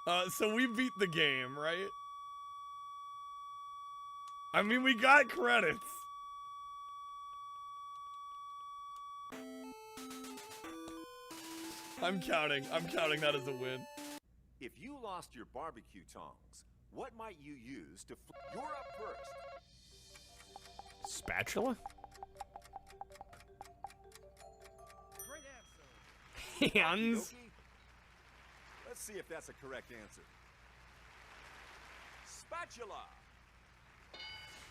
that? So we beat the game, right? I mean, we got credits. I'm counting that as a win. If you lost your barbecue tongs, what might you use to You're up first. Spatula? Great answer. Hands? Okey-dokey. Let's see if that's a correct answer. Spatula.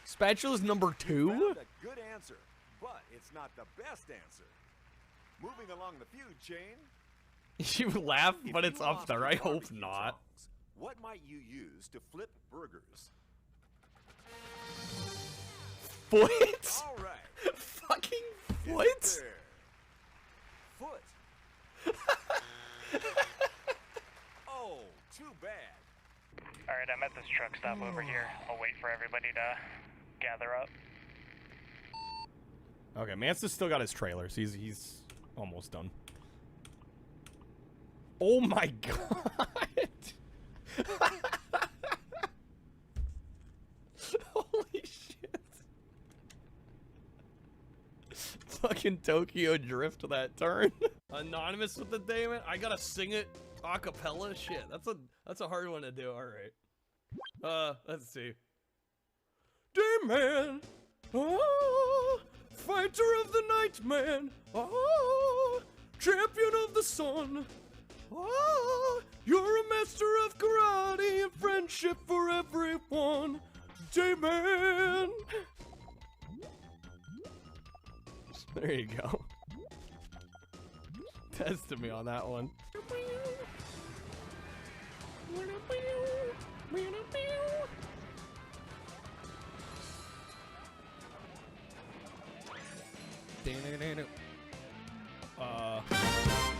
Spatula's number 2? Found a good answer, but it's not the best answer. Moving along the feud chain. You laugh, but If it's you up lost there. your I hope barbecue not. tongs, what might you use to flip burgers? Foot? All right. Fucking Get foot? there. Foot. Oh, too bad. Alright, I'm at this truck stop over here. I'll wait for everybody to gather up. Okay, Mance's still got his trailers. He's almost done. Oh my god! Holy shit. Fucking Tokyo Drift that turn. Anonymous with the Damon? I gotta sing it a cappella? Shit, that's a hard one to do, alright. Let's see. Dayman! Oh, fighter of the night, man! Oh, champion of the sun! Oh, you're a master of karate and friendship for everyone! Dayman! There you go. Tested me on that one.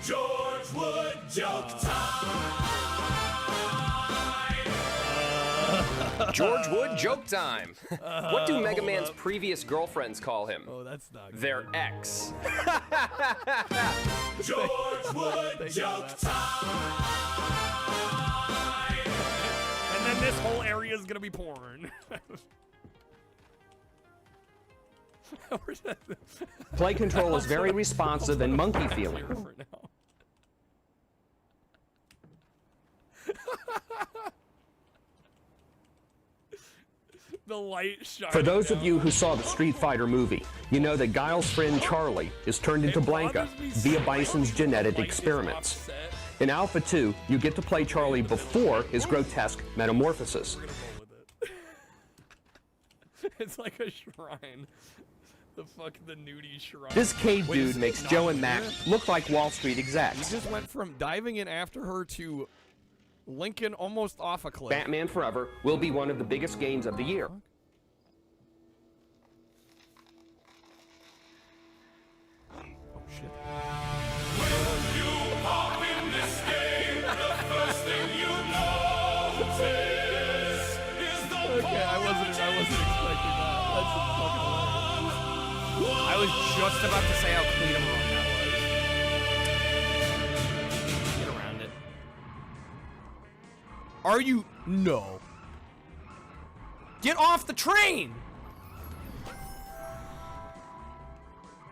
George Wood joke time! George Wood joke time! What do Mega Man's previous girlfriends call him? Oh, that's not good. Their ex. George Wood joke time! And then this whole area is gonna be porn. Play control is very responsive and monkey feeling. For now. The light shine. For those of you who saw the Street Fighter movie, you know that Guile's friend Charlie is turned into Blanca via Bison's genetic experiments. In Alpha 2, you get to play Charlie before his grotesque metamorphosis. It's like a shrine. The nudie shrine. This cave Wait, is dude it makes not Joe and here? Mac look like Wall Street He execs. just went from diving in after her to Lincoln almost off a cliff. Batman Forever will be one of the biggest games of the year. Oh shit. When you hop in this game, the first thing you notice is the Okay, I wasn't expecting that. That's fucking hilarious. I was just about to say how clean of a run that was. Get around it. Are you? No. Get off the train!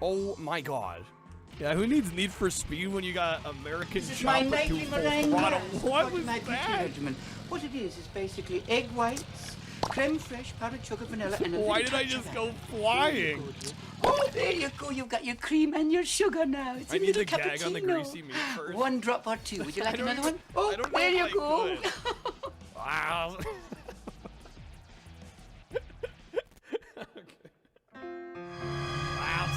Oh my god. Yeah, who needs Need for Speed when you got American Chopper 2 full throttle? What was that? What it is basically egg whites, creme fraiche, powdered sugar, vanilla, and a Why little did I just go flying? Oh, there you go. You've got your cream and your sugar now. It's I a need little to gag on the cappuccino. greasy meat first. One drop or two. Would you like I don't another even- one? Oh, I don't know there if you I go. could. Wow. Okay. Wow,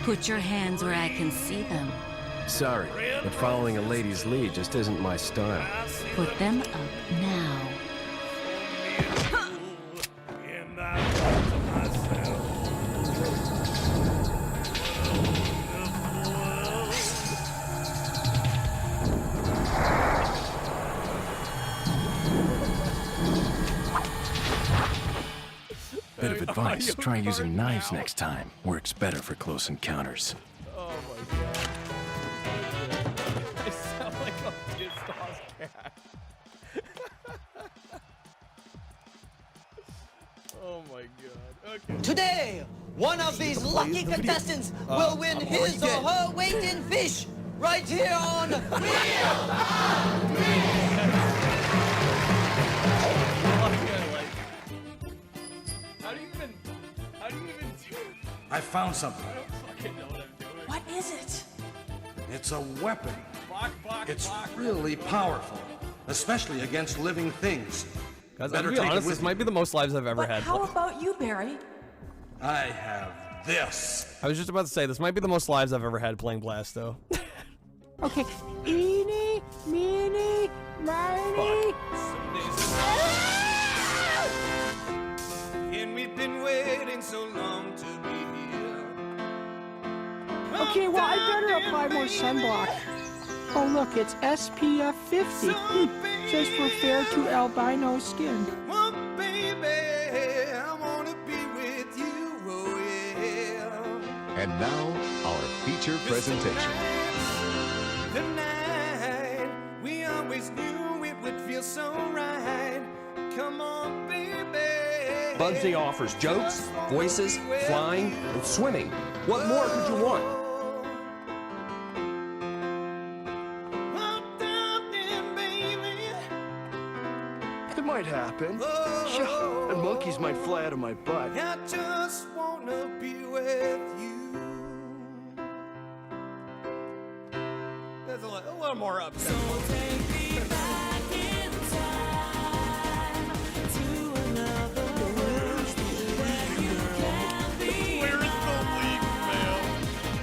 Put your hands where I can see them. Sorry, but following a lady's lead just isn't my style. Put them up now. And I thought to myself, Bit of advice, try using knives next time. Works better for close encounters. oh my god. I sound like I'm pissed off Today, one of these lucky contestants will win his or her weight in fish right here on How do you even do it? I found something. I don't fucking know what I'm doing. What is it? It's a weapon. Block, It's block. really powerful, especially against living things. Guys, Better I'll be take it honest, with this you. might be the most lives I've ever had. How about you, Barry? I have this. I was just about to say, this might be the most lives I've ever had playing Blasto. Okay. Eeny, meeny, miny. And we've been waiting so long to be here. Okay, well, I better apply more sunblock. Oh, look, it's SPF 50. Says for fair to albino skin. Oh, baby, I wanna be with you, oh yeah. And now, our feature presentation. The night, we always knew it would feel so right. Come on, baby. Bugsy offers jokes, voices, flying, and swimming. What more could you want? It might happen. Sure. And monkeys might fly out of my butt. I just wanna be with you. There's a little more up. So take me back in time to another world where you can be. Where is the leap, man?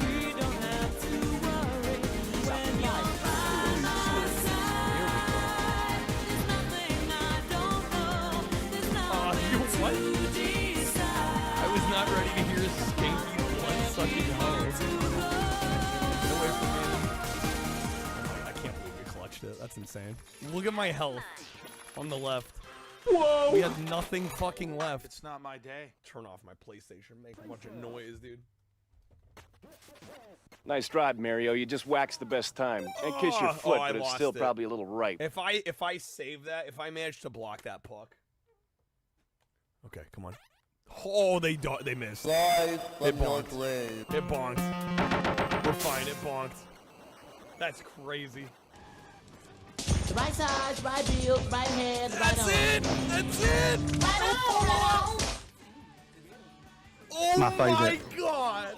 We don't have to worry when you're by my side. There's nothing I don't know. There's nothing to decide. I was not ready to hear skanky blood-sucking hoe. Get away from me. I can't believe we clutched it. That's insane. Look at my health on the left. Whoa! We had nothing fucking left. It's not my day. Turn off my PlayStation. Make a bunch of noise, dude. Nice drive, Mario. You just waxed the best time. And kiss your foot, I but it's lost still it. probably a little ripe. If I save that, if I manage to block that puck. Okay, come on. Oh, they missed. It bonked. It bonked. We're fine. It bonked. That's crazy. Right side, right heel, right hand, right arm. That's it. Right arm. Oh My my favorite. god.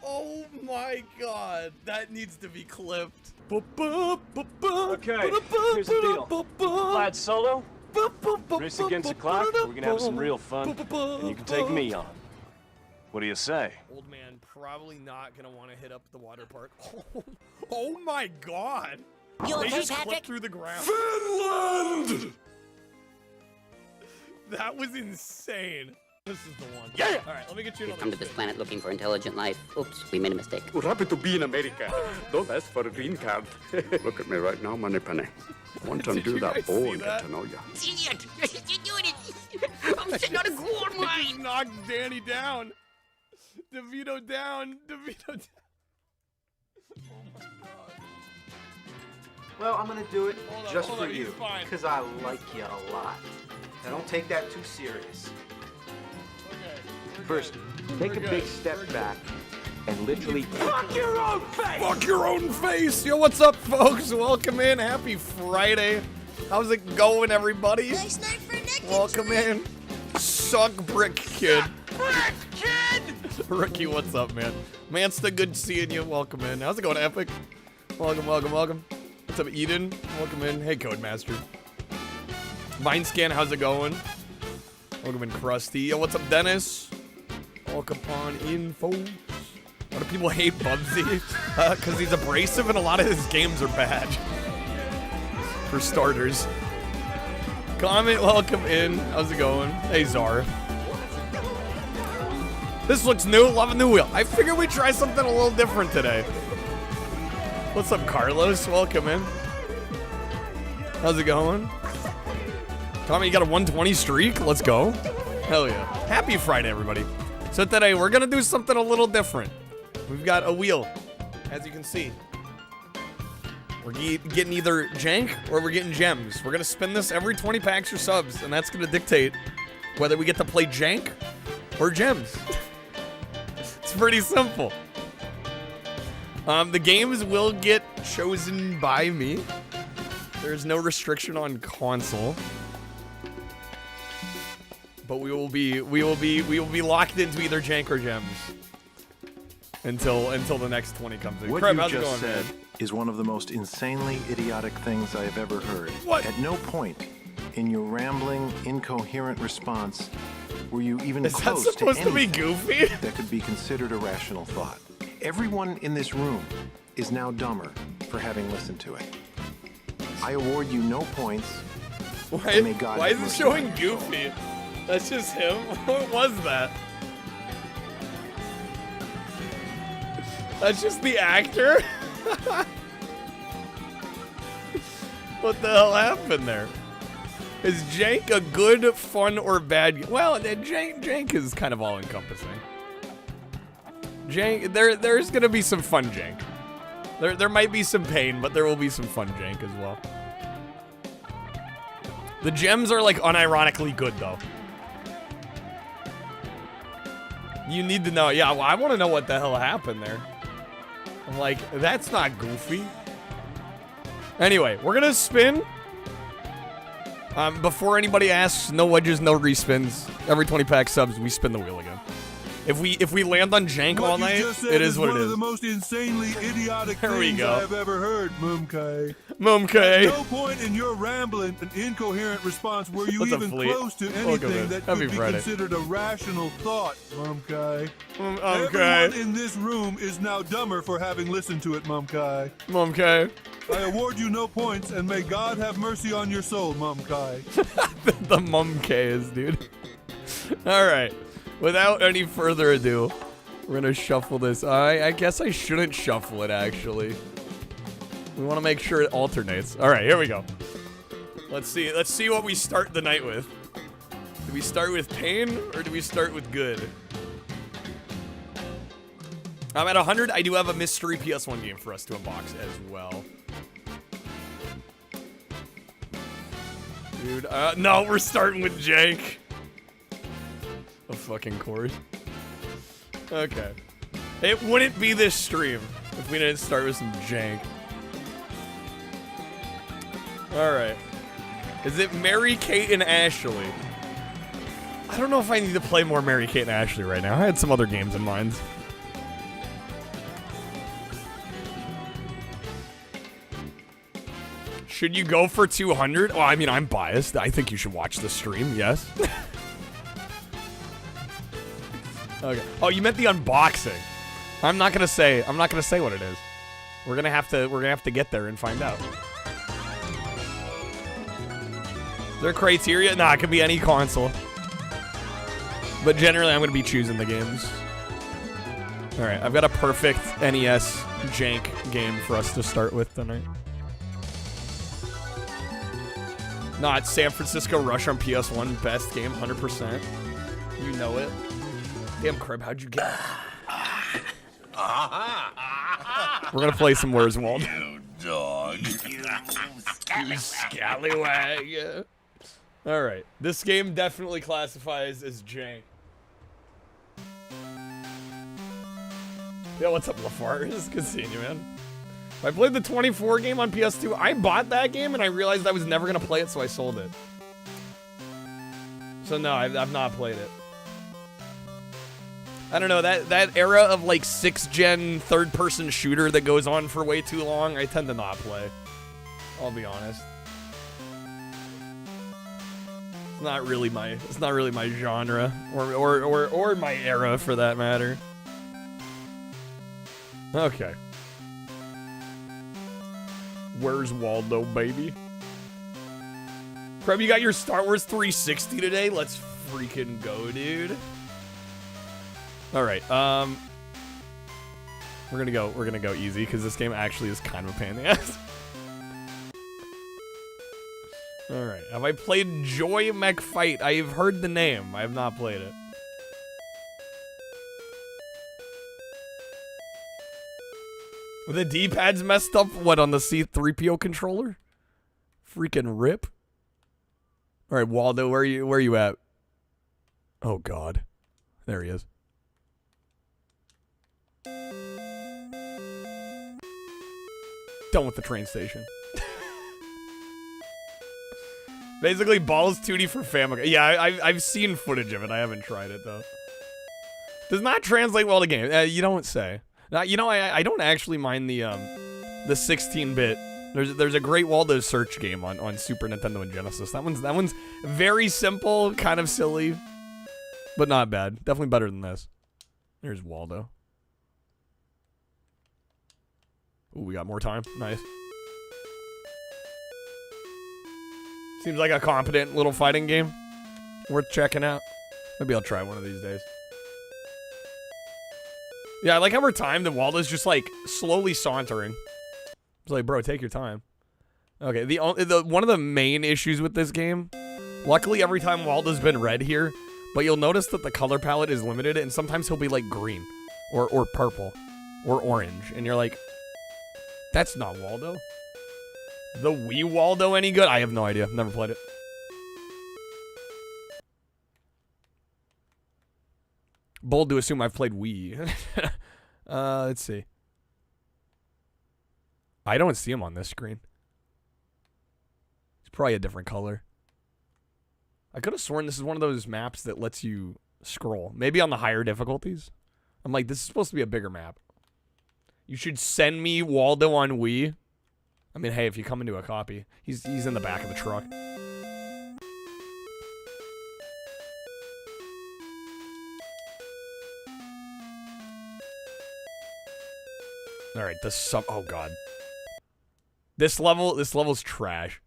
Oh my god. That needs to be clipped. Okay, here's the deal. Glad solo. Race against the clock. We're gonna have some real fun, and you can take me on. What do you say? Old man probably not gonna want to hit up the water park. Oh my god. You They okay, just Patrick? clipped through the ground. Finland! That was insane. This is the one. Yeah! All right, let me get you We've another. come to this planet looking for intelligent life. Oops, we made a mistake. We're happy to be in America. Don't ask for a green card. Look at me right now, Moneypenny. I want to Did undo you that guys bow see and that? get to know you. Idiot! You're doing it! I'm sitting on a gold He mine! just knocked Danny down. DeVito down. DeVito down. Oh my god. Well, I'm gonna do it just hold for on, he's you, fine. because I like you a lot. Now don't take that too serious. Okay. First, take a big step back and literally Fuck your own face! Fuck your own face! Yo, what's up, folks? Welcome in. Happy Friday. How's it going, everybody? Nice night for Nick. Welcome in. Suck brick, kid. Brick, kid! Rookie, what's up, man? Mansta, good seeing you. Welcome in. How's it going, Epic? Welcome, welcome, welcome. What's up, Eden? Welcome in. Hey, Codemaster. Vinescan, how's it going? Welcome in, Krusty. Yo, what's up, Dennis? Welcome on in, folks. A lot of people hate Bubsy because he's abrasive and a lot of his games are bad. For starters. Comment, welcome in. How's it going? Hey, Zara. This looks new. Love a new wheel. I figured we'd try something a little different today. What's up, Carlos? Welcome in. How's it going? Tommy, you got a 120 streak? Let's go. Hell yeah. Happy Friday, everybody. So today, we're going to do something a little different. We've got a wheel, as you can see. We're getting either jank or we're getting gems. We're going to spin this every 20 packs or subs, and that's going to dictate whether we get to play jank or gems. It's pretty simple. The games will get chosen by me. There's no restriction on console. But we will be locked into either jank or gems until the next 20 comes in. What Crab, you how's it just going, said man? is one of the most insanely idiotic things I have ever heard. What? At no point in your rambling, incoherent response were you even Is that close supposed to to be anything goofy? that could be considered a rational thought. Everyone in this room is now dumber for having listened to it. I award you no points. and may God Why have is it mercy showing on you. goofy? That's just him? What was that? That's just the actor? What the hell happened there? Is jank a good, fun, or bad? Well, jank is kind of all-encompassing. Jank, there's gonna be some fun jank. There might be some pain, but there will be some fun jank as well. The gems are like unironically good though. You need to know. Yeah, well, I want to know what the hell happened there. I'm like, that's not goofy. Anyway, we're gonna spin. Before anybody asks, no wedges, no respins. Every 20 pack subs, we spin the wheel again. If we land on jank all night, it is what it One of is. the most insanely idiotic There we things go. I've ever heard, Mumkai. Mumkai. At no point in your rambling and incoherent response were you What's a even fleet? close to Welcome anything in. that Happy could be Friday. considered a rational thought, Mumkai. Mumkai. Everyone in this room is now dumber for having listened to it, Mumkai. Mumkai. I award you no points, and may God have mercy on your soul, Mumkai. The Mumkays, dude. All right. Without any further ado, we're gonna shuffle this. I guess I shouldn't shuffle it, actually. We want to make sure it alternates. All right, here we go. Let's see what we start the night with. Do we start with pain or do we start with good? I'm at 100. I do have a mystery PS1 game for us to unbox as well. Dude, no, we're starting with jank. Of fucking course. Okay. It wouldn't be this stream if we didn't start with some jank. Alright. Is it Mary, Kate, and Ashley? I don't know if I need to play more Mary, Kate, and Ashley right now. I had some other games in mind. Should you go for 200? Well, I mean, I'm biased. I think you should watch the stream, yes. Okay. Oh, you meant the unboxing. I'm not gonna say what it is. We're gonna have to get there and find out. Is there criteria? Nah, it could be any console. But generally, I'm gonna be choosing the games. All right, I've got a perfect NES jank game for us to start with tonight. Nah, it's San Francisco Rush on PS1, best game, 100%. You know it. Damn, Crib, how'd you get it? We're gonna play some Where's Waldo. You dog. You scallywag. Alright, this game definitely classifies as jank. Yeah, what's up, LaFar? It's good seeing you, man. I played the 24 game on PS2. I bought that game and I realized I was never gonna play it, so I sold it. So no, I've not played it. I don't know, that era of like 6th gen third-person shooter that goes on for way too long, I tend to not play. I'll be honest. It's not really my genre or my era for that matter. Okay. Where's Waldo, baby? Crab, you got your Star Wars 360 today? Let's freaking go, dude. All right, we're gonna go easy because this game actually is kind of a pain in the ass. All right, have I played Joy McFight? I've heard the name. I have not played it. The D-pad's messed up. What, on the C3PO controller? Freaking rip. All right, Waldo, where you at? Oh God. There he is. Done with the train station. Basically, Balls 2D for Famicom. Yeah, I've seen footage of it. I haven't tried it, though. Does not translate well to game. You don't say. Now, you know, I don't actually mind the 16-bit. There's a great Waldo search game on Super Nintendo and Genesis. That one's very simple, kind of silly, but not bad. Definitely better than this. There's Waldo. Ooh, we got more time. Nice. Seems like a competent little fighting game. Worth checking out. Maybe I'll try one of these days. Yeah, I like how we're timed and Waldo's just like slowly sauntering. It's like, bro, take your time. Okay, the one of the main issues with this game, luckily every time Waldo's been red here, but you'll notice that the color palette is limited and sometimes he'll be like green or purple or orange and you're like, that's not Waldo. The Wii Waldo any good? I have no idea. Never played it. Bold to assume I've played Wii. Let's see. I don't see him on this screen. It's probably a different color. I could have sworn this is one of those maps that lets you scroll. Maybe on the higher difficulties. I'm like, this is supposed to be a bigger map. You should send me Waldo on Wii. I mean, hey, if you come into a copy, he's in the back of the truck. All right, oh god. This level's trash.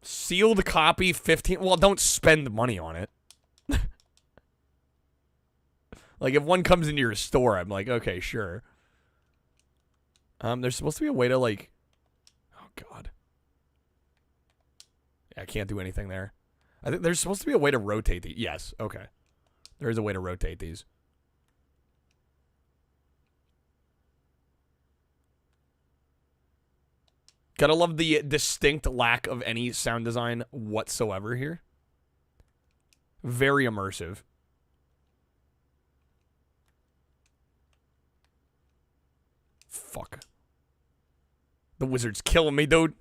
Sealed copy 15. Well, don't spend money on it. Like, if one comes into your store, I'm like, okay, sure. There's supposed to be a way to, like... Oh, God. Yeah, I can't do anything there. I think there's supposed to be a way to rotate these. Yes, okay. There is a way to rotate these. Gotta love the distinct lack of any sound design whatsoever here. Very immersive. Fuck. The wizard's killing me, dude.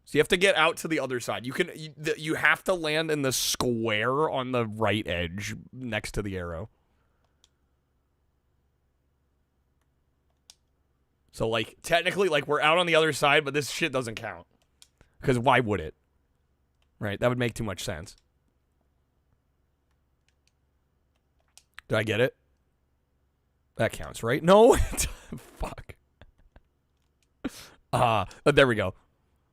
So you have to get out to the other side. You have to land in the square on the right edge next to the arrow. So, like, technically, like, we're out on the other side, but this shit doesn't count. Because why would it? Right? That would make too much sense. Did I get it? That counts, right? No? Fuck. There we go.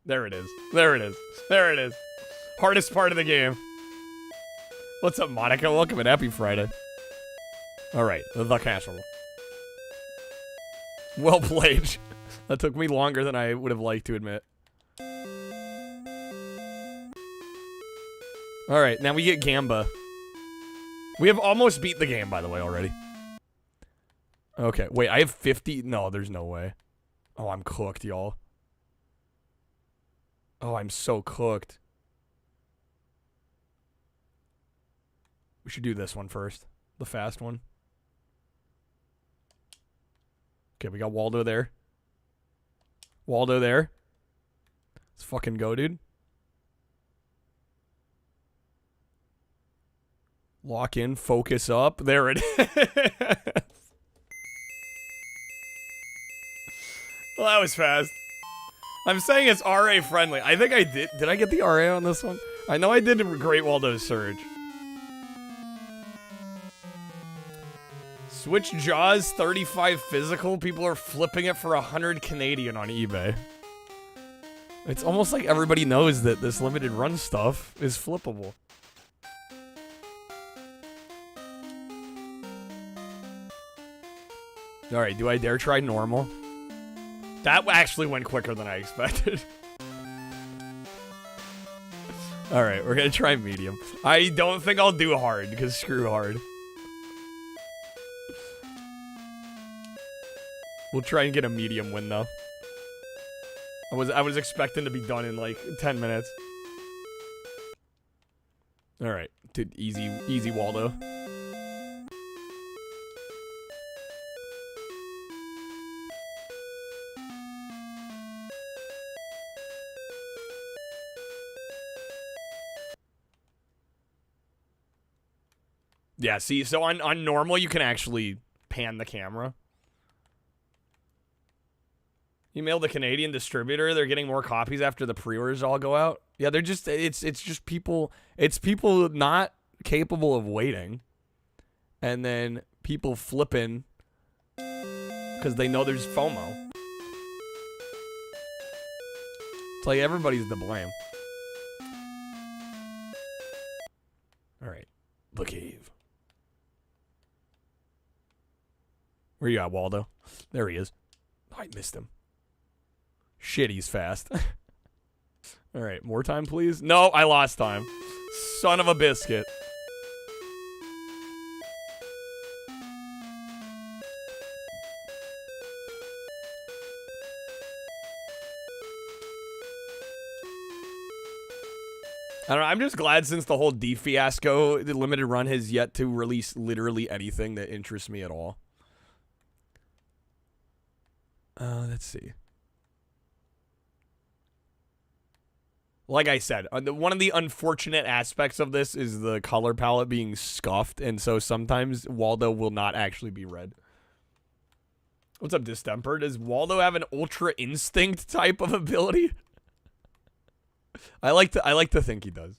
There it is. There it is. There it is. Hardest part of the game. What's up, Monica? Welcome and happy Friday. Alright, the castle. Well played. That took me longer than I would have liked to admit. Alright, now we get Gamba. We have almost beat the game, by the way, already. Okay, wait, I have 50? No, there's no way. Oh, I'm cooked, y'all. Oh, I'm so cooked. We should do this one first. The fast one. Okay, we got Waldo there. Waldo there. Let's fucking go, dude. Lock in, focus up. There it is. Well, that was fast. I'm saying it's RA friendly. I think I did. Did I get the RA on this one? I know I did a Great Waldo Surge. Switch Jaws 35 physical. People are flipping it for 100 Canadian on eBay. It's almost like everybody knows that this limited run stuff is flippable. Alright, do I dare try normal? That actually went quicker than I expected. Alright, we're gonna try medium. I don't think I'll do hard, because screw hard. We'll try and get a medium win though. I was expecting to be done in like 10 minutes. All right, dude, easy Waldo. Yeah, see, so on normal you can actually pan the camera. Email the Canadian distributor. They're getting more copies after the pre-orders all go out. Yeah, they're just it's just people. It's people not capable of waiting, and then people flipping because they know there's FOMO. It's like everybody's to blame. All right, the cave. Where you at, Waldo? There he is. Oh, I missed him. Shit, he's fast. All right, more time, please. No, I lost time. Son of a biscuit. I don't know, I'm just glad since the whole D fiasco, the limited run has yet to release literally anything that interests me at all. Let's see. Like I said, one of the unfortunate aspects of this is the color palette being scuffed, and so sometimes Waldo will not actually be red. What's up, Distemper? Does Waldo have an Ultra Instinct type of ability? I like to think he does.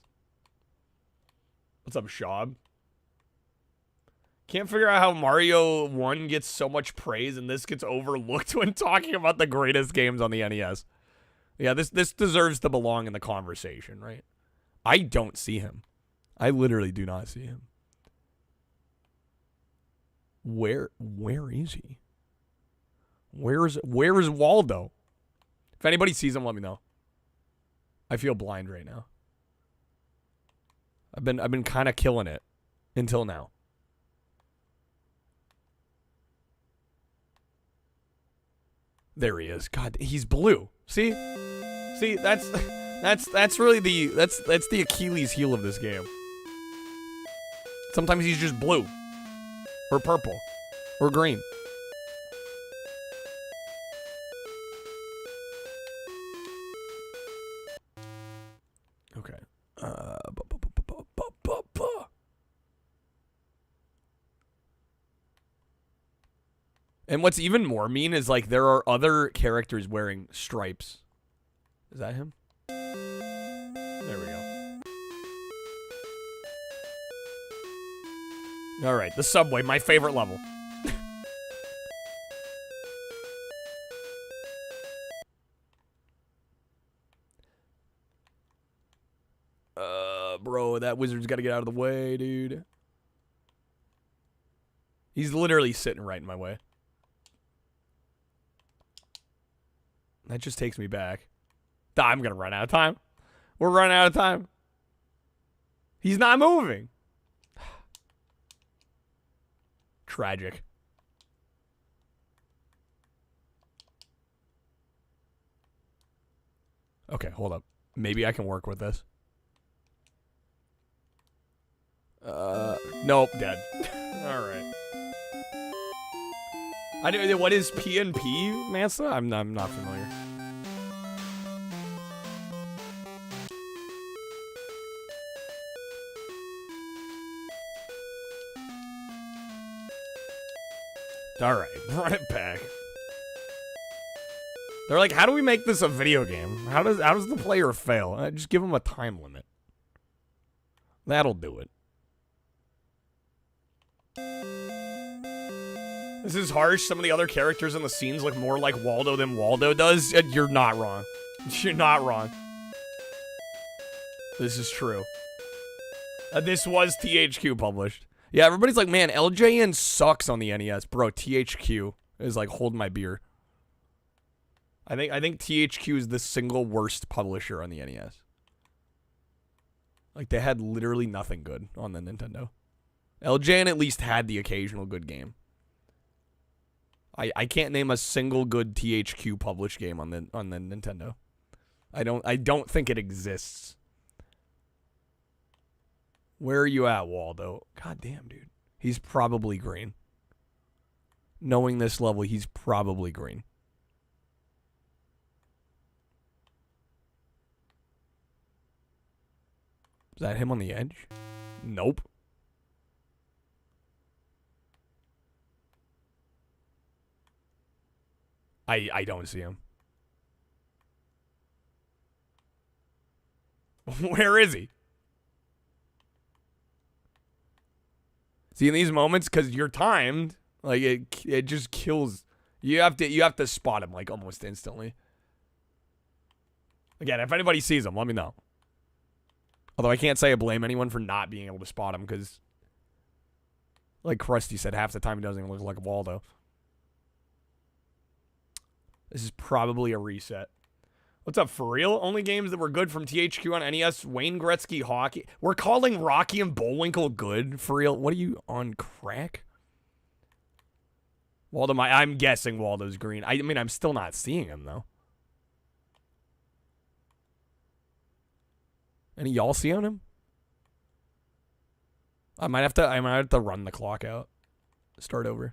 What's up, Shab? Can't figure out how Mario 1 gets so much praise and this gets overlooked when talking about the greatest games on the NES. Yeah, this deserves to belong in the conversation, right? I don't see him. I literally do not see him. Where is he? Where is Waldo? If anybody sees him, let me know. I feel blind right now. I've been kind of killing it until now. There he is. God, he's blue. See, that's really that's the Achilles heel of this game. Sometimes he's just blue, or purple, or green. Okay. And what's even more mean is, like, there are other characters wearing stripes. Is that him? There we go. Alright, the subway, my favorite level. Bro, that wizard's gotta get out of the way, dude. He's literally sitting right in my way. That just takes me back. I'm gonna run out of time. We're running out of time. He's not moving. Tragic. Okay, hold up. Maybe I can work with this. Nope, dead. All right. What is PNP, Mansa? I'm not familiar. All right, run it back. They're like, how do we make this a video game? How does the player fail? Just give them a time limit. That'll do it. This is harsh. Some of the other characters in the scenes look more like Waldo than Waldo does. You're not wrong. You're not wrong. This is true. This was THQ published. Yeah, everybody's like, man, LJN sucks on the NES. Bro, THQ is like holding my beer. I think THQ is the single worst publisher on the NES. Like, they had literally nothing good on the Nintendo. LJN at least had the occasional good game. I can't name a single good THQ published game on the Nintendo. I don't think it exists. Where are you at, Waldo? God damn, dude. He's probably green. Knowing this level, he's probably green. Is that him on the edge? Nope. I don't see him. Where is he? See, in these moments, because you're timed, like it just kills. You have to spot him like almost instantly. Again, if anybody sees him, let me know. Although I can't say I blame anyone for not being able to spot him, because, like Krusty said, half the time he doesn't even look like Waldo. This is probably a reset. What's up, for real? Only games that were good from THQ on NES, Wayne Gretzky hockey. We're calling Rocky and Bullwinkle good? For real? What are you, on crack? Waldo, I'm guessing Waldo's green. I mean, I'm still not seeing him, though. Any y'all see on him? I might have to run the clock out. Start over.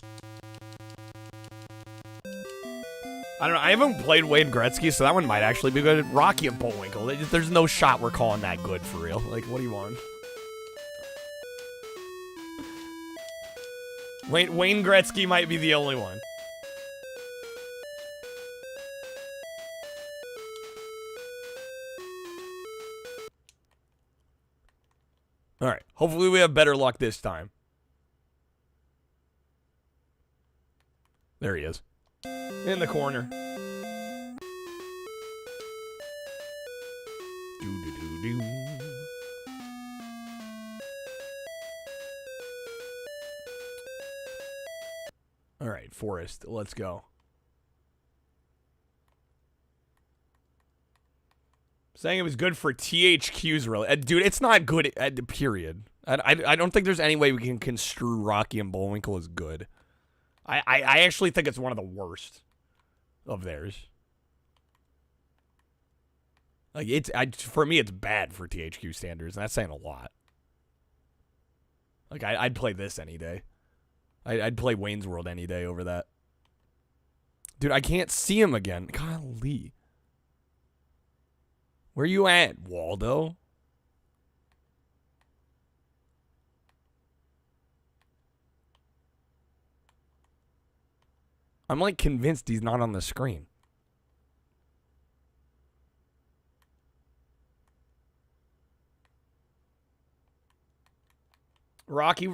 I don't know. I haven't played Wayne Gretzky, so that one might actually be good. Rocky and Bullwinkle. There's no shot we're calling that good for real. Like, what do you want? Wayne Gretzky might be the only one. All right. Hopefully we have better luck this time. There he is. In the corner. Do-do-do-do. All right, Forrest, let's go. Saying it was good for THQ's really. Dude, it's not good, period. I don't think there's any way we can construe Rocky and Bullwinkle as good. I actually think it's one of the worst of theirs. Like, for me, it's bad for THQ standards, and that's saying a lot. Like, I'd play this any day. I'd play Wayne's World any day over that. Dude, I can't see him again. Golly. Where you at, Waldo? I'm, like, convinced he's not on the screen. Rocky and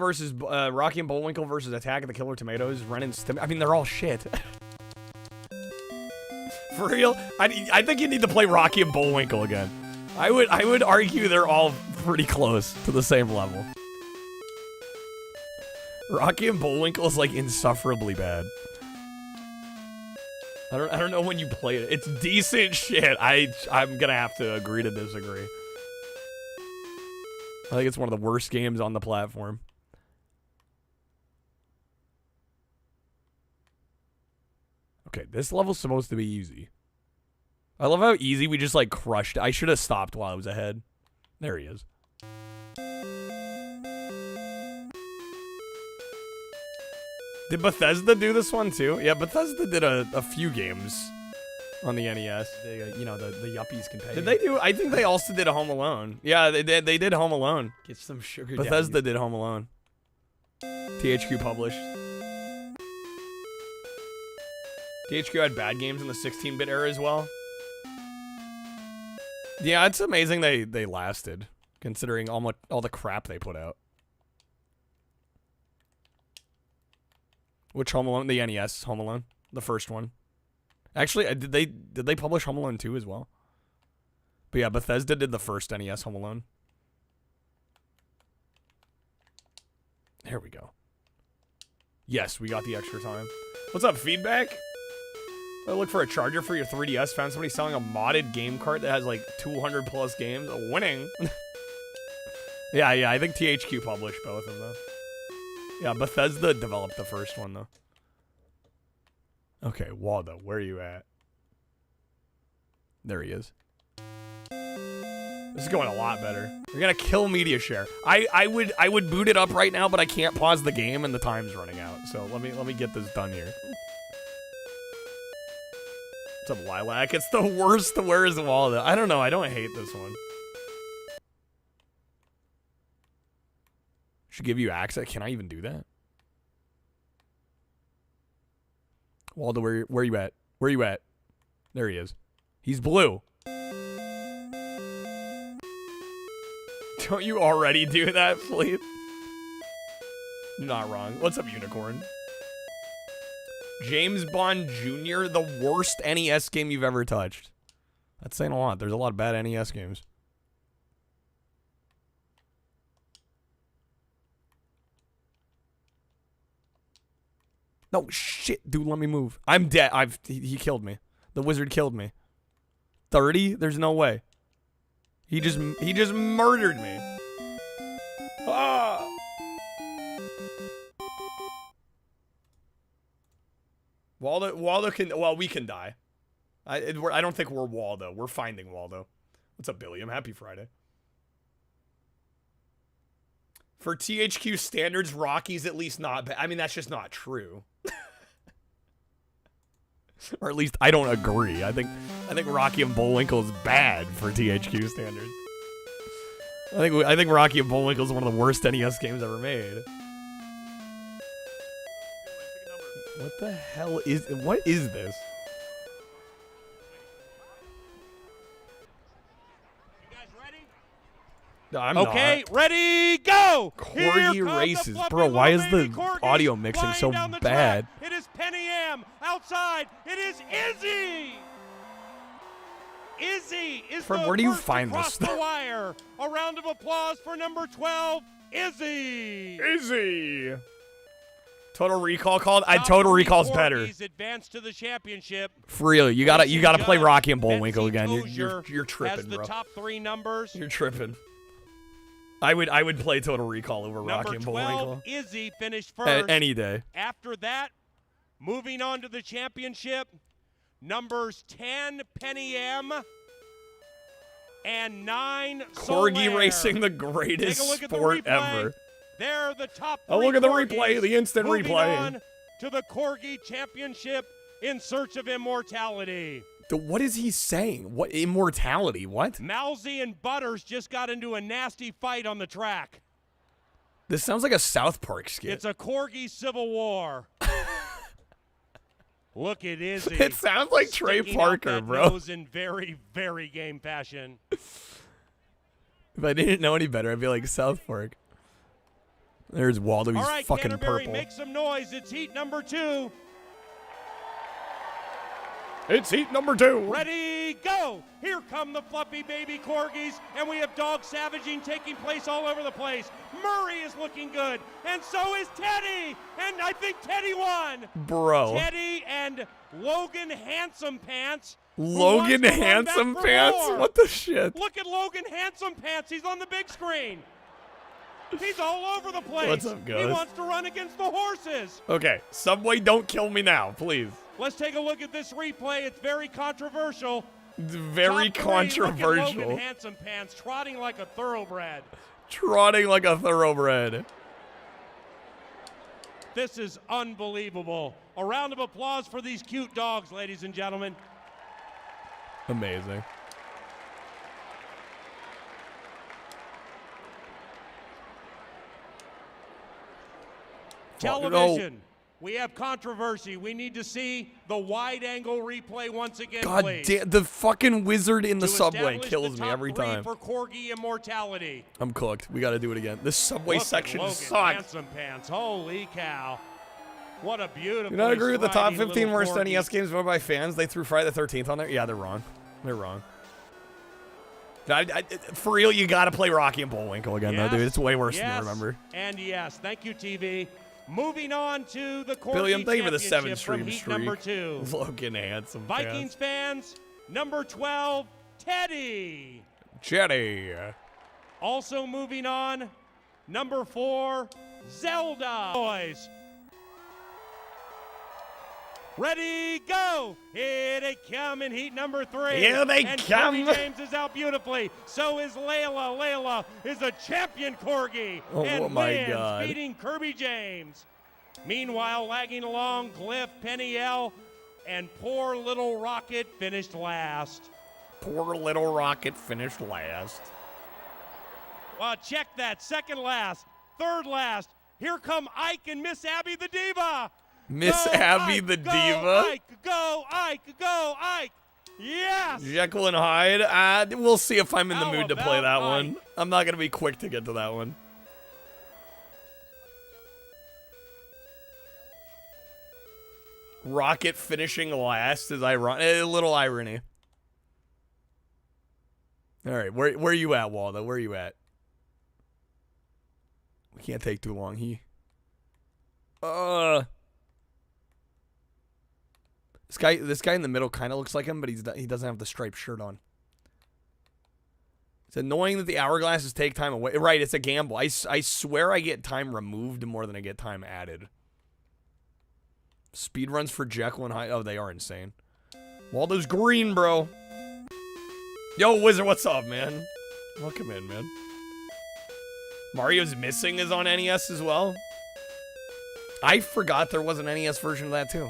Bullwinkle versus Attack of the Killer Tomatoes. Ren and Stimpy. I mean, they're all shit. For real? I think you need to play Rocky and Bullwinkle again. I would argue they're all pretty close to the same level. Rocky and Bullwinkle is, like, insufferably bad. I don't know when you played it. It's decent shit. I'm gonna have to agree to disagree. I think it's one of the worst games on the platform. Okay, this level's supposed to be easy. I love how easy we just, like, crushed. I should have stopped while I was ahead. There he is. Did Bethesda do this one too? Yeah, Bethesda did a few games on the NES. They, you know, the yuppies can pay. Did they do? I think they also did a Home Alone. Yeah, they did. They did Home Alone. Get some sugar. Bethesda did Home Alone. THQ published. THQ had bad games in the 16-bit era as well. Yeah, it's amazing they lasted, considering all the crap they put out. Which Home Alone? The NES Home Alone, the first one. Actually, did they publish Home Alone 2 as well? But yeah, Bethesda did the first NES Home Alone. There we go. Yes, we got the extra time. What's up, feedback? I look for a charger for your 3DS. Found somebody selling a modded game cart that has like 200 plus games. Winning. Yeah, I think THQ published both of them. Yeah, Bethesda developed the first one, though. Okay, Waldo, where are you at? There he is. This is going a lot better. We're gonna kill media share. I would boot it up right now, but I can't pause the game and the time's running out. So let me get this done here. What's up, Lilac? It's the worst. Where is Waldo? I don't know. I don't hate this one. Should give you access. Can I even do that? Waldo, where you at? Where you at? There he is. He's blue. Don't you already do that, please? You're not wrong. What's up, Unicorn? James Bond Jr., the worst NES game you've ever touched. That's saying a lot. There's a lot of bad NES games. No, shit, dude, let me move. I'm dead. He killed me. The wizard killed me. 30? There's no way. He just murdered me. Ah! Waldo can, well, we can die. I don't think we're Waldo. We're finding Waldo. What's up, Billiam? Happy Friday. For THQ standards, Rocky's at least not bad. I mean, that's just not true. Or at least I don't agree. I think Rocky and Bullwinkle is bad for THQ standards. I think Rocky and Bullwinkle is one of the worst NES games ever made. What the hell is... What is this? You guys ready? No, I'm okay, not. ready, go! Corgi races. Bro, why is the audio mixing so bad? It is Penny M. Outside, it is Izzy! Izzy is Fred, the where do you first find across this stuff? the wire. A round of applause for number 12, Izzy! Izzy! Total Recall called? Total Recall's better. Advance to the championship. For real, you gotta play Rocky and Bullwinkle again. You're tripping, has the bro. top 3 numbers. You're tripping. I would play Total Recall over Rocky and Bullwinkle. Number 12, Izzy finished first. Any day. After that, moving on to the championship, numbers 10, Penny M, and 9, Corgi Solaire. racing, the greatest Take a look at sport the replay. ever. They're the top 3 Oh, look at the Corgis. replay, the instant Moving replay. on to the Corgi Championship in search of immortality. What is he saying? What immortality? What? Mousy and Butters just got into a nasty fight on the track. This sounds like a South Park skit. It's a Corgi civil war. Look at Izzy. It sounds like Trey sticking Parker, out that bro. nose in very, very game fashion. If I didn't know any better, I'd be like South Park. There's Waldo. He's All right, fucking Canterbury, purple. make some noise. It's heat number 2. It's heat number 2. Ready, go! Here come the fluffy baby Corgis, and we have dog savaging taking place all over the place. Murray is looking good, and so is Teddy, and I think Teddy won. Bro. Teddy and Logan Handsome Pants. Logan Handsome Pants? What the shit? Look at Logan Handsome Pants. He's on the big screen. He's all over the place. What's up, guys? He wants to run against the horses. Okay, Subway, don't kill me now, please. Let's take a look at this replay. It's very controversial. It's very Top 3, controversial. Look at Logan Handsome Pants trotting like a thoroughbred. Trotting like a thoroughbred. This is unbelievable. A round of applause for these cute dogs, ladies and gentlemen. Amazing. Television. We have controversy. We need to see the wide-angle replay once again, God please. damn, the fucking wizard in the To subway establish kills the me top every 3 time. for Corgi immortality. I'm cooked. We gotta do it again. This subway Look at section Logan sucks. Handsome Pants. Holy cow. What a beautiful. You not agree with the top 15 worst NES games voted by fans? They threw Friday the 13th on there? Yeah, they're wrong. They're wrong. For real, you gotta play Rocky and Bullwinkle again, though, dude. It's way worse than you remember. And yes, thank you, TV. Moving on to the Corgi Billiam, thank you for the 7 Championship from stream heat streak. number 2. Logan Handsome Vikings fans, number 12, Teddy. Jetty. Also moving on, number 4, Zelda. Boys. Ready, go! Here they come in heat number 3. Here they and come. Kirby James is out beautifully. So is Layla. Layla is a champion corgi. Oh, and my wins, God. beating Kirby James. Meanwhile, lagging along, Cliff, Peniel, and poor little Rocket finished last. Poor little Rocket finished last. Well, check that. Second last. Third last. Here come Ike and Miss Abby the Diva. Miss Go, Abby Ike, the go, Diva. Ike, go, Ike, go, Ike. Yes. Jekyll and Hyde. We'll see if I'm in the How mood to play about that one. Ike? I'm not going to be quick to get to that one. Rocket finishing last is ironic. A little irony. All right, where you at, Waldo? Where you at? We can't take too long. This guy in the middle kind of looks like him, but he doesn't have the striped shirt on. It's annoying that the hourglasses take time away. Right, it's a gamble. I swear I get time removed more than I get time added. Speed runs for Jekyll and Hyde. Oh, they are insane. Waldo's green, bro. Yo, Wizard, what's up, man? Welcome in, man. Mario's Missing is on NES as well. I forgot there was an NES version of that, too.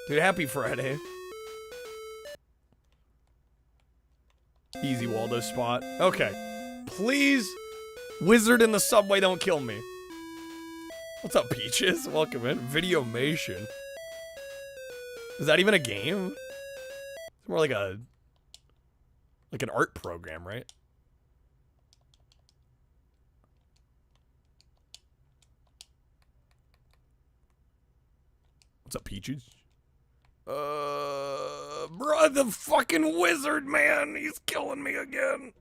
Dude, happy Friday. Easy Waldo spot. Okay. Please, Wizard in the subway, don't kill me. What's up, Peaches? Welcome in. Videomation. Is that even a game? It's more like an art program, right? What's up, Peaches? Bro, the fucking Wizard, man. He's killing me again.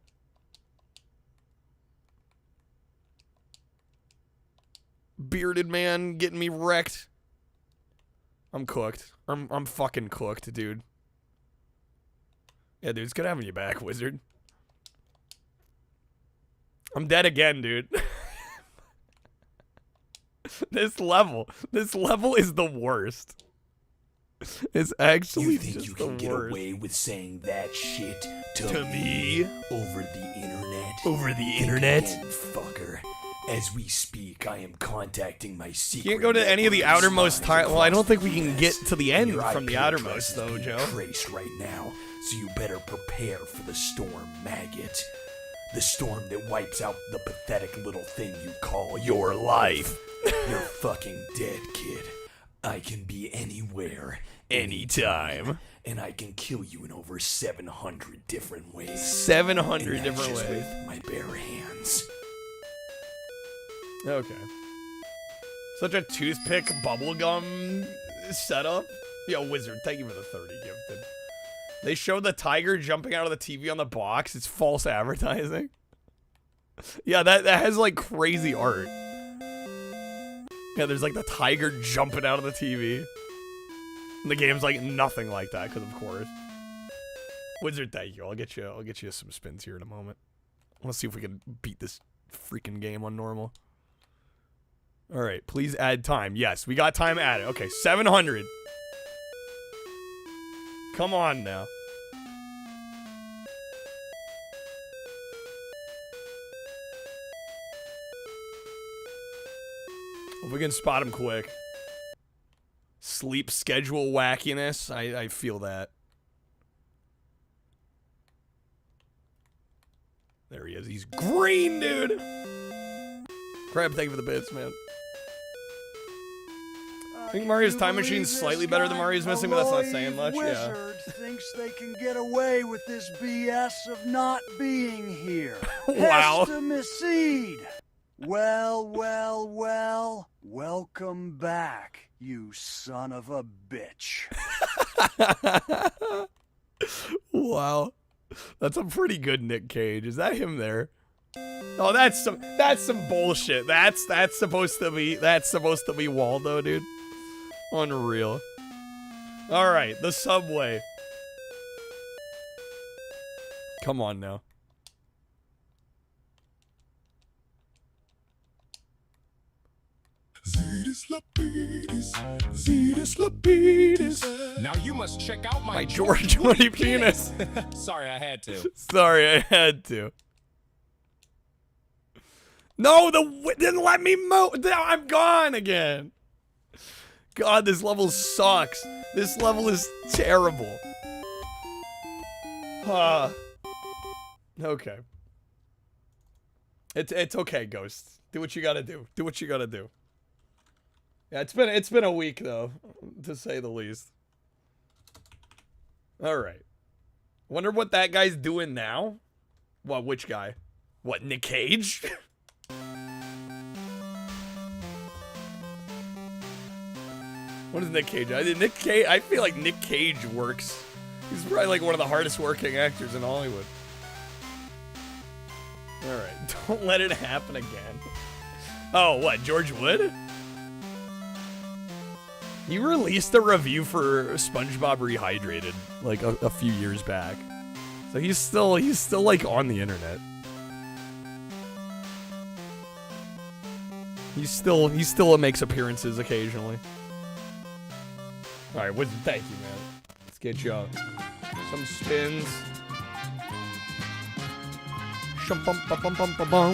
Bearded man getting me wrecked. I'm cooked. I'm fucking cooked, dude. Yeah, dude, it's good having you back, Wizard. I'm dead again, dude. This level is the worst. It's actually you think just you can the get worst. away with saying that shit To me? over the internet? Over the Think internet? again, fucker. As we speak, I am contacting my secret. Can't go to any of the network outermost spies time. Well, I don't across think the we can US. get to the end Your from the IP outermost, address is though, being Joe. traced right now, so you better prepare for the storm, maggot. The storm that wipes out the pathetic little thing you call your life. You're fucking dead, kid. I can be anywhere, anytime, and I can kill you in over 700 different ways. 700 And that's different just ways. with my bare hands. Okay. Such a toothpick bubblegum setup. Yo, Wizard, thank you for the 30 gifted. They showed the tiger jumping out of the TV on the box. It's false advertising. Yeah, that has like crazy art. Yeah, there's like the tiger jumping out of the TV. And the game's like nothing like that, because of course. Wizard, thank you. I'll get you some spins here in a moment. Let's see if we can beat this freaking game on normal. All right, please add time. Yes, we got time added. Okay, 700. Come on now. If we can spot him quick. Sleep schedule wackiness. I feel that. There he is. He's green, dude. Crab, thank you for the bits, man. I think Mario's Time Machine's slightly better than Mario's Missing, but that's not saying much. Yeah. Wizard thinks they can get away with this BS of not being here. Wow. Pestimicide. Well, well, well. Welcome back, you son of a bitch. Wow. That's a pretty good Nick Cage. Is that him there? Oh, that's some bullshit. That's supposed to be Waldo, dude. Unreal. All right, the subway. Come on now. See Now you must check out my George Woody penis. Sorry, I had to. Sorry, I had to. No, didn't let me move. I'm gone again. God, this level sucks. This level is terrible. Okay. It's okay, Ghost. Do what you gotta do. Do what you gotta do. Yeah, it's been a week though, to say the least. All right. Wonder what that guy's doing now. What? Which guy? What? Nick Cage? What is Nick Cage? I feel like Nick Cage works. He's probably like one of the hardest working actors in Hollywood. All right, don't let it happen again. Oh, what? George Wood? He released a review for SpongeBob Rehydrated like a few years back, so he's still like on the internet. He still makes appearances occasionally. All right, thank you, man. Let's get you some spins.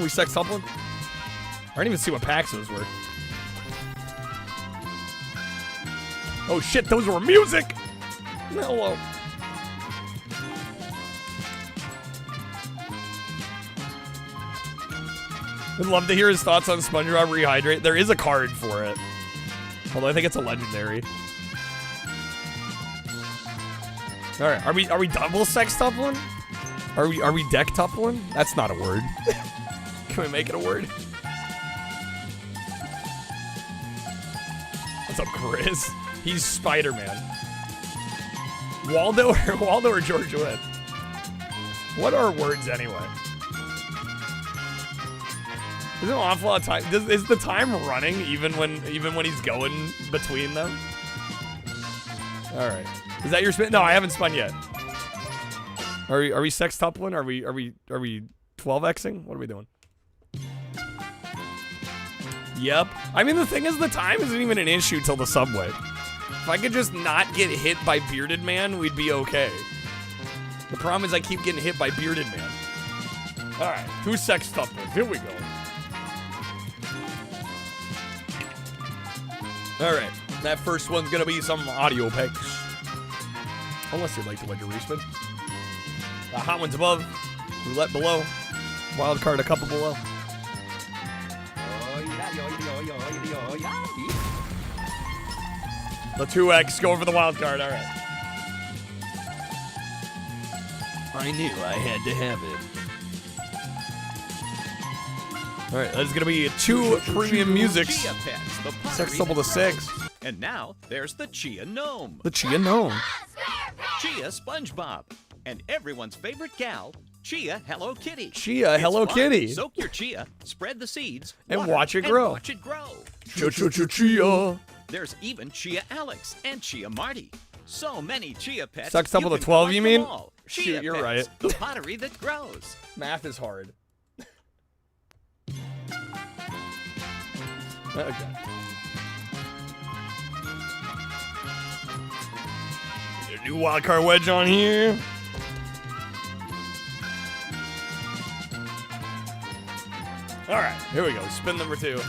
We sex tumbling? I didn't even see what packs those were. Oh shit, those were music! Hello. I'd love to hear his thoughts on SpongeBob Rehydrate. There is a card for it. Although I think it's a legendary. Alright, are we double sex tumbling? Are we deck tumbling? That's not a word. Can we make it a word? What's up, Chris? He's Spider-Man. Waldo or George Wood? What are words anyway? Isn't an awful lot of time? Is the time running even when he's going between them? All right. Is that your spin? No, I haven't spun yet. Are we sextupling? Are we 12xing? What are we doing? Yep. I mean, the thing is, the time isn't even an issue till the subway. If I could just not get hit by Bearded Man, we'd be okay. The problem is I keep getting hit by Bearded Man. All right, two sextuplers. Here we go. All right, that first one's gonna be some audio picks. Unless you'd like to win your respin. The hot one's above, roulette below, wild card a couple below. The 2x, go for the wild card, all right. I knew I had to have it. All right, that's gonna be two premium musics. Chia pets, the Sex double to 6. And now there's the Chia Gnome. The Chia Gnome. Chia SpongeBob. And everyone's favorite gal, Chia Hello Kitty. Chia It's Hello fun. Kitty. Soak your chia, spread the seeds, And water, watch it grow. And watch it grow. Chia. There's even Chia Alex and Chia Marty. So many Chia pets. Sex double you to can 12, collect you them mean? all. Shoot, Chia you're pets, right. The pottery that grows. Math is hard. Okay. Get a new wildcard wedge on here. All right, here we go. Spin number 2.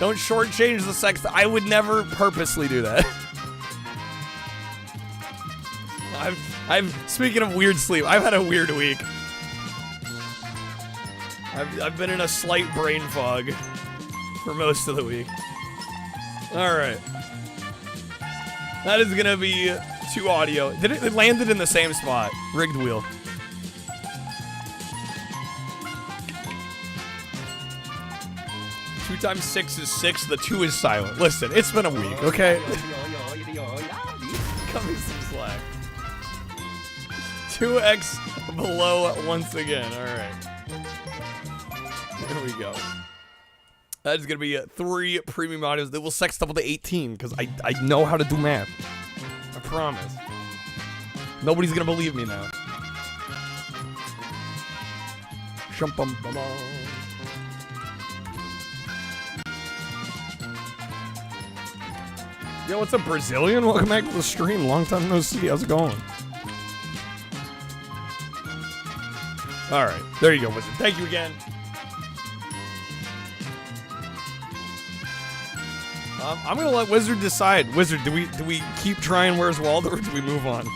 Don't shortchange the sex. I would never purposely do that. Speaking of weird sleep, I've had a weird week. I've been in a slight brain fog for most of the week. All right. That is gonna be 2 audio. It landed in the same spot. Rigged wheel. Two times 6 is 6. The 2 is silent. Listen, it's been a week, okay? Cut me some slack. 2x below once again. All right. Here we go. That is going to be 3 premium audios that will sex double to 18 because I know how to do math. I promise. Nobody's going to believe me now. Yo, what's up, Brazilian? Welcome back to the stream. Long time no see. How's it going? Alright, there you go, Wizard. Thank you again. I'm gonna let Wizard decide. Wizard, do we keep trying Where's Waldo or do we move on?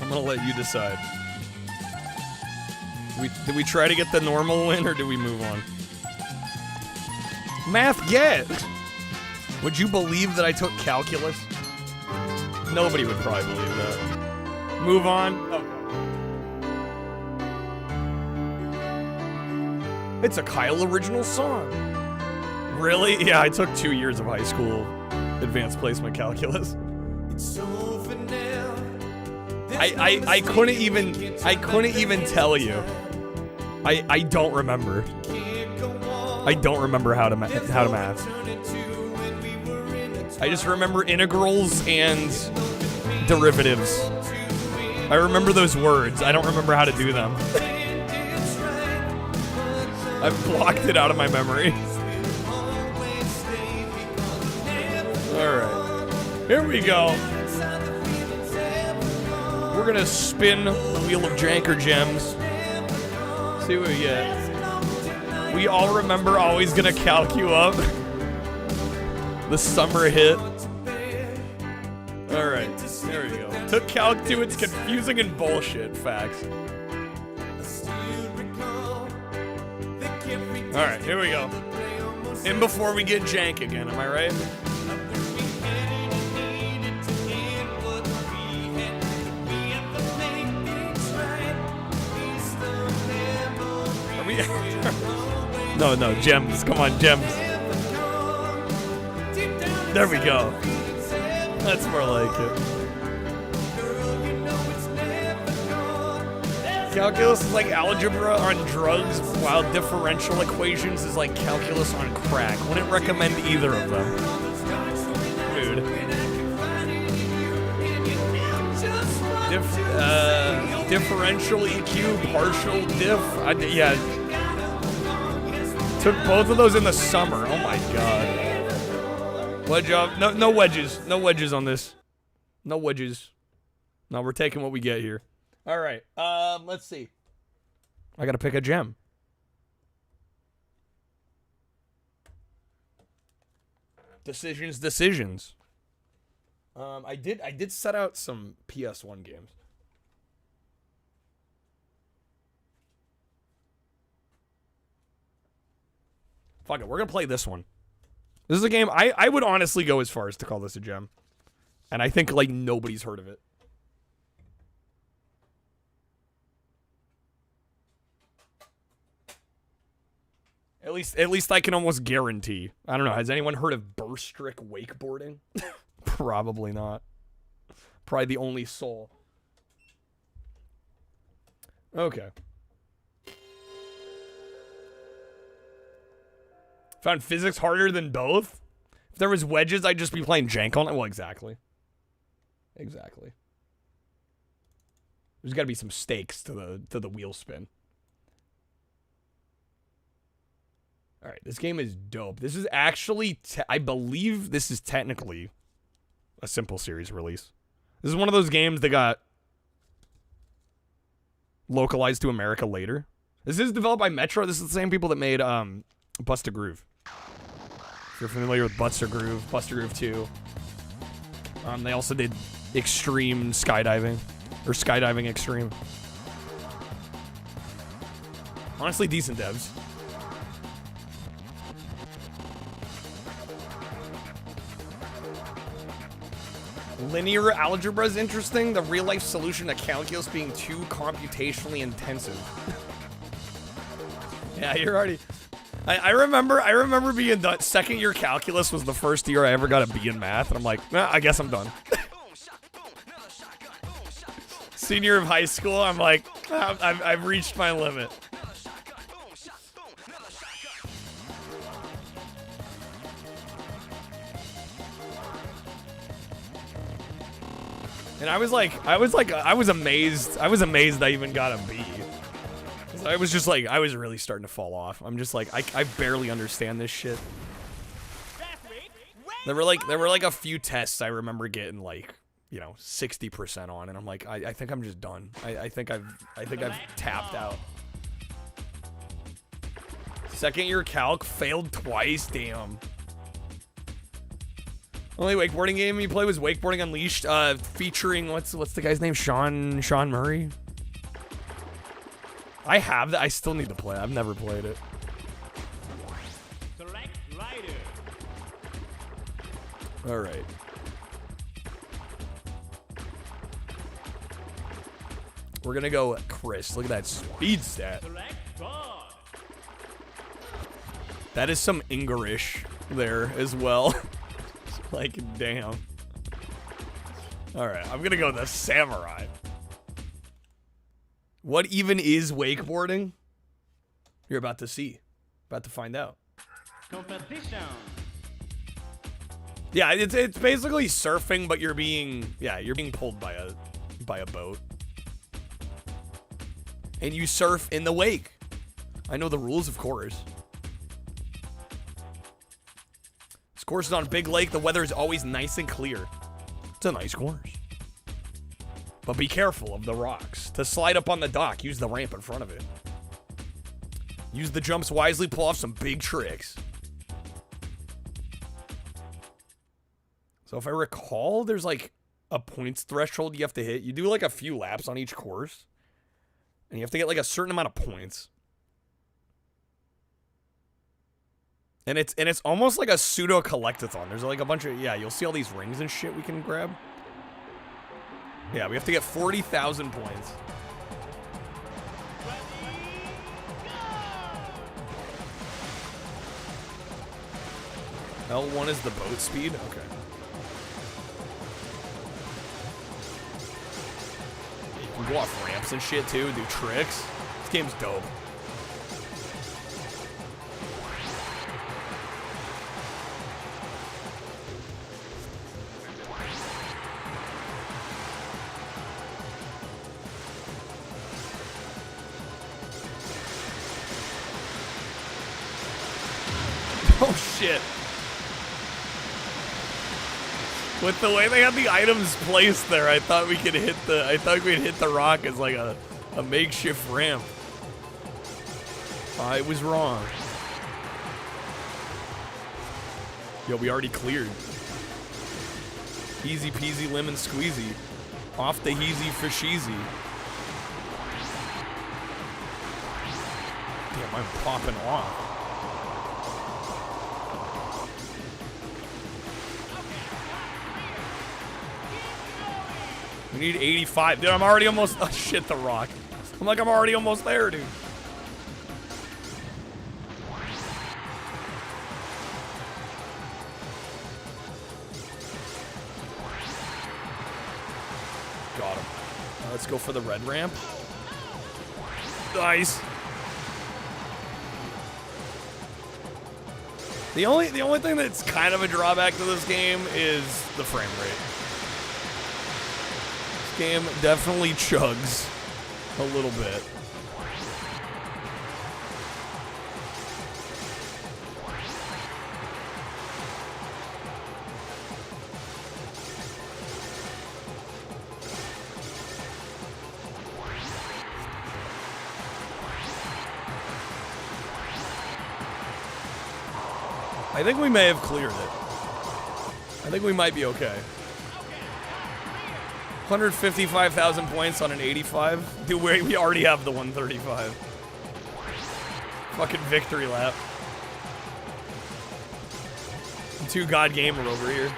I'm gonna let you decide. Do we try to get the normal win or do we move on? Math get! Would you believe that I took calculus? Nobody would probably believe that. Move on? Okay. It's a Kyle original song. Really? Yeah, I took 2 years of high school advanced placement calculus. I couldn't even tell you. I don't remember. I don't remember how to math. I just remember integrals and derivatives. I remember those words. I don't remember how to do them. I've blocked it out of my memory. Alright. Here we go. We're gonna spin the wheel of Jank or Gems. See what we get. We all remember Always Gonna Calc You Up. The summer hit. Alright, there we go. Took Calc 2, it's confusing and bullshit, facts. Alright, here we go. In before we get jank again, am I right? Are we... No, gems. Come on, gems. There we go. That's more like it. Calculus is like algebra on drugs, while differential equations is like calculus on crack. Wouldn't recommend either of them. Dude. Differential EQ, partial diff. Yeah. Took both of those in the summer. Oh my god. Wedge up. No wedges. No wedges on this. No wedges. No, we're taking what we get here. Alright. Let's see. I gotta pick a gem. Decisions. I did set out some PS1 games. Fuck it, we're gonna play this one. This is a game I would honestly go as far as to call this a gem. And I think like nobody's heard of it. At least I can almost guarantee. I don't know, has anyone heard of Burstrick wakeboarding? Probably not. Probably the only soul. Okay. Found physics harder than both? If there was wedges, I'd just be playing jank on it. Well, exactly. Exactly. There's got to be some stakes to the wheel spin. All right, this game is dope. This is actually, I believe this is technically a simple series release. This is one of those games that got localized to America later. This is developed by Metro. This is the same people that made Busta Groove. If you're familiar with Busta Groove 2. They also did Extreme Skydiving, or Skydiving Extreme. Honestly, decent devs. Linear algebra is interesting. The real-life solution to calculus being too computationally intensive. Yeah, you're already... I remember being done. Second year calculus was the first year I ever got a B in math, and I'm like, nah, I guess I'm done. Senior of high school, I'm like, I've reached my limit. And I was amazed I even got a B. I was just like, I was really starting to fall off. I'm just like, I barely understand this shit. There were like a few tests I remember getting like, you know, 60% on, and I'm like, I think I'm just done. I think I've tapped out. Second year calc failed twice. Damn. Only wakeboarding game you play was Wakeboarding Unleashed, featuring what's the guy's name? Sean Murray. I have that. I still need to play. I've never played it. Select rider. All right. We're gonna go Chris. Look at that speed stat. Select God. That is some Ingarish there as well. Like, damn. All right, I'm gonna go the samurai. What even is wakeboarding? You're about to see. About to find out. Competition. Yeah, it's basically surfing, but you're being pulled by a boat. And you surf in the wake. I know the rules, of course. This course is on Big Lake. The weather is always nice and clear. It's a nice course. But be careful of the rocks. To slide up on the dock, use the ramp in front of it. Use the jumps wisely, pull off some big tricks. So if I recall, there's like a points threshold you have to hit. You do like a few laps on each course. And you have to get like a certain amount of points. And it's almost like a pseudo collectathon. There's like a bunch of, yeah, you'll see all these rings and shit we can grab. Yeah, we have to get 40,000 points. L1 is the boat speed? Okay. You can go off ramps and shit too, do tricks. This game's dope. Oh shit. With the way they had the items placed there, I thought we'd hit the rock as like a makeshift ramp. I was wrong. Yo, we already cleared. Easy peasy lemon squeezy. Off the heezy fisheezy. Damn, I'm popping off. We need 85. Dude, I'm already almost... Oh, shit, the rock. I'm already almost there, dude. Got him. Let's go for the red ramp. Nice. The only thing that's kind of a drawback to this game is the frame rate. Game definitely chugs a little bit. I think we may have cleared it. I think we might be okay. 155,000 points on an 85. Dude, we already have the 135. Fucking victory lap. Two God Gamer over here.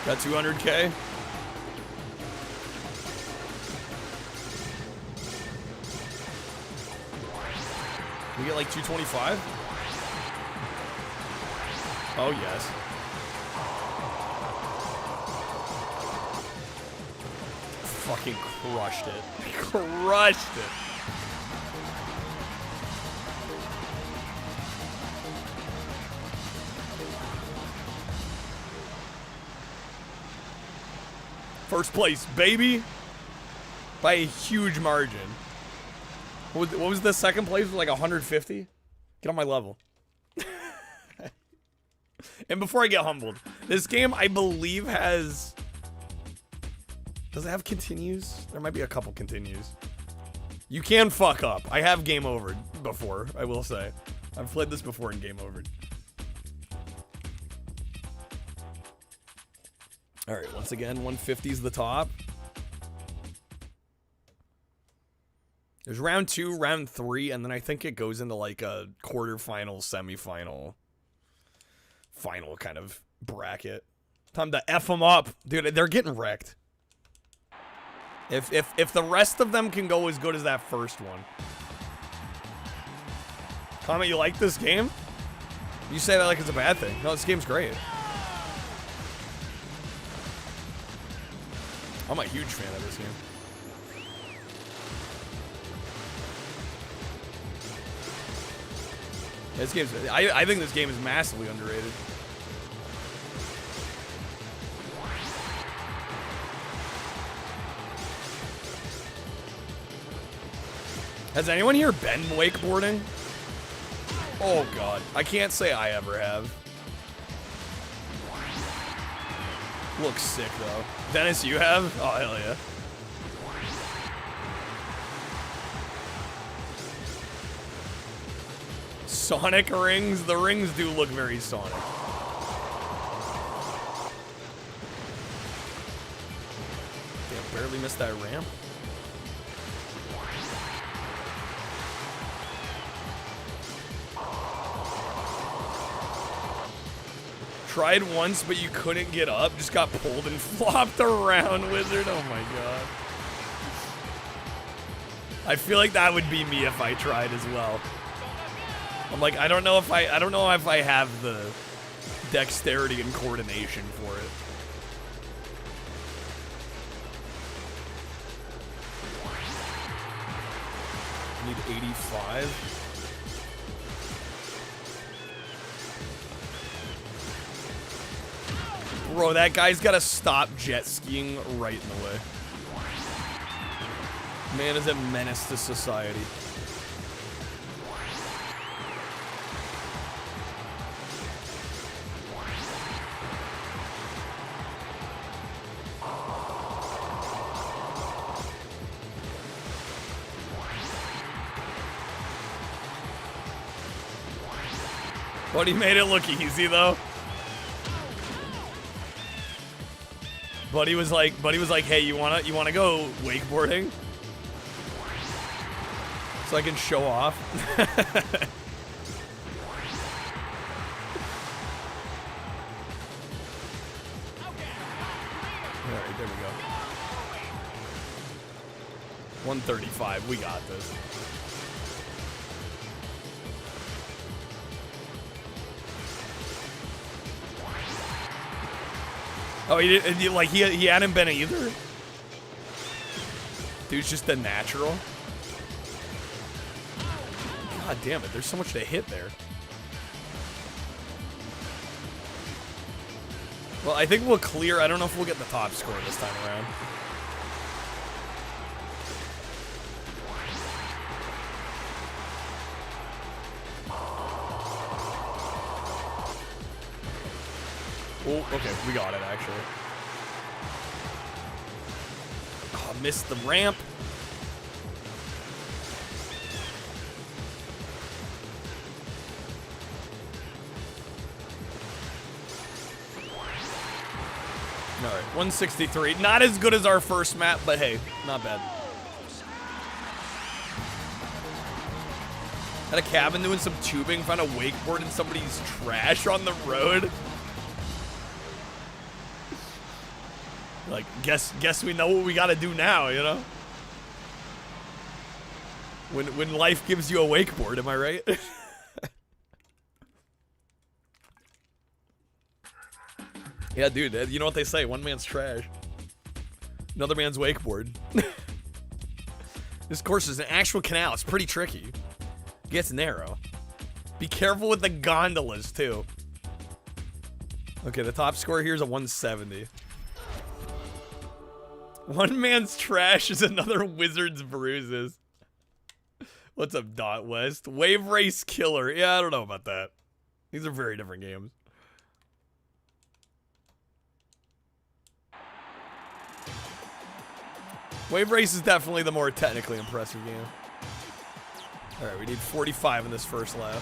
Got 200K. We get like 225? Oh, yes. Fucking crushed it. Crushed it. First place, baby. By a huge margin. What was the second place? Was like 150? Get on my level. And before I get humbled, this game, I believe, has... Does it have continues? There might be a couple continues. You can fuck up. I have game over before, I will say. I've played this before in game over. Alright, once again, 150 is the top. There's round 2, round 3, and then I think it goes into like a quarterfinal, semifinal, final kind of bracket. Time to F them up. Dude, they're getting wrecked. If the rest of them can go as good as that first one. Comment, you like this game? You say that like it's a bad thing. No, this game's great. I'm a huge fan of this game. This game's, I think this game is massively underrated. Has anyone here been wakeboarding? Oh god, I can't say I ever have. Looks sick though. Dennis, you have? Oh hell yeah. Sonic rings? The rings do look very Sonic. Damn, barely missed that ramp. Tried once, but you couldn't get up. Just got pulled and flopped around, Wizard. Oh my god. I feel like that would be me if I tried as well. I'm like, I don't know if I have the dexterity and coordination for it. I need 85. Bro, that guy's gotta stop jet skiing right in the way. Man is a menace to society. But he made it look easy though. Buddy was like, hey, you wanna go wakeboarding? So I can show off. Alright, there we go. 135, we got this. Oh, he didn't, like, he hadn't been either? Dude's just a natural. God damn it, there's so much to hit there. Well, I think we'll clear. I don't know if we'll get the top score this time around. Oh, okay, we got it, actually. Oh, missed the ramp. All right, 163. Not as good as our first map, but hey, not bad. At a cabin doing some tubing, found a wakeboard in somebody's trash on the road. Like, guess we know what we gotta do now, you know? When life gives you a wakeboard, am I right? Yeah, dude, you know what they say, one man's trash. Another man's wakeboard. This course is an actual canal. It's pretty tricky. It gets narrow. Be careful with the gondolas, too. Okay, the top score here is a 170. One man's trash is another wizard's bruises. What's up, Dot West? Wave Race Killer. Yeah, I don't know about that. These are very different games. Wave Race is definitely the more technically impressive game. Alright, we need 45 in this first lap.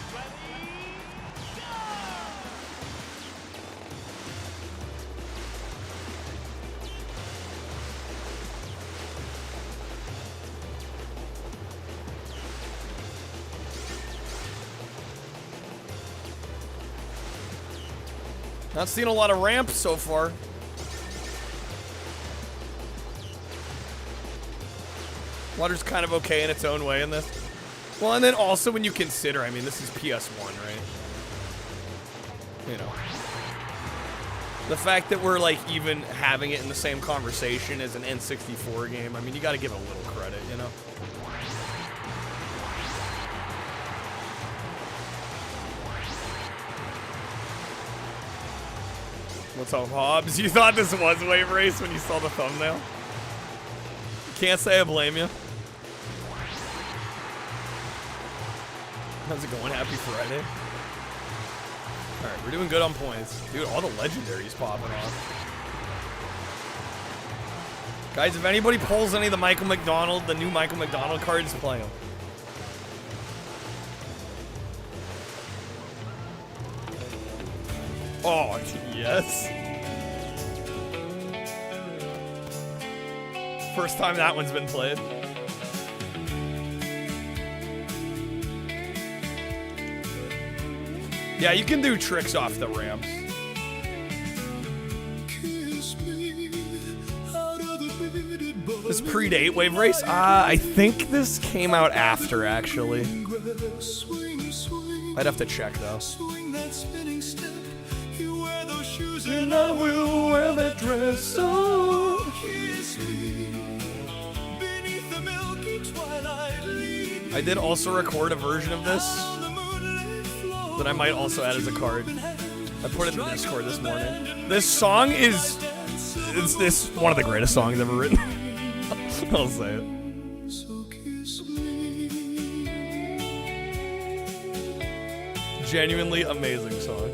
Not seeing a lot of ramps so far. Water's kind of okay in its own way in this. Well, and then also when you consider, I mean, this is PS1, right? You know. The fact that we're, like, even having it in the same conversation as an N64 game, I mean, you gotta give it a little credit, you know? What's up, Hobbs? You thought this was Wave Race when you saw the thumbnail? Can't say I blame you. How's it going? Happy Friday. Alright, we're doing good on points. Dude, all the legendaries popping off. Guys, if anybody pulls any of the Michael McDonald, the new Michael McDonald cards, play them. Oh, yes. First time that one's been played. Yeah, you can do tricks off the ramps. This predate Wave Race? I think this came out after, actually. I'd have to check, though. And I will wear that dress. Oh. I did also record a version of this that I might also add as a card. I put it in the Discord this morning. This song is it's one of the greatest songs ever written. I'll say it. Genuinely amazing song.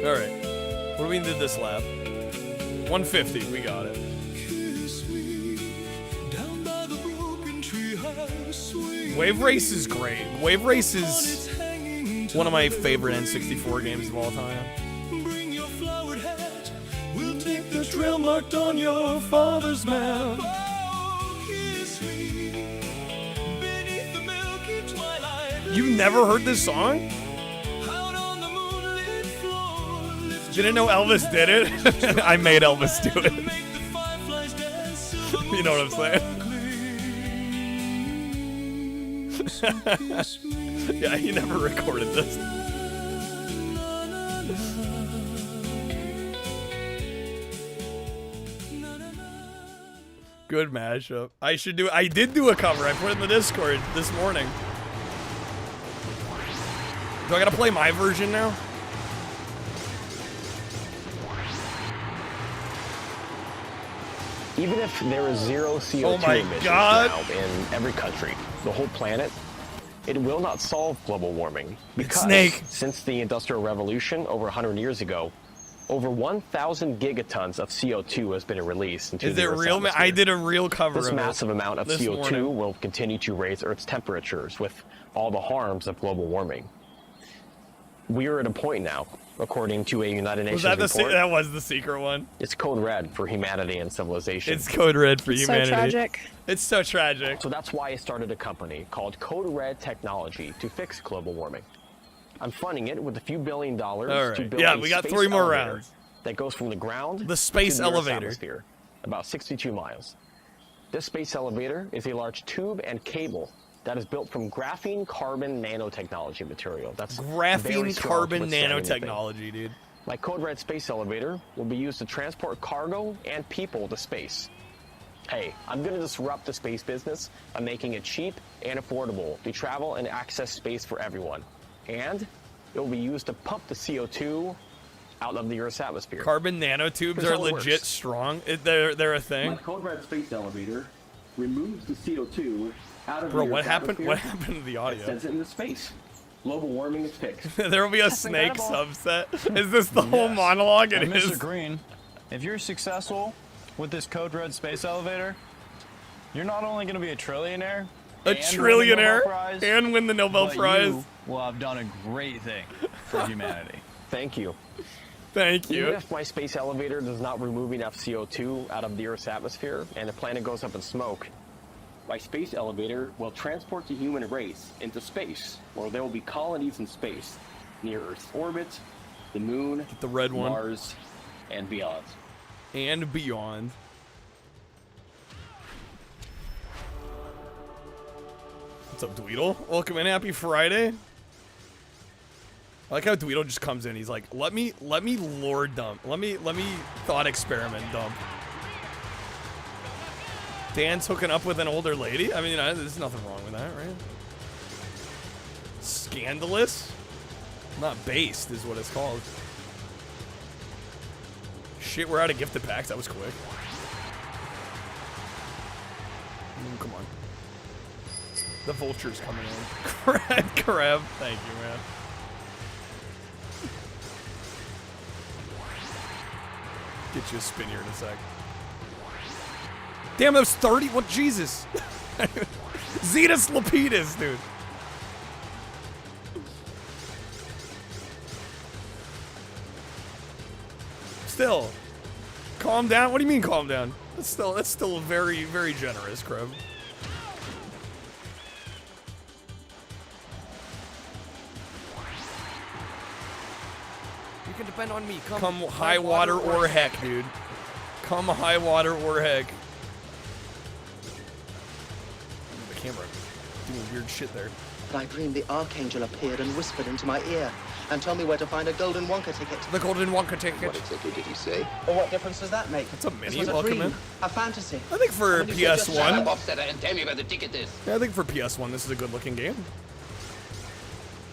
Alright. What do we need this lap? 150, we got it. Wave Race is great. Wave Race is one of my favorite N64 games of all time. We'll take the trail marked on your father's map. You never heard this song? Didn't know Elvis did it? I made Elvis do it. You know what I'm saying? Yeah, he never recorded this. Good mashup. I did do a cover. I put it in the Discord this morning. Do I gotta play my version now? Even if there is zero CO2 emissions now in every country, the whole planet, it will not solve global warming. Because since the Industrial Revolution over 100 years ago, over 1,000 gigatons of CO2 has been released into the Earth's atmosphere. I did a real cover This of massive amount of CO2 morning. will continue to raise Earth's temperatures with all the harms of global warming. We are at a point now, according to a United Nations report. That was the secret one. It's code red for humanity and civilization. It's code red for humanity. So tragic. It's so tragic. So that's why I started a company called Code Red Technology to fix global warming. I'm funding it with a few $1 billion All right. to build Yeah, a we got space 3 more elevator rounds. that goes from the ground The space to the Earth's elevator. atmosphere, about 62 miles. This space elevator is a large tube and cable that is built from graphene carbon nanotechnology material. That's very Graphene strong carbon to withstand anything. nanotechnology, dude. My Code Red space elevator will be used to transport cargo and people to space. Hey, I'm going to disrupt the space business by making it cheap and affordable to travel and access space for everyone. And it will be used to pump the CO2 out of the Earth's atmosphere. Carbon nanotubes are legit strong. They're a thing. My Code Red space elevator removes the CO2 out of Bro, the what Earth's happened? atmosphere What happened to the and audio? sends it into space. Global warming is fixed. There will be a That's snake incredible. subset. Is this the whole monologue? It And is. Mr. Green, if you're successful with this Code Red space elevator, you're not only going to be a trillionaire, A trillionaire and win the Nobel but Prize. You will have done a great thing for humanity. Thank you. Thank you. Even if my space elevator does not remove enough CO2 out of the Earth's atmosphere and the planet goes up in smoke, my space elevator will transport the human race into space, where there will be colonies in space, near Earth's orbit, the moon, the red one. Mars, and beyond. And beyond. What's up, Dweedle? Welcome in. Happy Friday. I like how Dweedle just comes in. He's like, let me lore dump. Let me thought experiment dump. Dan's hooking up with an older lady? I mean, there's nothing wrong with that, right? Scandalous? Not based is what it's called. Shit, we're out of gifted packs. That was quick. Come on. The vulture's coming in. Crab. Thank you, man. Get you a spin here in a sec. Damn, that was 30. What? Jesus. Zetus Lapidus, dude. Still. Calm down. What do you mean calm down? That's still very, very generous, Crab. You can depend on me. Come high water or heck, dude. Come high water or heck. The camera doing weird shit there. But I dreamed the Archangel appeared and whispered into my ear and told me where to find a Golden Wonka ticket. The Golden Wonka ticket. What exactly did he say? Well, what difference does that make? What's up, Minnie? This was a Welcome dream, in. a fantasy. I think for And you said, "Just shut up, PS1. Offsetter, and tell me where the ticket is." Yeah, I think for PS1, this is a good-looking game.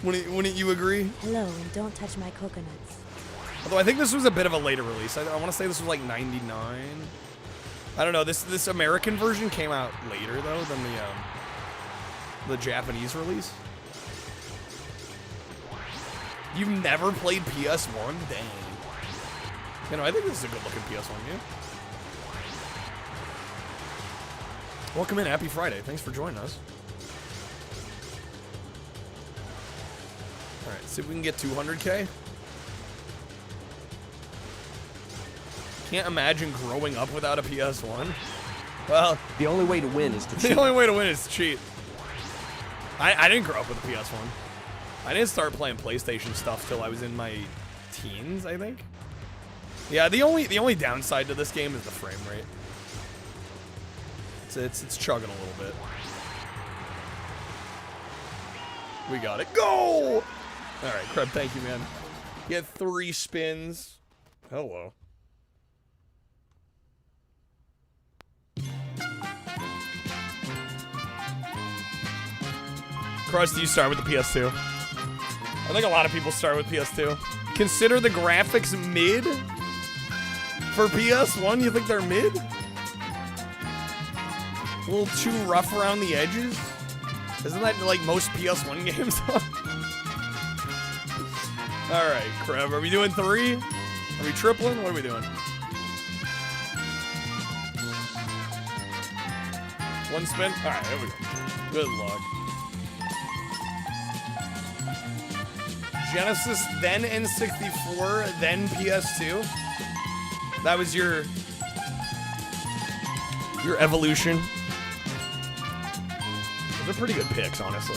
Wouldn't you agree? Hello, and don't touch my coconuts. Although I think this was a bit of a later release. I want to say this was like 99. I don't know. This American version came out later though than the Japanese release. You've never played PS1? Dang. You know, I think this is a good-looking PS1 game. Welcome in. Happy Friday. Thanks for joining us. All right, see if we can get 200K. Can't imagine growing up without a PS1. Well, the only way to win is to cheat. The only way to win is to cheat. I didn't grow up with a PS1. I didn't start playing PlayStation stuff till I was in my teens, I think. Yeah, the only downside to this game is the frame rate. It's chugging a little bit. We got it. Go! All right, Crab, thank you, man. Get 3 spins. Hello. Krusty, you start with the PS2. I think a lot of people start with PS2. Consider the graphics mid for PS1. You think they're mid? A little too rough around the edges? Isn't that like most PS1 games? Alright, Crab. Are we doing 3? Are we tripling? What are we doing? 1 spin? Alright, there we go. Good luck. Genesis, then N64, then PS2. That was your evolution. Those are pretty good picks, honestly.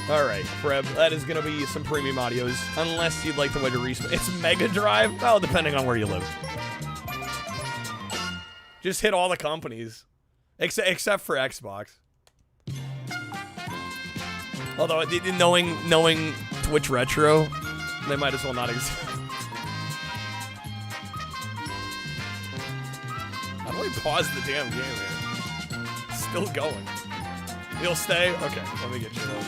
Alright, Creb, that is going to be some premium audios, unless you'd like the way to respawn. It's Mega Drive? Well, depending on where you live. Just hit all the companies. Except for Xbox. Although, knowing Twitch Retro, they might as well not exist. How do I pause the damn game, man? Still going. You'll stay? Okay, let me get you those.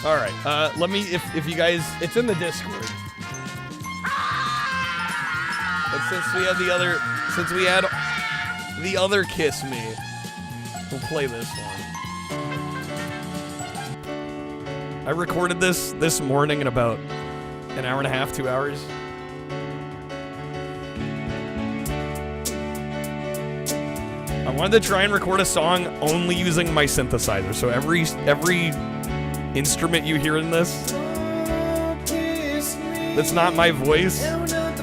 All right, let me, if you guys, it's in the Discord. But since we had the other Kiss Me, we'll play this one. I recorded this morning in about an hour and a half, 2 hours. I wanted to try and record a song only using my synthesizer, so every instrument you hear in this that's not my voice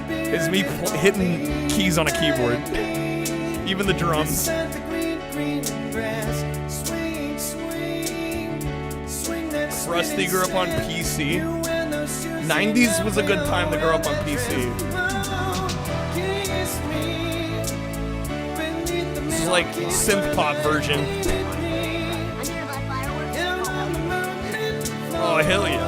is me hitting keys on a keyboard. Even the drums. Rusty grew up on PC. 90s was a good time to grow up on PC. This is like synth pop version. Oh, hell yeah.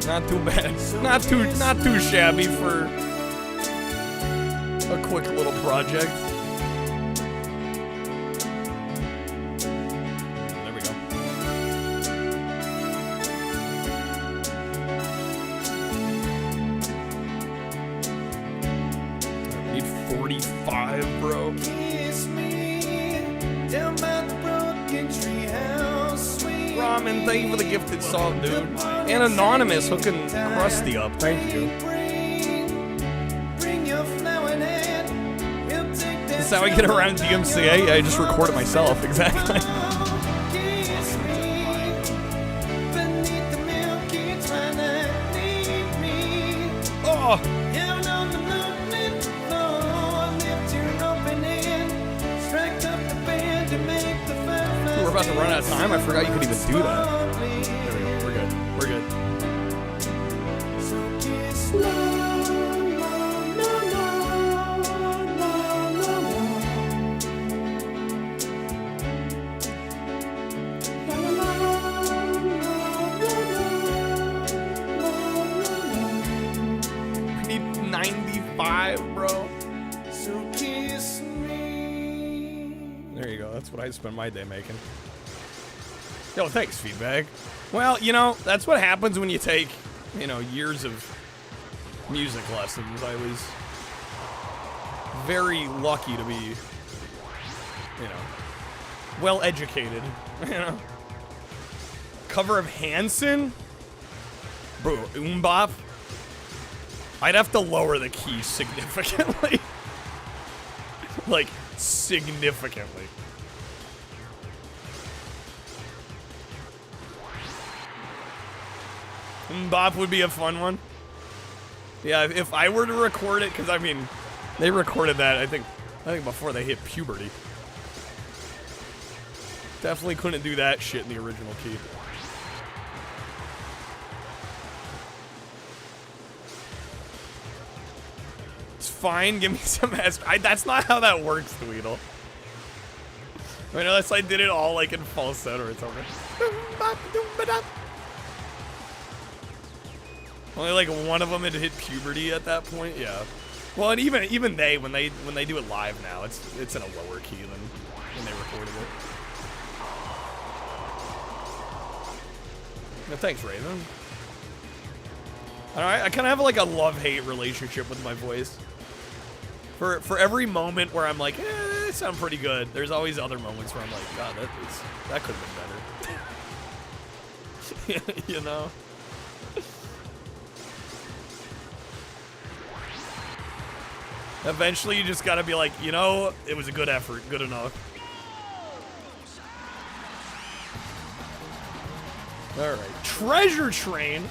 Not too bad. Not too shabby for a quick little project. There we go. I need 45, bro. Ramen, thank you for the gifted song, dude. And Anonymous hooking Krusty up, thank you. This is how I get around DMCA. I just record it myself, exactly. Oh! We're about to run out of time. I forgot you could even do that. There we go. We're good. We're good. We need 95, bro. There you go. That's what I spend my day making. Yo, thanks, feedback. Well, you know, that's what happens when you take, you know, years of music lessons. I was very lucky to be, you know, well educated, you know. Cover of Hanson? Bro, Umbop? I'd have to lower the key significantly. Like, significantly. Bop would be a fun one. Yeah, if I were to record it, because I mean, they recorded that I think before they hit puberty. Definitely couldn't do that shit in the original key. It's fine. Give me some ass. That's not how that works, Tweedle. I mean, unless I did it all like in falsetto or something. Only like one of them had hit puberty at that point, yeah. Well, and even they when they do it live now, it's in a lower key than when they recorded it. No, thanks, Raven. Alright, I kind of have like a love-hate relationship with my voice. For every moment where I'm like, they sound pretty good, there's always other moments where I'm like, God, that could have been better. You know? Eventually, you just gotta be like, you know, it was a good effort, good enough. Alright, Treasure Train.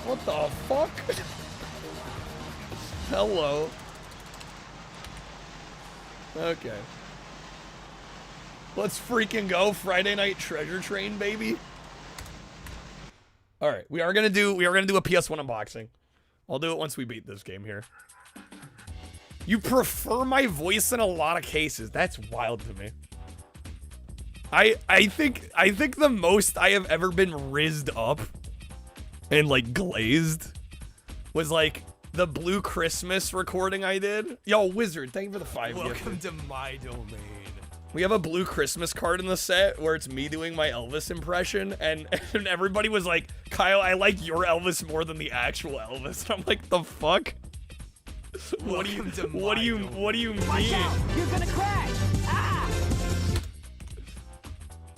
What the fuck? Hello. Okay. Let's freaking go. Friday night treasure train, baby. All right, we are gonna do a PS1 unboxing. I'll do it once we beat this game here. You prefer my voice in a lot of cases. That's wild to me. I think the most I have ever been rizzed up and like glazed was like the Blue Christmas recording I did. Yo, Wizard, thank you for the 5 Welcome to my domain. We have a Blue Christmas card in the set where it's me doing my Elvis impression, and everybody was like, Kyle, I like your Elvis more than the actual Elvis. And I'm like, the fuck? What do you mean? You're gonna crash! Ah!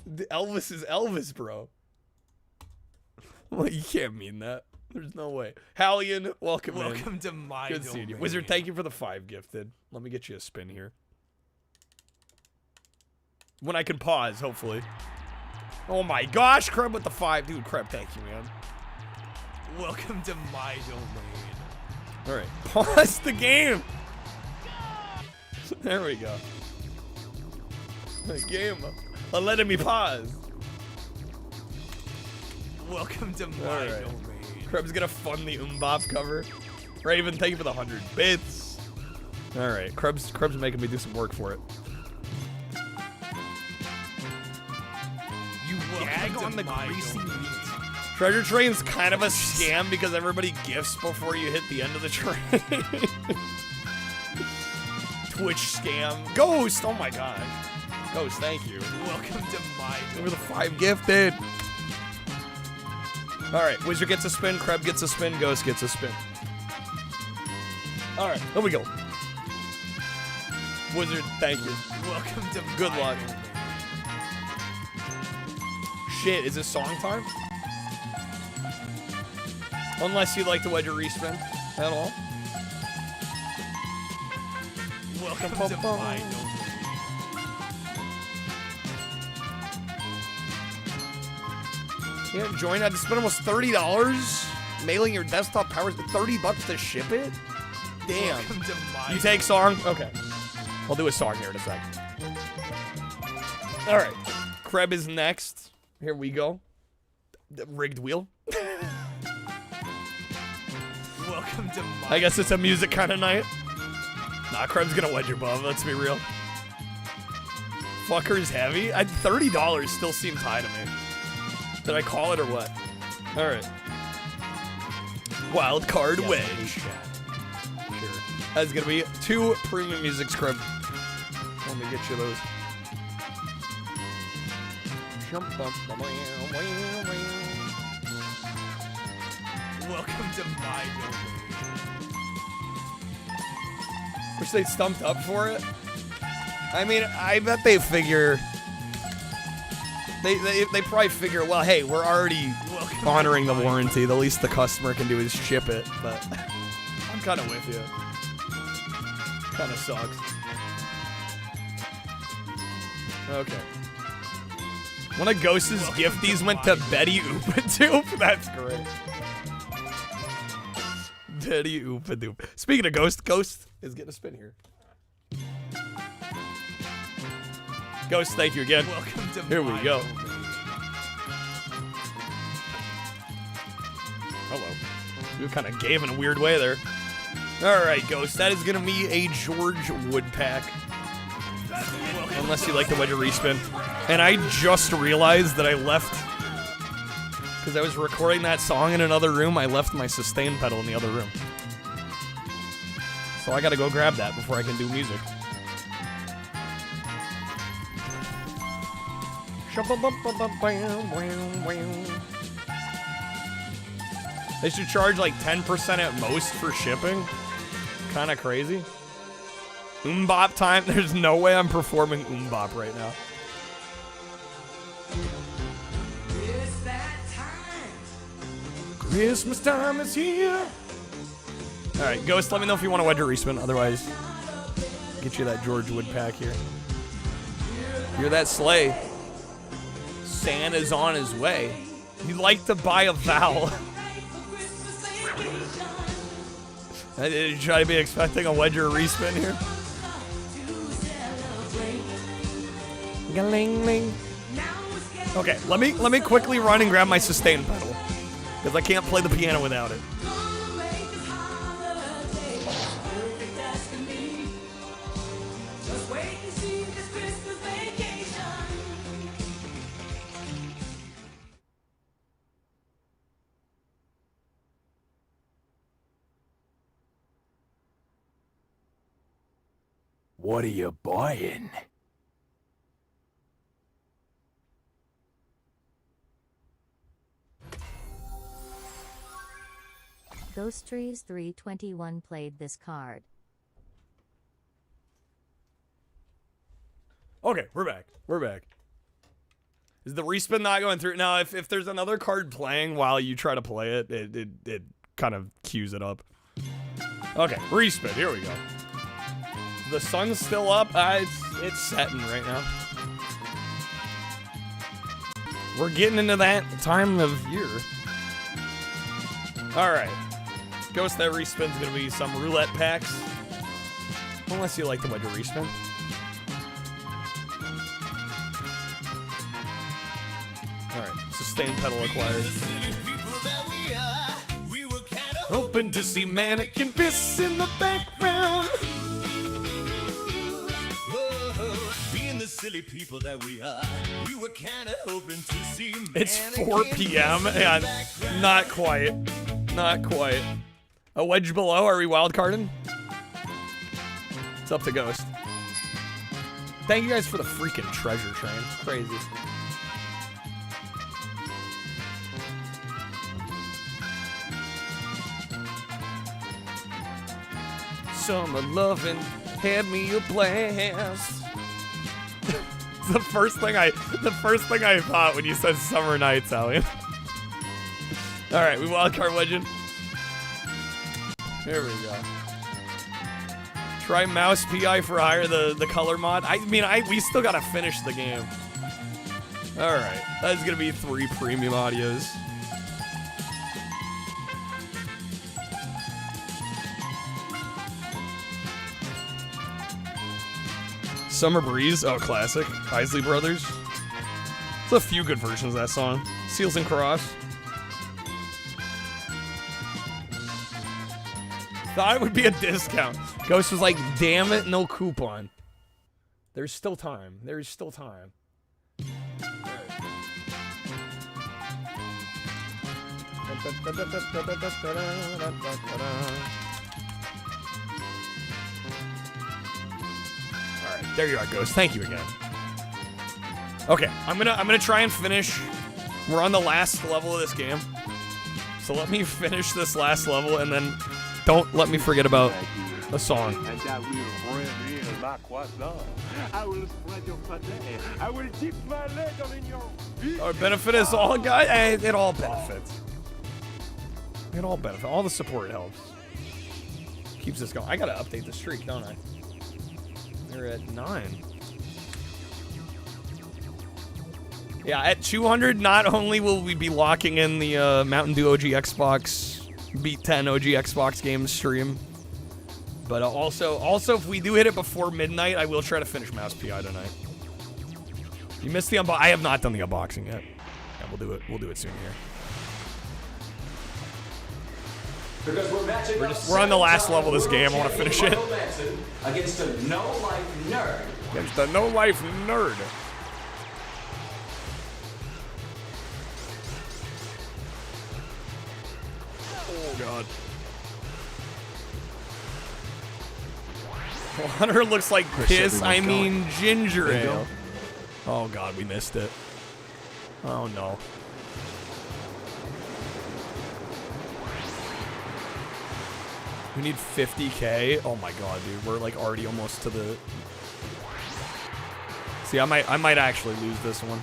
The Elvis is Elvis, bro. Well, you can't mean that. There's no way. Hallian, welcome to my Good seeing you. Wizard, thank you for the 5 gifted. Let me get you a spin here. When I can pause, hopefully. Oh my gosh, Kreb with the 5. Dude, Kreb, thank you, man. Welcome to my domain. Alright, pause the game. There we go. The game letting me pause. Welcome to my domain. Kreb's gonna fund the Umbop cover. Raven, thank you for the 100 bits. Alright, Kreb's making me do some work for it. You gag on the greasy meat. Treasure Train's kind of a scam because everybody gifts before you hit the end of the train. Twitch scam. Ghost, oh my god. Ghost, thank you. Welcome to my domain. We're the 5 gifted. Alright, Wizard gets a spin, Kreb gets a spin, Ghost gets a spin. Alright, here we go. Wizard, thank you. Welcome to Good my luck. domain. Shit, is this song time? Unless you'd like to wedge a respin at all. Welcome to my domain. Yeah, join. I had to spend almost $30 mailing your desktop powers. $30 to ship it? Damn. Welcome to my You take song? Okay. I'll do a song here in a sec. Alright. Kreb is next. Here we go. The rigged wheel. Welcome to my I guess it's a music kind of night. Nah, Kreb's gonna wedge above, let's be real. Fucker's heavy? $30 still seemed high to me. Did I call it or what? Alright. Wild card wedge. Sure. That's gonna be 2 premium music Kreb. Let me get you those. Welcome to my domain. Wish they stumped up for it. I mean, I bet they figure... They probably figure, well, hey, we're already honoring the warranty. The least the customer can do is ship it, but I'm kind of with you. Kind of sucks. Okay. One of Ghost's gifties went to Betty Oopadoop. That's great. Betty Oopadoop. Speaking of Ghost is getting a spin here. Ghost, thank you again. Welcome to Here we my go. domain. Hello. You kind of gave in a weird way there. All right, Ghost. That is going to be a George Woodpack. Unless you like the wedge of respin. And I just realized that I left... Because I was recording that song in another room, I left my sustain pedal in the other room. So I got to go grab that before I can do music. They should charge like 10% at most for shipping. Kind of crazy. Umbop time. There's no way I'm performing Umbop right now. Christmas time is here. All right, Ghost, let me know if you want to wedge or respin. Otherwise, get you that George Woodpack here. Hear that sleigh? Santa's on his way. You'd like to buy a vowel. Did you try to be expecting a wedge or a respin here? Ling. Okay, let me quickly run and grab my sustain pedal because I can't play the piano without it. What are you buying? Ghost Trees 321 played this card. Okay, we're back. We're back. Is the respin not going through? Now, if there's another card playing while you try to play it, it kind of cues it up. Okay, respin. Here we go. The sun's still up. It's setting right now. We're getting into that time of year. All right. Ghost that respin's gonna be some roulette packs. Unless you like the wedge of respin. Alright, sustain pedal acquired. Hoping to see mannequin piss in the background. Being the silly people that we are, we were kind of hoping to see. It's 4 p.m. and not quite. Not quite. A wedge below, are we wildcarding? It's up to Ghost. Thank you guys for the freaking treasure train. It's crazy. Summer loving had me a blast. the first thing I thought when you said summer nights, Allie. All right, we wildcard wedging. There we go. Try mouse PI for hire, the color mod. I mean, we still gotta finish the game. All right, that's gonna be 3 premium audios. Summer Breeze, oh classic. Isley Brothers. There's a few good versions of that song. Seals and Cross. Thought it would be a discount. Ghost was like, damn it, no coupon. There's still time. There's still time. Alright, there you are, Ghost. Thank you again. Okay, I'm gonna try and finish. We're on the last level of this game. So let me finish this last level and then don't let me forget about a song. And I will reveal my croissant. I will spread your pâté. I will dip my leg in your... Our benefit is all, guys. It all benefits. It all benefits. All the support helps. Keeps us going. I gotta update the streak, don't I? They're at 9. Yeah, at 200, not only will we be locking in the Mountain Dew OG Xbox Beat 10 OG Xbox games stream, but also if we do hit it before midnight, I will try to finish Mouse PI tonight. You missed the I have not done the unboxing yet. Yeah, we'll do it. We'll do it soon here. Because we're on the last level of this game. I want to finish it. Against a no-life nerd. Against a no-life nerd. Oh, God. Water looks like piss. I mean ginger ale. Oh, God, we missed it. Oh, no. We need 50K. Oh my God, dude, we're like already almost to the. See, I might actually lose this one.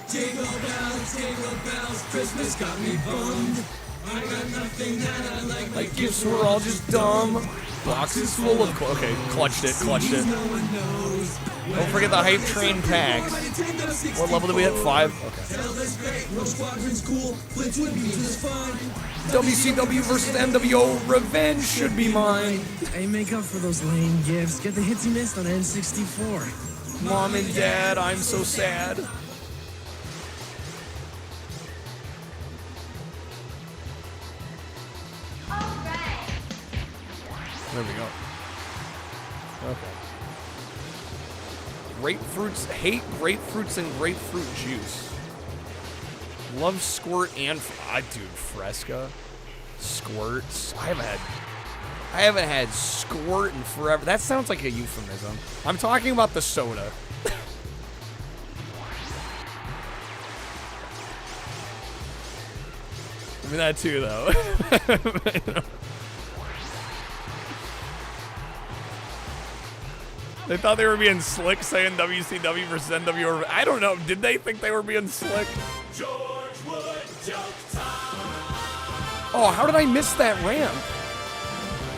Jingle bells, Christmas got me bummed. I got nothing that I like gifts were all just dumb. Boxes full of. Okay, clutched it. No one knows. Don't forget the hype train tags. What level did we hit? 5? Okay. WCW versus NWO. Revenge should be mine. Hey, make up for those lame gifts. Get the hits you missed on N64. Mom and Dad, I'm so sad. There we go. Okay. Grapefruits, hate grapefruits and grapefruit juice. Love squirt and dude, Fresca, squirts. I haven't had squirt in forever. That sounds like a euphemism. I'm talking about the soda. I mean that too, though. They thought they were being slick saying WCW versus NWO. I don't know. Did they think they were being slick? Oh, how did I miss that ramp?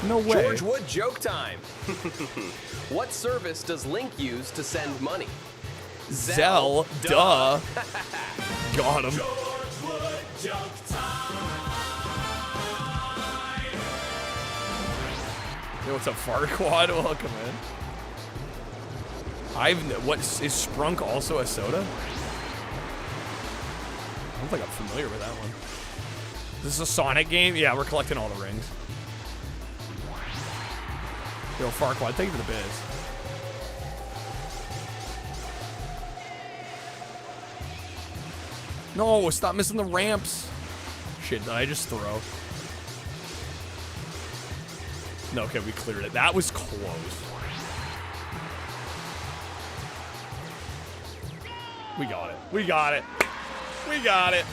No way. George Wood joke time. What service does Link use to send money? Zelle. Duh. Got him. Yo, what's up, Farquad? Welcome in. What is Sprunk also a soda? I don't think I'm familiar with that one. Is this a Sonic game? Yeah, we're collecting all the rings. Yo, Farquad, thank you for the biz. No, stop missing the ramps. Shit, did I just throw? No, okay, we cleared it. That was close. We got it. We got it. We got it.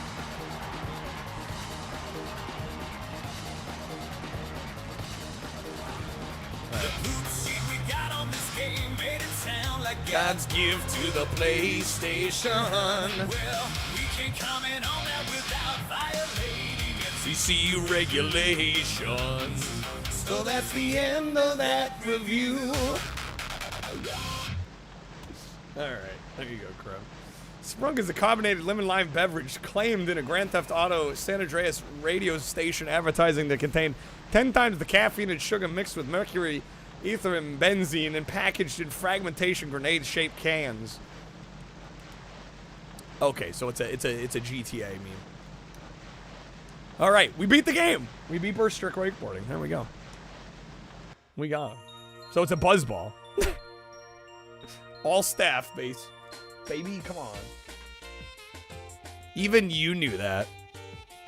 God's gift to the PlayStation. Well, we can't comment on that without violating FCC regulations. So that's the end of that review. Alright, there you go, Crow. Sprunk is a carbonated lemon lime beverage claimed in a Grand Theft Auto San Andreas radio station advertising that contained 10 times the caffeine and sugar mixed with mercury, ether, and benzene and packaged in fragmentation grenade-shaped cans. Okay, so it's a GTA meme. All right, we beat the game. We beat Burst Strict Wakeboarding. There we go. We got him. So it's a buzzball. All staff base. Baby, come on. Even you knew that.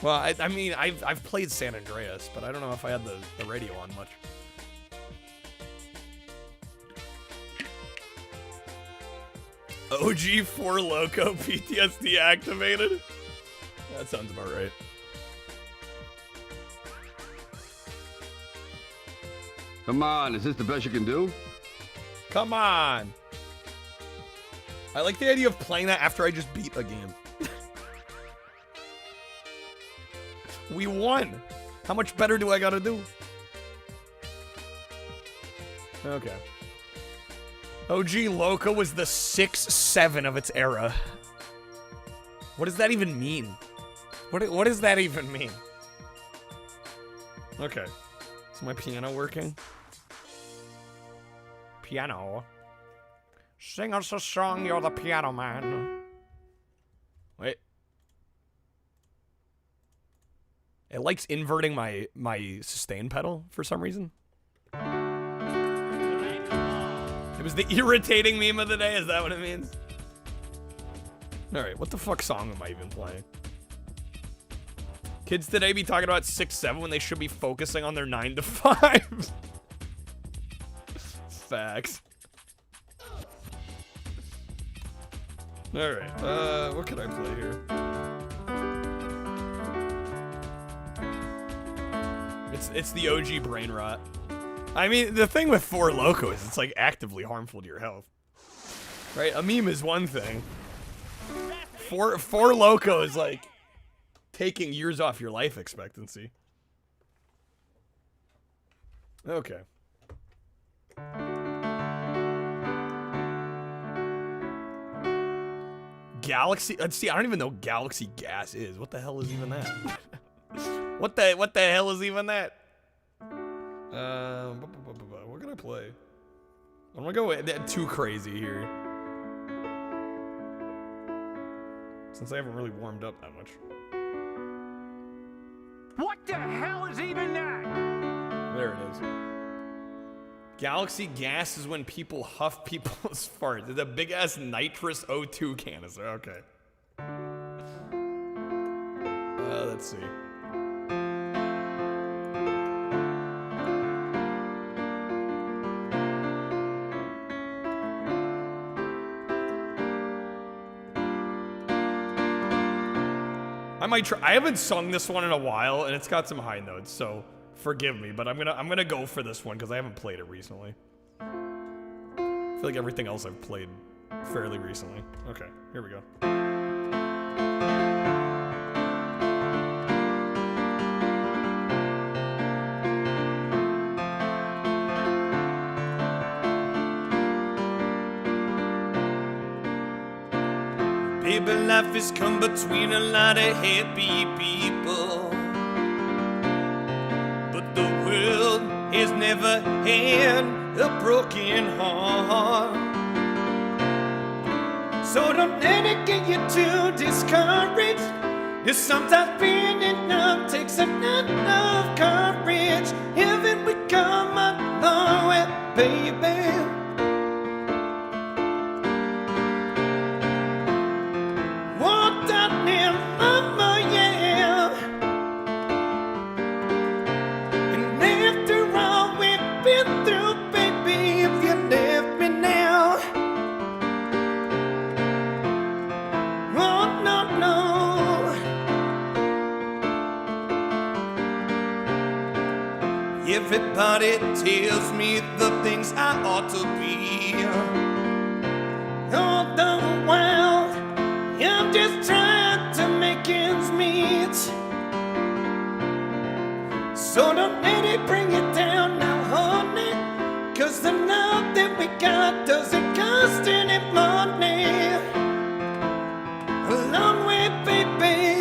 Well, I mean, I've played San Andreas, but I don't know if I had the radio on much. OG 4 Loco PTSD activated? That sounds about right. Come on, is this the best you can do? Come on. I like the idea of playing that after I just beat a game. We won. How much better do I gotta do? Okay. OG Loco was the 6-7 of its era. What does that even mean? What does that even mean? Okay. Is my piano working? Piano. Sing us a song, you're the piano man. Wait. It likes inverting my sustain pedal for some reason. It was the irritating meme of the day, is that what it means? Alright, what the fuck song am I even playing? Kids today be talking about 6-7 when they should be focusing on their 9 to 5. Facts. Alright, what can I play here? It's the OG brain rot. I mean, the thing with 4 Loco is it's like actively harmful to your health. Right? A meme is one thing. 4 Loco is like taking years off your life expectancy. Okay. Galaxy. Let's see. I don't even know what Galaxy Gas is. What the hell is even that? What the hell is even that? What can I play? I'm gonna go too crazy here, since I haven't really warmed up that much. What the hell is even that? There it is. Galaxy Gas is when people huff people's farts. It's a big ass nitrous O2 canister. Okay. Let's see. I might try. I haven't sung this one in a while, and it's got some high notes, so forgive me. But I'm gonna go for this one because I haven't played it recently. I feel like everything else I've played fairly recently. Okay, here we go. Baby, life has come between a lot of happy people, but the world has never had a broken heart. So don't let it get you too discouraged. Cause sometimes being enough takes a lot of courage. Haven't we come a long way, baby? Everybody tells me the things I ought to be. All the while, I'm just trying to make ends meet. So don't let it bring you down now, honey. Cause the love that we got doesn't cost any money. A long way, baby.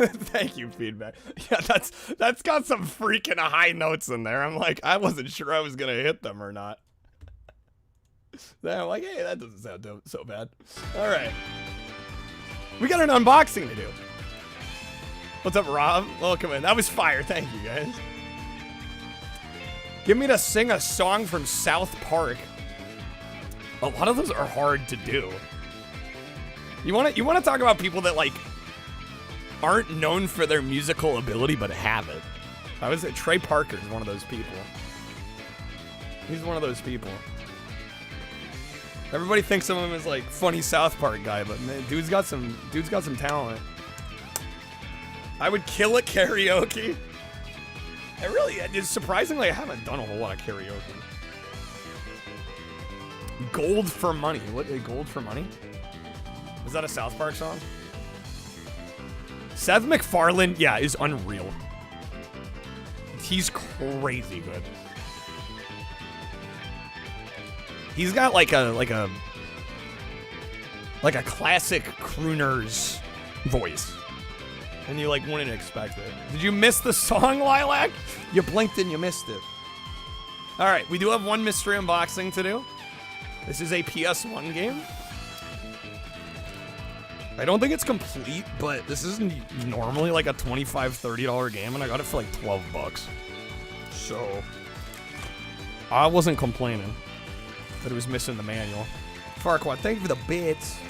Thank you, feedback. Yeah, that's got some freaking high notes in there. I'm like, I wasn't sure I was gonna hit them or not. Then I'm like, hey, that doesn't sound so bad. All right, we got an unboxing to do. What's up, Rob? Welcome in. That was fire. Thank you, guys. Get me to sing a song from South Park. A lot of those are hard to do. You want to talk about people that like aren't known for their musical ability, but have it. I was Trey Parker's one of those people. He's one of those people. Everybody thinks of him as like funny South Park guy, but man, dude's got some talent. I would kill at karaoke. Surprisingly, I haven't done a whole lot of karaoke. Gold for Money. What? Gold for Money? Is that a South Park song? Seth MacFarlane, yeah, is unreal. He's crazy good. He's got like a classic crooner's voice. And you like wouldn't expect it. Did you miss the song, Lilac? You blinked and you missed it. All right, we do have one mystery unboxing to do. This is a PS1 game. I don't think it's complete, but this isn't normally like a $25, $30 game, and I got it for like 12 bucks. So, I wasn't complaining that it was missing the manual. Farquaad, thank you for the bits.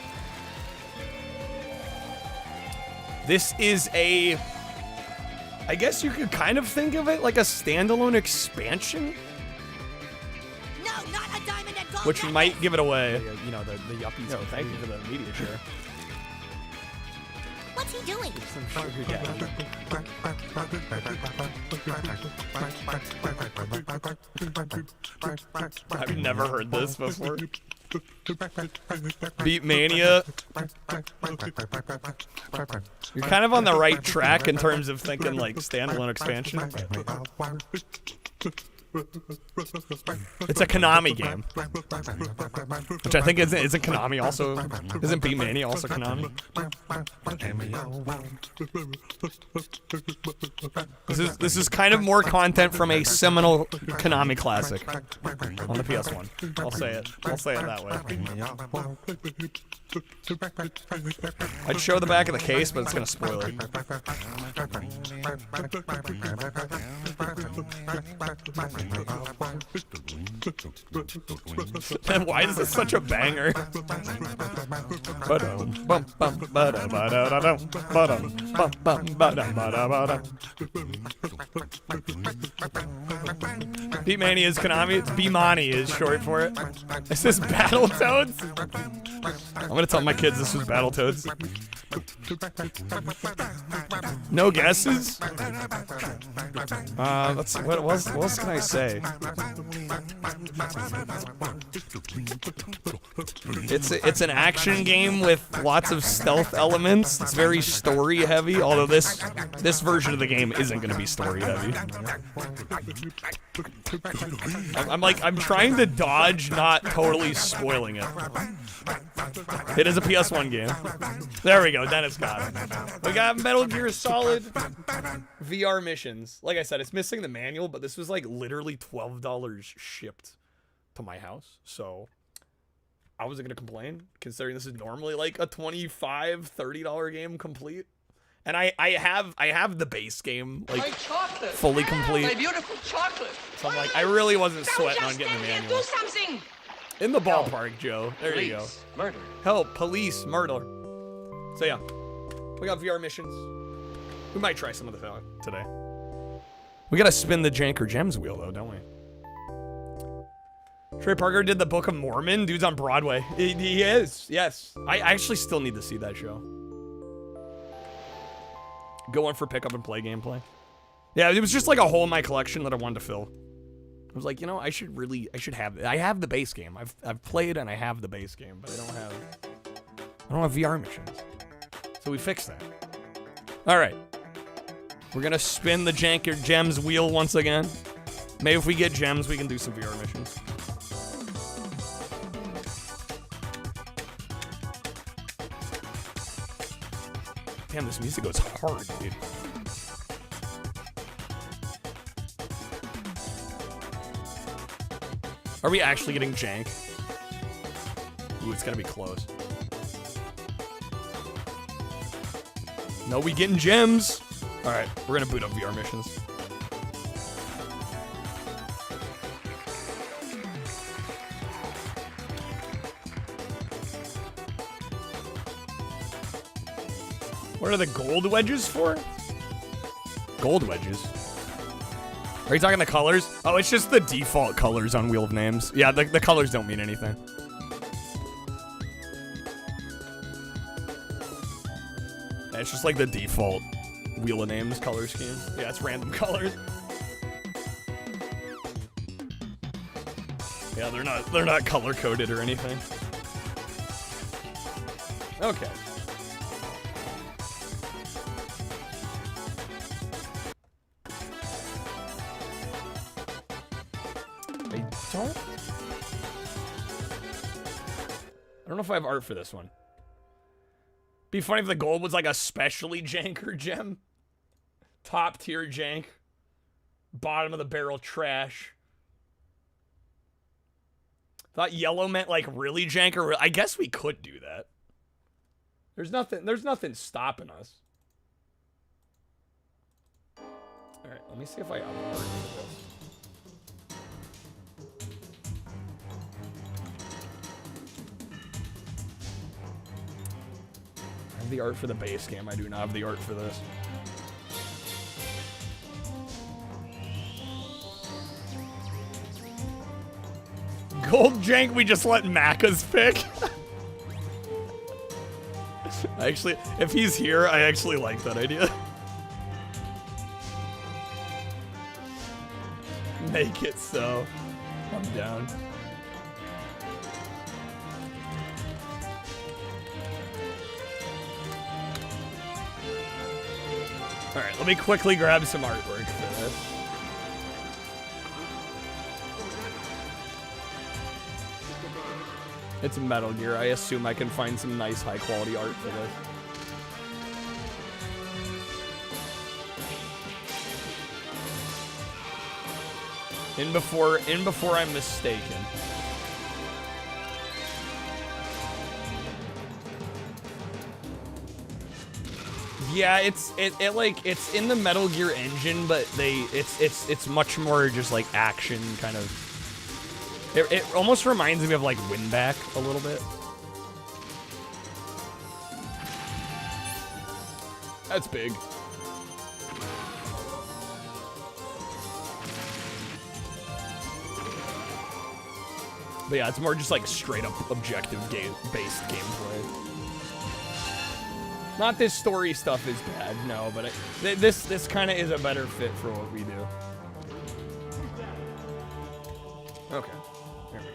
This is I guess you could kind of think of it like a standalone expansion. No, not a diamond and which might give it away. You know, the yuppies. No, thank you for the media share. What's he doing? I've never heard this before. Beat Mania. You're kind of on the right track in terms of thinking like standalone expansion. It's a Konami game, which I think isn't Konami also? Isn't Beat Mania also Konami? This is kind of more content from a seminal Konami classic on the PS1. I'll say it that way. I'd show the back of the case, but it's gonna spoil it. Why is this such a banger? Beat Mania is Konami. Beamani is short for it. Is this Battletoads? I'm gonna tell my kids this was Battletoads. No guesses? Let's see, what else can I say? It's an action game with lots of stealth elements. It's very story heavy, although this version of the game isn't gonna be story heavy. I'm trying to dodge not totally spoiling it. It is a PS1 game. There we go, Dennis got it. We got Metal Gear Solid VR missions. Like I said, it's missing the manual, but this was like literally $12 shipped to my house. So I wasn't gonna complain, considering this is normally like a $25, $30 game complete. And I have the base game like fully complete. My beautiful chocolate. So I'm like, I really wasn't sweating on getting the manual. Do something. In the ballpark, Joe. There you go. Murder. Help, police, murder. So yeah, we got VR missions. We might try some of the today. We gotta spin the Jank or Gems wheel though, don't we? Trey Parker did the Book of Mormon. Dude's on Broadway. He is, yes. I actually still need to see that show. Go on for pick up and play gameplay. Yeah, it was just like a hole in my collection that I wanted to fill. I was like, you know, I should have it. I have the base game. I've played and I have the base game, but I don't have VR missions. So we fixed that. All right. We're gonna spin the Jank or Gems wheel once again. Maybe if we get gems, we can do some VR missions. Damn, this music goes hard, dude. Are we actually getting Jank? Ooh, it's gotta be close. No, we getting gems. All right, we're gonna boot up VR missions. What are the gold wedges for? Gold wedges? Are you talking the colors? Oh, it's just the default colors on Wheel of Names. Yeah, the colors don't mean anything. Yeah, it's just like the default Wheel of Names color scheme. Yeah, it's random colors. Yeah, they're not color coded or anything. Okay. I don't know if I have art for this one. Be funny if the gold was like a specially jank or gem. Top tier jank. Bottom of the barrel trash. Thought yellow meant like really jank or I guess we could do that. There's nothing stopping us. Alright, let me see if I have art for this. I have the art for the base game. I do not have the art for this. Gold jank we just let Macca's pick. Actually, if he's here, I actually like that idea. Make it so. I'm down. Alright, let me quickly grab some artwork for this. It's Metal Gear. I assume I can find some nice high quality art for this. In before I'm mistaken. Yeah, it's in the Metal Gear engine, but it's much more just like action kind of. It almost reminds me of like Winback a little bit. That's big. But yeah, it's more just like straight up objective-based gameplay. Not this story stuff is bad, no, but this kind of is a better fit for what we do. Okay, there we go.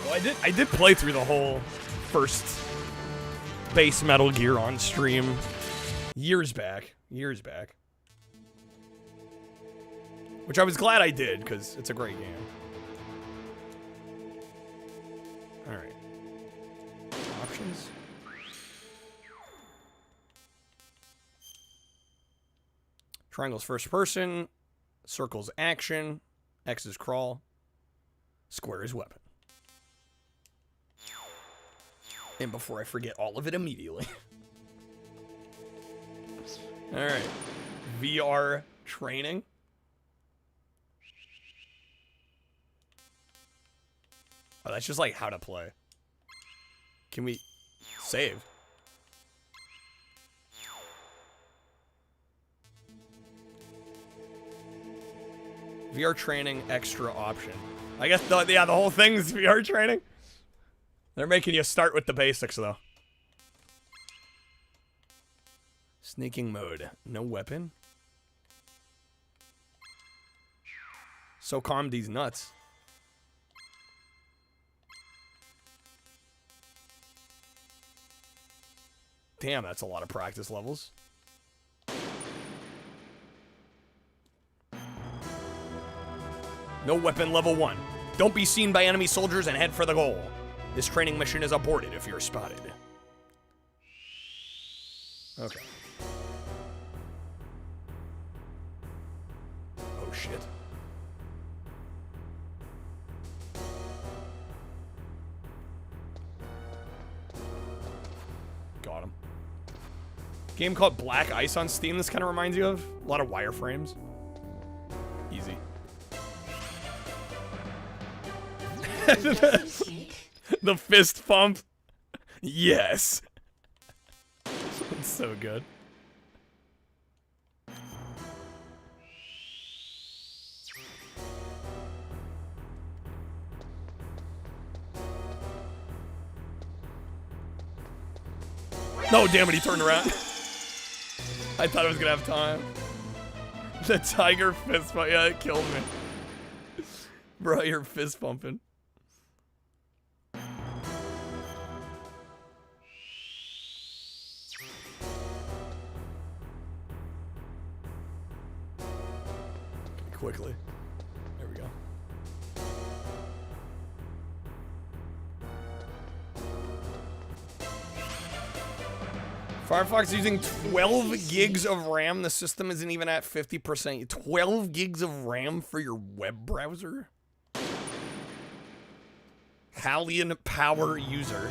Well, I did play through the whole first base Metal Gear on stream years back. Which I was glad I did, because it's a great game. Alright. Options. Triangle's first person. Circle's action. X is crawl. Square is weapon. And before I forget all of it immediately. Alright. VR training. Oh, that's just like how to play. Can we save? VR training extra option. I guess the whole thing's VR training. They're making you start with the basics though. Sneaking mode. No weapon. So calm these nuts. Damn, that's a lot of practice levels. No weapon level 1. Don't be seen by enemy soldiers and head for the goal. This training mission is aborted if you're spotted. Okay. Oh shit. Got him. Game called Black Ice on Steam, this kind of reminds you of? A lot of wireframes. Easy. The fist pump. Yes. It's so good. No, damn it, he turned around. I thought I was gonna have time. The tiger fist pump, yeah, it killed me. Bro, you're fist pumping. Quickly. There we go. Firefox using 12 gigs of RAM. The system isn't even at 50%. 12 gigs of RAM for your web browser? Hallian power user.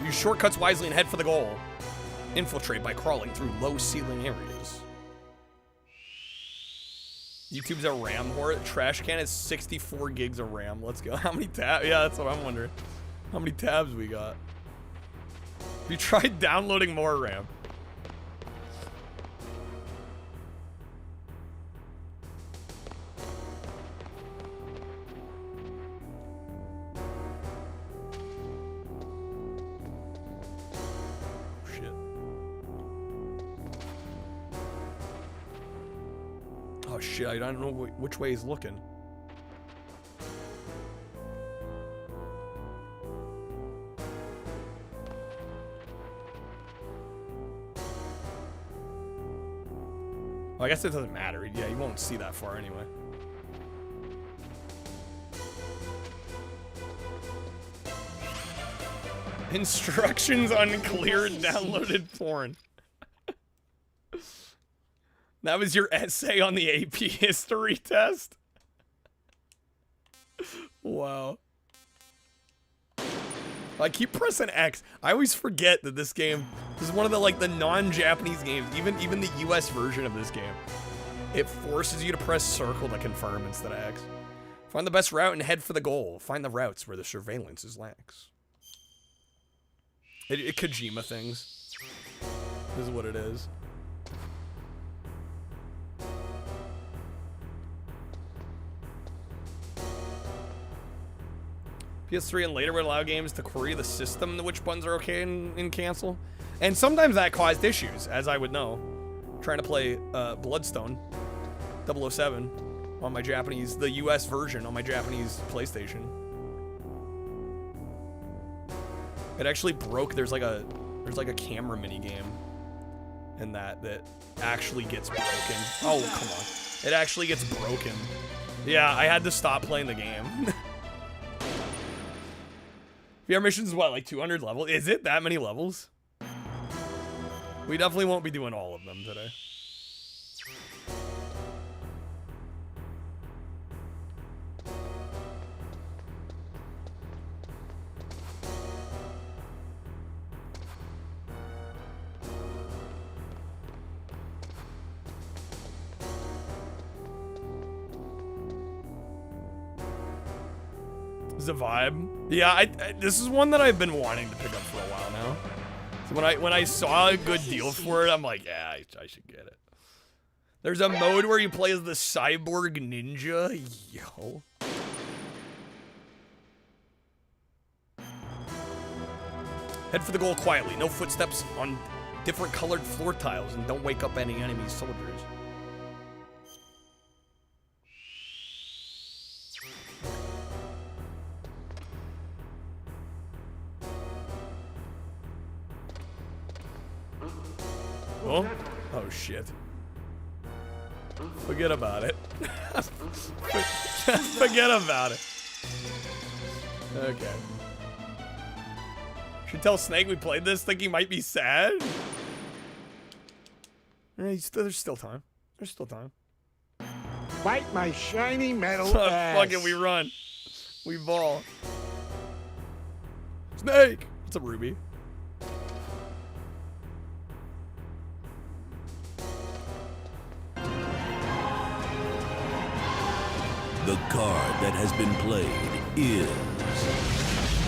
Use shortcuts wisely and head for the goal. Infiltrate by crawling through low ceiling areas. YouTube's a RAM whore. Trash can is 64 gigs of RAM. Let's go. How many tabs? Yeah, that's what I'm wondering. How many tabs we got? Have you tried downloading more RAM? Oh shit, I don't know which way he's looking. Well, I guess it doesn't matter. Yeah, you won't see that far anyway. Instructions unclear, downloaded porn. That was your essay on the AP history test? Wow. I keep pressing X. I always forget that this is one of the non-Japanese games, even the US version of this game. It forces you to press circle to confirm instead of X. Find the best route and head for the goal. Find the routes where the surveillance is lax. It Kojima things. This is what it is. PS3 and later would allow games to query the system which buttons are okay and cancel. And sometimes that caused issues, as I would know. Trying to play Bloodstone 007 on my Japanese, the US version on my Japanese PlayStation. It actually broke. There's like a camera mini game in that actually gets broken. Oh, come on. It actually gets broken. Yeah, I had to stop playing the game. VR missions, what, like 200 levels? Is it that many levels? We definitely won't be doing all of them today. The vibe. Yeah, this is one that I've been wanting to pick up for a while now. So when I saw a good deal for it, I'm like, yeah, I should get it. There's a mode where you play as the cyborg ninja. Yo. Head for the goal quietly. No footsteps on different colored floor tiles, and don't wake up any enemy soldiers. Oh shit. Forget about it. Forget about it. Okay. Should tell Snake we played this, think he might be sad? There's still time. There's still time. Bite my shiny metal ass. Fuck it, we run. We ball. Snake! What's up, Ruby? The card that has been played is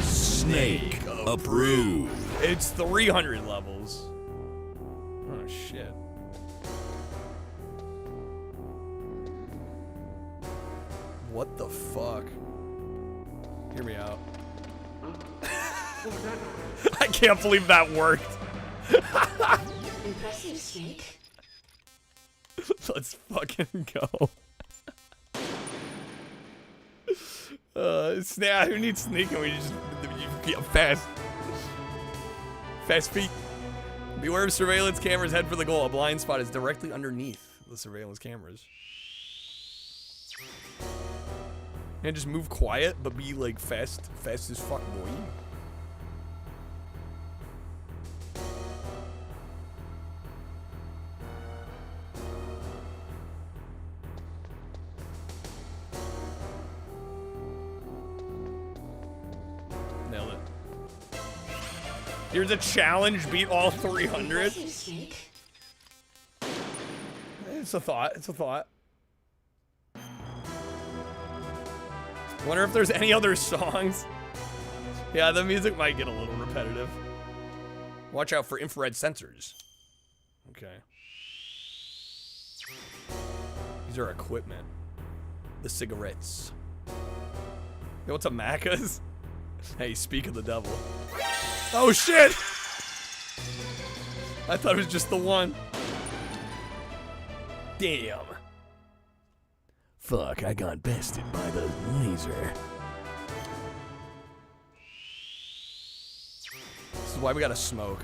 Snake approved. It's 300 levels. Oh shit. What the fuck? Hear me out. I can't believe that worked. Impressive, Snake. Let's fucking go. Snake, who needs sneaking? We just fast feet. Beware of surveillance cameras. Head for the goal. A blind spot is directly underneath the surveillance cameras. And just move quiet, but be like fast as fuck, boy. Nailed it. Here's a challenge, beat all 300. It's a thought, it's a thought. Wonder if there's any other songs. Yeah, the music might get a little repetitive. Watch out for infrared sensors. Okay. These are equipment. The cigarettes. Yo, what's up, Macca's? Hey, speak of the devil. Oh shit! I thought it was just the one. Damn. Fuck, I got bested by the laser. This is why we gotta smoke.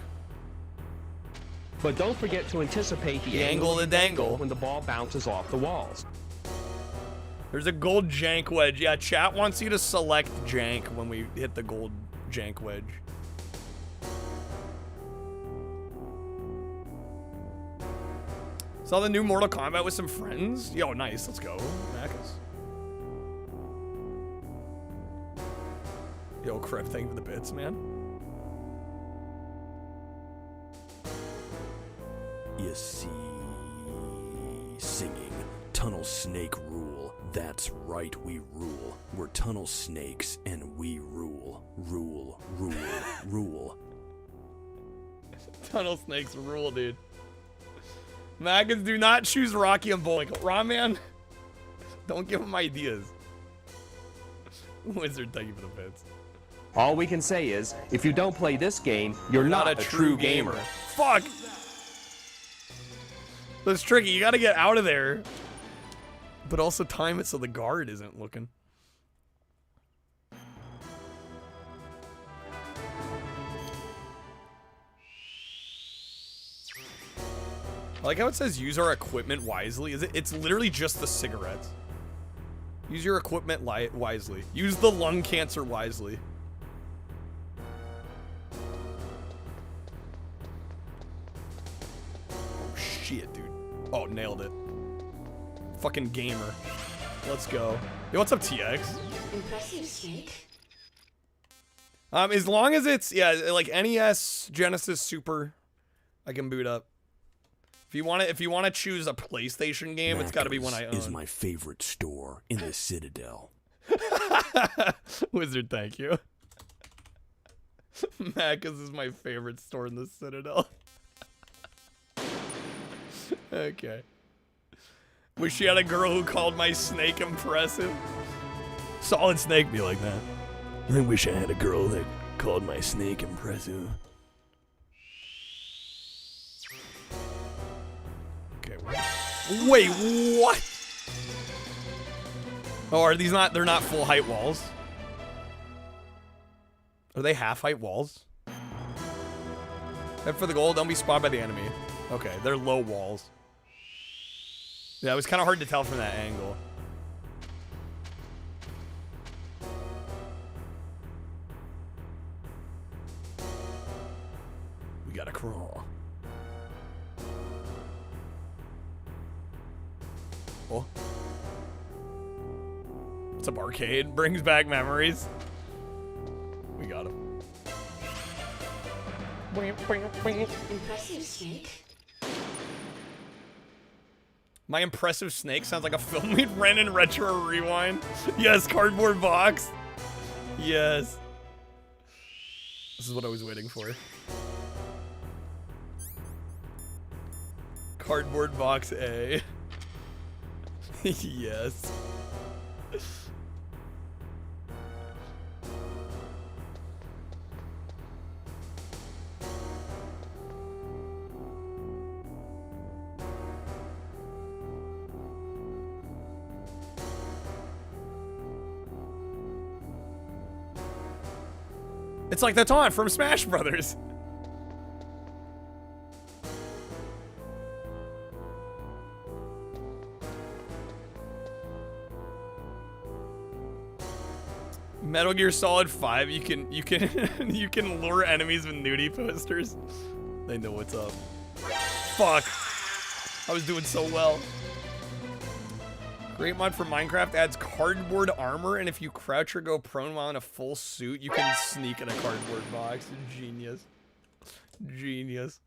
But don't forget to anticipate the angle of the dangle when the ball bounces off the walls. There's a gold jank wedge. Yeah, chat wants you to select jank when we hit the gold jank wedge. Saw the new Mortal Kombat with some friends. Yo, nice. Let's go. Macas. Yo, Crip, thank you for the bits, man. You see, singing Tunnel Snake Rule. That's right, we rule. We're tunnel snakes and we rule. Rule, rule, rule. Tunnel snakes rule, dude. Maggins, do not choose Rocky and bowling. Ramen, don't give him ideas. Wizard, thank you for the bits. All we can say is, if you don't play this game, you're not a true gamer. Fuck! That's tricky. You gotta get out of there. But also time it so the guard isn't looking. I like how it says use our equipment wisely. It's literally just the cigarettes. Use your equipment wisely. Use the lung cancer wisely. Oh shit, dude. Oh, nailed it. Fucking gamer. Let's go. Yo, what's up, TX? Impressive, Snake. As long as it's, yeah, like NES, Genesis, Super, I can boot up. If you want to choose a PlayStation game, it's got to be one I own. Is my favorite store in the Citadel. Wizard, thank you. Macca's is my favorite store in the Citadel. Okay. Wish you had a girl who called my snake impressive. Solid Snake be like that. I wish I had a girl that called my snake impressive. Okay. Wait, what? Oh, are these not? They're not full height walls. Are they half height walls? Head for the goal. Don't be spotted by the enemy. Okay, they're low walls. Yeah, it was kind of hard to tell from that angle. We gotta crawl. Oh. What's up, arcade? Brings back memories. We got him. Impressive, Snake. My impressive snake sounds like a film we'd rent in Retro Rewind. Yes, cardboard box. Yes. This is what I was waiting for. Cardboard box A. Yes. It's like the taunt from Smash Brothers. Metal Gear Solid 5, you can you can lure enemies with nudie posters. They know what's up. Fuck. I was doing so well. Great mod for Minecraft adds cardboard armor, and if you crouch or go prone while in a full suit, you can sneak in a cardboard box. Genius. Genius.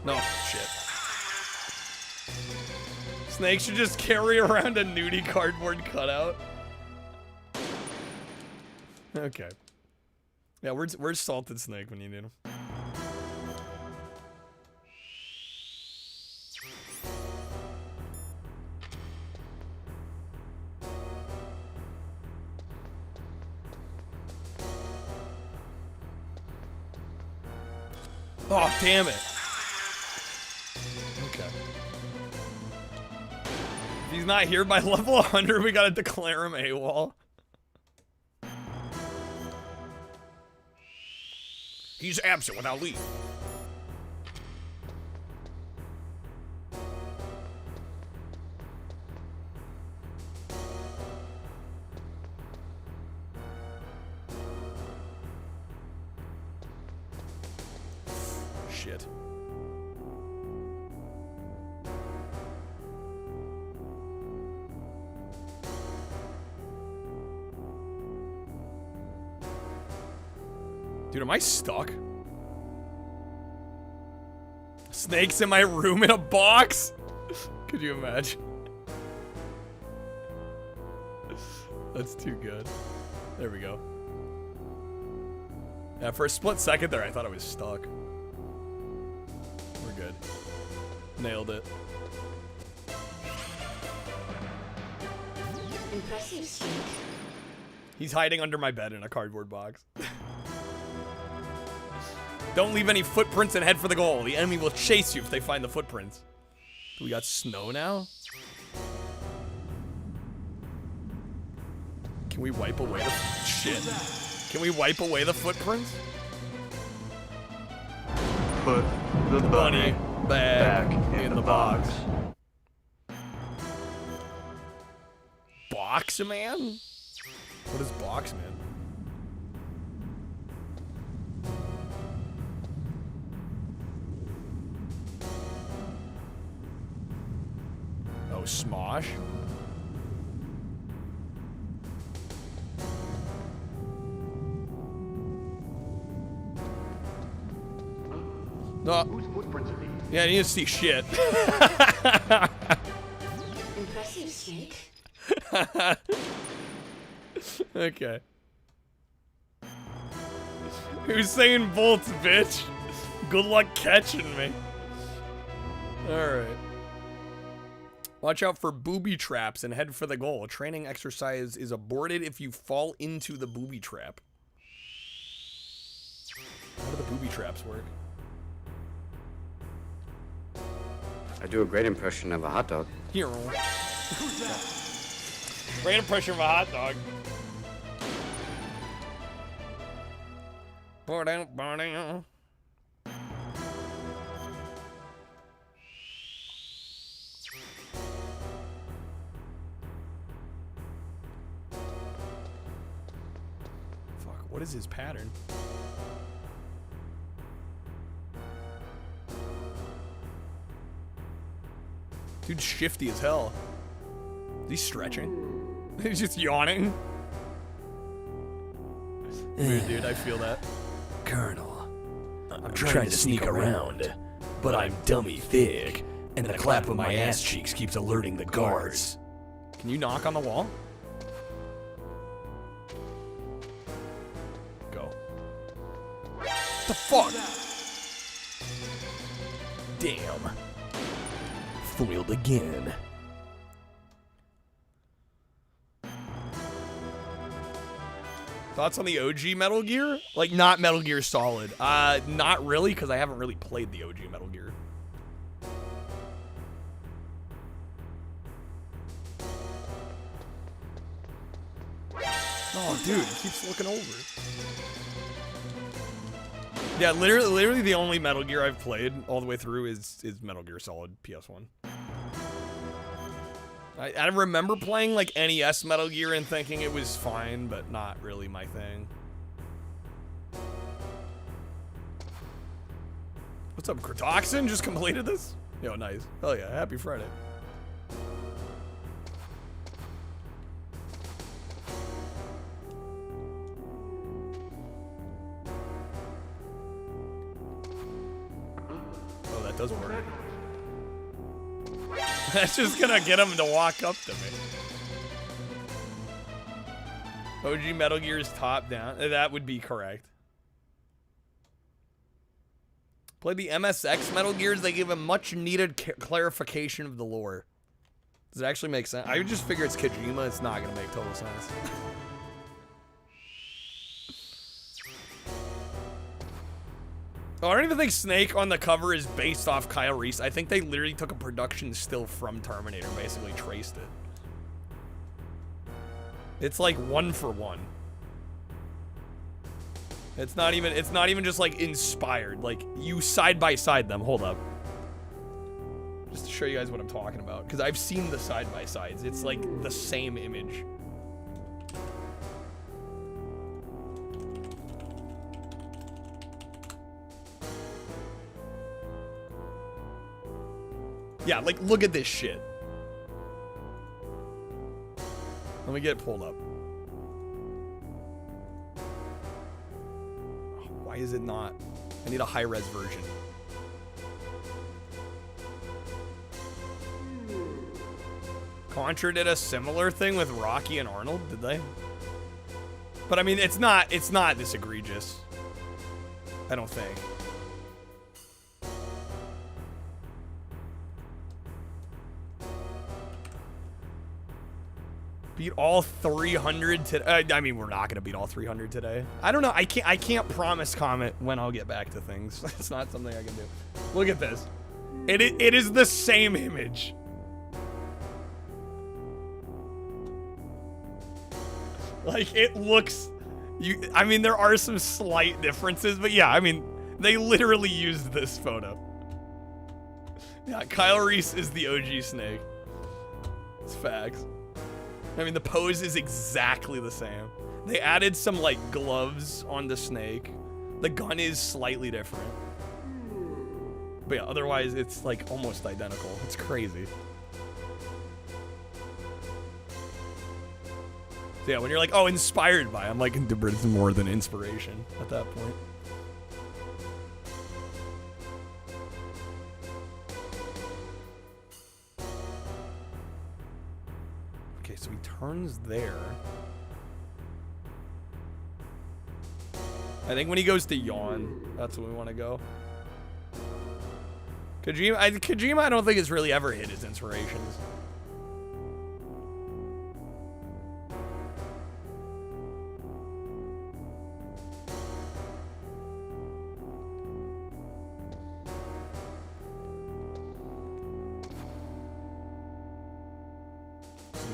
No, shit. Snake should just carry around a nudie cardboard cutout. Okay. Yeah, where's Salted Snake when you need him? Oh, damn it. Okay. If he's not here by level 100, we gotta declare him AWOL. He's absent without leave. Shit. Dude, am I stuck? Snakes in my room in a box? Could you imagine? That's too good. There we go. Yeah, for a split second there, I thought I was stuck. We're good. Nailed it. Impressive, Snake. He's hiding under my bed in a cardboard box. Don't leave any footprints and head for the goal. The enemy will chase you if they find the footprints. Do we got snow now? Can we wipe away the shit? Can we wipe away the footprints? Put the bunny back in the box. Box-man? What is Box-man? Oh, Smosh? No. Yeah, I need to see shit. Impressive, Snake. Okay. Usain Bolt's bitch. Good luck catching me. Alright. Watch out for booby traps and head for the goal. A training exercise is aborted if you fall into the booby trap. How do the booby traps work? I do a great impression of a hot dog. Hero. Great impression of a hot dog. Fuck, what is his pattern? Dude's shifty as hell. Is he stretching? He's just yawning. Dude, I feel that. Colonel, I'm trying to sneak around, but I'm dummy thick, and the clap of my ass cheeks keeps alerting the guards. Can you knock on the wall? Go. What the fuck? Damn. Foiled again. Thoughts on the OG Metal Gear? Like, not Metal Gear Solid. Not really, because I haven't really played the OG Metal Gear. Oh, dude, he keeps looking over. Yeah, literally the only Metal Gear I've played all the way through is Metal Gear Solid PS1. I remember playing like NES Metal Gear and thinking it was fine, but not really my thing. What's up, Kratoxin? Just completed this? Yo, nice. Hell yeah, happy Friday. Oh, that doesn't work. That's just gonna get him to walk up to me. OG Metal Gear is top down. That would be correct. Play the MSX Metal Gears. They give a much needed clarification of the lore. Does it actually make sense? I would just figure it's Kojima. It's not gonna make total sense. Oh, I don't even think Snake on the cover is based off Kyle Reese. I think they literally took a production still from Terminator and basically traced it. It's like 1 for 1. It's not even just like inspired. Like you side by side them. Hold up. Just to show you guys what I'm talking about. Because I've seen the side by sides. It's like the same image. Yeah, like, look at this shit. Let me get it pulled up. Oh, why is it not? I need a high-res version. Contra did a similar thing with Rocky and Arnold, did they? But I mean, it's not this egregious. I don't think. Beat all 300 today. I mean, we're not gonna beat all 300 today. I don't know. I can't promise comment when I'll get back to things. It's not something I can do. Look at this. It is the same image. Like it looks. I mean, there are some slight differences, but yeah. I mean, they literally used this photo. Yeah, Kyle Reese is the OG Snake. It's facts. I mean, the pose is exactly the same. They added some, like, gloves on the Snake. The gun is slightly different. But yeah, otherwise, it's, like, almost identical. It's crazy. So yeah, when you're like, oh, inspired by, I'm like, it's more than inspiration at that point. Okay, so he turns there. I think when he goes to yawn, that's when we want to go. Kojima, I don't think has really ever hit his inspirations.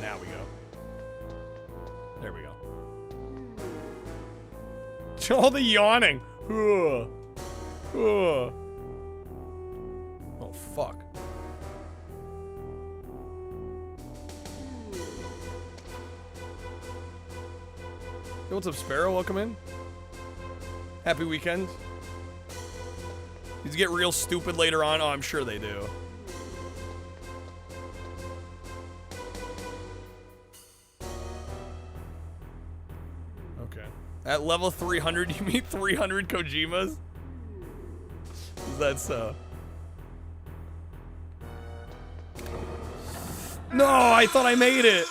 Now we go. There we go. All the yawning. Oh, fuck. Hey, what's up, Sparrow? Welcome in. Happy weekend. These get real stupid later on. Oh, I'm sure they do. Okay. At level 300, you meet 300 Kojimas? Is that so? No, I thought I made it.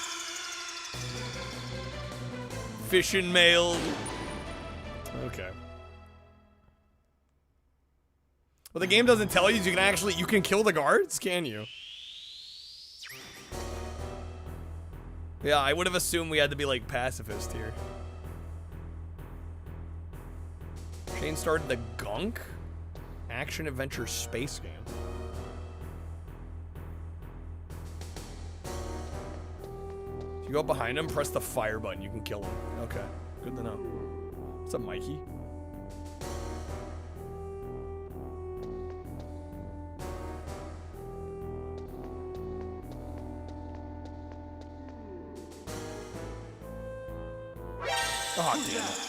Fishing mail. Okay. What the game doesn't tell you is you can kill the guards, can you? Yeah, I would have assumed we had to be like pacifist here. Shane started the Gunk action adventure space game. If you go behind him, press the fire button, you can kill him. Okay, good to know. What's up, Mikey? Oh, damn it.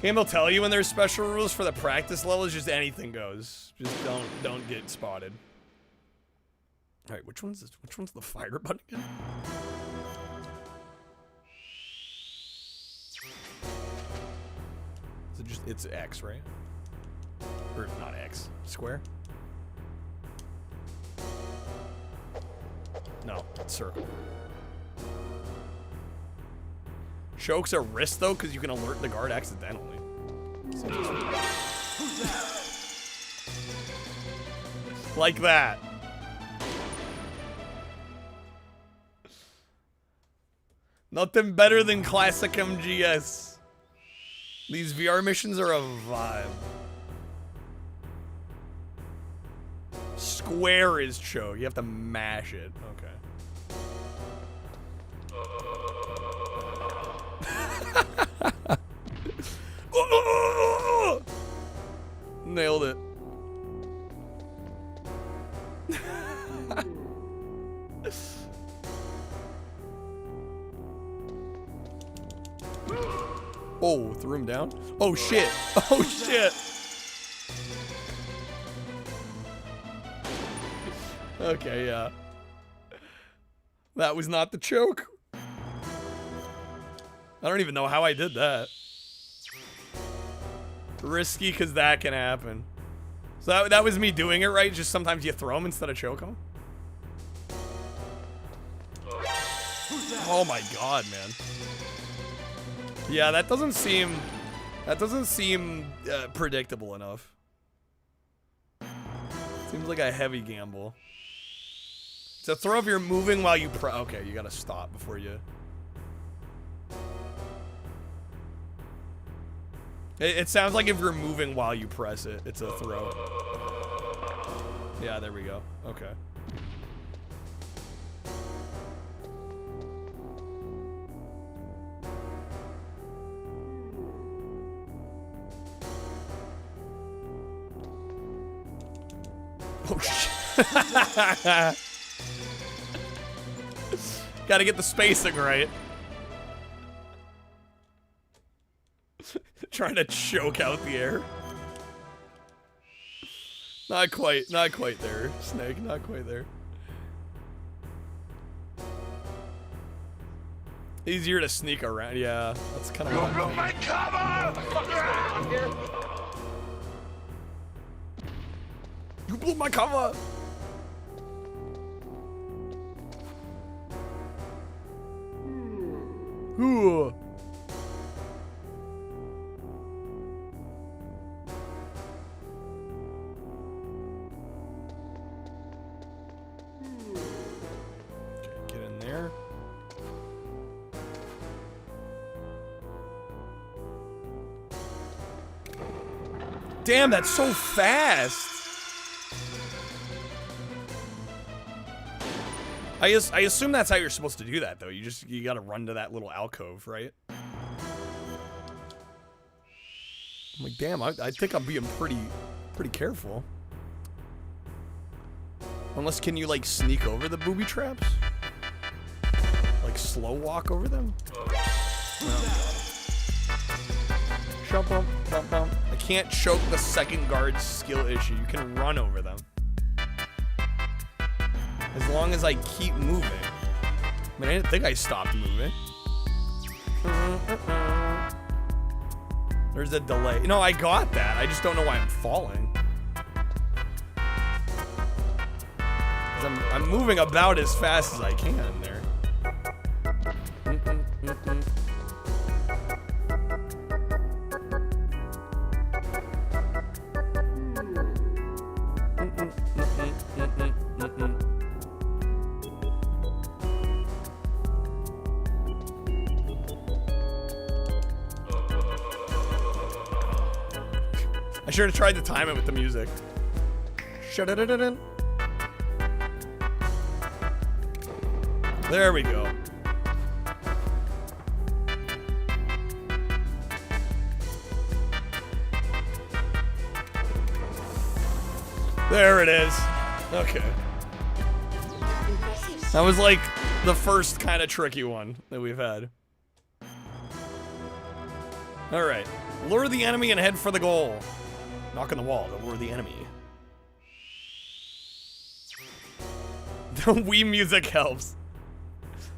Game will tell you when there's special rules for the practice levels, just anything goes. Just don't get spotted. Alright, which one's the fire button again? Is it just it's X, right? Or not X, square? No, it's circle. Choke's a risk though, because you can alert the guard accidentally. So like that. Nothing better than classic MGS. These VR missions are a vibe. Square is choke. You have to mash it. Okay. Nailed it. Oh, threw him down? Oh shit. Oh shit. Okay, yeah. That was not the choke. I don't even know how I did that. Risky because that can happen. So that was me doing it right, just sometimes you throw them instead of choke them. Oh my god, man. Yeah, that doesn't seem predictable enough. Seems like a heavy gamble. So throw if you're moving while you okay, you gotta stop before you. It sounds like if you're moving while you press it, it's a throw. Yeah, there we go. Okay. Oh shit. Gotta get the spacing right. Trying to choke out the air. Not quite there, Snake, not quite there. Easier to sneak around, yeah, that's kind of what I'm thinking. You blew my cover! Ooh. Get in there. Damn, that's so fast. I assume that's how you're supposed to do that, though. You gotta run to that little alcove, right? I'm like, damn, I think I'm being pretty careful. Unless, can you like sneak over the booby traps? Like slow walk over them? No. Jump, bump, bump, bump. I can't choke the second guard's skill issue. You can run over them. As long as I keep moving. I mean, I didn't think I stopped moving. There's a delay. No, I got that. I just don't know why I'm falling. I'm moving about as fast as I can there. I should have tried to time it with the music. Shut-a-da-da-da. There we go. There it is. Okay. That was like the first kind of tricky one that we've had. All right. Lure the enemy and head for the goal. Knock on the wall to lure the enemy. The Wii music helps.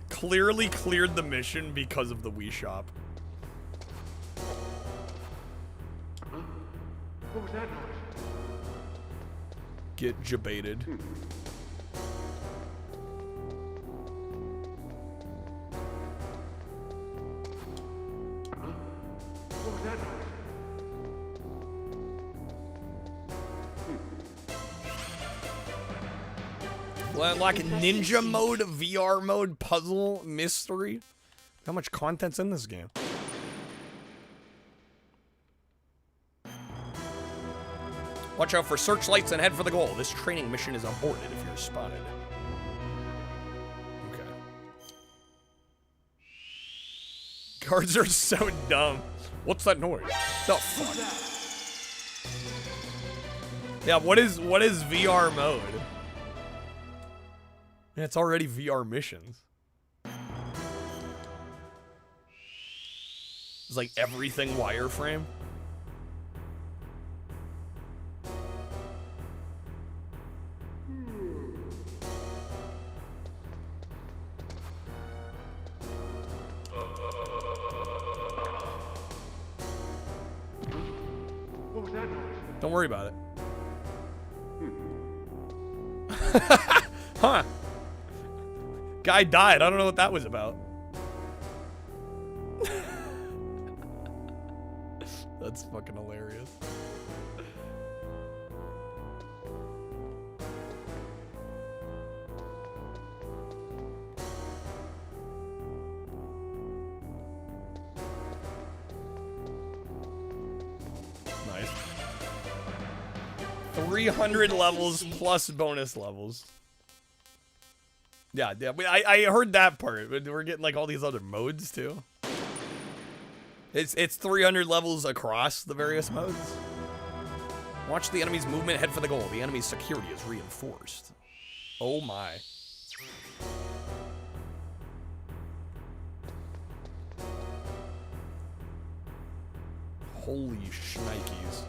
Clearly cleared the mission because of the Wii shop. What was that noise? Get jebaited. What was that noise? Like ninja mode, VR mode, puzzle, mystery. How much content's in this game? Watch out for searchlights and head for the goal. This training mission is aborted if you're spotted. Okay. Guards are so dumb. What's that noise? The fuck? Yeah, what is VR mode? Yeah, it's already VR missions. It's like everything wireframe. What was that noise? Don't worry about it. Huh. Guy died. I don't know what that was about. That's fucking hilarious. Nice. 300 levels plus bonus levels. Yeah, I heard that part, but we're getting like all these other modes too. It's 300 levels across the various modes. Watch the enemy's movement, head for the goal. The enemy's security is reinforced. Oh my. Holy shnikes.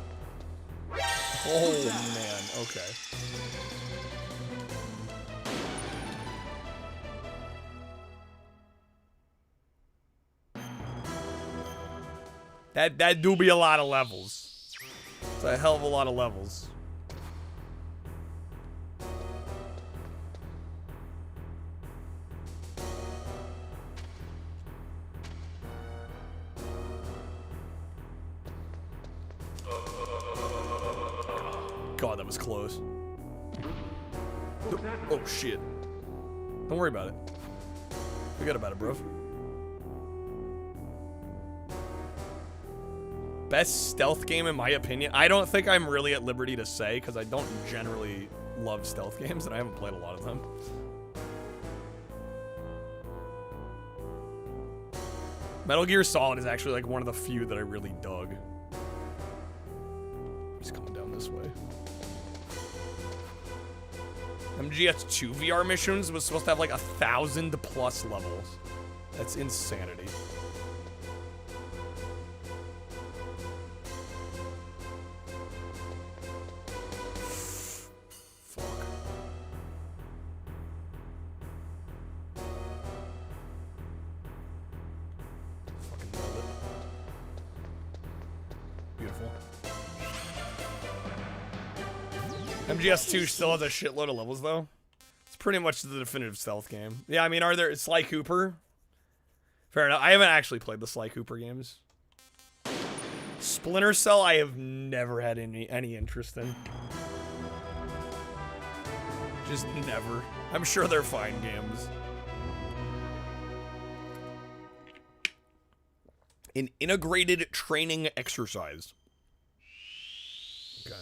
Oh man, okay. That do be a lot of levels. It's a hell of a lot of levels. God, that was close. Oh shit. Don't worry about it. Forget about it, bro. Best stealth game in my opinion. I don't think I'm really at liberty to say because I don't generally love stealth games and I haven't played a lot of them. Metal Gear Solid is actually like one of the few that I really dug. Just coming down this way. MGS2 VR missions was supposed to have like 1,000 plus levels. That's insanity. MGS2 still has a shitload of levels, though. It's pretty much the definitive stealth game. Yeah, I mean, are there... Sly Cooper? Fair enough. I haven't actually played the Sly Cooper games. Splinter Cell, I have never had any interest in. Just never. I'm sure they're fine games. An integrated training exercise. Okay.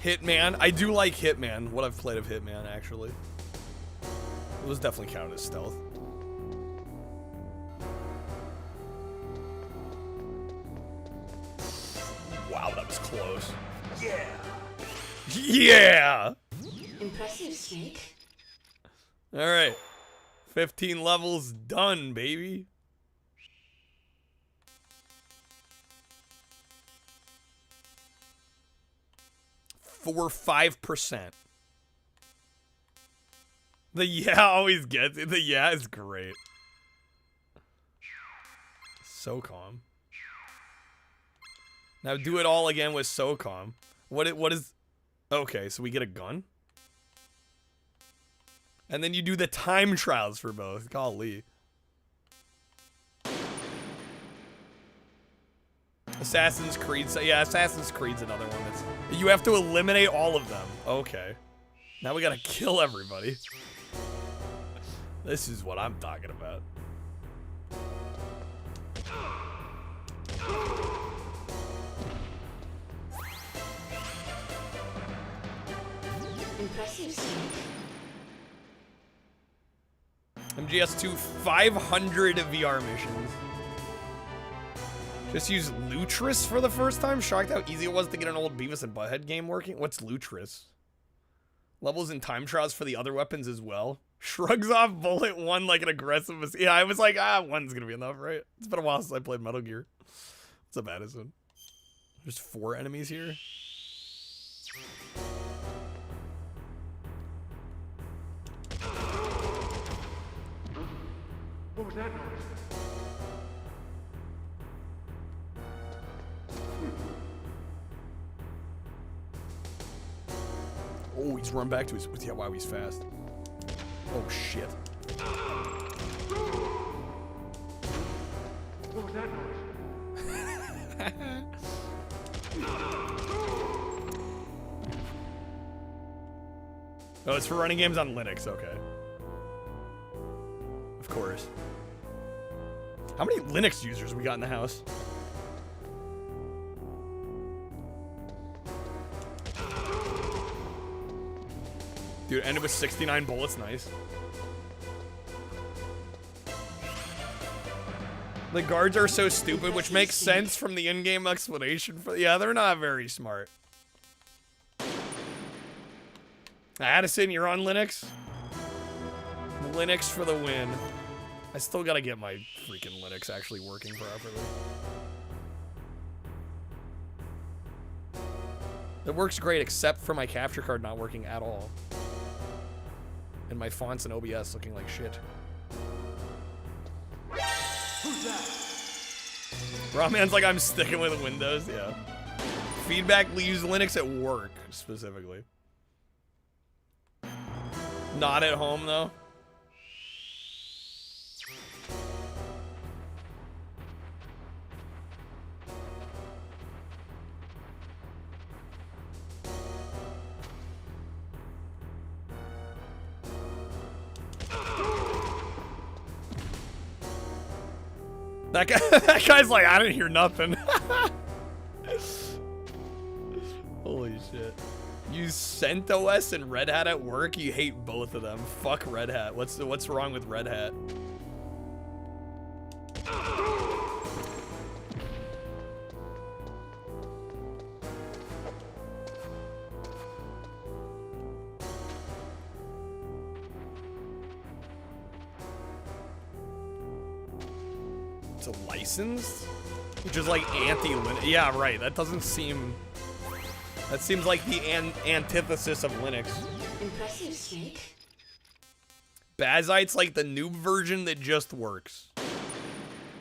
Hitman. I do like Hitman. What I've played of Hitman, actually. It was definitely counted as stealth. Wow, that was close. Yeah. Yeah. Impressive, Snake. All right. 15 levels done, baby. For 5%. The yeah always gets it. The yeah is great. So calm. Now do it all again with so calm. What is... Okay, so we get a gun? And then you do the time trials for both. Golly. Assassin's Creed. Yeah, Assassin's Creed's another one that's... You have to eliminate all of them. Okay. Now we gotta kill everybody. This is what I'm talking about. Impressive, Snake. MGS2 500 VR missions. Just use Lutris for the first time. Shocked how easy it was to get an old Beavis and Butthead game working. What's Lutris? Levels and time trials for the other weapons as well. Shrugs off bullet 1 like an aggressive. Yeah, I was like, one's gonna be enough, right? It's been a while since I played Metal Gear. What's up, Addison? There's 4 enemies here. What was that noise? Oh, he's run back to his. Yeah, wow, he's fast. Oh shit. What was that noise? Oh, it's for running games on Linux. Okay. Of course. How many Linux users we got in the house? Dude, ended with 69 bullets. Nice. The guards are so stupid, which makes sense from the in-game explanation. For yeah, they're not very smart. Addison, you're on Linux? Linux for the win. I still gotta get my freaking Linux actually working properly. It works great except for my capture card not working at all. And my fonts and OBS looking like shit. Who's that? Rawman's like, I'm sticking with Windows, yeah. Feedback, use Linux at work, specifically. Not at home, though. That guy, that guy's like, I didn't hear nothing. Holy shit. Use CentOS and Red Hat at work? You hate both of them. Fuck Red Hat. What's wrong with Red Hat? It's a licensed? Which is like anti-Linux. Yeah, right. That doesn't seem... That seems like the antithesis of Linux. Impressive, Snake. Bazite's like the noob version that just works.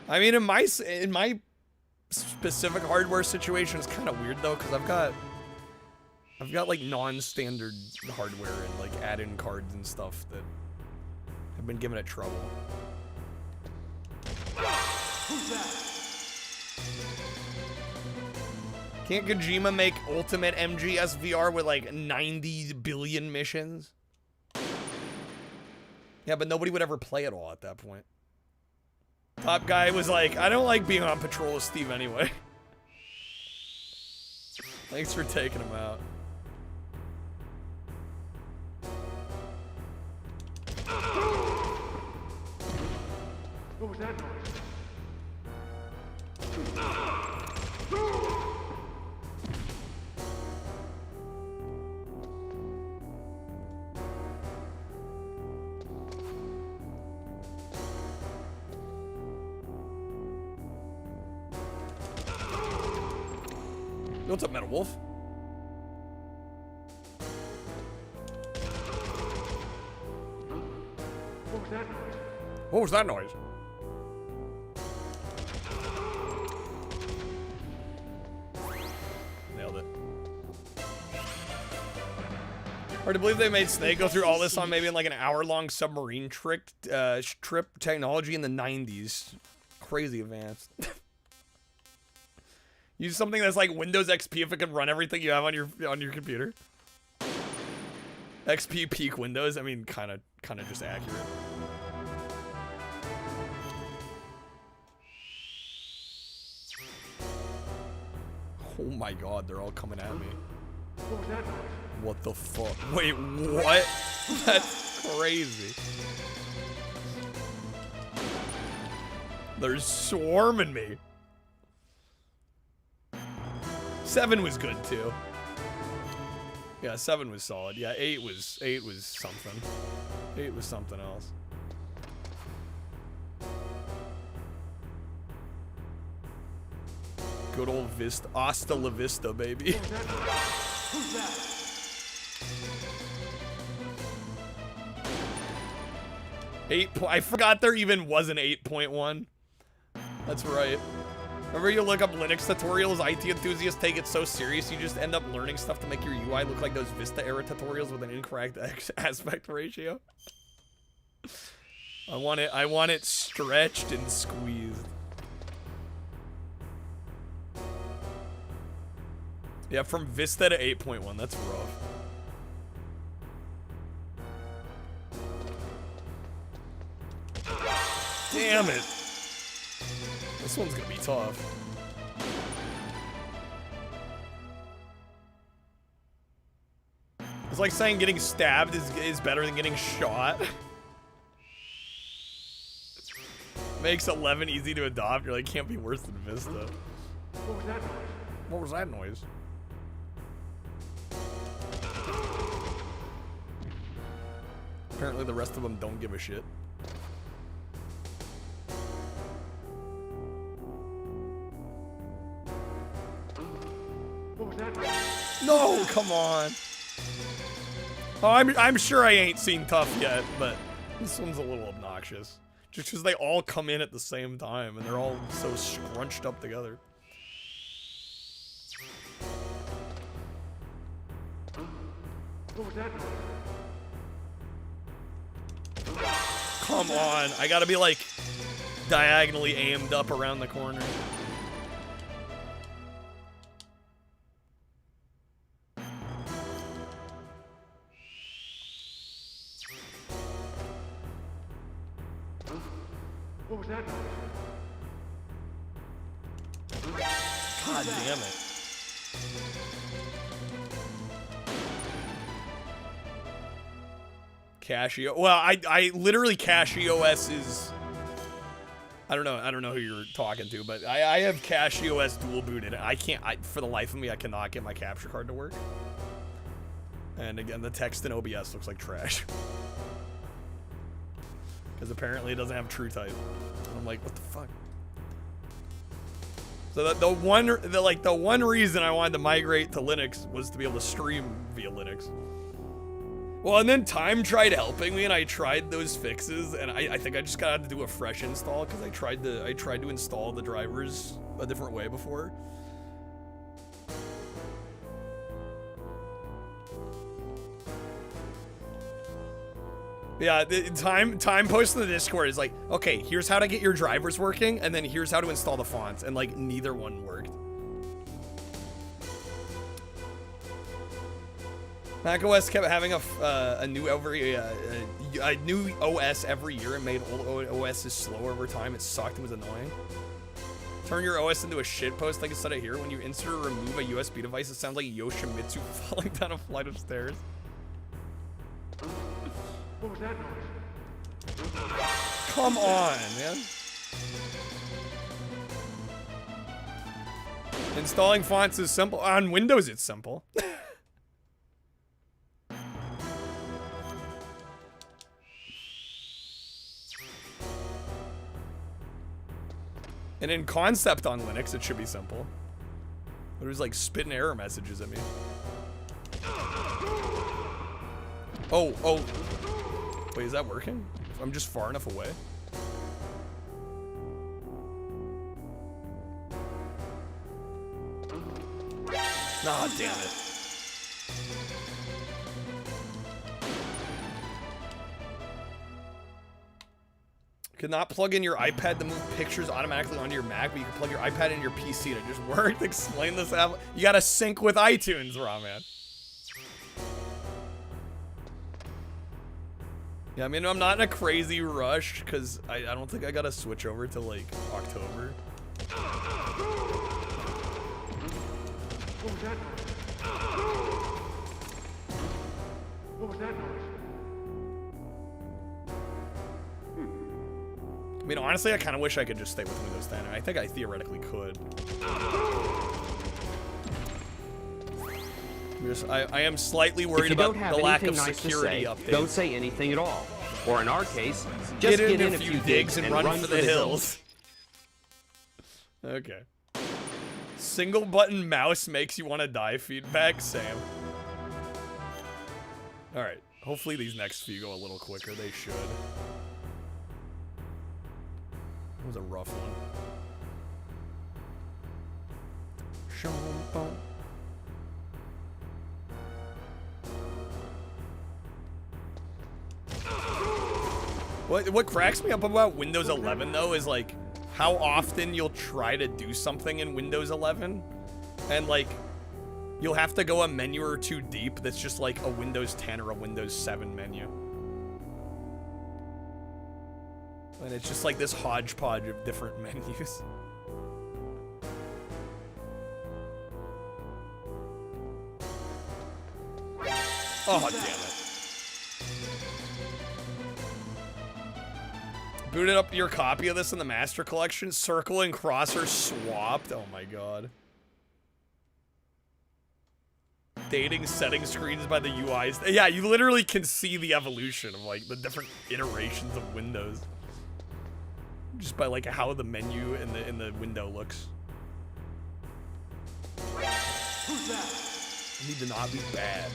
I mean, in my specific hardware situation, it's kind of weird though, because I've got like non-standard hardware and like add-in cards and stuff that have been giving it trouble. Who's that? Can't Kojima make Ultimate MGS VR with like 90 billion missions? Yeah, but nobody would ever play it all at that point. Top guy was like, I don't like being on patrol with Steve anyway. Thanks for taking him out. What was that noise? What's up, Metal Wolf? What was that noise? What was that noise? Nailed it. Hard to believe they made Snake go through all this on maybe like an hour-long submarine trip technology in the 90s. Crazy advanced. Use something that's like Windows XP if it can run everything you have on your computer. XP peak Windows. I mean, kind of just accurate. Oh my god, they're all coming at me. What the fuck? Wait, what? That's crazy. They're swarming me. 7 was good too. Yeah, 7 was solid. Yeah, 8 was something. 8 was something else. Good old Vista. Hasta la vista, baby. I forgot there even was an 8.1. That's right. Whenever you look up Linux tutorials, IT enthusiasts take it so serious, you just end up learning stuff to make your UI look like those Vista era tutorials with an incorrect aspect ratio. I want it stretched and squeezed. Yeah, from Vista to 8.1, that's rough. Damn it. This one's gonna be tough. It's like saying getting stabbed is better than getting shot. Makes 11 easy to adopt. You're like, can't be worse than Vista. What was that noise? What was that noise? Apparently the rest of them don't give a shit. No, come on. Oh, I'm sure I ain't seen tough yet, but this one's a little obnoxious. Just because they all come in at the same time and they're all so scrunched up together. What was that? Come on, I gotta be like diagonally aimed up around the corner. What was that? God damn it. Casio. Well, I literally CashieOS is. I don't know who you're talking to, but I have CashieOS dual booted. For the life of me, I cannot get my capture card to work. And again, the text in OBS looks like trash. Because apparently it doesn't have true type. And I'm like, what the fuck? So the one reason I wanted to migrate to Linux was to be able to stream via Linux. Well, and then Time tried helping me, and I tried those fixes, and I think I just got to do a fresh install because I tried to install the drivers a different way before. Yeah, Time posted in the Discord is like, okay, here's how to get your drivers working, and then here's how to install the fonts, and like neither one worked. macOS kept having a new OS every year and made old OSs slower over time. It sucked and was annoying. Turn your OS into a shitpost like I said it here. When you insert or remove a USB device, it sounds like Yoshimitsu falling down a flight of stairs. What was that noise? Come on, man. Installing fonts is simple. On Windows, it's simple. And in concept on Linux, it should be simple. But it was like spitting error messages at me. Oh. Wait, is that working? I'm just far enough away. Nah, damn it. Could not plug in your iPad to move pictures automatically onto your Mac, but you can plug your iPad in your PC and it just worked. Explain this app. You gotta sync with iTunes, raw man. Yeah, I mean, I'm not in a crazy rush because I don't think I gotta switch over to like October. What was that noise? What was that noise? I mean, honestly, I kind of wish I could just stay with Windows 10. I think I theoretically could. I am slightly worried about the lack of security updates. Don't say anything at all. Or in our case, just get in a few digs and run for the hills. Okay. Single button mouse makes you want to die feedback, Sam. Alright. Hopefully these next few go a little quicker. They should. That was a rough one. What cracks me up about Windows 11 though is like how often you'll try to do something in Windows 11 and like you'll have to go a menu or two deep that's just like a Windows 10 or a Windows 7 menu. And it's just like this hodgepodge of different menus. Oh, damn it. Booted up your copy of this in the Master Collection. Circle and cross are swapped. Oh my god. Dating setting screens by the UIs. Yeah, you literally can see the evolution of like the different iterations of Windows. Just by like how the menu in the window looks. Who's that? I need to not be bad.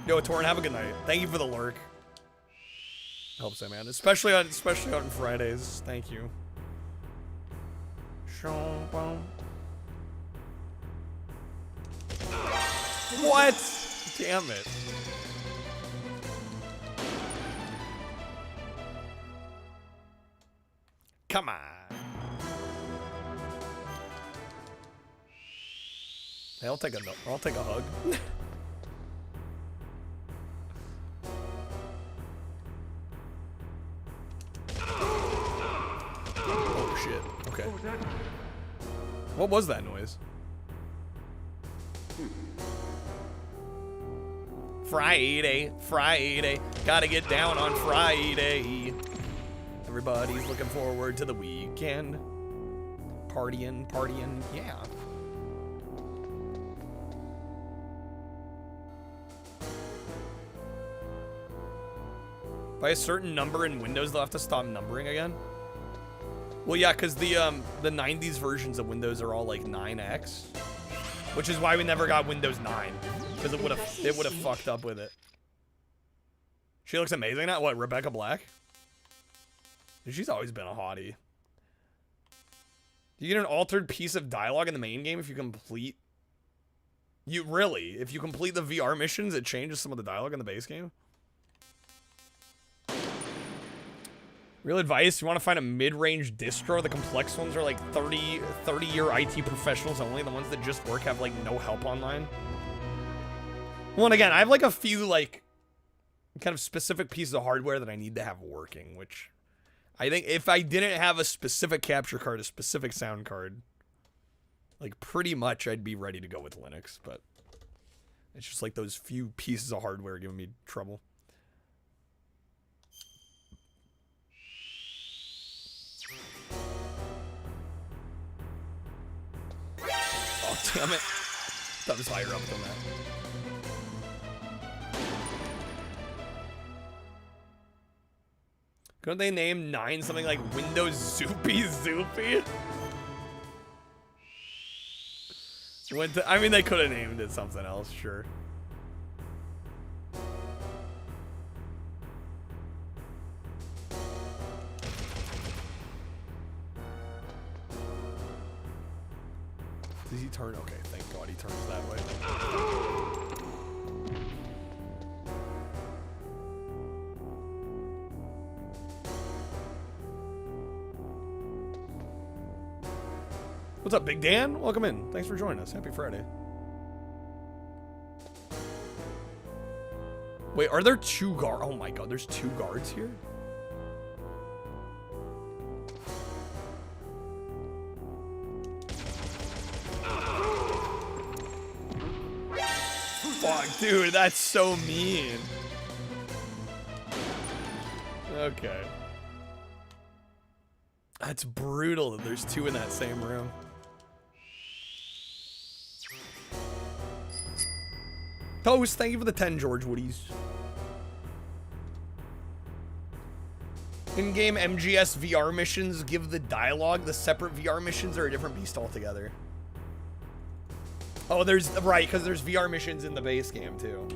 Yo, Torrin, have a good night. Thank you for the lurk. Helps out, man. Especially on Fridays. Thank you. What? Damn it. Come on. Hey, I'll take a hug. Oh shit. Okay. What was that noise? Friday. Gotta get down on Friday. Everybody's looking forward to the weekend. Partying, yeah. By a certain number in Windows, they'll have to stop numbering again. Well, yeah, because the 90s versions of Windows are all like 9X, which is why we never got Windows 9, because it would have fucked up with it. She looks amazing now. What, Rebecca Black? She's always been a hottie. You get an altered piece of dialogue in the main game if you complete. If you complete the VR missions, it changes some of the dialogue in the base game. Real advice, you want to find a mid-range distro. The complex ones are like 30-year IT professionals only. The ones that just work have like no help online. Well, and again, I have like a few like kind of specific pieces of hardware that I need to have working, which I think if I didn't have a specific capture card, a specific sound card, like pretty much I'd be ready to go with Linux, but it's just like those few pieces of hardware giving me trouble. Oh, damn it. That was higher up than that. Couldn't they name 9 something like Windows Zoopy? I mean, they could have named it something else, sure. Does he turn? Okay, thank God he turns that way. What's up, Big Dan? Welcome in. Thanks for joining us. Happy Friday. Wait, are there 2 guards? Oh my god, there's 2 guards here? Fuck, dude, that's so mean. Okay. That's brutal that there's 2 in that same room. Toast, thank you for the 10 George Woodies. In-game MGS VR missions give the dialogue. The separate VR missions are a different beast altogether. Oh, there's, right, because there's VR missions in the base game, too.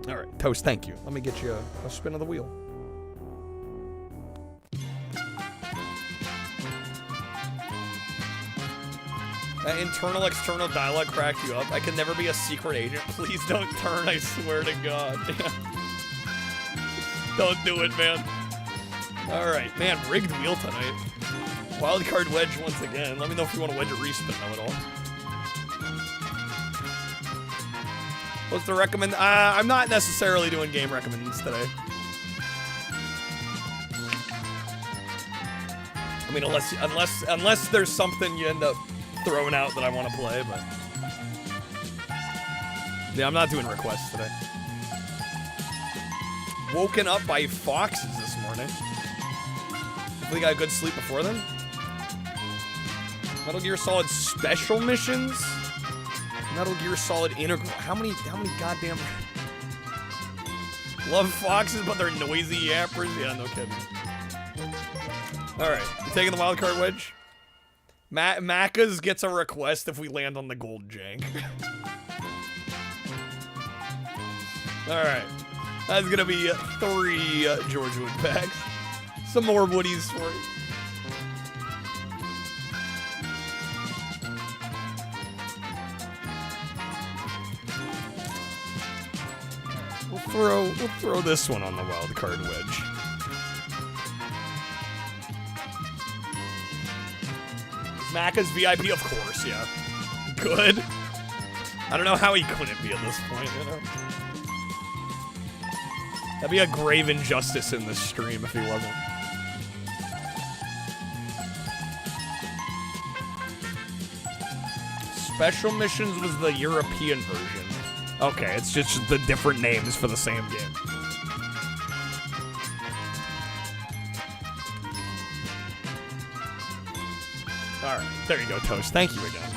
All right, Toast, thank you. Let me get you a spin of the wheel. That internal, external dialogue cracked you up. I can never be a secret agent. Please don't turn, I swear to God. Don't do it, man. All right, man, rigged wheel tonight. Wildcard wedge once again. Let me know if you want to wedge a respin though at all. What's the recommend? I'm not necessarily doing game recommends today. I mean, unless there's something you end up throwing out that I want to play, but yeah, I'm not doing requests today. Woken up by foxes this morning. Hopefully got a good sleep before then. Metal Gear Solid special missions. Metal Gear Solid integral. How many goddamn? Love foxes, but they're noisy yappers. Yeah, no kidding. All right, you taking the wildcard wedge? Macca's gets a request if we land on the gold jank. All right, that's gonna be 3 George Wood packs. Some more Woodies for you. We'll throw this one on the wild card wedge. Macca's VIP, of course, yeah. Good. I don't know how he couldn't be at this point, you know? That'd be a grave injustice in this stream if he wasn't. Special Missions was the European version. Okay, it's just the different names for the same game. Alright, there you go, Toast. Thank you again.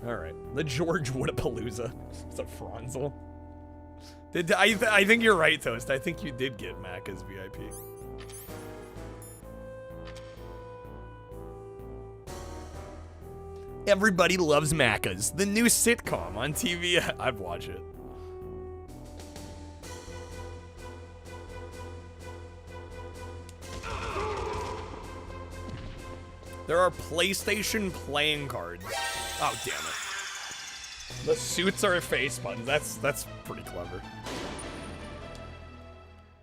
Alright, the George Woodapalooza. It's a Franzel. I think you're right, Toast. I think you did get Mac as VIP. Everybody Loves Macca's, the new sitcom on TV. I'd watch it. There are PlayStation playing cards. Oh, damn it. The suits are face buttons. That's pretty clever.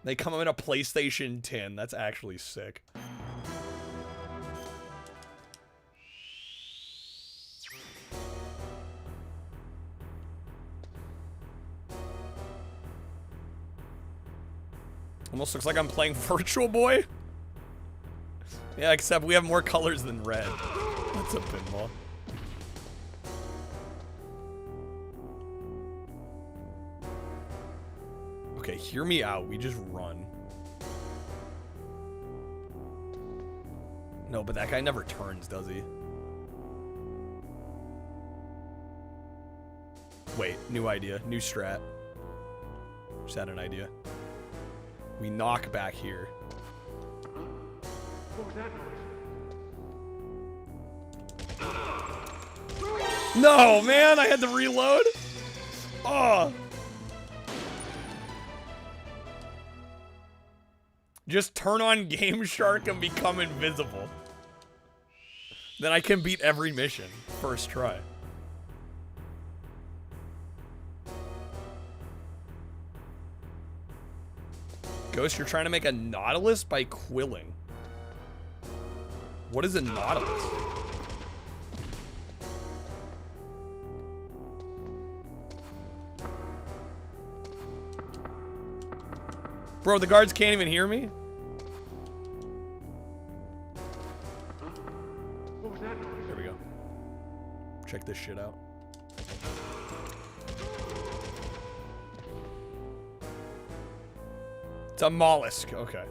They come in a PlayStation tin. That's actually sick. Almost looks like I'm playing Virtual Boy. Yeah, except we have more colors than red. That's a pinball. Okay, hear me out. We just run. No, but that guy never turns, does he? Wait, new idea. New strat. Just had an idea. We knock back here. What was that noise? No, man, I had to reload. Oh. Just turn on Game Shark and become invisible. Then I can beat every mission. First try. Ghost, you're trying to make a Nautilus by quilling. What is a Nautilus? Bro, the guards can't even hear me? There we go. Check this shit out. It's a mollusk. Okay.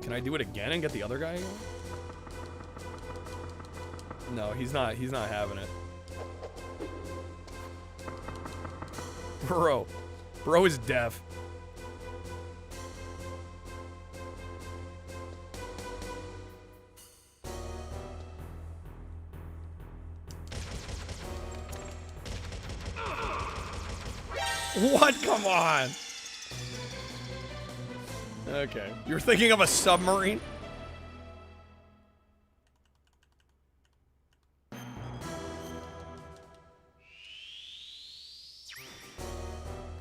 Can I do it again and get the other guy again? No, he's not having it. Bro is deaf. What? Come on. Okay. You're thinking of a submarine?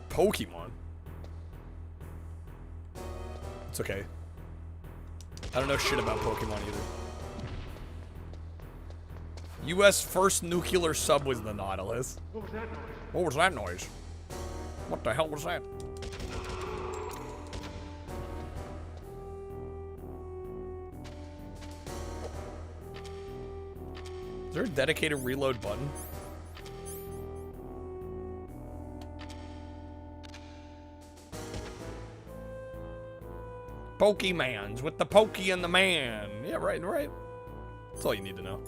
Pokemon. It's okay. I don't know shit about Pokemon either. U.S. first nuclear sub was the Nautilus. What was that noise? What the hell was that? Is there a dedicated reload button? Pokemans with the Pokey and the Man. Yeah, right. That's all you need to know.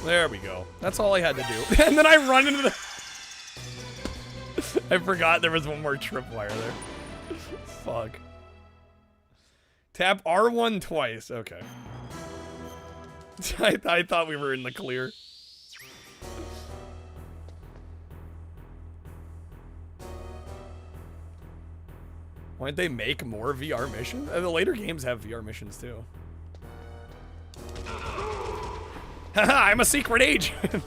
There we go. That's all I had to do. And then I run into the... I forgot there was one more tripwire there. Fuck. Tap R1 twice. Okay. I thought we were in the clear. Why didn't they make more VR missions? The later games have VR missions too. Haha, I'm a secret agent.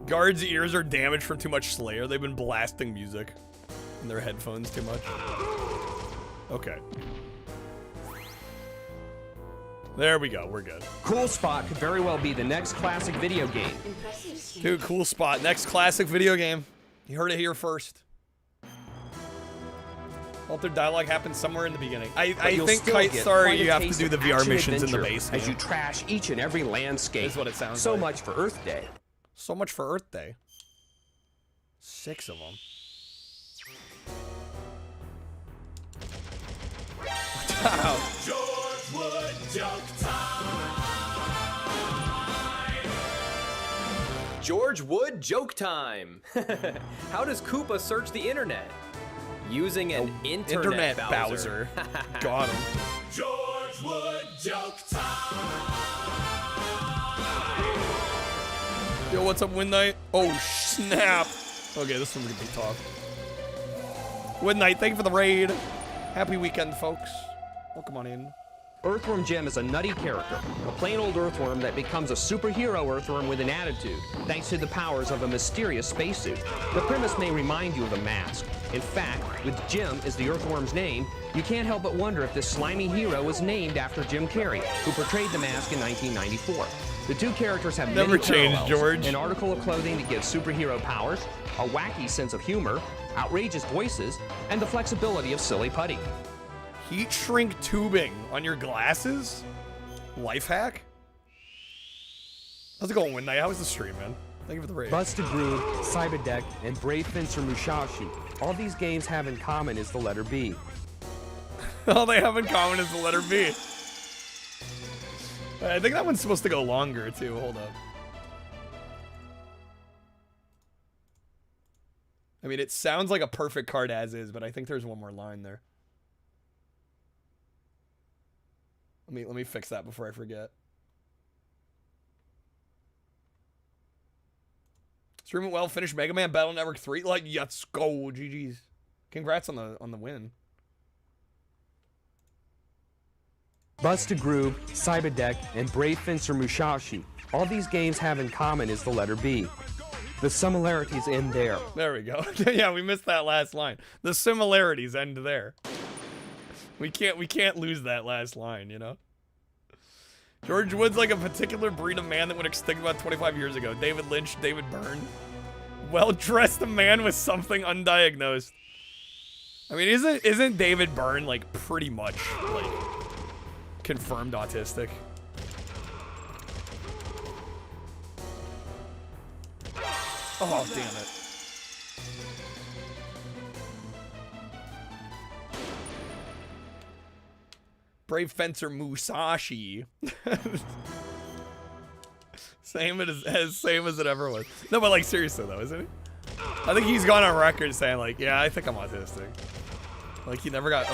Guards' ears are damaged from too much Slayer. They've been blasting music in their headphones too much. Okay. There we go. We're good. Cool Spot could very well be the next classic video game. Dude, Cool Spot. Next classic video game. You heard it here first. Altered dialogue happens somewhere in the beginning. I think Kite, sorry, you have to do the VR missions in the base as you trash each and every landscape. That's what it sounds so like. much for Earth Day. So much for Earth Day. 6 of them. Wow. George Wood joke time. George Wood joke time. How does Koopa search the internet? Using an internet Bowser. Got him. George Wood joke time. Yo, what's up, Midnight? Oh, snap. Okay, this one's gonna be tough. Midnight, thank you for the raid. Happy weekend, folks. Welcome on in. Earthworm Jim is a nutty character, a plain old earthworm that becomes a superhero earthworm with an attitude, thanks to the powers of a mysterious spacesuit. The premise may remind you of a mask. In fact, with Jim as the earthworm's name, you can't help but wonder if this slimy hero was named after Jim Carrey, who portrayed the mask in 1994. The two characters have Never many changed, parallels. George. An article of clothing that gives superhero powers, a wacky sense of humor, outrageous voices, and the flexibility of silly putty. Heat shrink tubing on your glasses? Life hack? How's it going, Midnight? How was the stream, man? Thank you for the raid. Busted Brood, Cyberdeck, and Brave Fencer Musashi. All these games have in common is the letter B. All they have in common is the letter B. I think that one's supposed to go longer, too. Hold up. I mean, it sounds like a perfect card as is, but I think there's one more line there. Let me fix that before I forget. Stream it well. Finish Mega Man Battle Network 3. Like, let's go. GG's. Congrats on the win. Bust a Groove, Cyberdeck, and Brave Fencer Musashi. All these games have in common is the letter B. The similarities end there. There we go. Yeah, we missed that last line. The similarities end there. We can't lose that last line, you know? George Wood's like a particular breed of man that would extinct about 25 years ago. David Lynch, David Byrne. Well-dressed man with something undiagnosed. I mean, isn't David Byrne like pretty much like confirmed autistic? Oh, damn it. Brave Fencer Musashi. same as it ever was. No, but like seriously though, isn't it? I think he's gone on record saying like, yeah, I think I'm autistic. Like he never got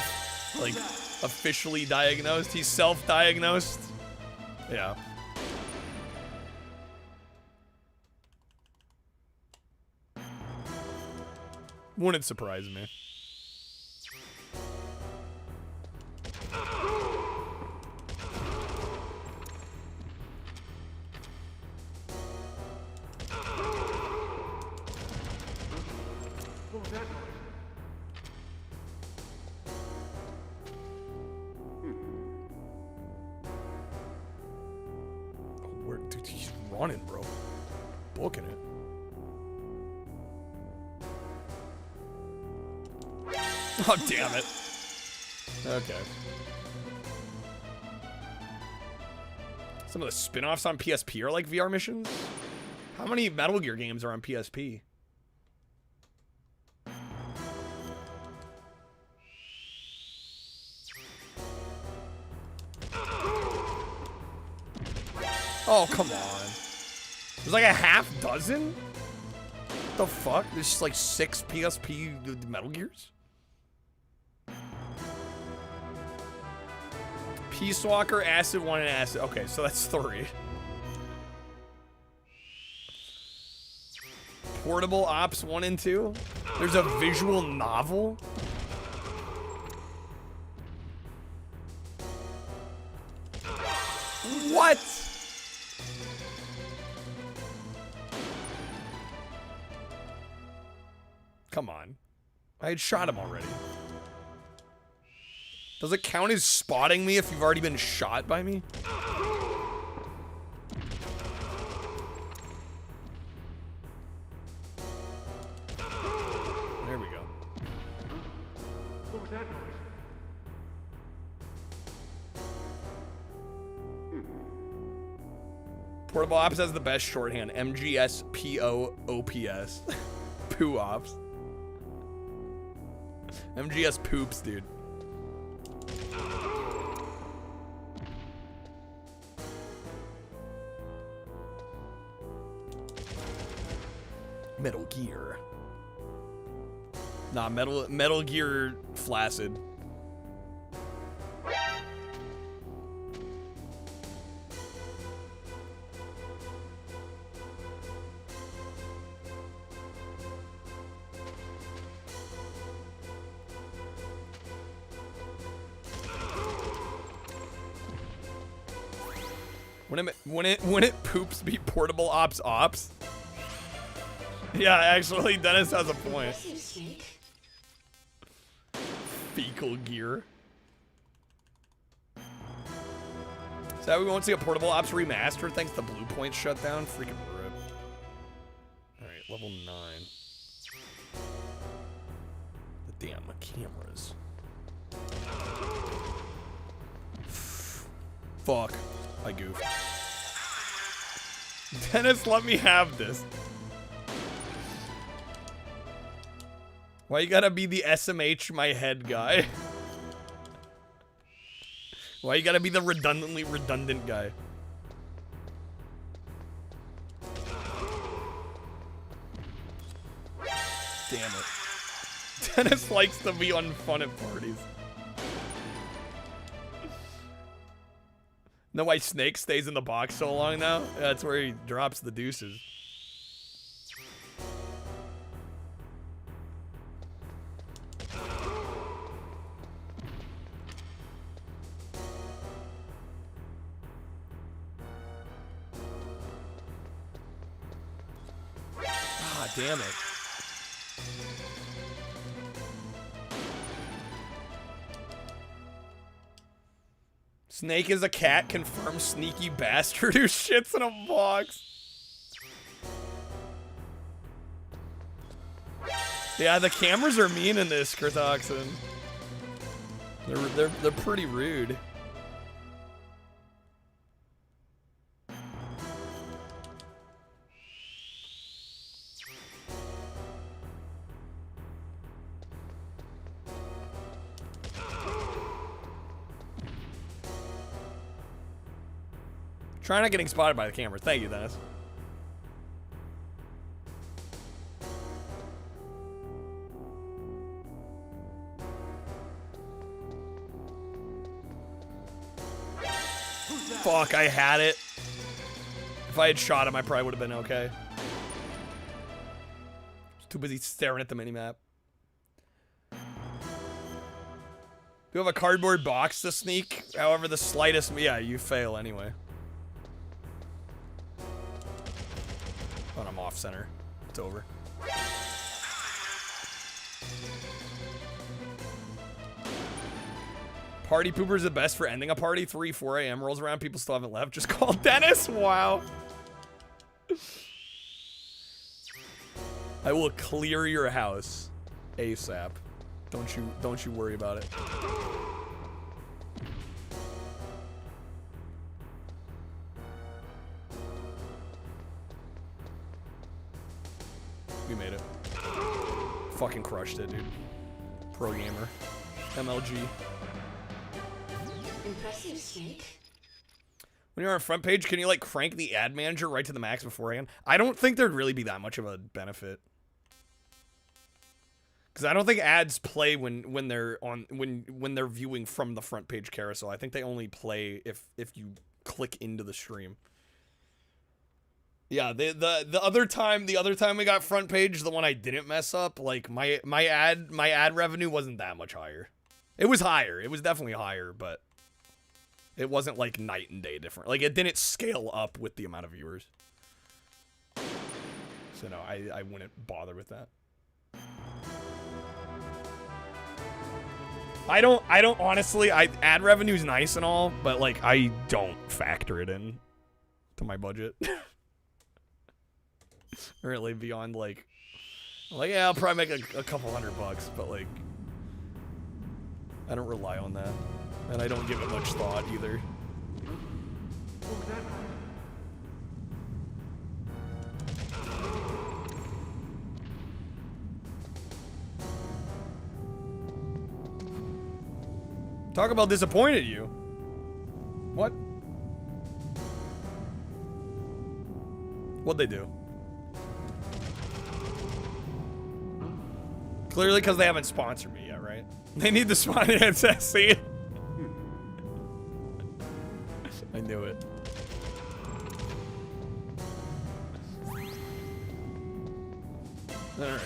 like officially diagnosed. He's self-diagnosed. Yeah. Wouldn't surprise me. Dude, he's running, bro. Booking it. Oh, damn it. Okay. Some of the spin-offs on PSP are like VR missions? How many Metal Gear games are on PSP? Oh, come on. There's like a half dozen? What the fuck? There's just like 6 PSP Metal Gears? Peace Walker, Acid 1, and Acid. Okay, so that's 3. Portable Ops 1 and 2. There's a visual novel. What? Come on. I had shot him already. Does it count as spotting me if you've already been shot by me? There we go. What was that noise? Portable Ops has the best shorthand. MGS-PO-OPS. Poo Ops. MGS poops, dude. Metal Gear. Nah, Metal Gear Flaccid. When it poops be Portable Ops Ops? Yeah, actually, Dennis has a point. Fecal Gear. Is that we won't see a Portable Ops remaster thanks to Blue Point shutdown? Freaking rip. Alright, level 9. The damn cameras. Fuck. I goofed. Dennis, let me have this. Why you gotta be the SMH my head guy? Why you gotta be the redundantly redundant guy? Damn it. Dennis likes to be unfun at parties. Know why Snake stays in the box so long now? That's where he drops the deuces. damn it. Snake is a cat, confirmed sneaky bastard who shits in a box. Yeah, the cameras are mean in this, Kurtoxin. They're pretty rude. Try not getting spotted by the camera. Thank you, Dennis. Fuck, I had it. If I had shot him, I probably would have been okay. Too busy staring at the minimap. You have a cardboard box to sneak. However, the slightest... Yeah, you fail anyway. But I'm off center. It's over. Party pooper's the best for ending a party. 3, 4 a.m. rolls around. People still haven't left. Just call Dennis. Wow. I will clear your house ASAP. Don't you worry about it. We made it. Fucking crushed it, dude. Pro gamer. MLG. Impressive, Snake. When you're on front page, can you like crank the ad manager right to the max beforehand? I don't think there'd really be that much of a benefit. Because I don't think ads play when they're on when they're viewing from the front page carousel. I think they only play if you click into the stream. Yeah, the other time we got front page, the one I didn't mess up, like my ad revenue wasn't that much higher. It was higher. It was definitely higher, but it wasn't like night and day different. Like it didn't scale up with the amount of viewers. So no, I wouldn't bother with that. I don't honestly, ad revenue's nice and all, but like I don't factor it in to my budget. Really beyond like yeah, I'll probably make a couple $100, but like I don't rely on that. And I don't give it much thought either. Talk about disappointed you. What? What'd they do? Clearly because they haven't sponsored me yet, right? They need the sponsor. See? I knew it. Alright.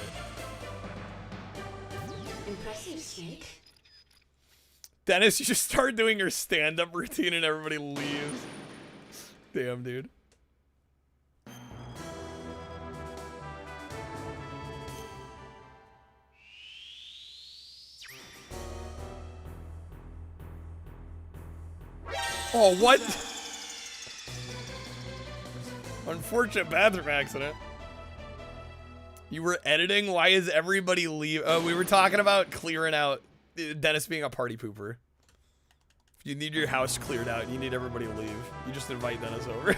Impressive, Snake. Dennis, you just start doing your stand-up routine and everybody leaves. Damn, dude. Oh, what? Unfortunate bathroom accident. You were editing? Why is everybody leave? Oh, we were talking about clearing out Dennis being a party pooper. If you need your house cleared out, you need everybody to leave. You just invite Dennis over.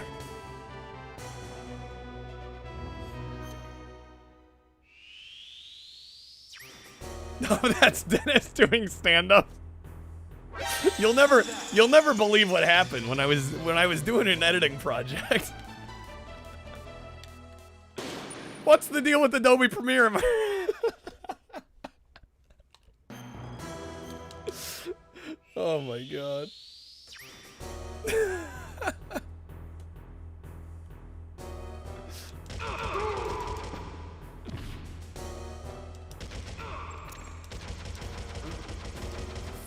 No, that's Dennis doing stand-up. You'll never believe what happened when I was doing an editing project. What's the deal with Adobe Premiere? Oh my god.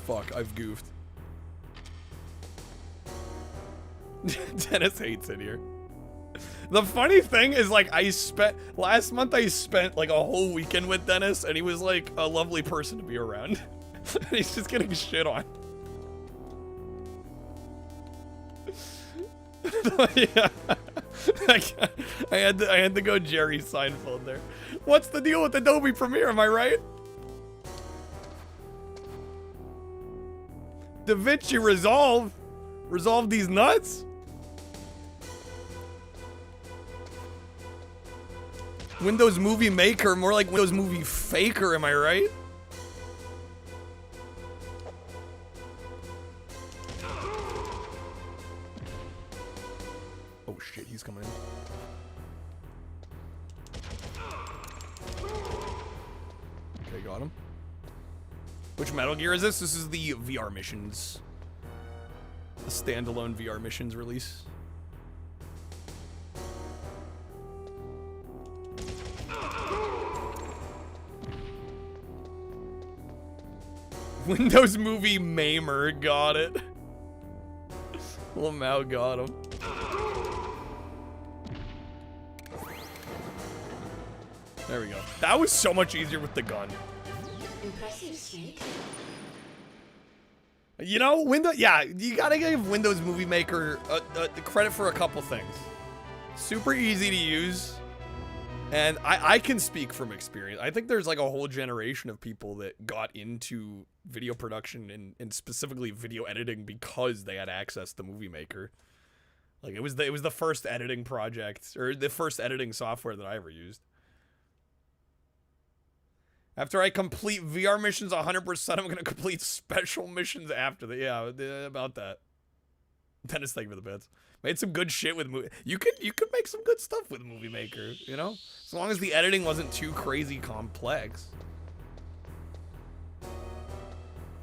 Fuck, I've goofed. Dennis hates it here. The funny thing is, like, last month I spent like a whole weekend with Dennis, and he was like a lovely person to be around. He's just getting shit on. Yeah. I had to go Jerry Seinfeld there. What's the deal with Adobe Premiere? Am I right? DaVinci Resolve these nuts. Windows Movie Maker, more like Windows Movie Faker, am I right? Oh shit, he's coming in. Okay, got him. Which Metal Gear is this? This is the VR missions. The standalone VR missions release. Windows Movie Mamer, got it. Lamau got him. There we go. That was so much easier with the gun. Impressive, Snake. You know, yeah, you gotta give Windows Movie Maker credit for a couple things. Super easy to use. And I can speak from experience. I think there's like a whole generation of people that got into video production and specifically video editing because they had access to Movie Maker. Like it was the first editing project, or the first editing software that I ever used. After I complete VR missions 100%, I'm gonna complete special missions after that. Yeah, about that. Dennis, thank you for the bits. Made some good shit with movie. You could make some good stuff with Movie Maker, you know, as long as the editing wasn't too crazy complex.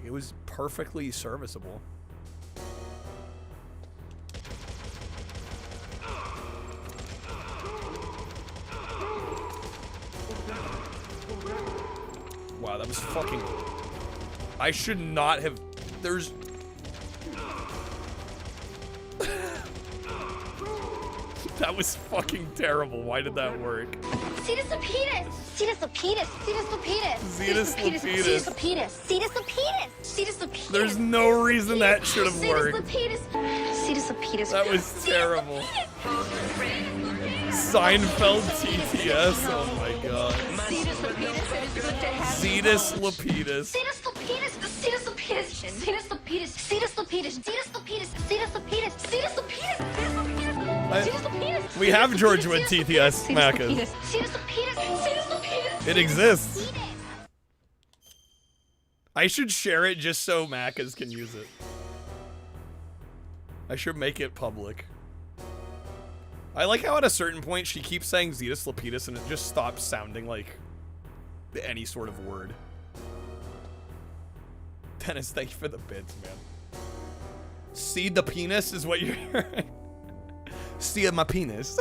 It was perfectly serviceable. Wow, that was fucking... I should not have... There's... That was fucking terrible. Why did that work? Cetus Lapidus! Cetus Lapidus! Cetus Lapidus! Cetus Lapidus! Cetus Lapidus! Cetus Lapidus! Cetus Lapidus! There's no reason that should have worked. Cetus Lapidus! That was terrible. Seinfeld TTS. Oh my god. Cetus Lapidus! It is good to have Cetus Lapidus. Cetus Lapidus! Cetus Lapidus! Cetus Lapidus! Cetus Lapidus! Cetus Lapidus! Cetus Lapidus! Cetus Lapidus! We have George Wood TTS Macas. It exists. I should share it just so Macas can use it. I should make it public. I like how at a certain point she keeps saying Zetus Lapidus and it just stops sounding like any sort of word. Dennis, thank you for the bits, man. See the penis is what you're hearing. See my penis.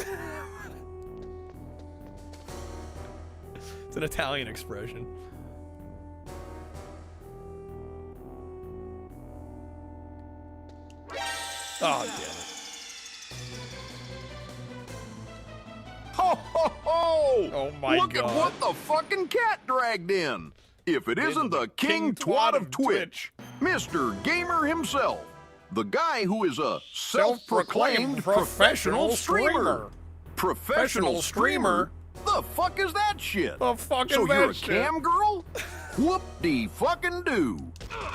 It's an Italian expression. Oh, damn it. Ho, ho, ho! Oh, my Look God. at what the fucking cat dragged in. If it isn't the King Twat of Twitch, Mr. Gamer himself. The guy who is a self-proclaimed professional streamer. Professional streamer? The fuck is that shit? The fuck is so that you're a shit? cam girl? Whoop-de-fucking-do.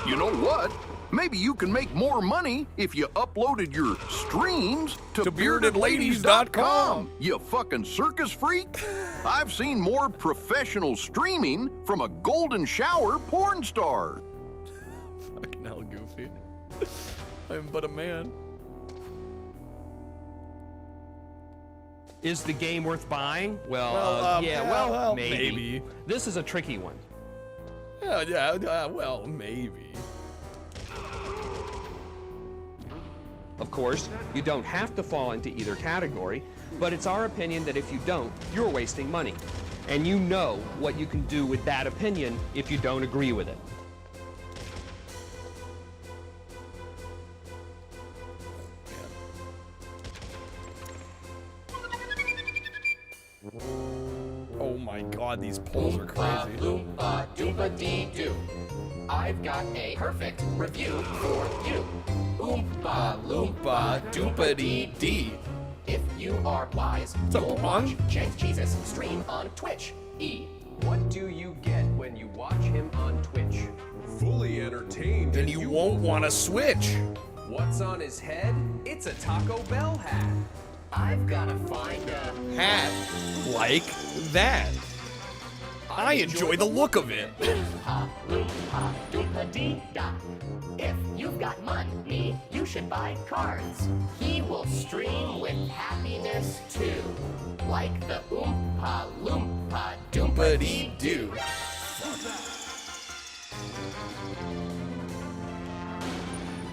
You know what? Maybe you can make more money if you uploaded your streams to beardedladies.com. You fucking circus freak. I've seen more professional streaming from a golden shower porn star. Fucking hell, Goofy. I'm but a man. Is the game worth buying? Well, well, maybe. This is a tricky one. Yeah, well, maybe. Of course, you don't have to fall into either category, but it's our opinion that if you don't, you're wasting money. And you know what you can do with that opinion if you don't agree with it. Oh my god, these polls are crazy. Loompa doopa dee doo. I've got a perfect review for you. Oompa loompa doopa dee dee. If you are wise, you'll watch Jank Jesus stream on Twitch. What do you get when you watch him on Twitch? Fully entertained, and you won't want to switch. What's on his head? It's a Taco Bell hat. I've gotta find a hat like that. I enjoy the look of it. Oompa loompa doopa dee da. If you've got money, you should buy cards. He will stream with happiness too. Like the Oompa Loompa Doompa Dee Doo.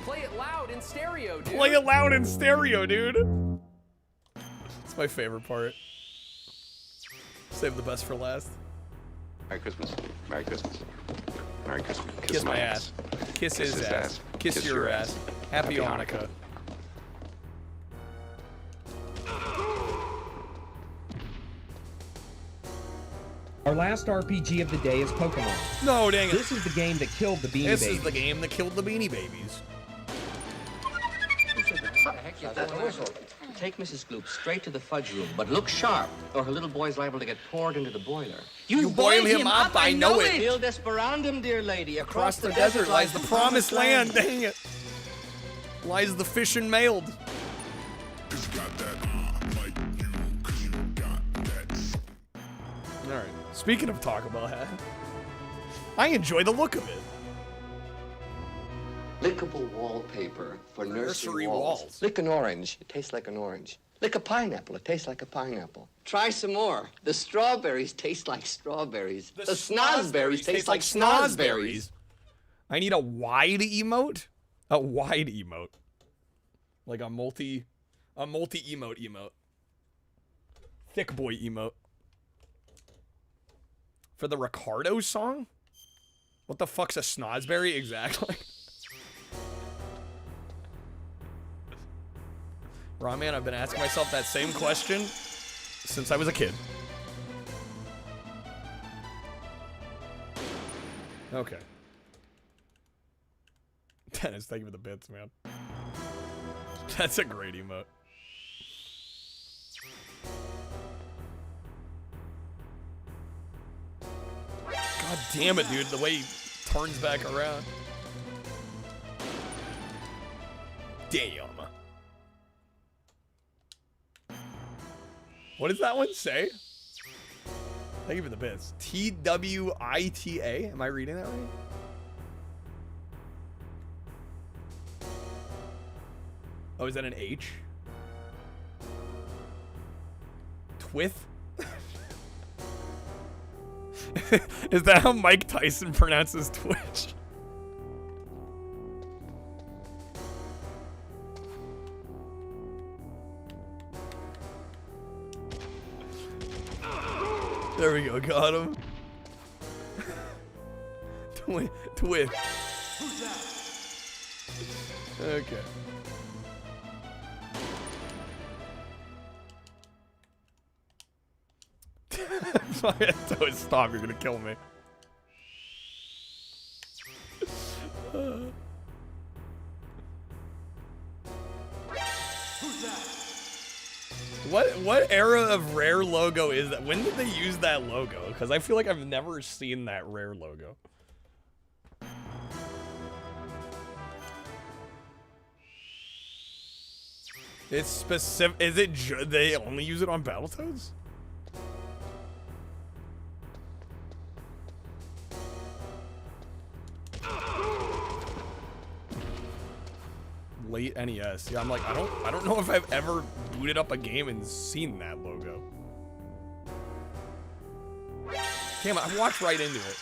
Play it loud in stereo, dude. Play it loud in stereo, dude. It's my favorite part. Save the best for last. Merry Christmas. Merry Christmas. Merry Christmas. Kiss my ass. Kiss his ass. Kiss your ass. Happy Hanukkah. Our last RPG of the day is Pokemon. No, dang it. This is the game that killed the Beanie Babies. This is the game that killed the Beanie Babies. Take Mrs. Gloop straight to the fudge room, but look sharp, or her little boy's liable to get poured into the boiler. You boil him up, I know it. Il Desperandum, dear lady. Across the desert lies the promised land. Dang it. Lies the fish and mailed. Alright. Speaking of Taco Bell hat, I enjoy the look of it. Lickable wallpaper for nursery walls. Lick an orange, it tastes like an orange. Lick a pineapple, it tastes like a pineapple. Try some more. The strawberries taste like strawberries. The snozberries taste like snozberries. I need a wide emote? A wide emote. Like a multi emote. Thick boy emote. For the Ricardo song? What the fuck's a snozberry exactly? Rawman, I've been asking myself that same question since I was a kid. Okay. Dennis, thank you for the bits, man. That's a great emote. God damn it, dude, the way he turns back around. Damn. What does that one say? Thank you for the bits. T-W-I-T-A? Am I reading that right? Oh, is that an H? Twith? Is that how Mike Tyson pronounces Twitch? There we go, got him. Twith. Who's that? Okay. Don't stop, you're gonna kill me. What era of Rare logo is that? When did they use that logo? Because I feel like I've never seen that Rare logo. It's specific. Is it? They only use it on Battletoads? Late NES. Yeah, I'm like, I don't know if I've ever booted up a game and seen that logo. Damn it, I walked right into it.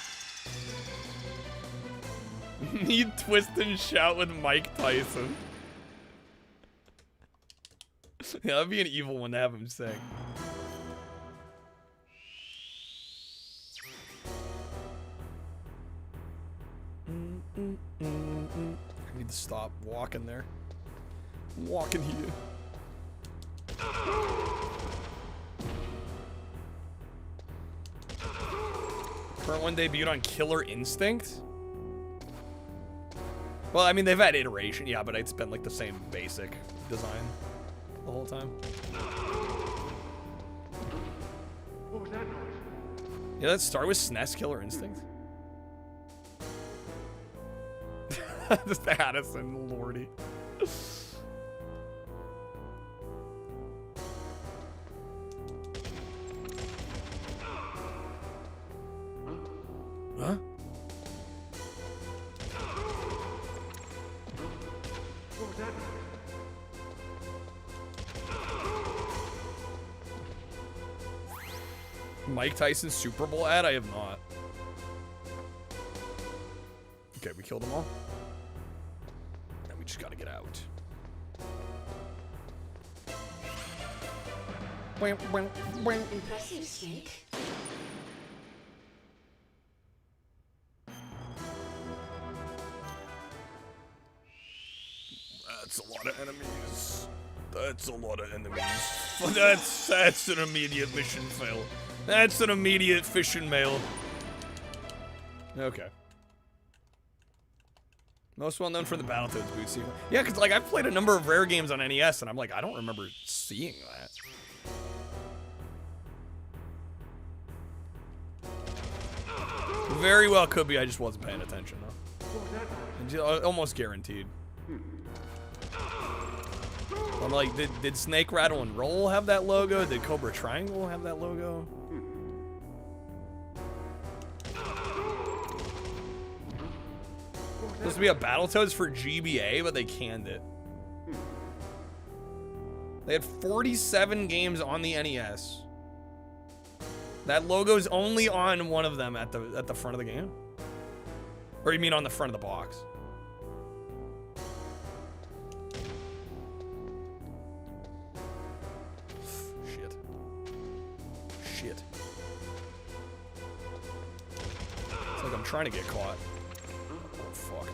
Need twist and shout with Mike Tyson. Yeah, that'd be an evil one to have him sing. I need to stop walking there. I'm walking here. Current one debuted on Killer Instinct. Well, I mean, they've had iteration, yeah, but it's been like the same basic design the whole time. What was that noise? Yeah, let's start with SNES Killer Instinct. Just Addison Lordy. Huh? What was that noise? Mike Tyson Super Bowl ad? I have not. Okay, we killed them all. And we just gotta get out. Impressive, Snake. That's a lot of enemies. That's a lot of enemies. That's an immediate mission fail. That's an immediate fishing mail. Okay. Most well known for the Battletoads boot sequence. Yeah, because like I've played a number of rare games on NES, and I'm like, I don't remember seeing that. Very well could be. I just wasn't paying attention though. Almost guaranteed. I'm like, did Snake Rattle and Roll have that logo? Did Cobra Triangle have that logo? Supposed to be a Battletoads for GBA, but they canned it. They had 47 games on the NES. That logo's only on one of them at the front of the game? Or you mean on the front of the box? Shit. It's like I'm trying to get caught. Oh, fuck.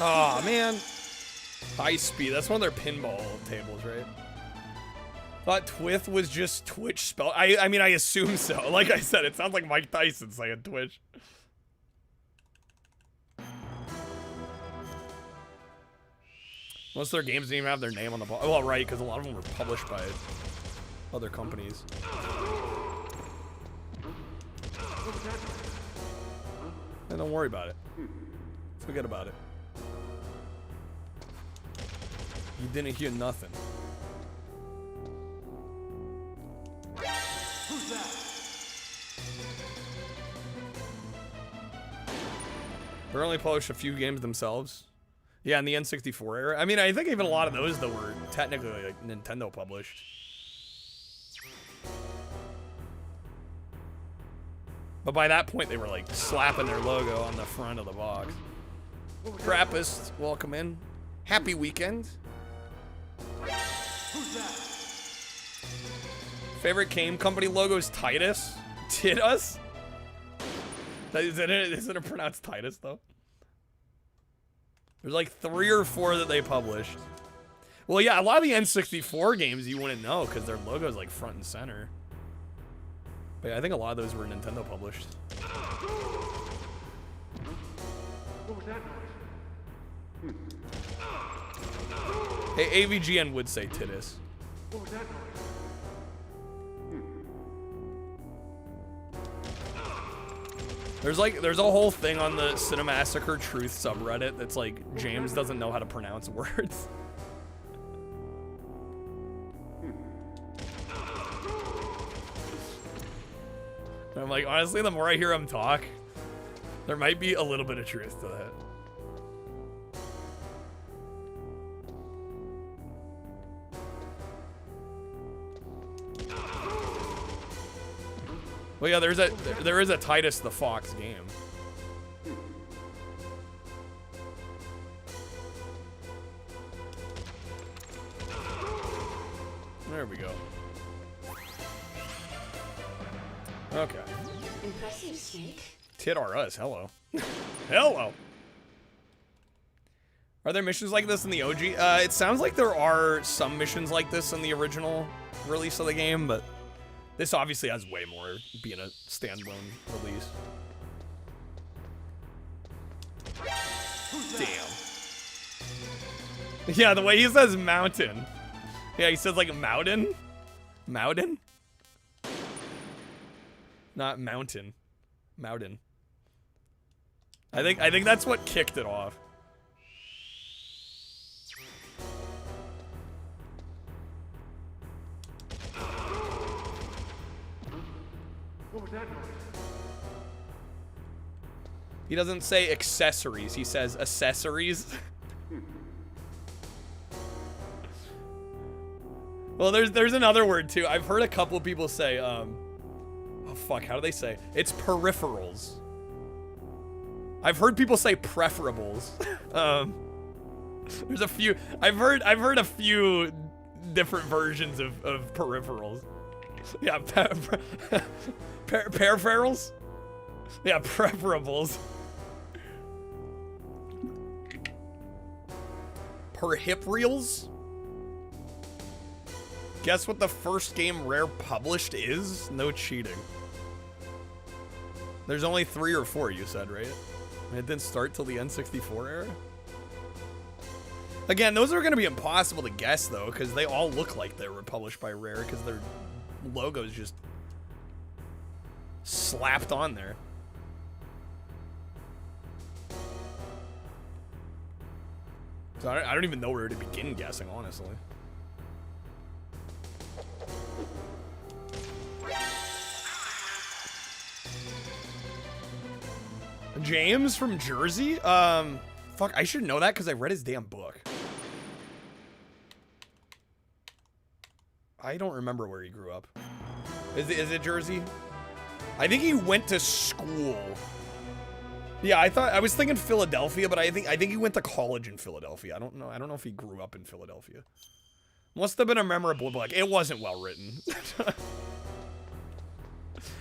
Aw, man. High speed. That's one of their pinball tables, right? Thought Twith was just Twitch spell. I mean, I assume so. Like I said, it sounds like Mike Tyson saying Twitch. Most of their games didn't even have their name on the box. Well, right, because a lot of them were published by other companies. And don't worry about it. Forget about it. You didn't hear nothing. Who's that? They only published a few games themselves. Yeah, in the N64 era. I mean, I think even a lot of those that were technically like Nintendo published. But by that point, they were like slapping their logo on the front of the box. Trappist, welcome in. Happy weekend. Who's that? Favorite game company logo is Titus. Titus? Isn't it pronounced Titus though? There's like 3 or 4 that they published. Well, yeah, a lot of the N64 games you wouldn't know because their logo's like front and center. But yeah, I think a lot of those were Nintendo published. What was that noise? Hey, AVGN would say Titus. What was that noise? There's a whole thing on the Cinemassacre Truth subreddit that's like James doesn't know how to pronounce words. And I'm like, honestly, the more I hear him talk, there might be a little bit of truth to that. Well, yeah, there is a Titus the Fox game. There we go. Okay. Impressive, Snake. Tit are us. Hello. Hello. Are there missions like this in the OG? It sounds like there are some missions like this in the original release of the game, but this obviously has way more, being a standalone release. Damn. Yeah, the way he says mountain. Yeah, he says like mountain. Mountain? Not mountain. Mountain. I think that's what kicked it off. What was that noise? He doesn't say accessories, he says accessories. Well, there's another word too. I've heard a couple people say, oh fuck, how do they say? It's peripherals. I've heard people say preferables. There's a few. I've heard a few different versions of peripherals. Yeah, peripherals. Yeah, preferables. Peripherals. Guess what the first game Rare published is? No cheating. There's only 3 or 4, you said, right? It didn't start till the N64 era? Again, those are going to be impossible to guess, though, because they all look like they were published by Rare, because their logo's just slapped on there. So I don't even know where to begin guessing, honestly. James from Jersey? Fuck, I should know that because I read his damn book. I don't remember where he grew up. Is it Jersey? I think he went to school. Yeah, I was thinking Philadelphia, but I think he went to college in Philadelphia. I don't know if he grew up in Philadelphia. Must have been a memorable book. It wasn't well written.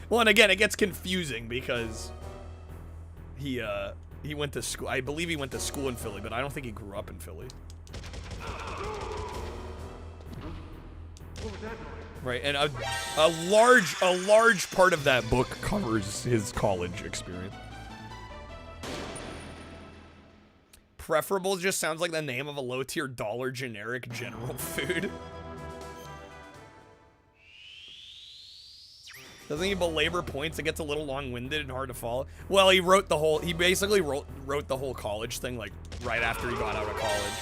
Well, and again, it gets confusing because he went to school. I believe he went to school in Philly, but I don't think he grew up in Philly. Right, and a large part of that book covers his college experience. Preferable just sounds like the name of a low-tier dollar generic general food. Doesn't he belabor points? It gets a little long-winded and hard to follow. Well, he basically wrote the whole college thing like right after he got out of college.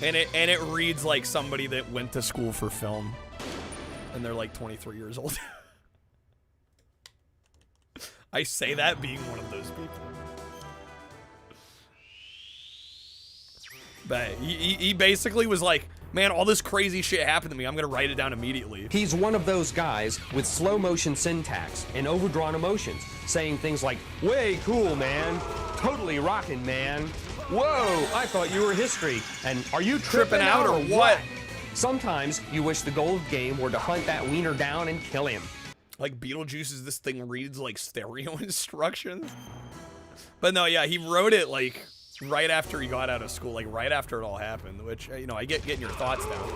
And it reads like somebody that went to school for film. And they're like 23 years old. I say that being one of those people. But he basically was like, man, all this crazy shit happened to me. I'm going to write it down immediately. He's one of those guys with slow motion syntax and overdrawn emotions, saying things like, way cool, man. Totally rockin', man. Whoa, I thought you were history. And are you tripping out or what? Sometimes you wish the goal of the game were to hunt that wiener down and kill him. Like Beetlejuice's this thing reads like stereo instructions. But no, yeah, he wrote it like right after he got out of school, like right after it all happened, which, you know, I get getting your thoughts down.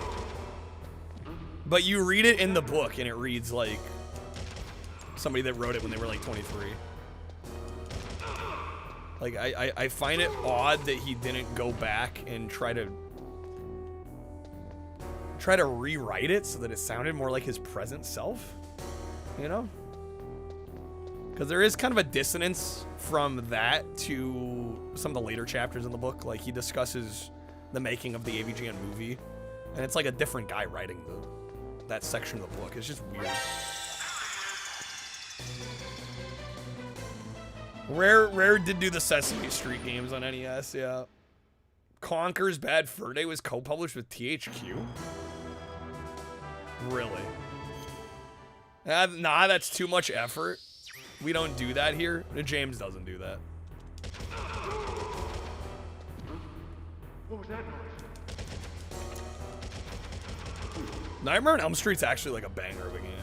But you read it in the book and it reads like somebody that wrote it when they were like 23. Like, I find it odd that he didn't go back and try to rewrite it so that it sounded more like his present self, you know? Because there is kind of a dissonance from that to some of the later chapters in the book. Like, he discusses the making of the AVGN movie, and it's like a different guy writing that section of the book. It's just weird. Rare did do the Sesame Street games on NES, yeah. Conker's Bad Fur Day was co-published with THQ? Really? Nah, that's too much effort. We don't do that here. James doesn't do that. What was that noise? Nightmare on Elm Street's actually like a banger of a game.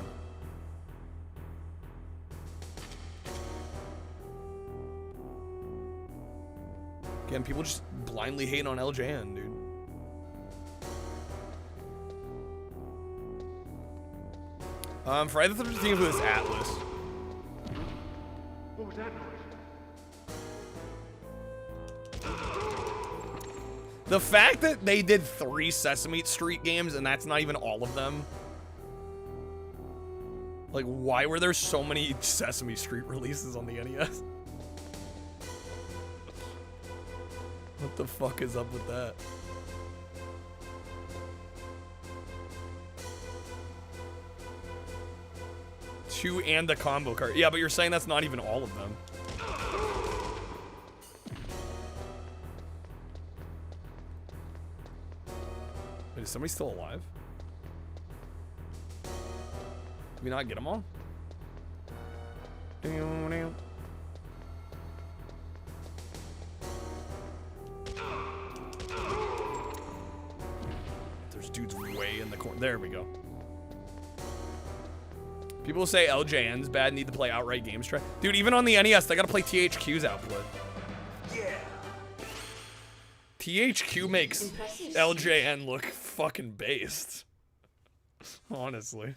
Again, people just blindly hate on LJN, dude. Friday the 13th was Atlas. What was that noise? The fact that they did 3 Sesame Street games and that's not even all of them. Like, why were there so many Sesame Street releases on the NES? What the fuck is up with that? Two and the combo card. Yeah, but you're saying that's not even all of them. Wait, is somebody still alive? Did we not get them all? There's dudes way in the corner. There we go. People say LJN's bad, need to play outright games try. Dude, even on the NES, they gotta play THQ's output. Yeah. THQ makes LJN look fucking based. Honestly.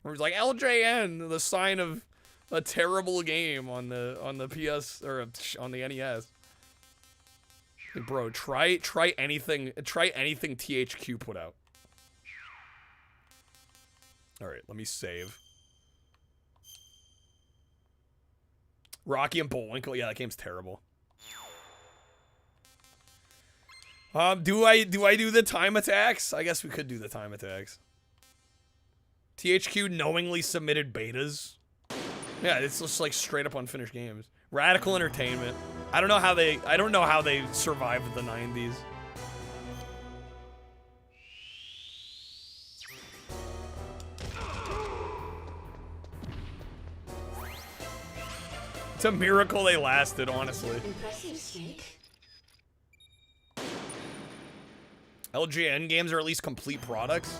Where it's like LJN, the sign of a terrible game on the PS or on the NES. Like, bro, try anything THQ put out. All right, let me save. Rocky and Bullwinkle. Yeah, that game's terrible. Do I do the time attacks? I guess we could do the time attacks. THQ knowingly submitted betas. Yeah, it's just like straight up unfinished games. Radical Entertainment. I don't know how they survived the 90s. It's a miracle they lasted, honestly. Impressive, Snake. LJN games are at least complete products.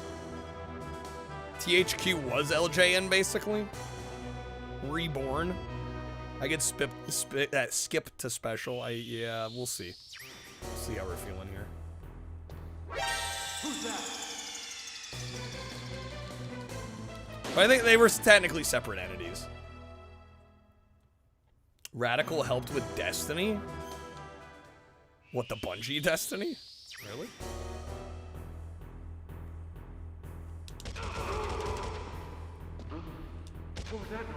THQ was LJN, basically. Reborn. I get skipped to special. Yeah, we'll see. We'll see how we're feeling here. Who's that? But I think they were technically separate entities. Radical helped with Destiny? What, the Bungie Destiny? Really? What was that noise?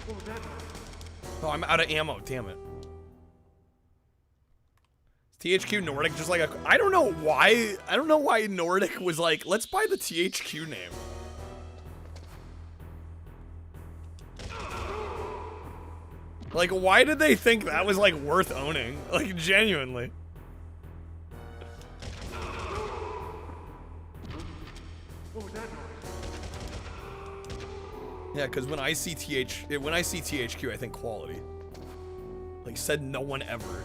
What was that noise? Oh, I'm out of ammo, damn it. THQ Nordic just like a, I don't know why Nordic was like, let's buy the THQ name. Like, why did they think that was like worth owning? Like, genuinely. What was that noise? Yeah, because when I see THQ, I think quality. Like, said no one ever.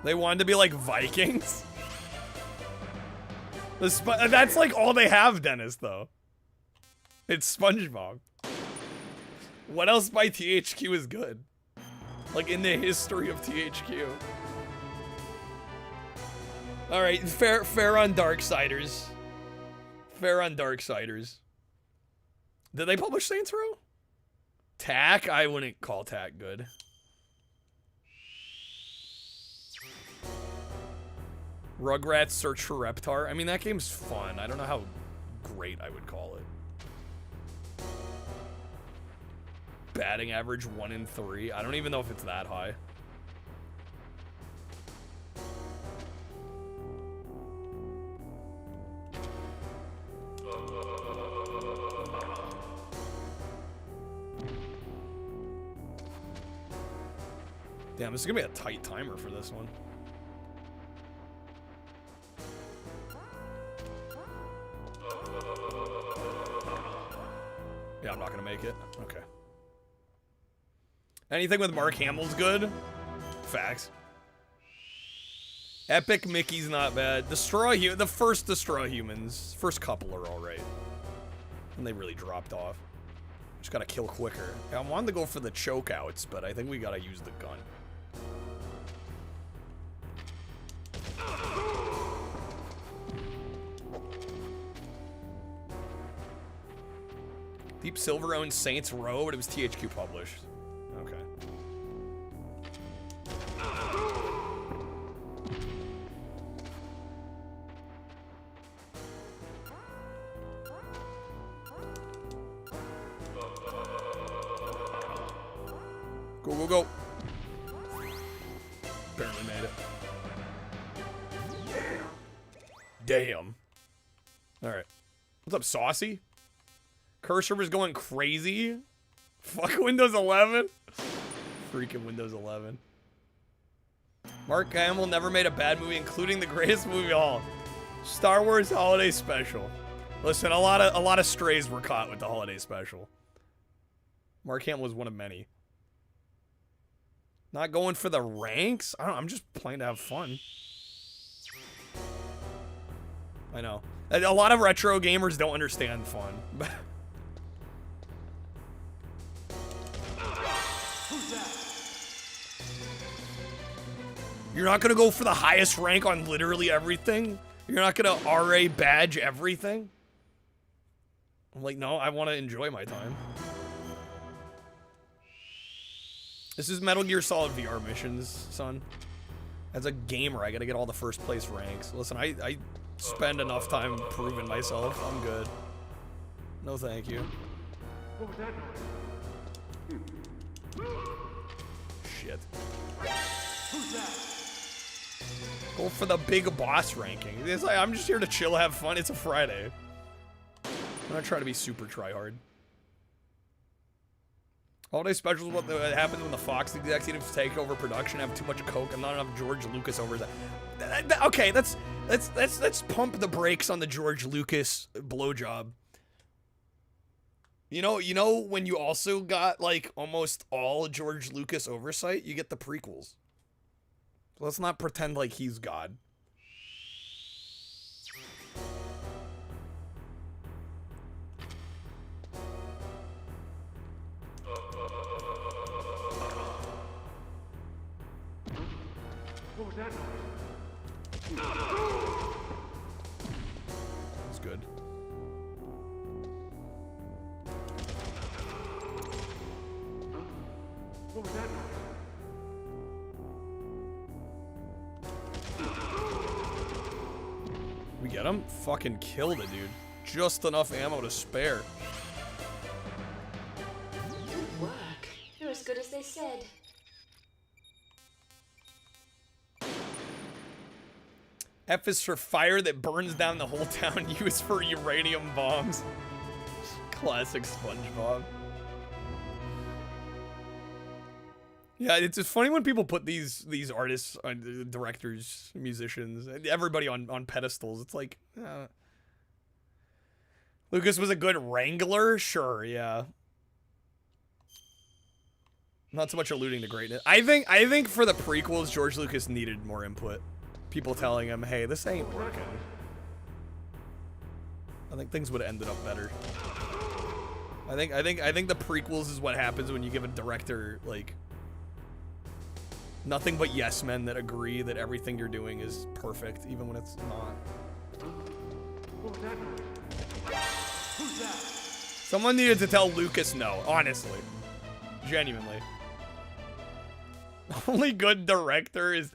They wanted to be like Vikings. That's like all they have, Dennis, though. It's SpongeBob. What else by THQ is good? Like, in the history of THQ. Alright, fair on Darksiders. Fair on Darksiders. Did they publish Saints Row? TAC? I wouldn't call TAC good. Rugrats Search for Reptar. I mean, that game's fun. I don't know how great I would call it. Batting average 1 in 3. I don't even know if it's that high. Damn, this is gonna be a tight timer for this one. Yeah, I'm not gonna make it. Okay. Anything with Mark Hamill's good? Facts. Epic Mickey's not bad. The first Destroy Humans, first couple are alright. And they really dropped off. Just gotta kill quicker. I wanted to go for the choke outs, but I think we gotta use the gun. Deep Silver owns Saints Row, but it was THQ published. Okay. Go, go, go. Barely made it. Damn. Alright. What's up, Saucy? Cursor was going crazy. Fuck Windows 11. Freaking Windows 11. Mark Hamill never made a bad movie, including the greatest movie of all. Star Wars Holiday Special. Listen, a lot of strays were caught with the Holiday Special. Mark Hamill was one of many. Not going for the ranks? I don't know, I'm just playing to have fun. I know. A lot of retro gamers don't understand fun. You're not gonna go for the highest rank on literally everything? You're not gonna RA badge everything? I'm like, no, I want to enjoy my time. This is Metal Gear Solid VR missions, son. As a gamer, I gotta get all the first place ranks. Listen, I spend enough time proving myself. I'm good. No thank you. What was that? Shit. Who's that? Go for the big boss ranking. It's like, I'm just here to chill, have fun. It's a Friday. I'm not trying to be super tryhard. Holiday Special is what happens when the Fox executives take over production, have too much coke, and not enough George Lucas over that. Okay, let's pump the brakes on the George Lucas blowjob. You know when you also got like almost all George Lucas oversight, you get the prequels. Let's not pretend like he's God. What was that noise? That's good. What was that noise? We get him? Fucking killed it, dude. Just enough ammo to spare. Good work. You're as good as they said. F is for fire that burns down the whole town. U is for uranium bombs. Classic SpongeBob. Yeah, it's just funny when people put these artists, directors, musicians, everybody on pedestals. It's like, Lucas was a good wrangler? Sure, yeah. Not so much alluding to greatness. I think for the prequels, George Lucas needed more input. People telling him, hey, this ain't working. I think things would have ended up better. I think the prequels is what happens when you give a director, like, nothing but yes men that agree that everything you're doing is perfect, even when it's not. What was that noise? Who's that? Someone needed to tell Lucas no, honestly. Genuinely. Only God director is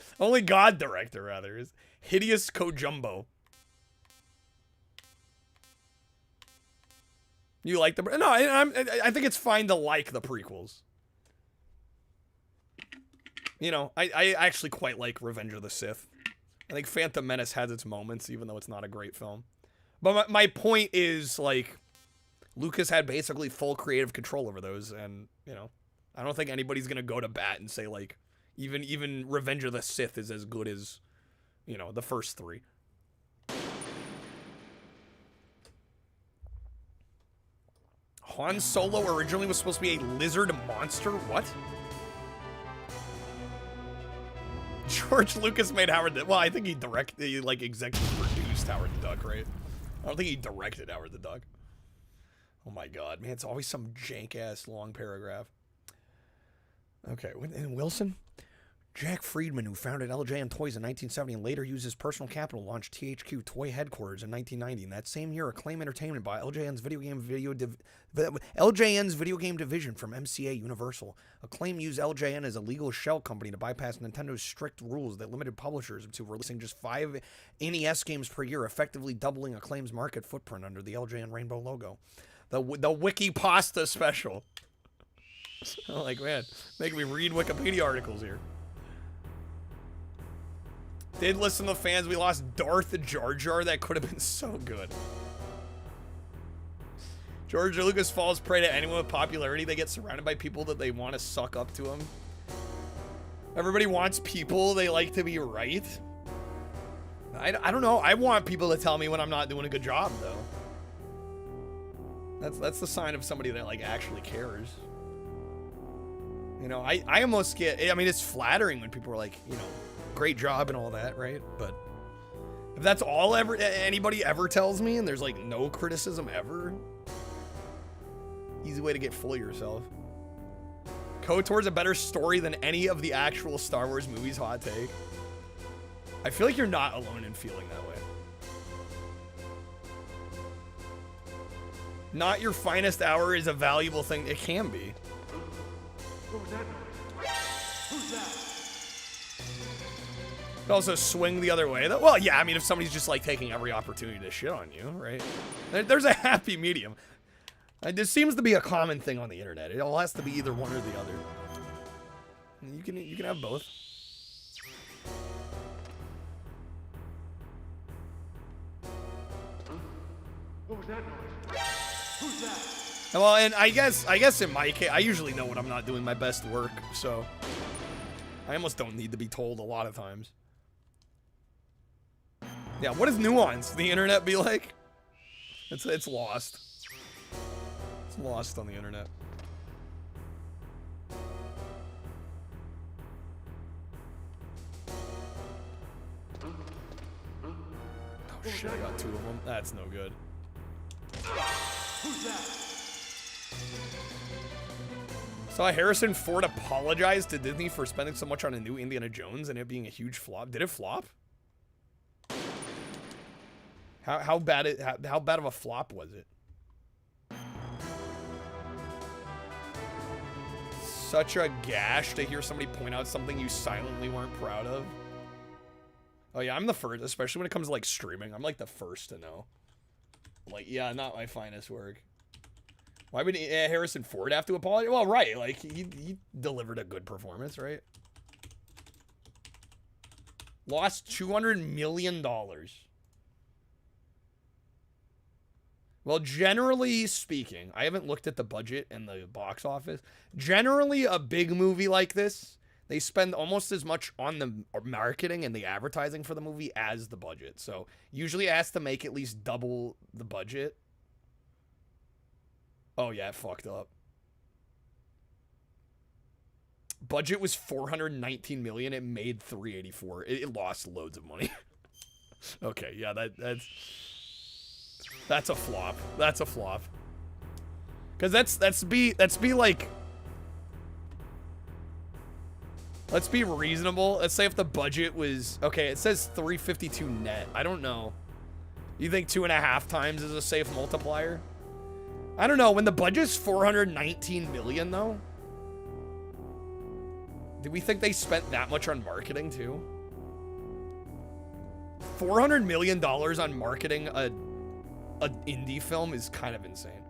Hideous Kojumbo. You like the... No, I think it's fine to like the prequels. You know, I actually quite like Revenge of the Sith. I think Phantom Menace has its moments, even though it's not a great film. But my point is, like, Lucas had basically full creative control over those, and, you know, I don't think anybody's gonna go to bat and say, like, even Revenge of the Sith is as good as, you know, the first three. Han Solo originally was supposed to be a lizard monster? What? George Lucas made Howard the... Well, I think he like, executive produced Howard the Duck, right? I don't think he directed Howard the Duck. Oh my god, man, it's always some jank-ass long paragraph. Okay, and Wilson? Jack Friedman, who founded LJN Toys in 1970 and later used his personal capital to launch THQ Toy Headquarters in 1990. In that same year, Acclaim Entertainment bought LJN's video game division from MCA Universal. Acclaim used LJN as a legal shell company to bypass Nintendo's strict rules that limited publishers to releasing just 5 NES games per year, effectively doubling Acclaim's market footprint under the LJN Rainbow logo. The Wiki Pasta special. I'm like, man, making me read Wikipedia articles here. Did listen to fans. We lost Darth Jar Jar. That could have been so good. George Lucas falls prey to anyone with popularity. They get surrounded by people that they want to suck up to them. Everybody wants people they like to be right. I don't know. I want people to tell me when I'm not doing a good job, though. That's the sign of somebody that, like, actually cares. You know, I almost get... I mean, it's flattering when people are like, you know, great job and all that, right? But if that's all anybody ever tells me and there's, like, no criticism ever... Easy way to get full of yourself. KOTOR's a better story than any of the actual Star Wars movies. Hot take. I feel like you're not alone in feeling that way. Not your finest hour is a valuable thing. It can be. What was that noise? Who's that? Could also swing the other way. Well, yeah, I mean, if somebody's just, like, taking every opportunity to shit on you, right? There's a happy medium. This seems to be a common thing on the internet. It all has to be either one or the other. You can have both. What was that noise? Who's that? Well, and I guess in my case, I usually know when I'm not doing my best work, so I almost don't need to be told a lot of times. Yeah, what does nuance the internet be like? It's lost. It's lost on the internet. Oh shit, I got 2 of them. That's no good. Who's that? Saw Harrison Ford apologize to Disney for spending so much on a new Indiana Jones and it being a huge flop. Did it flop? How bad of a flop was it? Such a gash to hear somebody point out something you silently weren't proud of. Oh yeah, I'm the first, especially when it comes to, like, streaming. I'm, like, the first to know. Like, yeah, not my finest work. Why would Harrison Ford have to apologize? Well, right, like, he delivered a good performance, right? Lost $200 million. Well, generally speaking, I haven't looked at the budget and the box office. Generally, a big movie like this, they spend almost as much on the marketing and the advertising for the movie as the budget. So, usually it has to make at least double the budget. Oh, yeah, it fucked up. Budget was $419 million. It made $384. It lost loads of money. Okay, yeah, that's a flop. That's a flop. Cause let's be like, let's be reasonable. Let's say if the budget was okay, it says 352 net. I don't know. You think 2.5 times is a safe multiplier? I don't know. When the budget's 419 million though, do we think they spent that much on marketing too? $400 million on marketing an indie film is kind of insane.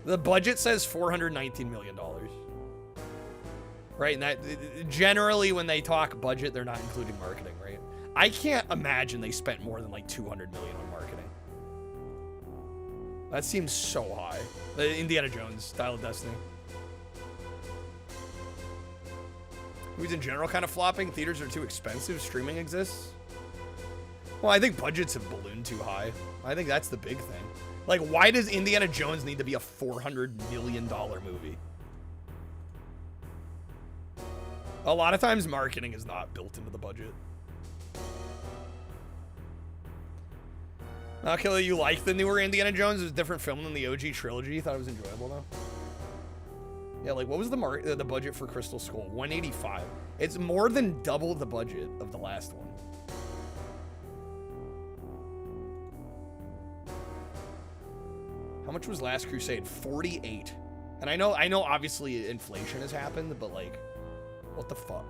The budget says $419 million. Right, and that generally when they talk budget, they're not including marketing, right? I can't imagine they spent more than like $200 million on marketing. That seems so high. The Indiana Jones, Dial of Destiny. Movies in general kind of flopping. Theaters are too expensive. Streaming exists. Well, I think budgets have ballooned too high. I think that's the big thing. Like, why does Indiana Jones need to be a $400 million movie? A lot of times marketing is not built into the budget. Now, Kelly, you like the newer Indiana Jones? It was a different film than the OG trilogy. You thought it was enjoyable, though? Yeah, like, what was the budget for Crystal Skull? 185. It's more than double the budget of the last one. How much was Last Crusade? 48. And I know obviously inflation has happened, but like, what the fuck?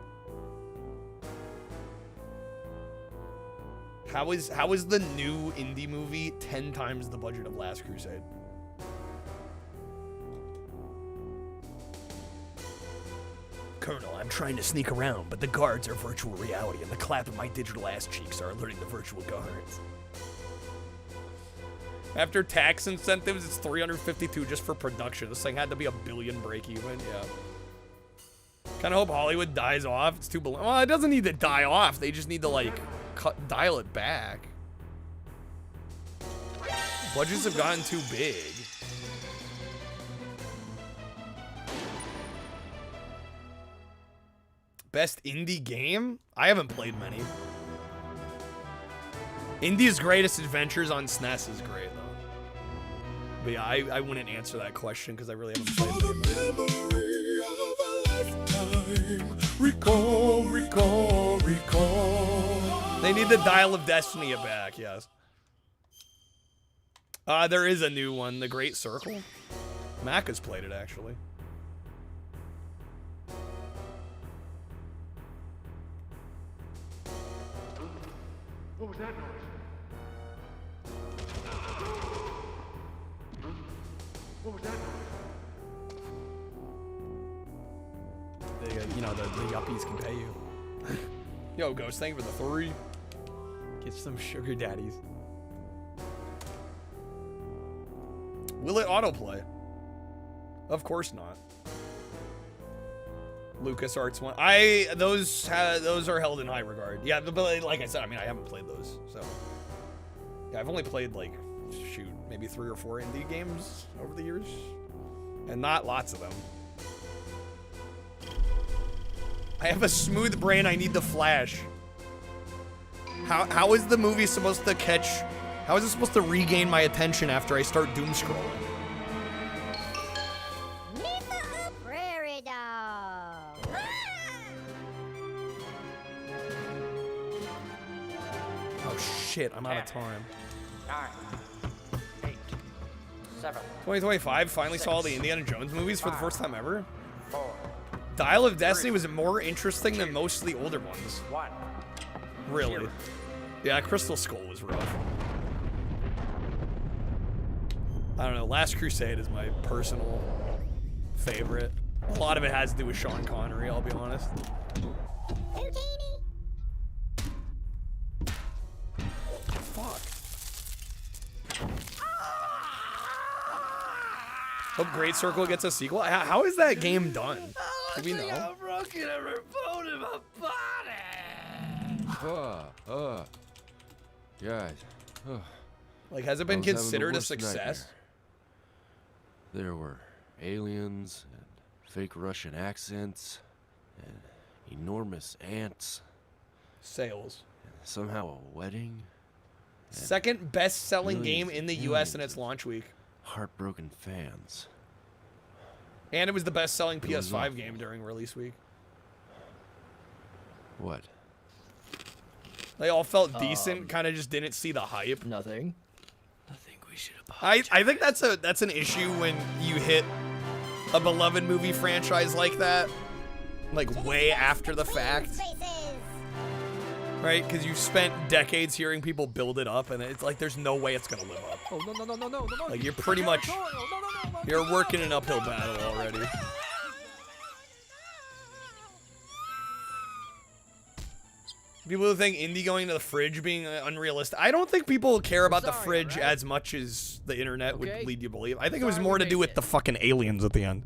How is the new indie movie 10 times the budget of Last Crusade? Colonel, I'm trying to sneak around, but the guards are virtual reality, and the clap of my digital ass cheeks are alerting the virtual guards. After tax incentives, it's 352 just for production. This thing had to be $1 billion break even. Yeah. Kind of hope Hollywood dies off. It's too below. Well, it doesn't need to die off. They just need to like dial it back. Budgets have gotten too big. Best indie game? I haven't played many. India's Greatest Adventures on SNES is great, though. But yeah, I wouldn't answer that question because I really haven't played it. Recall, recall, recall. They need the Dial of Destiny back, yes. There is a new one, The Great Circle. Mac has played it, actually. What was that noise? What was that noise? You know, the yuppies can pay you. Yo, Ghost, thank you for the 3. Get some sugar daddies. Will it autoplay? Of course not. LucasArts one. Those are held in high regard. Yeah, but like I said, I mean, I haven't played those, so yeah, I've only played like, shoot, maybe 3 or 4 indie games over the years, and not lots of them. I have a smooth brain. I need the flash. How is the movie supposed to catch? How is it supposed to regain my attention after I start doom scrolling? Prairie dog. Oh shit, I'm out of time. 9, 8, 7. 2025 finally saw all the Indiana Jones movies for the first time ever. 4. Dial of Destiny was more interesting than most of the older ones. 1. Really? Yeah, Crystal Skull was rough. I don't know, Last Crusade is my personal favorite. A lot of it has to do with Sean Connery, I'll be honest. Fuck. Hope Great Circle gets a sequel. How is that game done? Do we know? I'm broken every bone in my body. Guys. Like, has it been considered a success? There were aliens and fake Russian accents and enormous ants. Sales. And somehow a wedding. Second best-selling game in the US in its launch week. Heartbroken fans. And it was the best-selling PS5 game during release week. What? They all felt decent, kind of just didn't see the hype. Nothing. I think that's an issue when you hit a beloved movie franchise like that, like way after the fact, right? Because you spent decades hearing people build it up, and it's like there's no way it's gonna live up. Oh no! Like you're pretty much you're working an uphill battle already. People who think indie going to the fridge being unrealistic. I don't think people care about the fridge as much as the internet would lead you to believe. I think it was more to do with the fucking aliens at the end.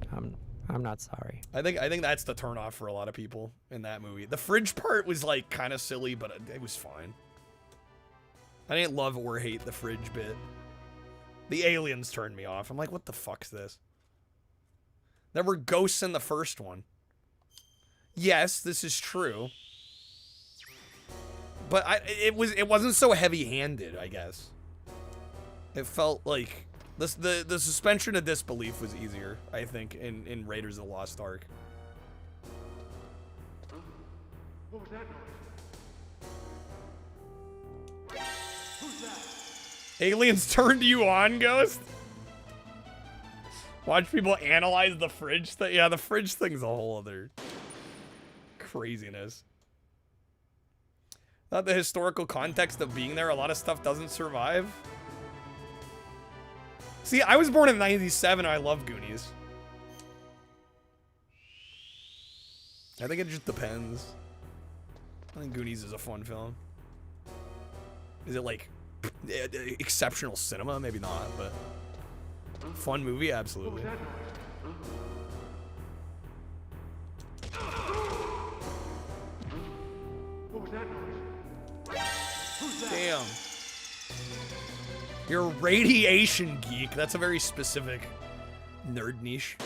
I'm not sorry. I think that's the turnoff for a lot of people in that movie. The fridge part was like kind of silly, but it was fine. I didn't love or hate the fridge bit. The aliens turned me off. I'm like, what the fuck's this? There were ghosts in the first one. Yes, this is true. But it wasn't so heavy-handed, I guess. It felt like the suspension of disbelief was easier, I think, in Raiders of the Lost Ark. What was that noise? Who's that? Aliens turned you on, Ghost? Watch people analyze the fridge thing. Yeah, the fridge thing's a whole other craziness. Not the historical context of being there, a lot of stuff doesn't survive. See, I was born in '97 and I love Goonies. I think it just depends. I think Goonies is a fun film. Is it like exceptional cinema? Maybe not, but fun movie, absolutely. What was that noise? Damn. You're a radiation geek. That's a very specific nerd niche.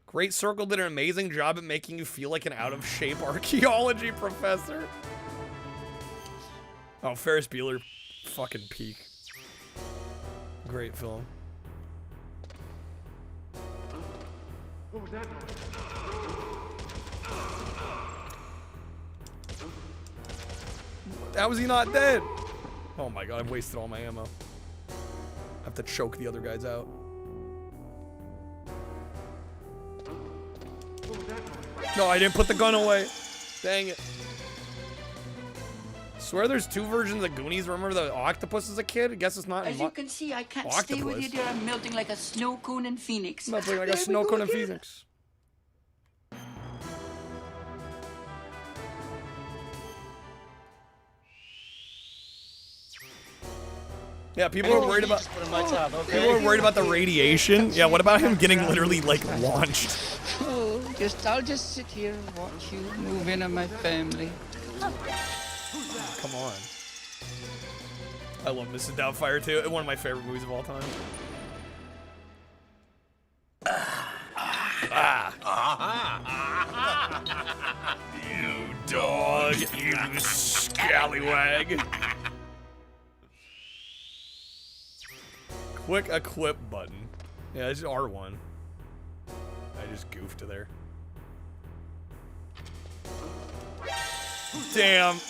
Great Circle did an amazing job at making you feel like an out-of-shape archaeology professor. Oh, Ferris Bueller, fucking peak. Great film. What was that noise? How is he not dead? Oh my god, I've wasted all my ammo. I have to choke the other guys out. No, I didn't put the gun away. Dang it. Swear there's two versions of Goonies. Remember the octopus as a kid? I guess it's not. As you can see, I can't stay with you there. I'm melting like a snow cone in Phoenix. Melting like a snow cone in Phoenix. Yeah, people are worried about. People are worried about the radiation. Yeah, what about him getting literally like launched? Oh, I'll just sit here and watch you move in on my family. Come on. I love Mrs. Doubtfire too. One of my favorite movies of all time. You dog, you scallywag. Quick equip button. Yeah, it's R1. I just goofed to there. Damn.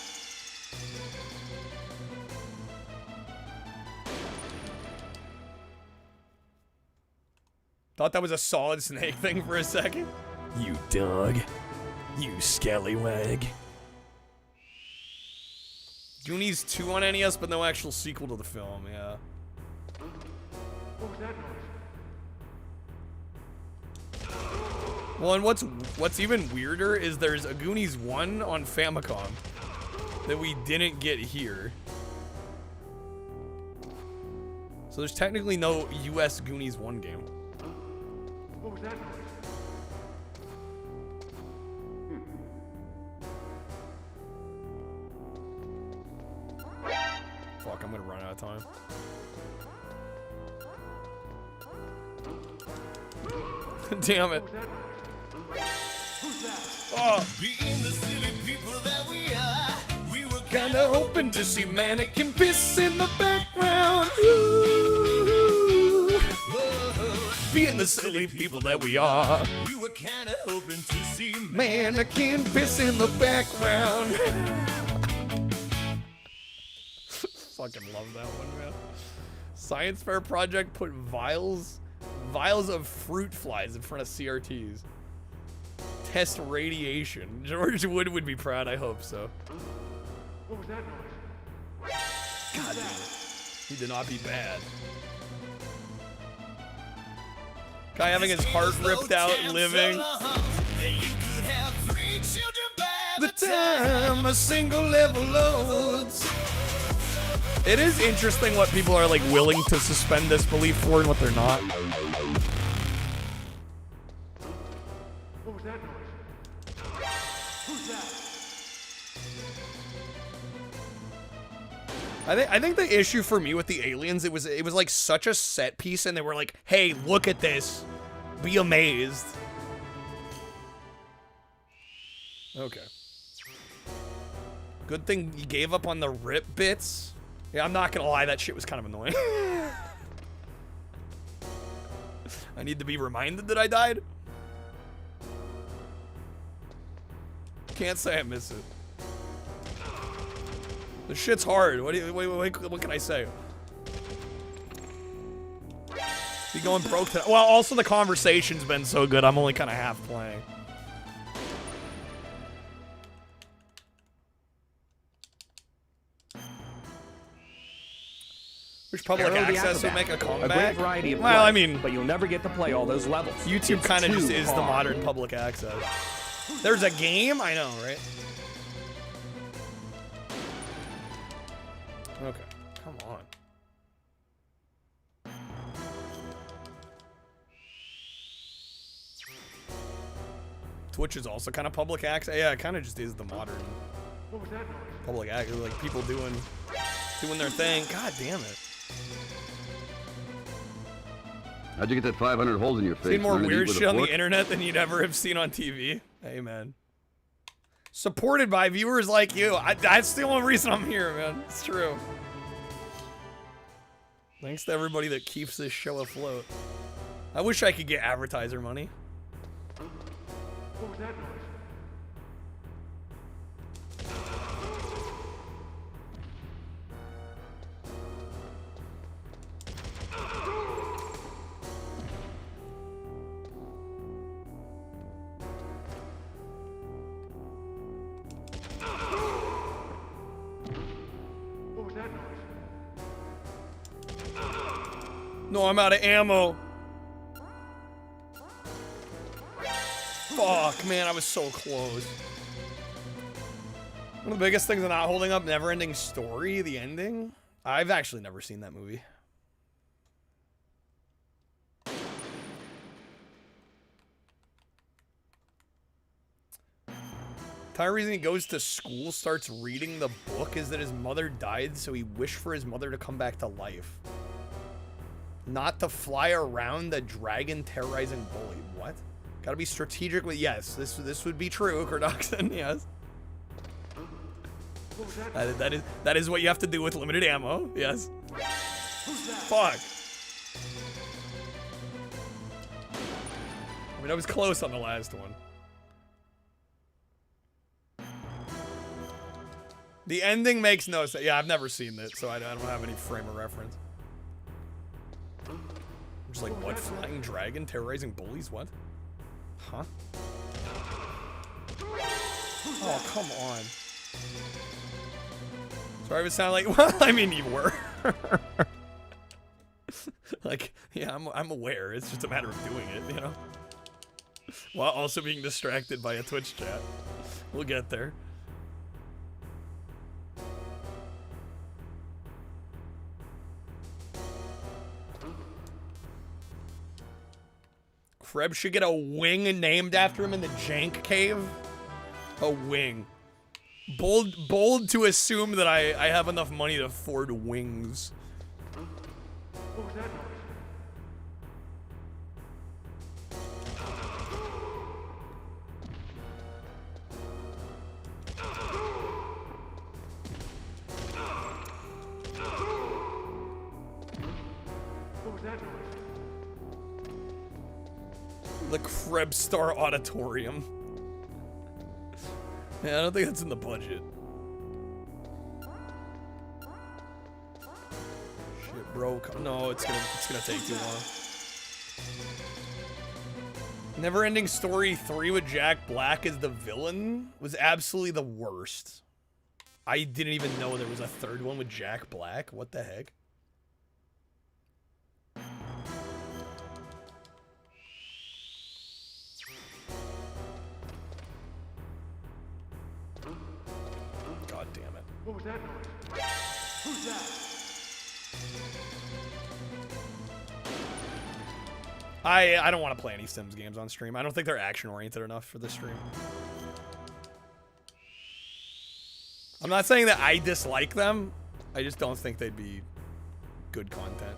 Thought that was a Solid Snake thing for a second. You dog. You scallywag. Goonies 2 on NES, but no actual sequel to the film, yeah. What was that noise? Well, and what's even weirder is there's a Goonies 1 on Famicom that we didn't get here. So there's technically no US Goonies 1 game. What was that noise? Fuck, I'm gonna run out of time. Damn it. Oh. Being the silly people that we are, we were Kinda hoping to see mannequin piss in the background. Ooh. Being the silly people that we are, we were kinda hoping to see mannequin piss in the background. Fucking love that one, man. Science fair project put vials of fruit flies in front of CRTs. Test radiation. George Wood would be proud, I hope so. What was that noise? God damn it. He did not be bad. Guy having his heart ripped out, living. The time a single level loads. It is interesting what people are like willing to suspend disbelief for and what they're not. What was that noise? Who's that? I think the issue for me with the aliens, it was like such a set piece, and they were like, "Hey, look at this, be amazed." Okay. Good thing you gave up on the rip bits. Yeah, I'm not gonna lie, that shit was kind of annoying. I need to be reminded that I died. Can't say I miss it. The shit's hard. What can I say? Be going broke today. Well, also the conversation's been so good, I'm only kind of half playing. Which public Arrow the access would Acrobat. make a A comeback? great variety of Well, I play, mean, but you'll never get to play all those levels. YouTube It's kind of just too is the hard. modern public access. There's a game? I know, right? Okay, come on. Twitch is also kind of public access. Yeah, it kind of just is the modern public access. Like people doing their thing. God damn it. How'd you get that 500 holes in your face? Seen more Learn to eat weird with a shit on the fork? internet than you'd ever have seen on TV. Amen. Supported by viewers like you. That's the only reason I'm here, man. It's true. Thanks to everybody that keeps this show afloat. I wish I could get advertiser money. What was that noise? What was that noise? No, I'm out of ammo. Fuck, man, I was so close. One of the biggest things of not holding up, Never-Ending Story, the ending. I've actually never seen that movie. Entire reason he goes to school, starts reading the book, is that his mother died, so he wished for his mother to come back to life. Not to fly around the dragon terrorizing bully. What? Gotta be strategically. Yes, this would be true, Kurdoxen. Yes. That is what you have to do with limited ammo. Yes. Fuck. I mean, I was close on the last one. The ending makes no sense. Yeah, I've never seen it, so I don't have any frame of reference. I'm just like, what? Flying dragon terrorizing bullies? What? Huh? Oh, come on. Sorry if it sounded like, well, I mean, you were. Like, yeah, I'm aware. It's just a matter of doing it, you know? While also being distracted by a Twitch chat. We'll get there. Krebs should get a wing named after him in the Jank Cave. A wing. Bold to assume that I have enough money to afford wings. What was that noise? What was that noise? The Krebs Star Auditorium. Yeah, I don't think that's in the budget. Shit, bro. No, it's gonna take too long. Never-Ending Story 3 with Jack Black as the villain was absolutely the worst. I didn't even know there was a third one with Jack Black. What the heck? God damn it. What was that noise? Who's that? I don't want to play any Sims games on stream. I don't think they're action-oriented enough for this stream. I'm not saying that I dislike them. I just don't think they'd be good content.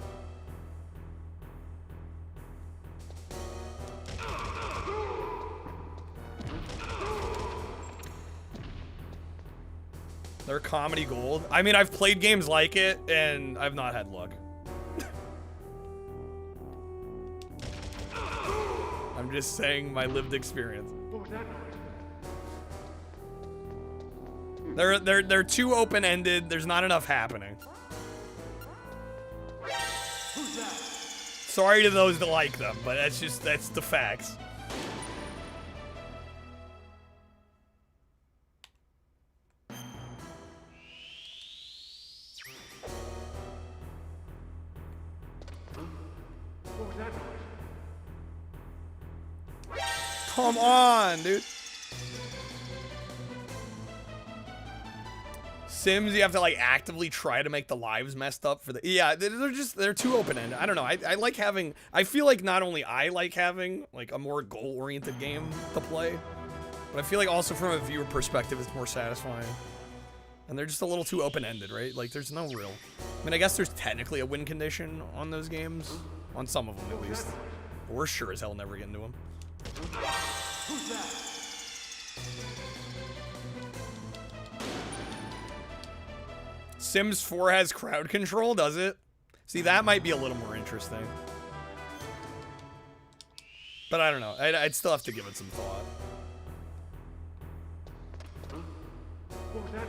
They're comedy gold. I mean, I've played games like it, and I've not had luck. I'm just saying my lived experience. What was that noise? They're too open-ended. There's not enough happening. Who's that? Sorry to those that like them, but that's the facts. What was that noise? Come on, dude. Sims, you have to like actively try to make the lives messed up for the. Yeah, they're too open-ended. I don't know. I like having. I feel like not only I like having like a more goal-oriented game to play, but I feel like also from a viewer perspective, it's more satisfying. And they're just a little too open-ended, right? Like there's no real. I mean, I guess there's technically a win condition on those games, on some of them at least. But we're sure as hell never get into them. Who's that? Sims 4 has crowd control, does it? See, that might be a little more interesting. But I don't know. I'd still have to give it some thought. What was that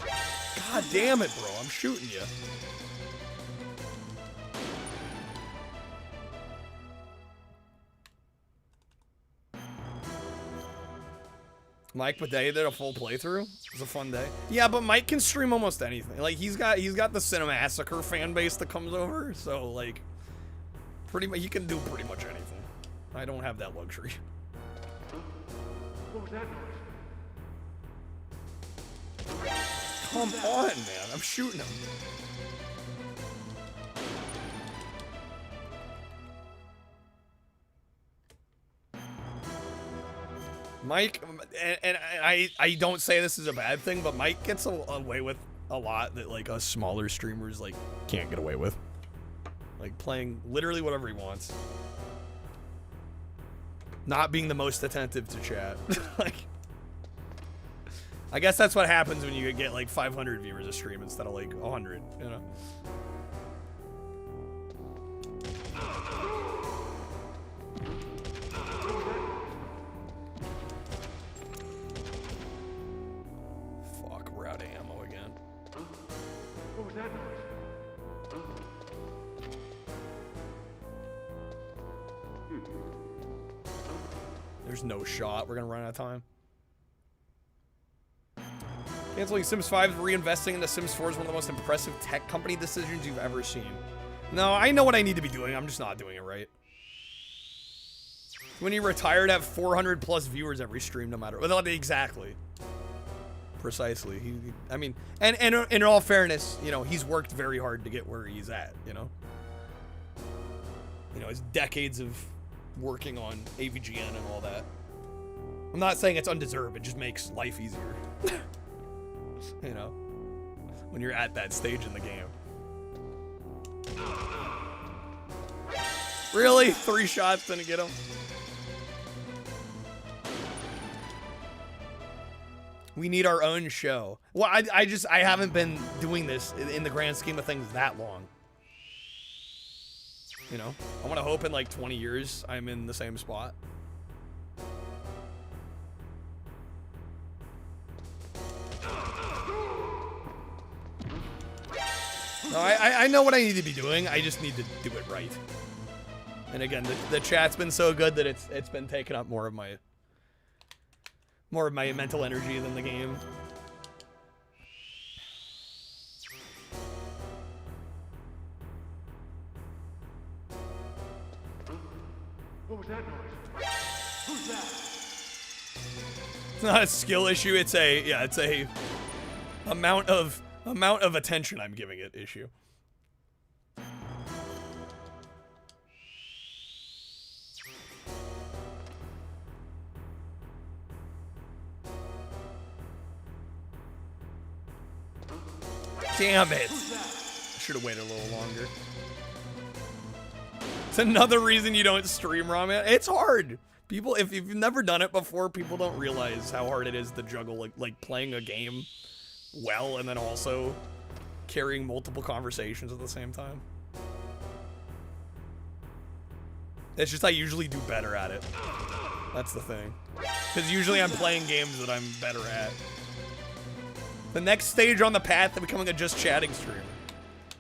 noise? God damn it, bro. I'm shooting you. Mike Bidet did a full playthrough. It was a fun day. Yeah, but Mike can stream almost anything. Like he's got the Cinemassacre fan base that comes over, so like pretty much he can do pretty much anything. I don't have that luxury. What was that noise? Come on, man. I'm shooting him. Mike, and I don't say this is a bad thing, but Mike gets away with a lot that like us smaller streamers like can't get away with. Like playing literally whatever he wants. Not being the most attentive to chat. Like, I guess that's what happens when you get like 500 viewers a stream instead of like 100, you know? Fuck, we're out of ammo again. What was that noise? There's no shot. We're gonna run out of time. Canceling Sims 5, reinvesting into Sims 4 is one of the most impressive tech company decisions you've ever seen. No, I know what I need to be doing. I'm just not doing it right. When you retire to have 400 plus viewers every stream, no matter what. Exactly. Precisely. I mean, and in all fairness, you know, he's worked very hard to get where he's at, you know? You know, it's decades of working on AVGN and all that. I'm not saying it's undeserved, it just makes life easier. You know, when you're at that stage in the game. Really? 3 shots didn't get him? We need our own show. Well, I haven't been doing this in the grand scheme of things that long. You know, I want to hope in like 20 years I'm in the same spot. No, I know what I need to be doing. I just need to do it right. And again, the chat's been so good that it's been taking up more of my mental energy than the game. What was that noise? Who's that? It's not a skill issue. It's a amount of attention I'm giving it issue. Damn it. I should have waited a little longer. It's another reason you don't stream, Ramen. It's hard. People, if you've never done it before, people don't realize how hard it is to juggle like playing a game well and then also carrying multiple conversations at the same time. It's just I usually do better at it. That's the thing. Because usually I'm playing games that I'm better at. The next stage on the path to becoming a just chatting streamer.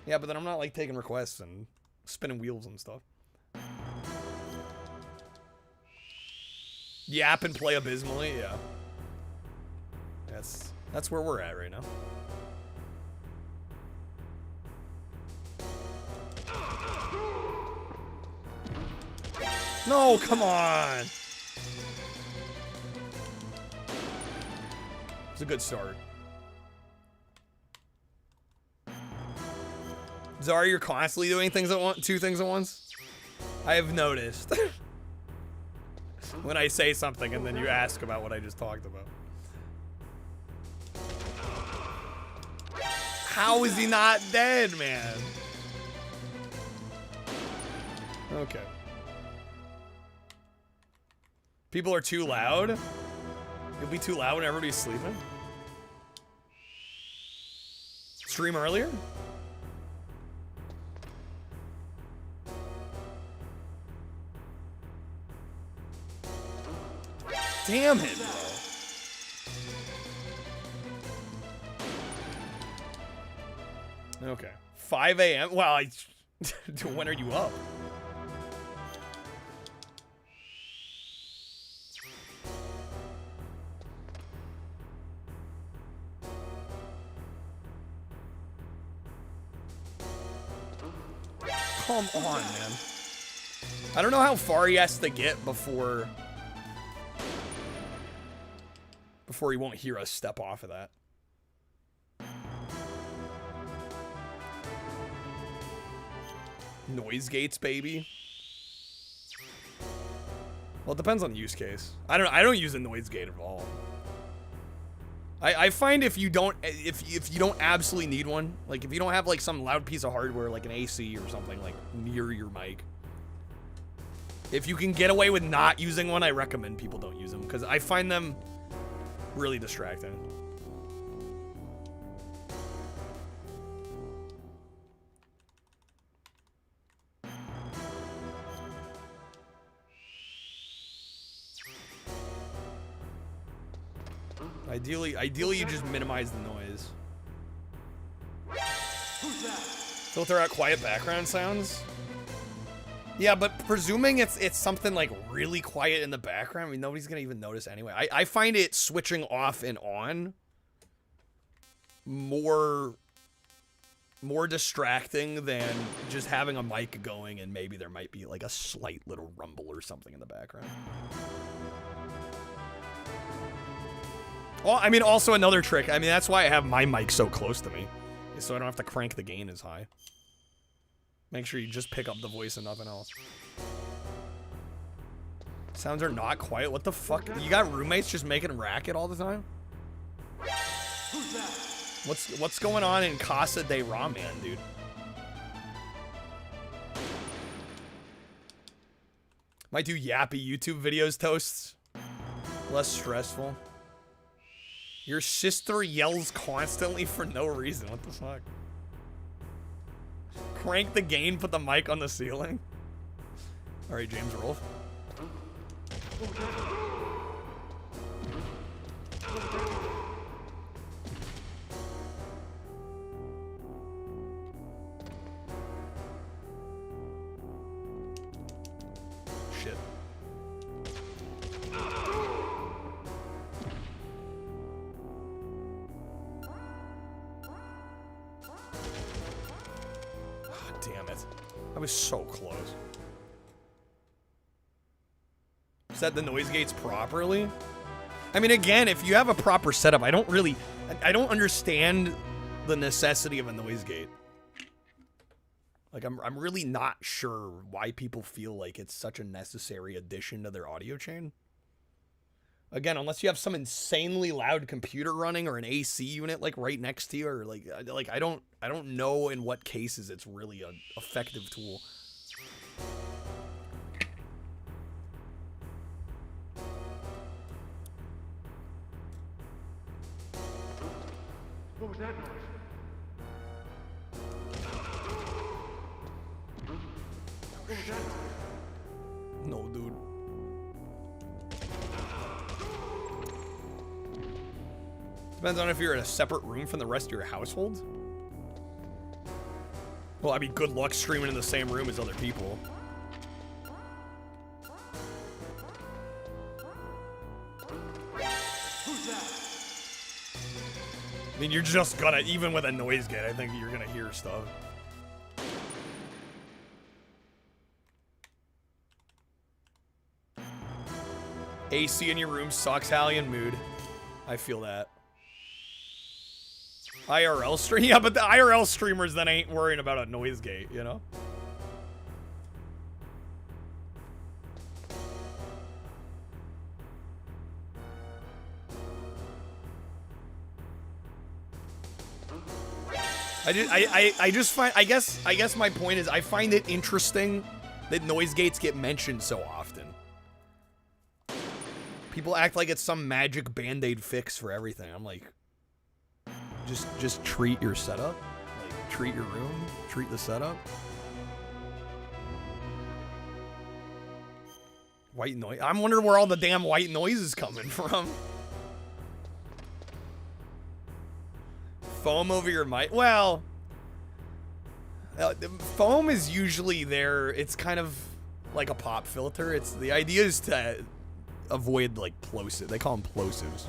Yeah, but then I'm not like taking requests and spinning wheels and stuff. Yap and play abysmally, yeah. That's where we're at right now. No, come on. It's a good start. Zara, you're constantly doing things at once, 2 things at once? I have noticed. When I say something and then you ask about what I just talked about. How is he not dead, man? Okay. People are too loud? You'll be too loud when everybody's sleeping? Stream earlier? Damn it, bro. Okay. 5 a.m. Well, when are you up? Come on, man. I don't know how far he has to get before he won't hear us step off of that. Noise gates, baby. Well, it depends on the use case. I don't use a noise gate at all. I find if you don't absolutely need one, like if you don't have like some loud piece of hardware like an AC or something like near your mic, if you can get away with not using one, I recommend people don't use them because I find them really distracting. Ideally you just minimize the noise. Filter out quiet background sounds. Yeah, but presuming it's something like really quiet in the background, I mean, nobody's gonna even notice anyway. I find it switching off and on more distracting than just having a mic going and maybe there might be like a slight little rumble or something in the background. Well, I mean, also another trick. I mean, that's why I have my mic so close to me, is so I don't have to crank the gain as high. Make sure you just pick up the voice and nothing else. Sounds are not quiet. What the fuck? You got roommates just making racket all the time? What's going on in Casa de Ramen, dude? Might do yappy YouTube videos, Toasts. Less stressful. Your sister yells constantly for no reason. What the fuck? Crank the gain, put the mic on the ceiling. All right, James, roll. Shit. Damn it. I was so close. Set the noise gates properly? I mean, again, if you have a proper setup, I don't understand the necessity of a noise gate. Like, I'm really not sure why people feel like it's such a necessary addition to their audio chain. Again, unless you have some insanely loud computer running or an AC unit like right next to you, or like I don't know in what cases it's really an effective tool. No, dude. Depends on if you're in a separate room from the rest of your household. Well, I mean, good luck streaming in the same room as other people. I mean, you're just gonna, even with a noise gate, I think you're gonna hear stuff. AC in your room sucks, Hallian mood. I feel that. IRL stream? Yeah, but the IRL streamers then ain't worrying about a noise gate, you know? I just find, I guess my point is I find it interesting that noise gates get mentioned so often. People act like it's some magic band-aid fix for everything. I'm like, just treat your setup. Like, treat your room, treat the setup. White noise. I'm wondering where all the damn white noise is coming from. Foam over your mic. Well, foam is usually there. It's kind of like a pop filter. It's the idea is to avoid like plosives. They call them plosives.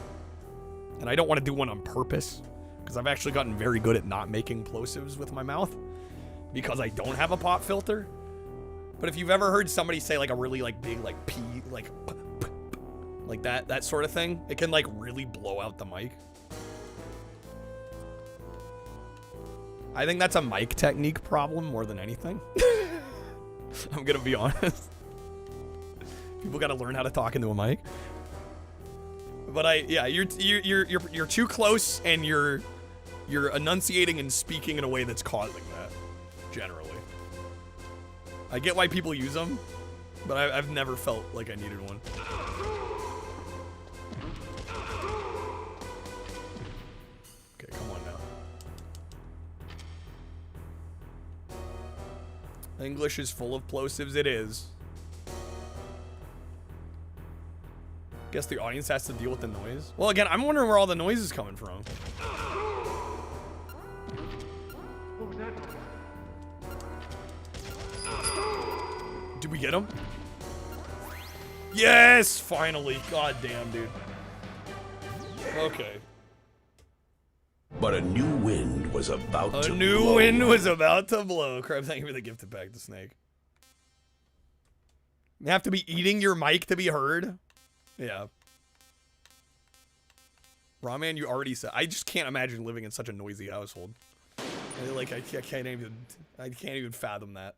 And I don't want to do one on purpose because I've actually gotten very good at not making plosives with my mouth because I don't have a pop filter. But if you've ever heard somebody say like a really like big like P like that sort of thing, it can like really blow out the mic. I think that's a mic technique problem more than anything. I'm gonna be honest. People gotta learn how to talk into a mic. But yeah, you're too close and you're enunciating and speaking in a way that's causing that, generally. I get why people use them, but I've never felt like I needed one. Okay, come on now. English is full of plosives, it is. Guess the audience has to deal with the noise. Well, again, I'm wondering where all the noise is coming from. Did we get him? Yes, finally. God damn, dude. Okay. But a new wind was about to blow. A new wind was about to blow. Crab, thank you for the gift back to Snake. You have to be eating your mic to be heard? Yeah. Ramen, you already said. I just can't imagine living in such a noisy household. Like, I can't even fathom that.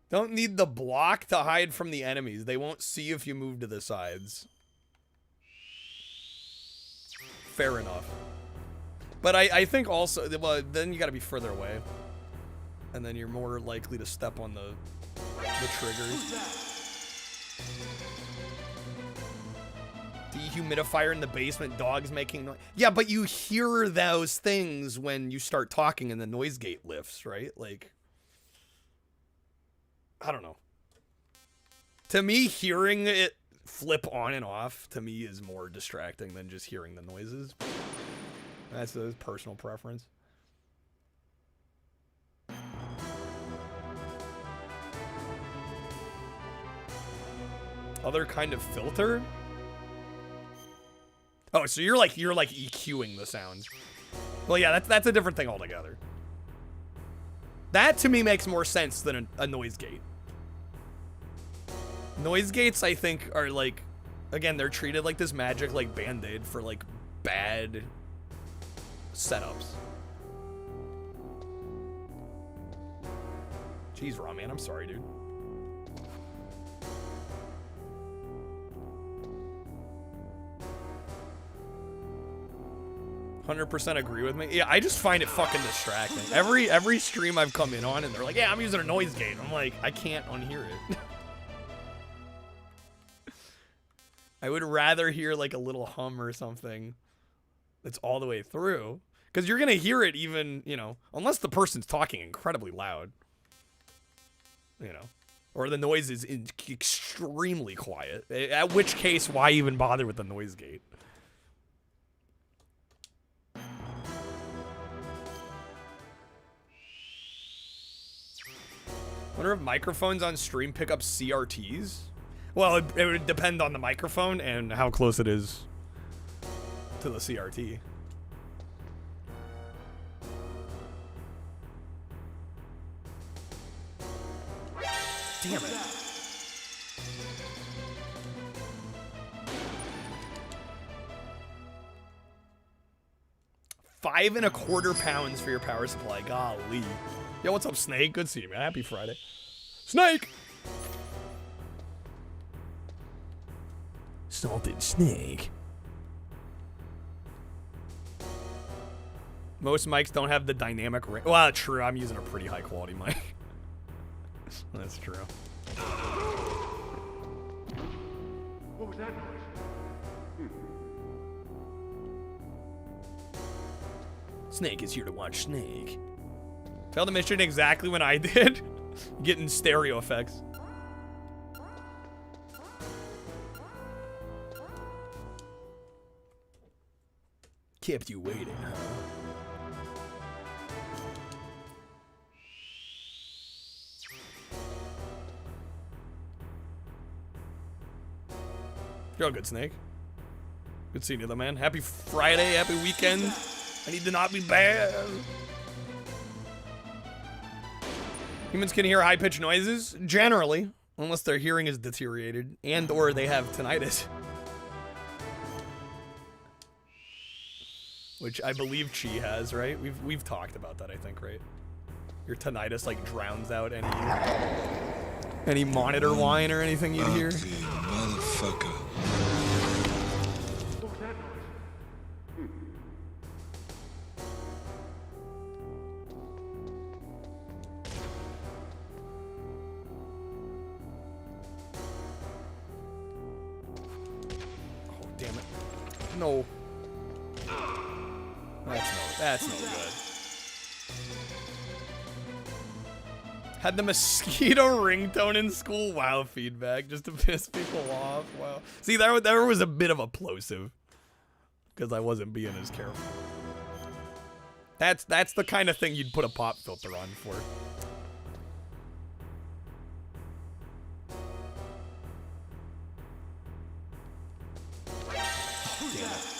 Don't need the block to hide from the enemies. They won't see if you move to the sides. Fair enough. But I think also, well, then you gotta be further away. And then you're more likely to step on the triggers. Dehumidifier in the basement, dogs making noise. Yeah, but you hear those things when you start talking and the noise gate lifts, right? Like, I don't know. To me, hearing it flip on and off, to me, is more distracting than just hearing the noises. That's a personal preference. Other kind of filter? Oh, so you're like EQing the sounds. Well, yeah, that's a different thing altogether. That to me makes more sense than a noise gate. Noise gates, I think, are like, again, they're treated like this magic like band-aid for like bad setups. Jeez, Ramen, I'm sorry, dude. %, agree with me. Yeah, I just find it fucking distracting. Every stream I've come in on and they're like, yeah, I'm using a noise gate. I'm like, I can't unhear it. I would rather hear like a little hum or something that's all the way through. Because you're going to hear it even, you know, unless the person's talking incredibly loud. You know. Or the noise is extremely quiet. At which case, why even bother with the noise gate? Wonder if microphones on stream pick up CRTs? Well, it would depend on the microphone and how close it is to the CRT. Damn it. $5.25 pounds for your power supply. Golly. Yo, what's up, Snake? Good to see you, man. Happy Friday. Snake! Salted Snake. Most mics don't have the dynamic range. Well, true. I'm using a pretty high quality mic. That's true. What was that noise? Snake is here to watch Snake. Failed the mission exactly when I did. Getting stereo effects. Kept you waiting, huh? You're all good, Snake. Good seeing you, though, man. Happy Friday, happy weekend. I need to not be bad. Humans can hear high-pitched noises, generally, unless their hearing is deteriorated and or they have tinnitus. Which I believe Chi has, right? We've talked about that, I think, right? Your tinnitus like drowns out any monitor whine or anything you'd hear. Motherfucker. What was that noise? Oh, damn it. No. That's no good. Had the mosquito ringtone in school. Wow, feedback just to piss people off. Wow. See, there was a bit of a plosive because I wasn't being as careful. That's the kind of thing you'd put a pop filter on for. Oh, damn it.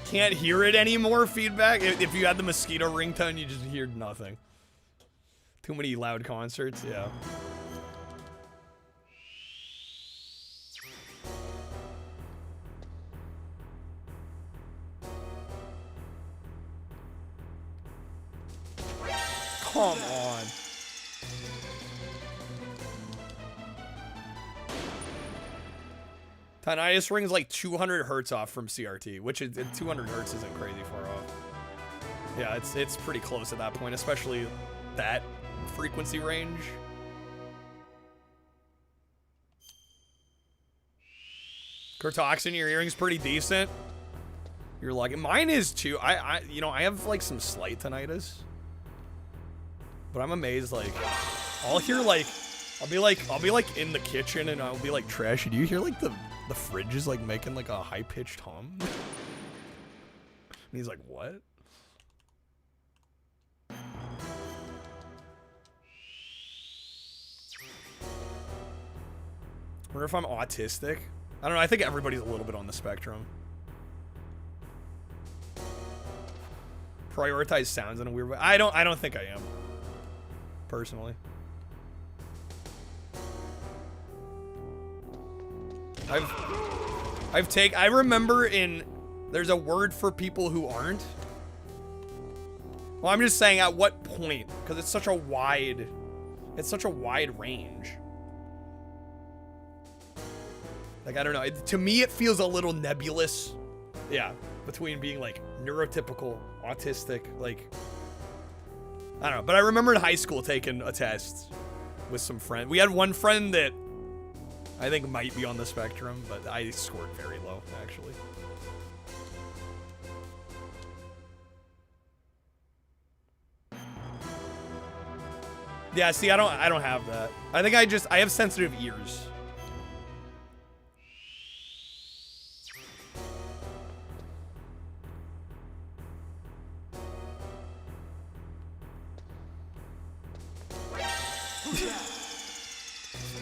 Can't hear it anymore, feedback. If you had the mosquito ringtone, you just hear nothing. Too many loud concerts, yeah. Come on. Tinnitus rings like 200 hertz off from CRT, which is 200 hertz isn't crazy far off. Yeah, it's pretty close at that point, especially that frequency range. Kurtoxin, your hearing's pretty decent. You're lucky. Mine is too. I I have like some slight tinnitus, but I'm amazed. Like, I'll hear like, I'll be like in the kitchen and I'll be like, Trash, do you hear like the fridge is like making like a high pitched hum? And he's like, what? I wonder if I'm autistic. I don't know. I think everybody's a little bit on the spectrum. Prioritize sounds in a weird way. I don't think I am. Personally. I remember there's a word for people who aren't. Well, I'm just saying at what point, because it's such a wide range. Like, I don't know. To me, it feels a little nebulous. Yeah, between being like neurotypical, autistic, like, I don't know. But I remember in high school taking a test with some friends. We had one friend that I think might be on the spectrum, but I scored very low, actually. Yeah, see, I don't have that. I think I have sensitive ears.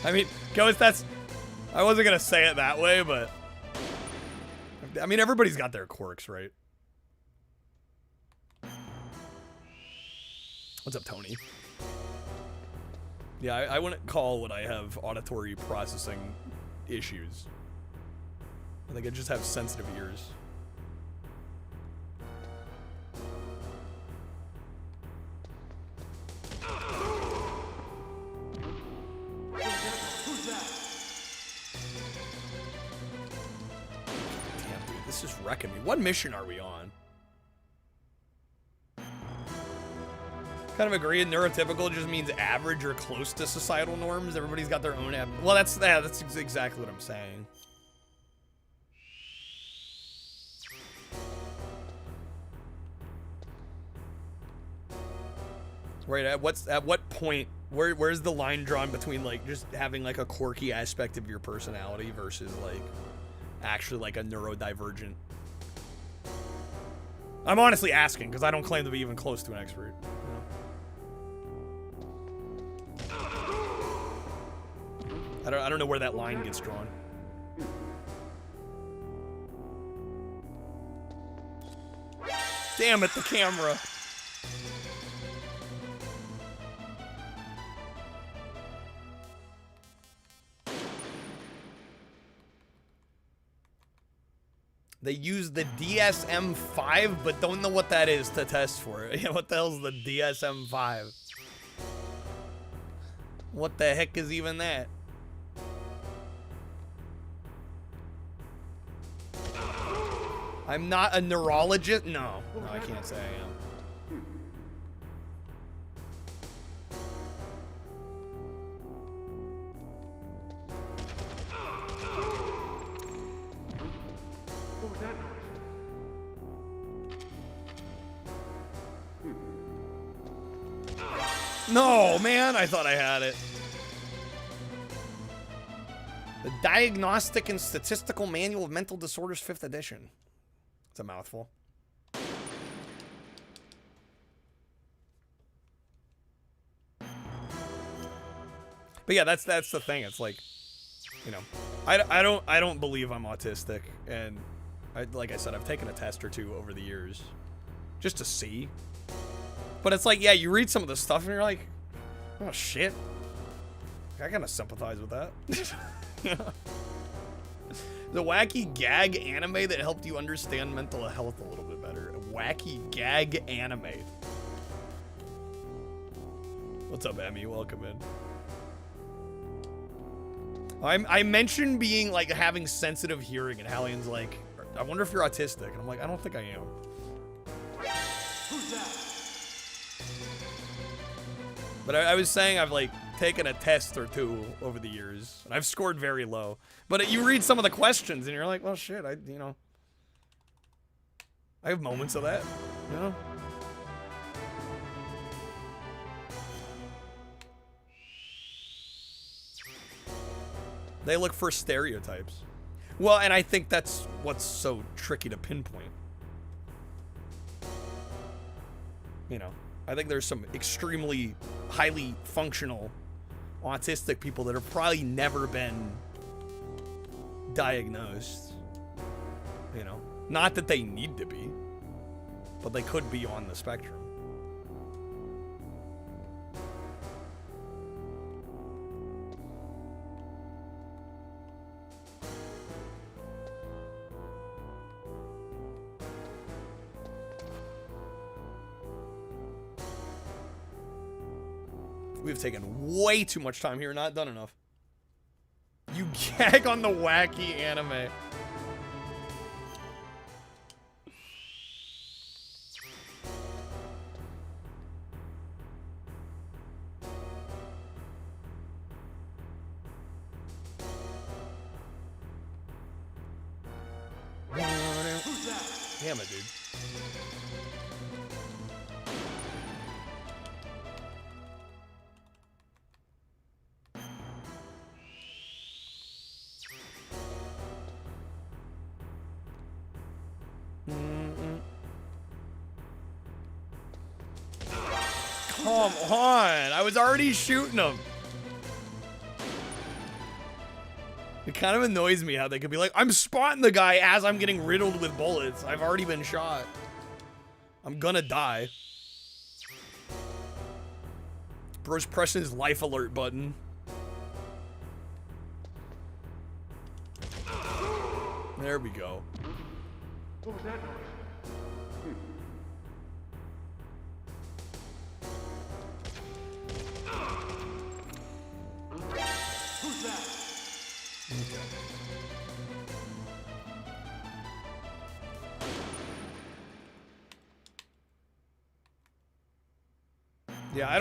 I mean, Ghost, I wasn't gonna say it that way, but I mean, everybody's got their quirks, right? What's up, Tony? Yeah, I wouldn't call what I have auditory processing issues. I think I just have sensitive ears. Damn, dude, this is wrecking me. What mission are we on? Kind of agree. Neurotypical just means average or close to societal norms. Everybody's got their own. Well, that's exactly what I'm saying. Right. At what point? Where's the line drawn between like just having like a quirky aspect of your personality versus like actually like a neurodivergent? I'm honestly asking because I don't claim to be even close to an expert. I don't know where that line gets drawn. Damn it, the camera. They use the DSM-5, but don't know what that is to test for it. Yeah, what the hell's the DSM-5? What the heck is even that? I'm not a neurologist. No, I can't say I am. What was that noise? No, man, I thought I had it. The Diagnostic and Statistical Manual of Mental Disorders, 5th edition. It's a mouthful. But yeah, that's the thing. It's like, you know, I don't believe I'm autistic, and like I said, I've taken a test or two over the years just to see. But it's like, yeah, you read some of the stuff and you're like, oh shit, I kind of sympathize with that. Yeah. The wacky gag anime that helped you understand mental health a little bit better. A wacky gag anime. What's up, Emmy? Welcome in. I mentioned being like having sensitive hearing, and Hallian's like, I wonder if you're autistic, and I'm like, I don't think I am. Who's that? But I was saying I've like taken a test or two over the years, and I've scored very low. But you read some of the questions, and you're like, well, shit, I have moments of that, you know? They look for stereotypes. Well, and I think that's what's so tricky to pinpoint. You know, I think there's some extremely highly functional autistic people that have probably never been diagnosed. You know, not that they need to be, but they could be on the spectrum. We've taken way too much time here, not done enough. You gag on the wacky anime. Damn it, dude. Come on! I was already shooting them. It kind of annoys me how they could be like, I'm spotting the guy as I'm getting riddled with bullets. I've already been shot. I'm gonna die. Bro's pressing his life alert button. There we go. What was that noise? Who's that? Yeah, I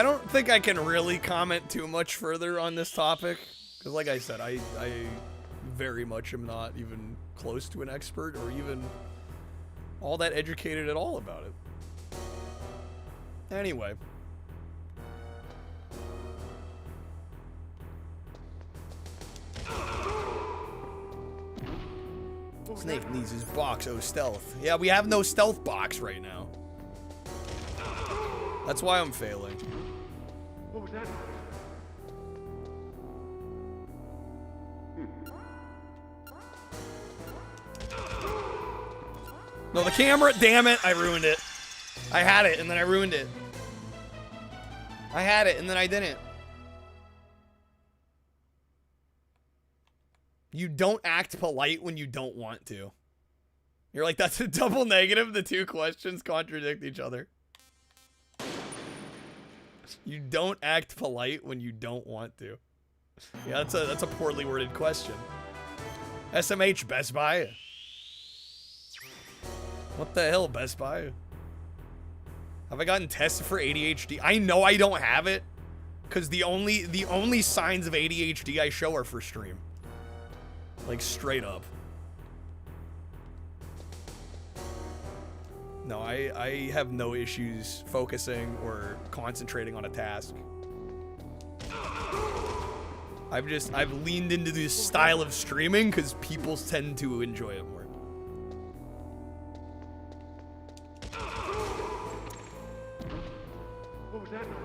don't think I can really comment too much further on this topic, because like I said, I very much am not even close to an expert or even all that educated at all about it. Anyway. Snake needs his box. Oh, stealth. Yeah, we have no stealth box right now. That's why I'm failing. What was that? No, the camera. Damn it. I ruined it. I had it, and then I ruined it. I had it, and then I didn't. You don't act polite when you don't want to. You're like, that's a double negative. The two questions contradict each other. You don't act polite when you don't want to. Yeah, that's a poorly worded question. SMH, Best Buy. What the hell, Best Buy? Have I gotten tested for ADHD? I know I don't have it, because the only signs of ADHD I show are for stream. Like, straight up. No, I have no issues focusing or concentrating on a task. I've leaned into this style of streaming because people tend to enjoy it more. What was that noise?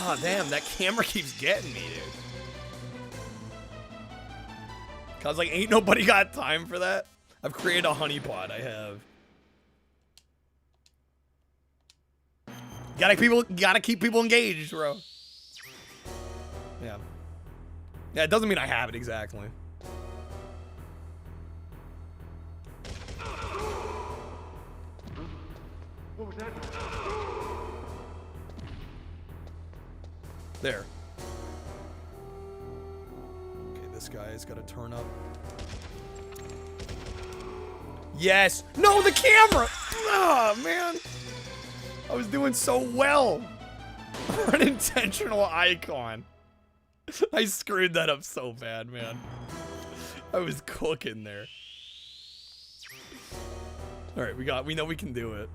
Ah, damn, that camera keeps getting me, dude. Cause like, ain't nobody got time for that. I've created a honeypot. I have. Gotta keep people engaged, bro. Yeah. Yeah, it doesn't mean I have it exactly. What was that? There. Okay, this guy's gotta turn up. Yes! No, the camera! Oh, man! I was doing so well! Unintentional icon. I screwed that up so bad, man. I was cooking there. Alright, we know we can do it.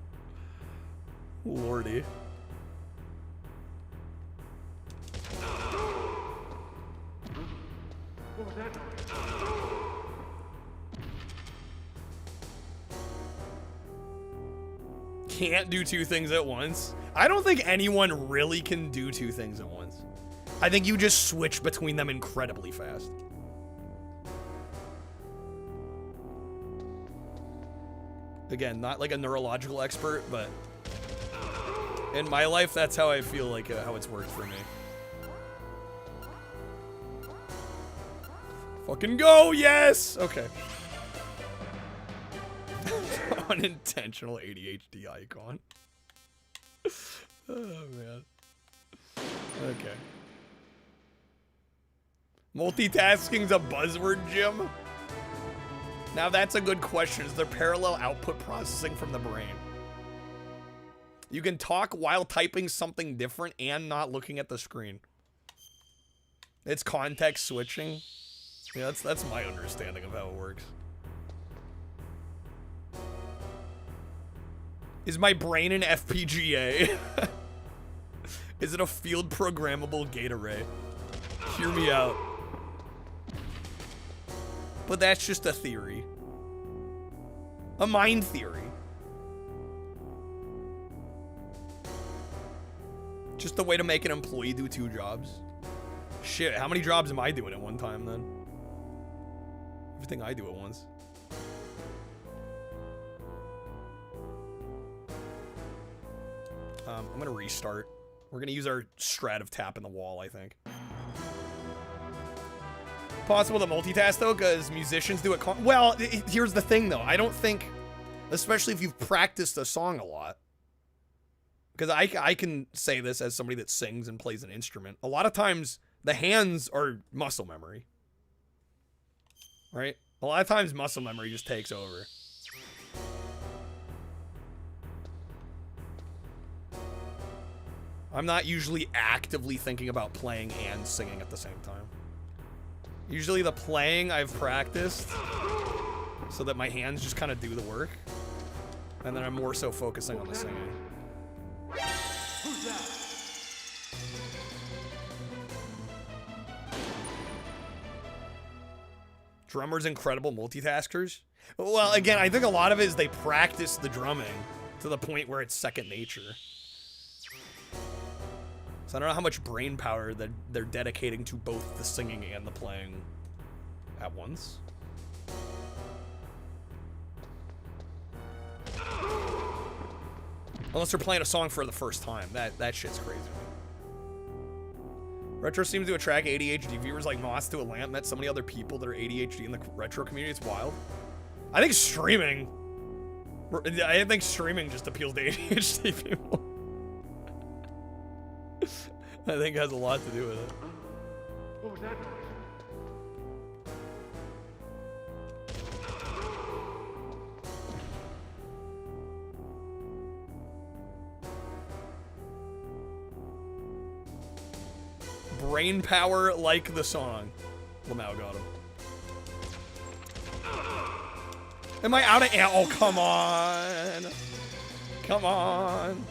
Lordy. What was that? Can't do two things at once. I don't think anyone really can do two things at once. I think you just switch between them incredibly fast. Again, not like a neurological expert, but in my life, that's how I feel like how it's worked for me. Fucking go, yes! Okay. Unintentional ADHD icon. Oh, man. Okay. Multitasking's a buzzword, Jim? Now that's a good question. Is there parallel output processing from the brain? You can talk while typing something different and not looking at the screen. It's context switching. Yeah, that's my understanding of how it works. Is my brain an FPGA? Is it a field programmable gate array? Hear me out. But that's just a theory. A mind theory. Just a way to make an employee do 2 jobs. Shit, how many jobs am I doing at one time then? Everything I do at once. I'm gonna restart. We're gonna use our strat of tapping the wall, I think. Possible to multitask though, because musicians do it. Well, here's the thing though. I don't think, especially if you've practiced a song a lot, because I can say this as somebody that sings and plays an instrument. A lot of times the hands are muscle memory, right? A lot of times muscle memory just takes over. I'm not usually actively thinking about playing and singing at the same time. Usually the playing I've practiced so that my hands just kind of do the work. And then I'm more so focusing on the singing. Drummers incredible multitaskers? Well, again, I think a lot of it is they practice the drumming to the point where it's second nature. So I don't know how much brain power that they're dedicating to both the singing and the playing at once. Unless they're playing a song for the first time. That shit's crazy. Retro seems to attract ADHD viewers like moths to a lamp. Met so many other people that are ADHD in the retro community. It's wild. I think streaming just appeals to ADHD people. I think it has a lot to do with it. What was that? Brain power like the song. Lamau got him. Am I out of ammo? Oh, come on. Come on.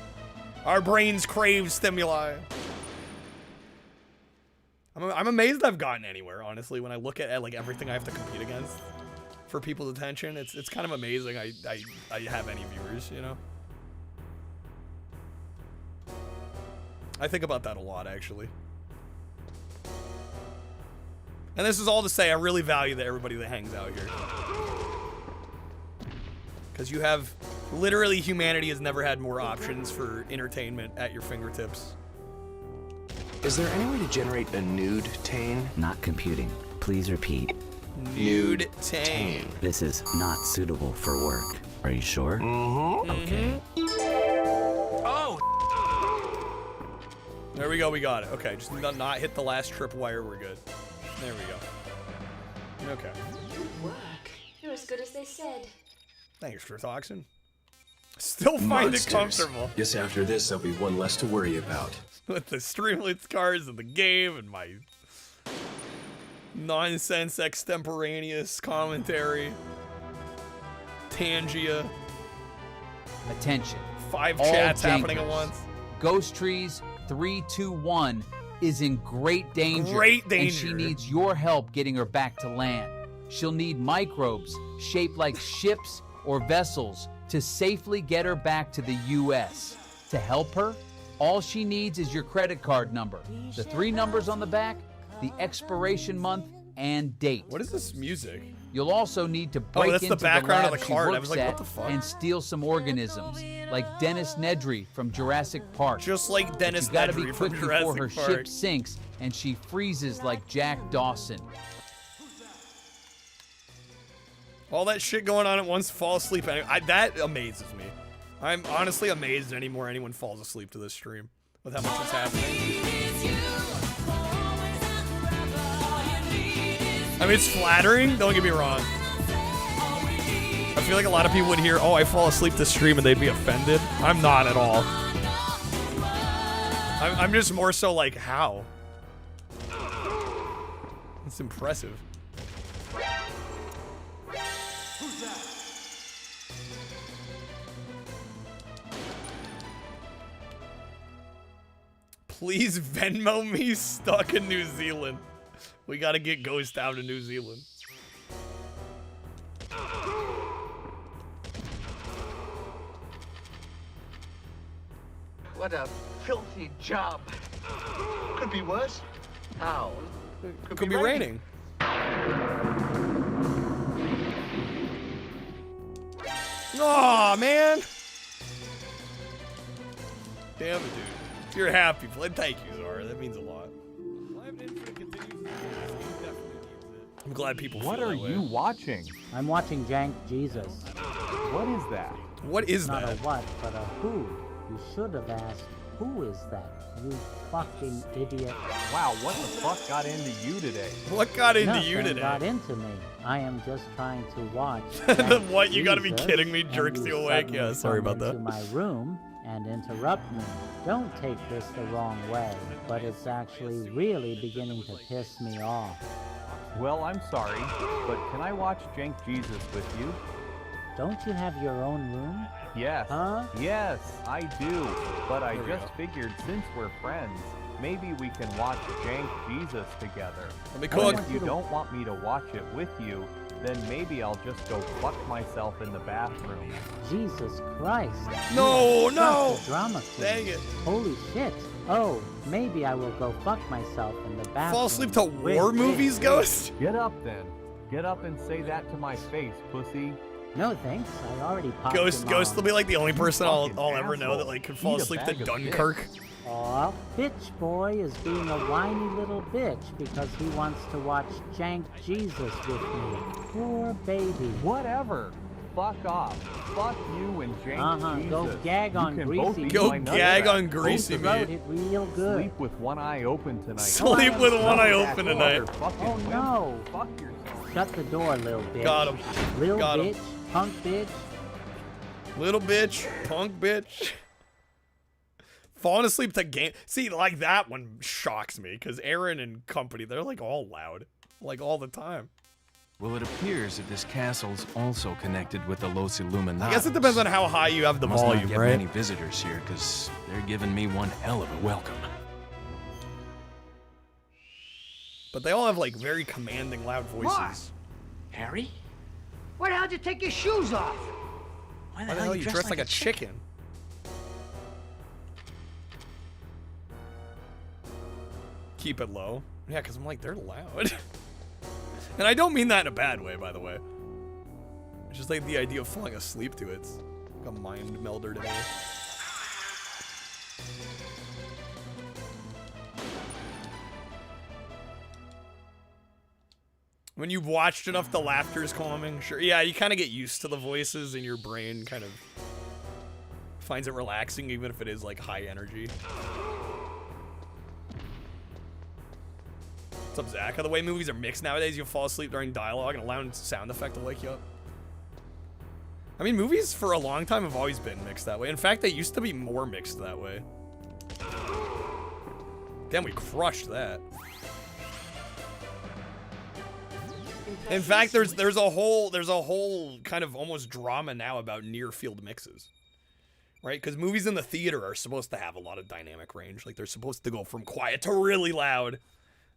Our brains crave stimuli. I'm amazed I've gotten anywhere, honestly, when I look at like everything I have to compete against for people's attention. It's kind of amazing I have any viewers, you know? I think about that a lot, actually. And this is all to say I really value that everybody that hangs out here. Because you have, literally humanity has never had more options for entertainment at your fingertips. Is there any way to generate a nude tane? Not computing. Please repeat. Nude tane. This is not suitable for work. Are you sure? Mm-hmm. Okay. Oh! There we go, we got it. Okay, just not hit the last tripwire, we're good. There we go. Okay. Good work. You're as good as they said. Thanks, Toxin. Still find it comfortable. Guess after this, there'll be one less to worry about. With the Streamlets cards and the game and my nonsense extemporaneous commentary. Tangia. Attention. 5 All chats Jankers. happening at once. Ghost Trees 321 is in great danger. Great And danger. she needs your help getting her back to land. She'll need microbes shaped like ships or vessels to safely get her back to the U.S. To help her, all she needs is your credit card number, the 3 numbers on the back, the expiration month, and date. What is this music? You'll also need to break that's into the background lab of the she card. I works was like, at what the fuck? and steal some organisms, like Dennis Nedry from Jurassic Park. Just like Dennis But you gotta be Nedry quick from before her Jurassic Park. ship sinks and she freezes like Jack Dawson. All that shit going on at once, fall asleep. That amazes me. I'm honestly amazed anymore anyone falls asleep to this stream with how much is happening. I mean, it's flattering, don't get me wrong. I feel like a lot of people would hear, oh, I fall asleep to stream, and they'd be offended. I'm not at all. I'm just more so like, how? It's impressive. Please Venmo me stuck in New Zealand. We gotta get Ghost out of New Zealand. What a filthy job. Could be worse. How? Could be raining. Aw, man. Damn it, dude. If you're happy, thank you, Zara. That means a lot. I'm glad people feel What that are way. you watching? I'm watching Jank Jesus. What is that? What is Not that? a what, but a who. You should have asked, who is that? You fucking idiot. Wow, what the fuck got into you today? What got into you Nothing today? got into me. I am just trying to watch. What? You gotta be Jesus, kidding me? and Jerks you awake? suddenly Yeah, sorry come about that. into my room and interrupt me. Don't take this the wrong way, but it's actually really beginning to piss me off. Well, I'm sorry, but can I watch Jank Jesus with you? Don't you have your own room? Yes. Huh? Yes, I do. But I There we just go. figured since we're friends, maybe we can watch Jank Jesus together. Let me And cook. if you don't want me to watch it with you, then maybe I'll just go fuck myself in the bathroom. Jesus Christ. No, You are no. such a drama queen. Dang it. Holy shit. Oh, maybe I will go fuck myself in the bathroom. Fall asleep to war Wait, movies, wait. Ghost? Get up then. Get up and say that to my face, pussy. No thanks, I already popped Ghost him will on. be like the only person I'll fucking ever know that asshole. like could fall Eat a asleep to bag of Dunkirk. Aw, bitch boy is being a whiny little bitch because he wants to watch Jank Jesus with me. Poor baby. Whatever. Fuck off. Fuck you and Jank Jesus. Go gag on You can greasy both meat. eat Go my nutsack. gag on Both greasy of Wrote you. meat. it real good. Sleep with one eye open tonight. Sleep with one eye open tonight. Oh no. Fuck yourself. Shut the door, little bitch. Got him. Little Got him. bitch, punk bitch. Little bitch, punk bitch. Falling asleep to game. See, like that one shocks me because Aaron and company, they're like all loud, like all the time. Well, it appears that this castle's also connected with the Los Illuminados. I guess it depends on how high you have the Must volume, not get right? many visitors here, because they're giving me one hell of a welcome. But they all have like very commanding, loud voices. Harry? Why the hell did you take your shoes off? Why the hell you dressed like a chicken? Keep it low. Yeah, because I'm like, they're loud. And I don't mean that in a bad way, by the way. It's just like the idea of falling asleep to it. It's like a mind melder to me. When you've watched enough, the laughter's calming. Sure, yeah, you kind of get used to the voices, and your brain kind of finds it relaxing, even if it is like high energy. What's up, Zach? The way movies are mixed nowadays, you'll fall asleep during dialogue and a loud sound effect will wake you up. I mean, movies for a long time have always been mixed that way. In fact, they used to be more mixed that way. Damn, we crushed that. In fact, there's a whole kind of almost drama now about near field mixes, right? Because movies in the theater are supposed to have a lot of dynamic range. Like they're supposed to go from quiet to really loud,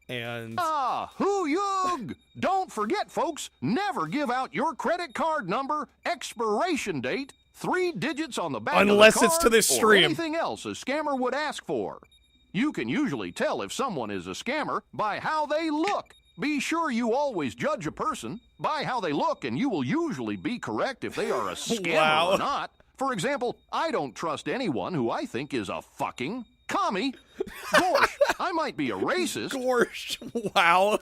and Hoo yug! Don't forget, folks, never give out your credit card number, expiration date, 3 digits on the back Unless of the it's card, to this or stream. anything else a scammer would ask for. You can usually tell if someone is a scammer by how they look. Be sure you always judge a person by how they look, and you will usually be correct if they are a scammer or not. For example, I don't trust anyone who I think is a fucking commie. Gosh, I might be a racist. Gosh, wow.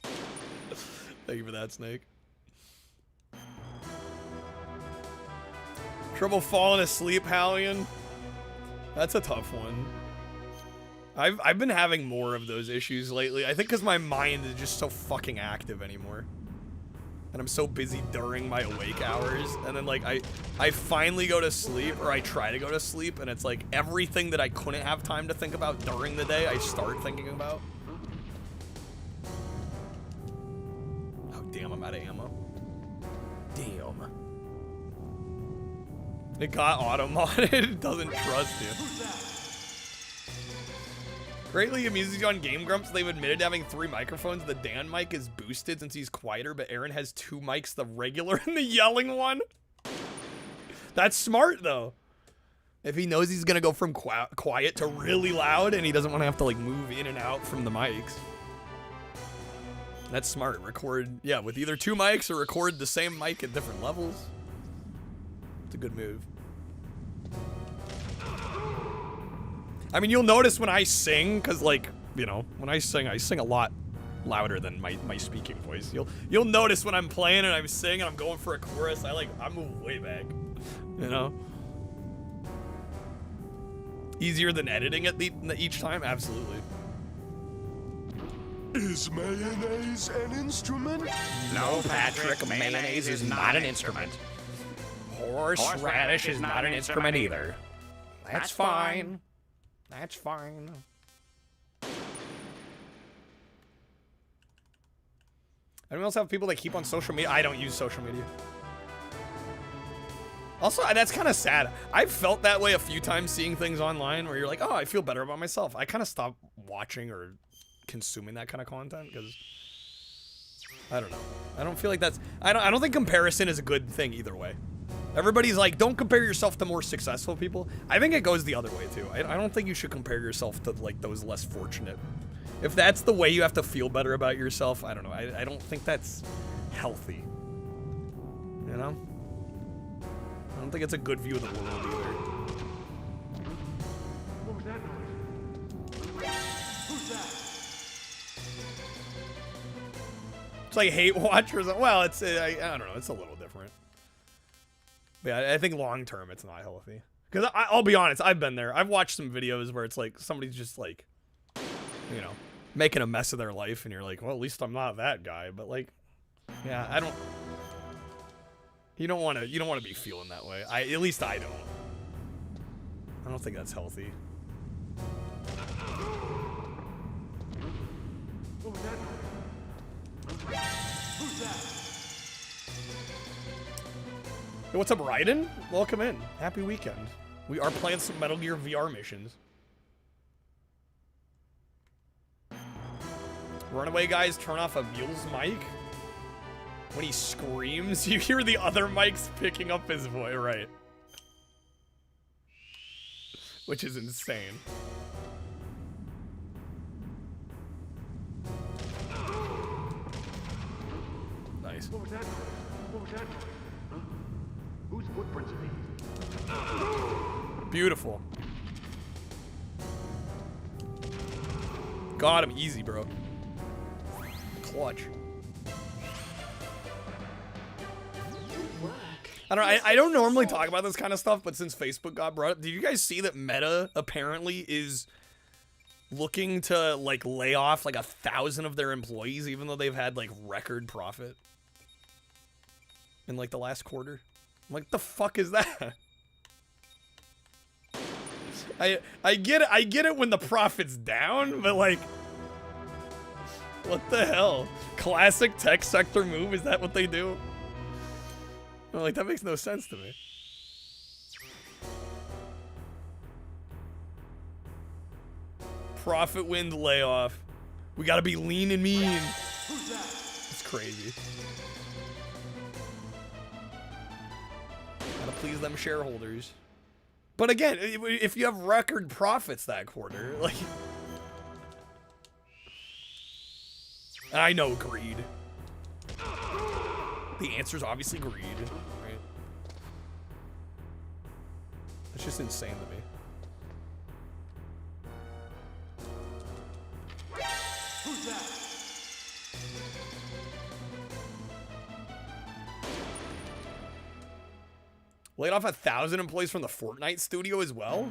Thank you for that, Snake. Trouble falling asleep, Hallian? That's a tough one. I've been having more of those issues lately. I think because my mind is just so fucking active anymore. And I'm so busy during my awake hours. And then like I finally go to sleep, or I try to go to sleep, and it's like everything that I couldn't have time to think about during the day, I start thinking about. Oh damn, I'm out of ammo. Damn. It got auto-modded. It doesn't trust you. Greatly amuses you on Game Grumps. They've admitted to having 3 microphones. The Dan mic is boosted since he's quieter, but Aaron has 2 mics, the regular and the yelling one. That's smart, though. If he knows he's going to go from quiet to really loud and he doesn't want to have to, like, move in and out from the mics. That's smart. Record, yeah, with either 2 mics or record the same mic at different levels. It's a good move. I mean, you'll notice when I sing, because, like, you know, when I sing a lot louder than my speaking voice. You'll notice when I'm playing and I'm singing and I'm going for a chorus, I move way back, you know? Easier than editing it each time? Absolutely. Is mayonnaise an instrument? No, Patrick, mayonnaise is not an instrument. Horseradish is not an instrument either. That's fine. That's fine. Anyone else have people that keep on social media? I don't use social media. Also, that's kind of sad. I've felt that way a few times seeing things online where you're like, oh, I feel better about myself. I kind of stopped watching or consuming that kind of content because I don't know. I don't feel like that's, I don't think comparison is a good thing either way. Everybody's like, don't compare yourself to more successful people. I think it goes the other way too. I don't think you should compare yourself to like those less fortunate. If that's the way you have to feel better about yourself, I don't know. I don't think that's healthy. You know? I don't think it's a good view of the world either. What was that noise? Who's that? It's like hate watchers. Well, it's I don't know. It's a little different. But yeah, I think long term it's not healthy. Because I'll be honest, I've been there. I've watched some videos where it's like somebody's just like, you know, making a mess of their life, and you're like, well, at least I'm not that guy. But like, yeah, I don't. You don't want to be feeling that way. At least I don't. I don't think that's healthy. What was that noise? Who's that? Hey, what's up, Raiden? Welcome in. Happy weekend. We are playing some Metal Gear VR missions. Runaway guys, turn off Emil's mic. When he screams, you hear the other mics picking up his voice, right? Which is insane. Nice. What was that noise? What was that noise? Huh? Whose footprints are these? Beautiful. Got him easy, bro. Clutch. I don't know, I don't normally talk about this kind of stuff, but since Facebook got brought up, did you guys see that Meta apparently is looking to like lay off like 1,000 of their employees, even though they've had like record profit in like the last quarter? I'm like, the fuck is that? I get it when the profit's down, but like, what the hell? Classic tech sector move, is that what they do? I'm like, that makes no sense to me. Profit wind layoff. We gotta be lean and mean. It's crazy. Gotta please them shareholders. But again, if you have record profits that quarter, like... I know, greed. The answer's obviously greed, right? That's just insane to me. Who's that? Laid off 1,000 employees from the Fortnite studio as well?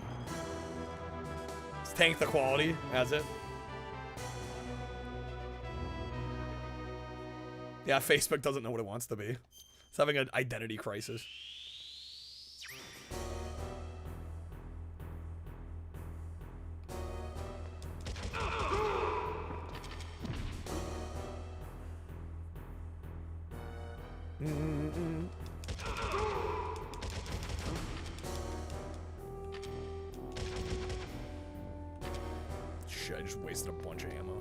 Let's tank the quality, has it? Yeah, Facebook doesn't know what it wants to be. It's having an identity crisis. shit, I just wasted a bunch of ammo.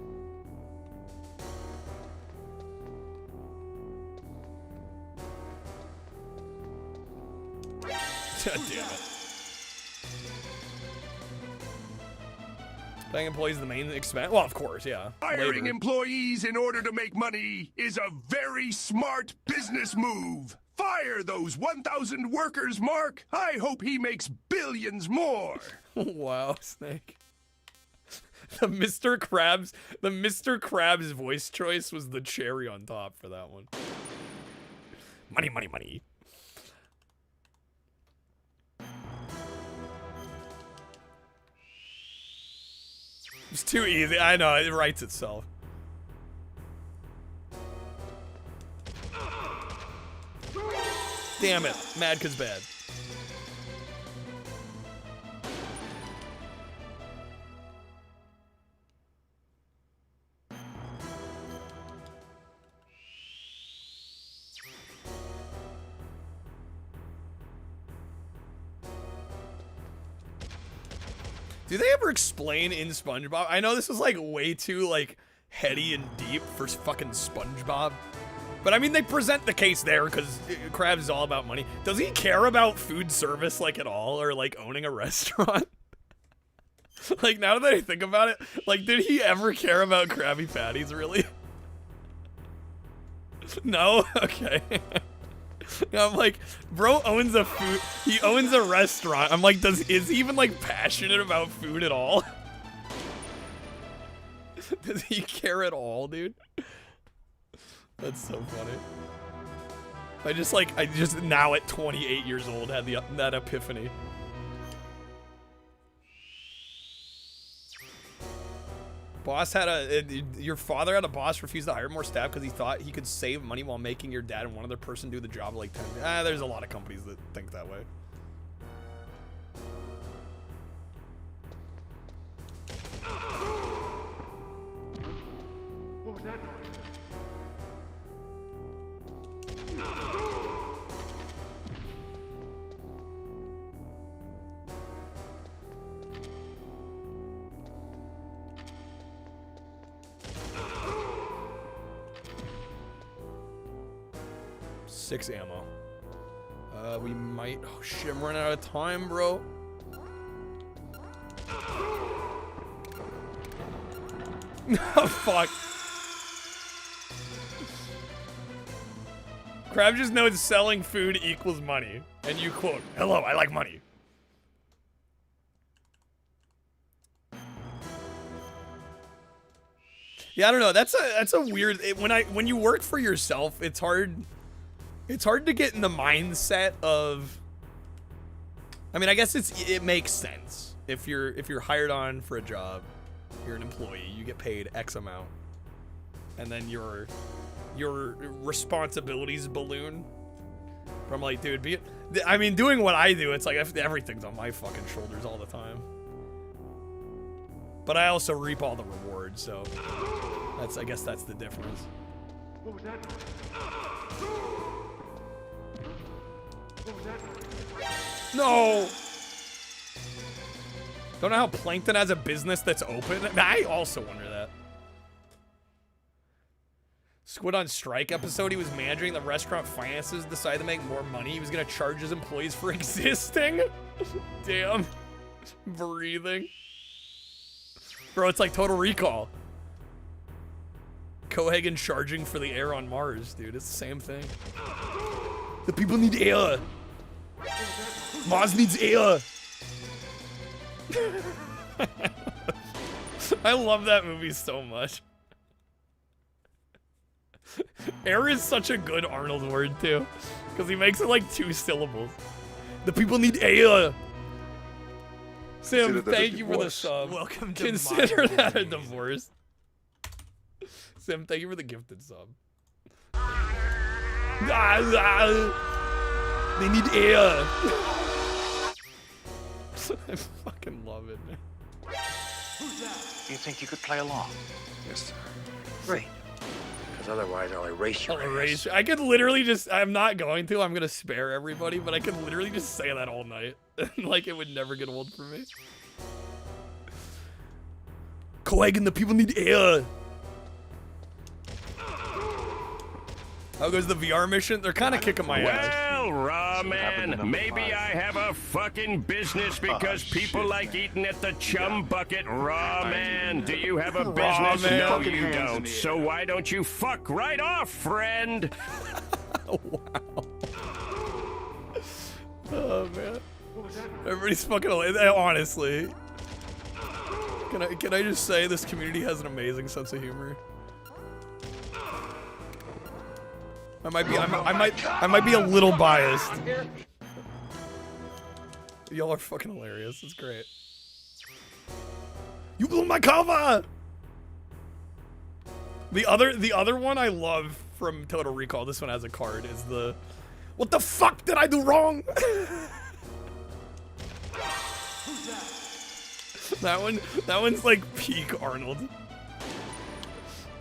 God damn it. Paying employees the main expense? Well, of course, yeah. Hiring Labor. employees in order to make money is a very smart business move. Fire those 1,000 workers, Mark. I hope he makes billions more. Wow, Snake. The Mr. Krabs voice choice was the cherry on top for that one. Money, money, money. It's too easy. I know, it writes itself. Damn it. Mad 'cause bad. Do they ever explain in SpongeBob? I know this is like way too like heady and deep for fucking SpongeBob. But I mean, they present the case there because Krabs is all about money. Does he care about food service like at all, or like owning a restaurant? Like now that I think about it, like did he ever care about Krabby Patties really? No? Okay. I'm like, bro owns a he owns a restaurant. I'm like, is he even like passionate about food at all? Does he care at all, dude? That's so funny. I just now at 28 years old had that epiphany. Boss had your father had a boss refuse to hire more staff because he thought he could save money while making your dad and one other person do the job like 10. There's a lot of companies that think that way. What was that? Six ammo. We might. Oh shit! I'm running out of time, bro. Oh fuck. Crab just knows selling food equals money, and you quote, "Hello, I like money." Yeah, I don't know. That's a weird. When you work for yourself, it's hard. It's hard to get in the mindset of. I mean, I guess it makes sense if you're hired on for a job, you're an employee, you get paid X amount, and then your responsibilities balloon. But I'm like, dude, I mean, doing what I do, it's like everything's on my fucking shoulders all the time. But I also reap all the rewards, so I guess that's the difference. What was that? No! Don't know how Plankton has a business that's open? I also wonder that. Squid on Strike episode, he was managing the restaurant finances, decided to make more money. He was gonna charge his employees for existing? Damn. Breathing. Bro, it's like Total Recall. Cohagen charging for the air on Mars, dude. It's the same thing. The people need air. Mars needs air. I love that movie so much. Air is such a good Arnold word too, because he makes it like 2 syllables. The people need air. Sam, thank you for the sub. Welcome to Consider that a divorce. Sam, thank you for the gifted sub. They need air. I fucking love it, man. You think you could play along? Yes, sir. Great. Because otherwise I'll erase your ass. I could literally just, I'm not going to, I'm gonna spare everybody, but I could literally just say that all night. Like, it would never get old for me. Clegg and the people need air. How goes the VR mission? They're kind of kicking my ass. Well, raw man, maybe I have a fucking business because people like eating at the chum bucket. Raw man, do you have a business? No, you don't. So why don't you fuck right off, friend? Wow. Oh man. Everybody's fucking honestly. Can I just say this community has an amazing sense of humor? I might be a little biased. Y'all are fucking hilarious. It's great. You blew my cover. The other one I love from Total Recall, this one has a card, is the what the fuck did I do wrong? That one's like peak Arnold.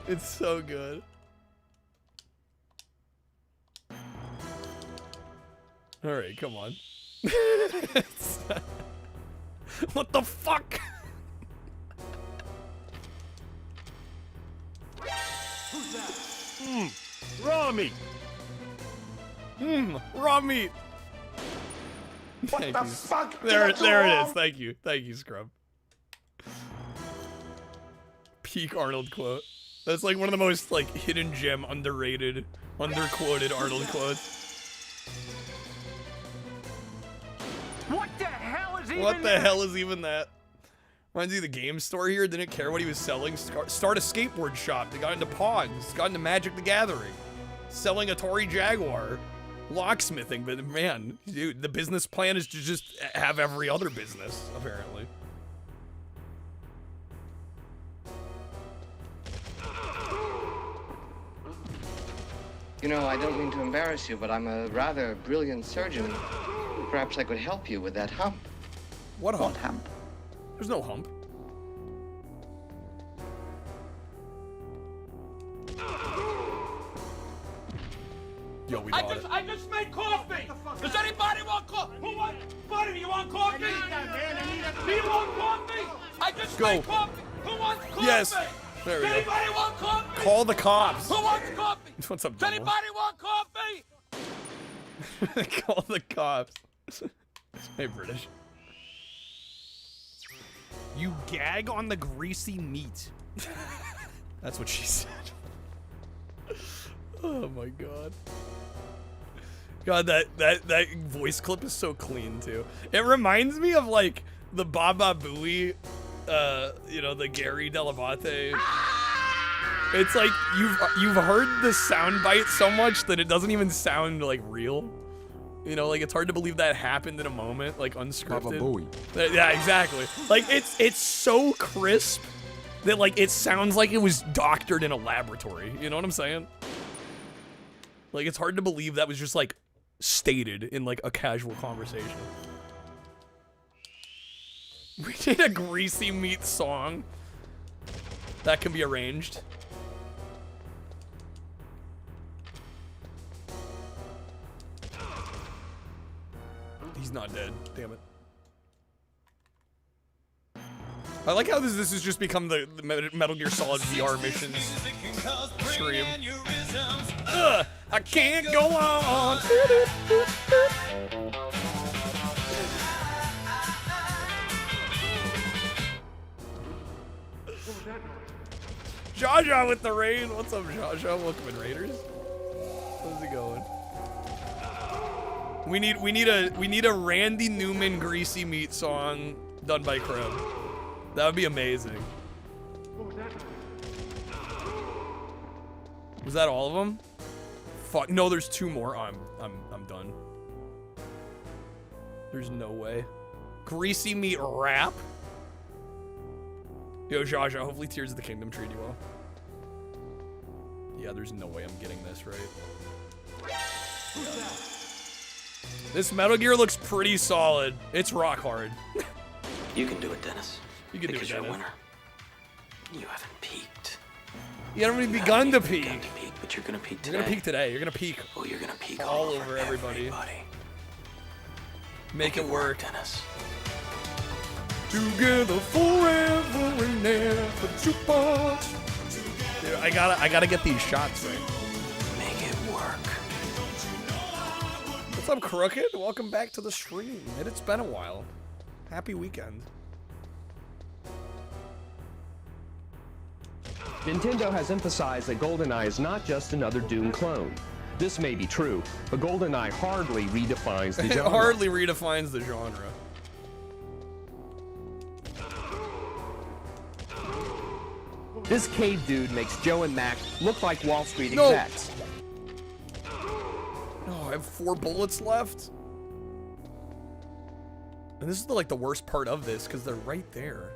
It's so good. All right, come on. What the fuck? Who's that? Raw meat. Raw meat. What the fuck? There it is. Thank you, Scrub. Peak Arnold quote. That's like one of the most like hidden gem, underrated, underquoted Arnold quotes. What the hell is even What the hell is even that? Reminds me of the game store here. Didn't care what he was selling. Start a skateboard shop. They got into Pogs. Got into Magic the Gathering. Selling Atari Jaguar. Locksmithing. But man, dude, the business plan is to just have every other business, apparently. You know, I don't mean to embarrass you, but I'm a rather brilliant surgeon. Perhaps I could help you with that hump. What hump? What hump? There's no hump. Yo, we got it. I just made coffee. Does anybody want coffee? Who wants? Buddy, do you want coffee? I need that, man. I need that. Do you want coffee? I just made coffee. Who wants coffee? Yes. There we Does go. anybody want coffee? Call the cops. Who wants coffee? What's up, Does anybody want coffee? Call the cops. Hey, British. You gag on the greasy meat. That's what she said. Oh my god. God, that voice clip is so clean too. It reminds me of like the Baba Booey, you know, the Gary Dell'Abate. It's like you've heard the soundbite so much that it doesn't even sound like real. You know, like it's hard to believe that happened in a moment, like unscripted. Baba Booey. Yeah, exactly. Like it's so crisp that like it sounds like it was doctored in a laboratory. You know what I'm saying? Like it's hard to believe that was just like stated in like a casual conversation. We did a greasy meat song that can be arranged. He's not dead. Damn it. I like how this has just become the Metal Gear Solid VR missions stream. Ugh, I can't go on. Jaja with the rain. What's up, Jaja? Welcome in, Raiders. How's it going? We need a Randy Newman greasy meat song done by Crib. That would be amazing. Was that all of them? Fuck no, there's two more. I'm done. There's no way. Greasy meat rap. Yo, Jaja, hopefully Tears of the Kingdom treat you well. Yeah, there's no way I'm getting this right. Yeah. This Metal Gear looks pretty solid. It's rock hard. You can do it, Dennis. You can do it, because you're a Dennis. winner. You haven't peaked. You haven't even begun to peak. But you're gonna peak today. You're gonna peak today. You're gonna peak. Oh, you're gonna peak all over everybody. Make it work. Dennis. Together forever and ever. Jukebox. Dude, I gotta get these shots right. Make it work. What's up, Crooked? Welcome back to the stream. It's been a while. Happy weekend. Nintendo has emphasized that GoldenEye is not just another Doom clone. This may be true, but GoldenEye hardly redefines the It genre. hardly redefines the genre. This cave dude makes Joe and Mac look like Wall Street No. execs. Oh, I have 4 bullets left. And this is like the worst part of this, because they're right there.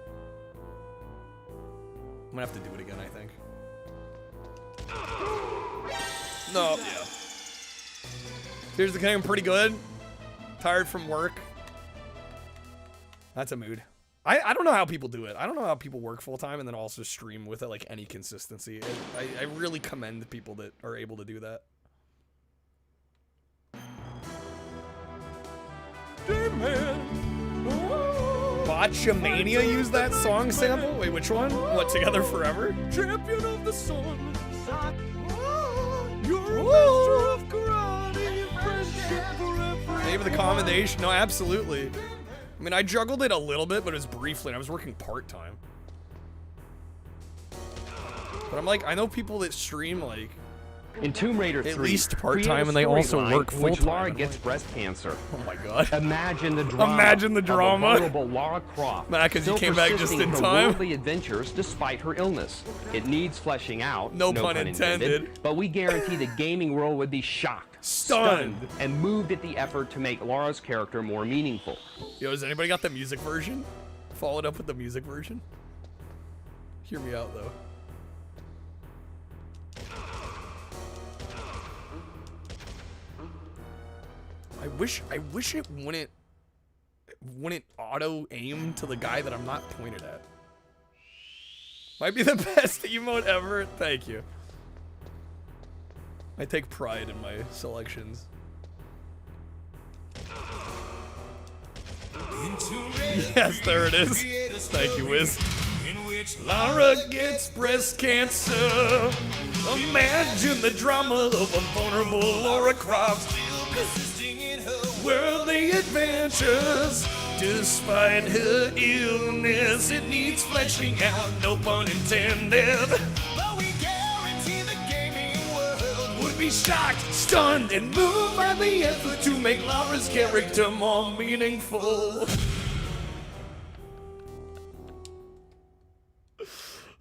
I'm gonna have to do it again, I think. No, yeah. Here's the game, pretty good. Tired from work. That's a mood. I don't know how people do it. I don't know how people work full time and then also stream with it like any consistency. I really commend the people that are able to do that. Botchamania used that song sample? Wait, which one? What, Together Forever? Champion of the Sun. You're a master of karate, friendship forever. Maybe the combination. No, absolutely. I mean, I juggled it a little bit, but it was briefly, and I was working part-time. But I'm like, I know people that stream, like, In Tomb Raider 3, at least part-time, create a and they also storyline work in which full-time. Lara gets breast cancer. Oh my god. Imagine the drama. Imagine the drama. Of a vulnerable Lara Croft. Nah, 'cause you still came back just persisting in her time. worldly adventures despite her illness. It needs fleshing out. No pun intended. But we guarantee the gaming world would be shocked, Stunned. and moved at the effort to make Lara's character more meaningful. Yo, has anybody got the music version? Follow it up with the music version? Hear me out, though. I wish it wouldn't auto aim to the guy that I'm not pointed at. Might be the best emote ever. Thank you. I take pride in my selections. Yes, there it is. Thank you, Wiz. Lara gets breast cancer. Imagine the drama of a vulnerable Lara Croft. Worldly adventures. Despite her illness, it needs fleshing out, no pun intended. But we guarantee the gaming world would be shocked, stunned, and moved by the effort to make Lara's character more meaningful.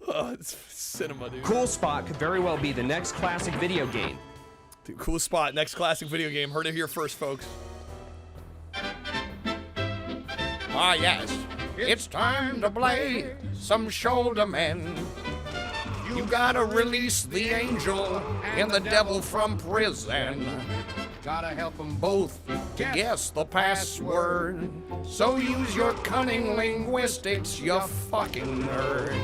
Oh, it's cinema, dude. Cool Spot could very well be the next classic video game. Dude, Cool Spot, next classic video game. Heard it here first, folks. Ah, yes. It's time to play some shoulder men. You gotta release the angel and the devil from prison. Gotta help them both to guess the password. So use your cunning linguistics, you fucking nerd.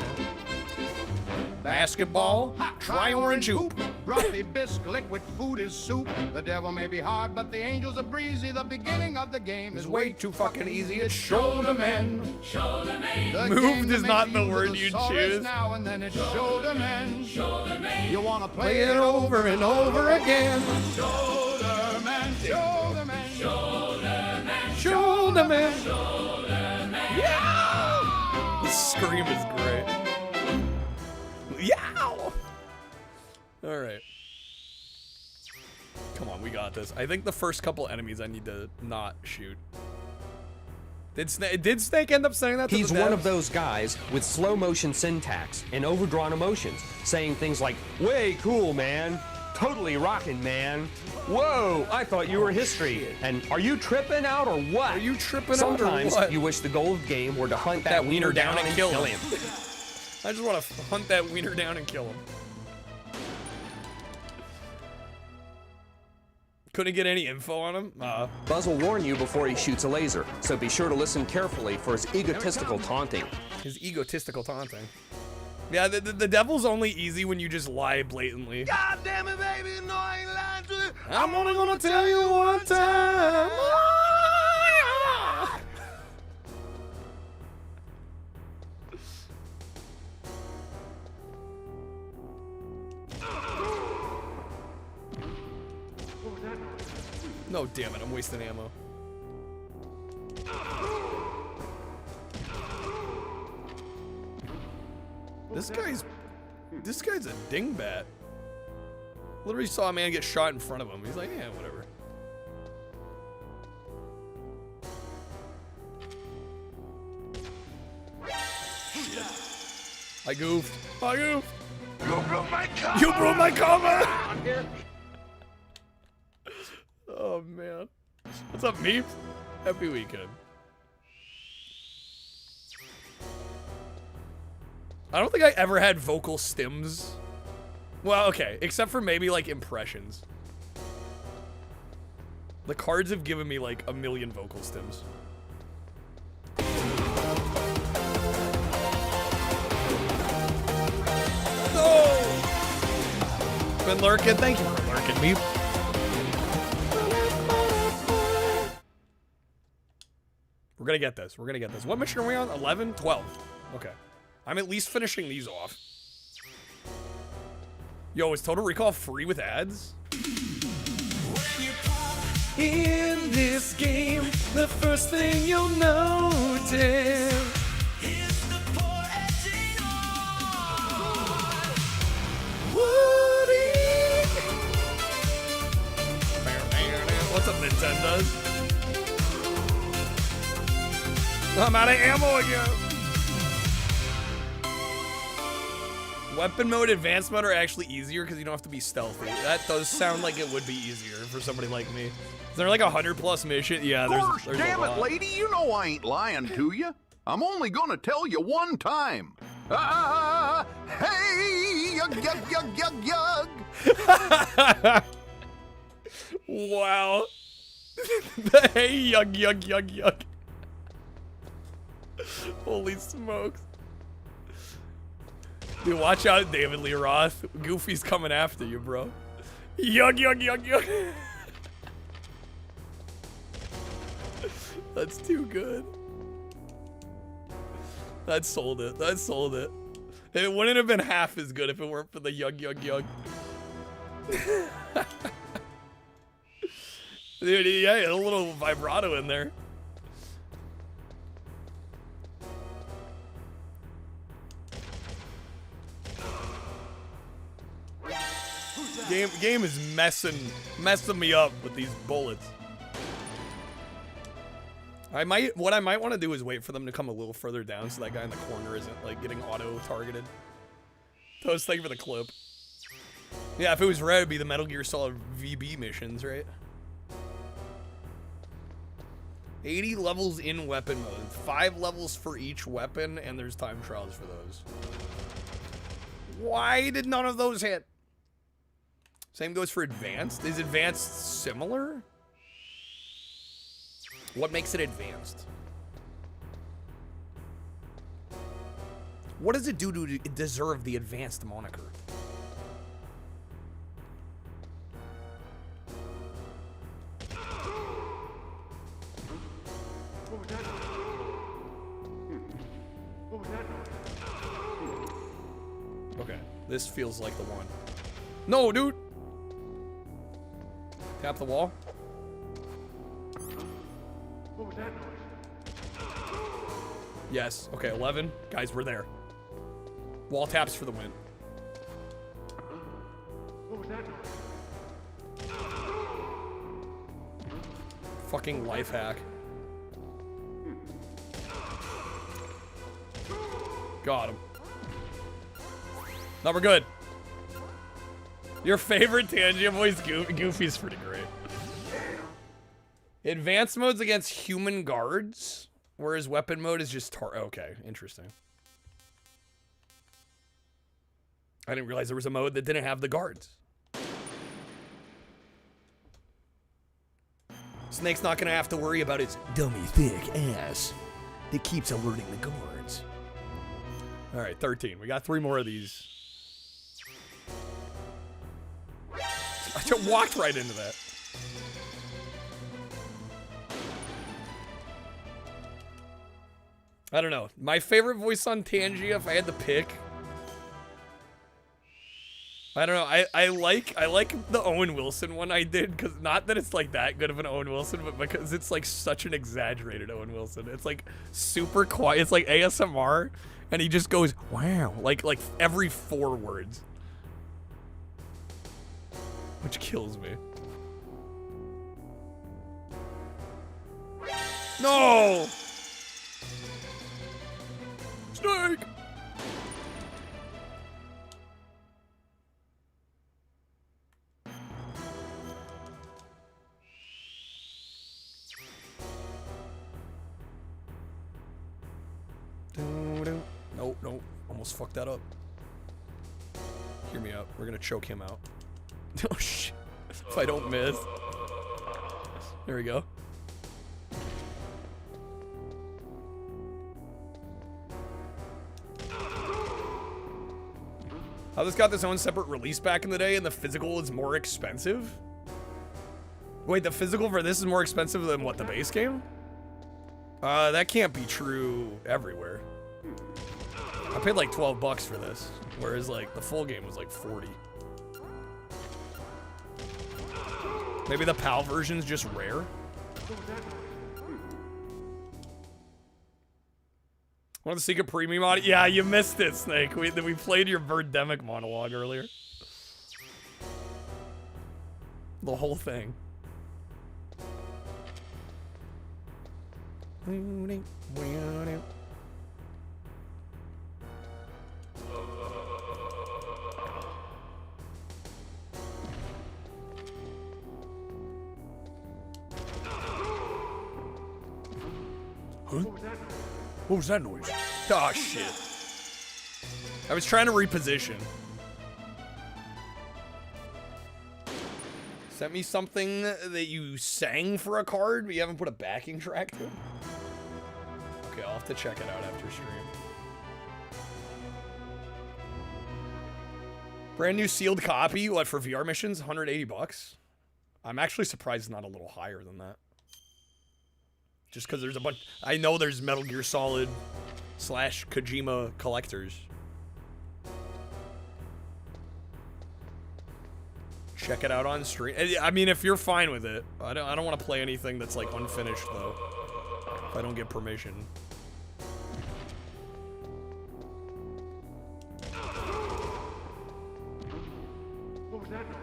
Basketball, try orange hoop. Brothy bisque, liquid food is soup. The devil may be hard, but the angels are breezy. The beginning of the game Is way too fucking easy. It's shoulder men. shoulder men. Moved is not the word you choose. Now and then it's shoulder men. You wanna Play it over and over again. Shoulder man, shoulder man, Shoulder man. Yeah! The scream is great. Yow! Alright. Come on, we got this. I think the first couple enemies I need to not shoot. Did Snake end up saying that to He's the one devs? of those guys with slow motion syntax and overdrawn emotions, saying things like, way cool, man. Totally rockin', man. Whoa, I thought you were history. And are you tripping out or what? Are you tripping out or Sometimes what? you wish the goal of the game were to hunt that wiener down and kill him. I just want to hunt that wiener down and kill him. Couldn't get any info on him? Buzz will warn you before he shoots a laser, so be sure to listen carefully for his egotistical taunting. His egotistical taunting. Yeah, the devil's only easy when you just lie blatantly. God damn it, baby, no, I ain't lying to you. I'm only gonna tell you one time. No, damn it, I'm wasting ammo. This guy's a dingbat. Literally saw a man get shot in front of him. He's like, yeah, whatever. Shit. I goofed. I goofed. You broke my cover! You broke my cover! Oh, man. What's up, Meep? Happy weekend. I don't think I ever had vocal stims. Well, okay, except for maybe like impressions. The cards have given me like a million vocal stims. No! Been lurking. Thank you for lurking, Meep. We're gonna get this. We're gonna get this. What mission are we on? 11? 12. Okay. I'm at least finishing these off. Yo, is Total Recall free with ads? In this game, the first thing you'll notice is the poor edging on. Woody. What's up, Nintendo? I'm out of ammo again. Weapon mode, advanced mode are actually easier because you don't have to be stealthy. That does sound like it would be easier for somebody like me. Is there like 100+ mission? Yeah, there's damn a lot. it, lady, you know I ain't lying to you. I'm only gonna tell you one time. Hey, yug, yug, yug, yug, yug. Wow. The hey, yug, yug, yug, yug. Holy smokes. Dude, watch out, David Lee Roth. Goofy's coming after you, bro. Yug, yug, yug, yug. That's too good. That sold it. That sold it. It wouldn't have been half as good if it weren't for the yug, yug, yug. Dude, yeah, a little vibrato in there. Game is messing me up with these bullets. What I might want to do is wait for them to come a little further down so that guy in the corner isn't like getting auto targeted. Toast, thank you for the clip. Yeah, if it was red, it'd be the Metal Gear Solid VB missions, right? 80 levels in weapon mode. 5 levels for each weapon, and there's time trials for those. Why did none of those hit? Same goes for advanced. Is advanced similar? What makes it advanced? What does it do to deserve the advanced moniker? What was that? What was that? Okay, this feels like the one. No, dude! Tap the wall. What was that noise? Yes. Okay, 11. Guys, we're there. Wall taps for the win. What was that noise? Fucking life hack. Got him. No, we're good. Your favorite Tangia voice, Goofy's pretty great. Advanced mode's against human guards, whereas weapon mode is just okay, interesting. I didn't realize there was a mode that didn't have the guards. Snake's not gonna have to worry about his dummy thick ass that keeps alerting the guards. All right, 13. We got 3 more of these. I just walked right into that. I don't know. My favorite voice on Tangia, if I had to pick, I don't know. I like the Owen Wilson one I did, because not that it's like that good of an Owen Wilson, but because it's like such an exaggerated Owen Wilson. It's like super quiet. It's like ASMR, and he just goes wow like every 4 words, which kills me. No! Snake! Nope, nope. Almost fucked that up. Hear me out. We're gonna choke him out. Oh shit. If I don't miss. There we go. How this got its own separate release back in the day and the physical is more expensive? Wait, the physical for this is more expensive than what, the base game? That can't be true everywhere. I paid like 12 bucks for this, whereas like the full game was like 40. Maybe the PAL version's just rare? One of the secret premium mod? Yeah, you missed it, Snake. We played your Birdemic monologue earlier. The whole thing. Huh? What was that noise? Oh shit. I was trying to reposition. Sent me something that you sang for a card, but you haven't put a backing track to it? Okay, I'll have to check it out after stream. Brand new sealed copy, what, for VR missions? 180 bucks? I'm actually surprised it's not a little higher than that. Just because there's a bunch... I know there's Metal Gear Solid / Kojima collectors. Check it out on stream. I mean, if you're fine with it. I don't want to play anything that's like unfinished though. If I don't get permission. What was that noise?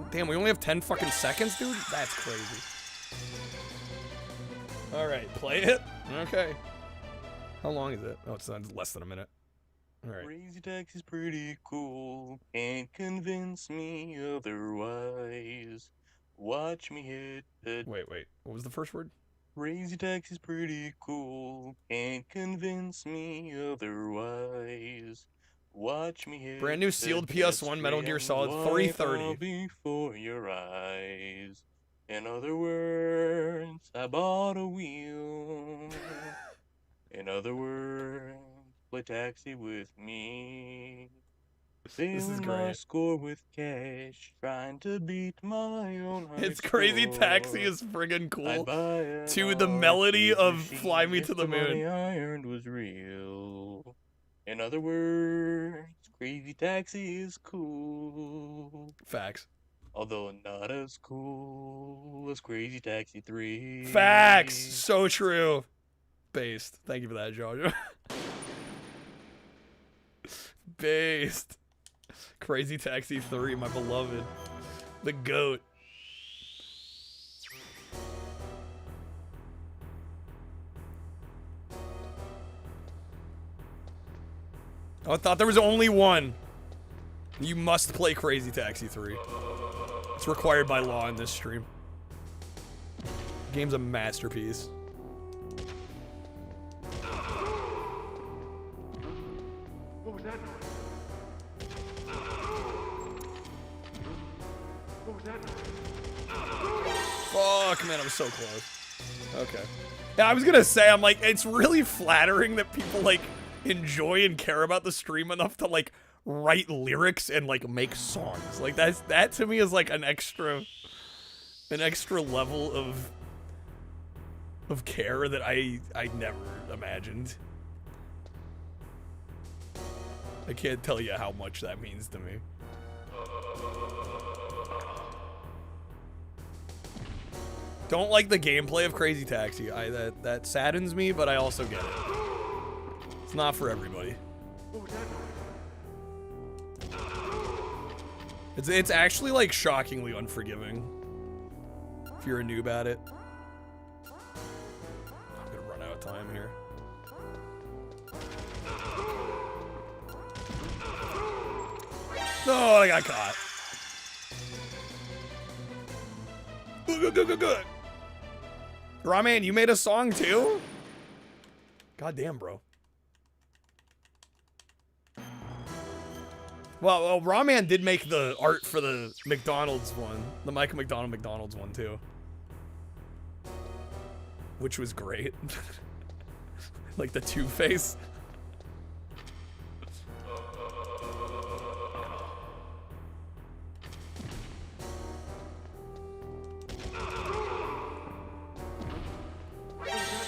Damn, we only have 10 fucking seconds, dude? That's crazy. Alright, play it? Okay. How long is it? Oh, it's less than a minute. Alright. Crazy Taxi's pretty cool. Can't convince me otherwise. Watch me hit the... Wait. What was the first word? Crazy Taxi's pretty cool. Can't convince me otherwise. Watch me hit brand new sealed PS1 Metal Gear Solid 330 before your eyes. In other words, I bought a wheel. In other words, play taxi with me. This is my great. Score with cash, trying to beat my own high It's Crazy score. Taxi is friggin' cool. To To the melody of Fly Me to the The money Moon. I earned was real. In other words, Crazy Taxi is cool. Facts. Although not as cool as Crazy Taxi 3. Facts. So true. Based. Thank you for that, Jojo. Based. Crazy Taxi 3, my beloved. The GOAT. Oh, I thought there was only one. You must play Crazy Taxi 3. It's required by law in this stream. The game's a masterpiece. What was that noise? What was that noise? Fuck, man, I'm so close. Okay. Yeah, I was gonna say, I'm like, it's really flattering that people, like, enjoy and care about the stream enough to, like, write lyrics and, like, make songs. Like, that to me is, like, an extra level of of care that I never imagined. I can't tell you how much that means to me. Don't like the gameplay of Crazy Taxi. That saddens me, but I also get it. It's not for everybody. It's actually like shockingly unforgiving if you're a noob at it. I'm gonna run out of time here. No, I got caught. Good. Ramen, you made a song too? God damn, bro. Well, Ramen did make the art for the McDonald's one. The Michael McDonald McDonald's one too. Which was great. Like the Two-Face.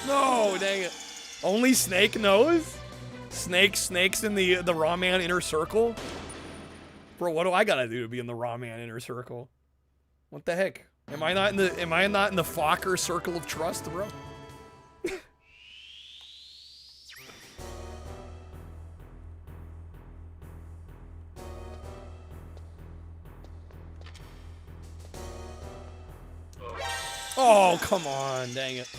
No, dang it. Only Snake knows? Snake's in the Ramen inner circle? Bro, what do I gotta do to be in the Ramen inner circle? What the heck? Am I not in the Fokker circle of trust, bro? Oh, come on, dang it.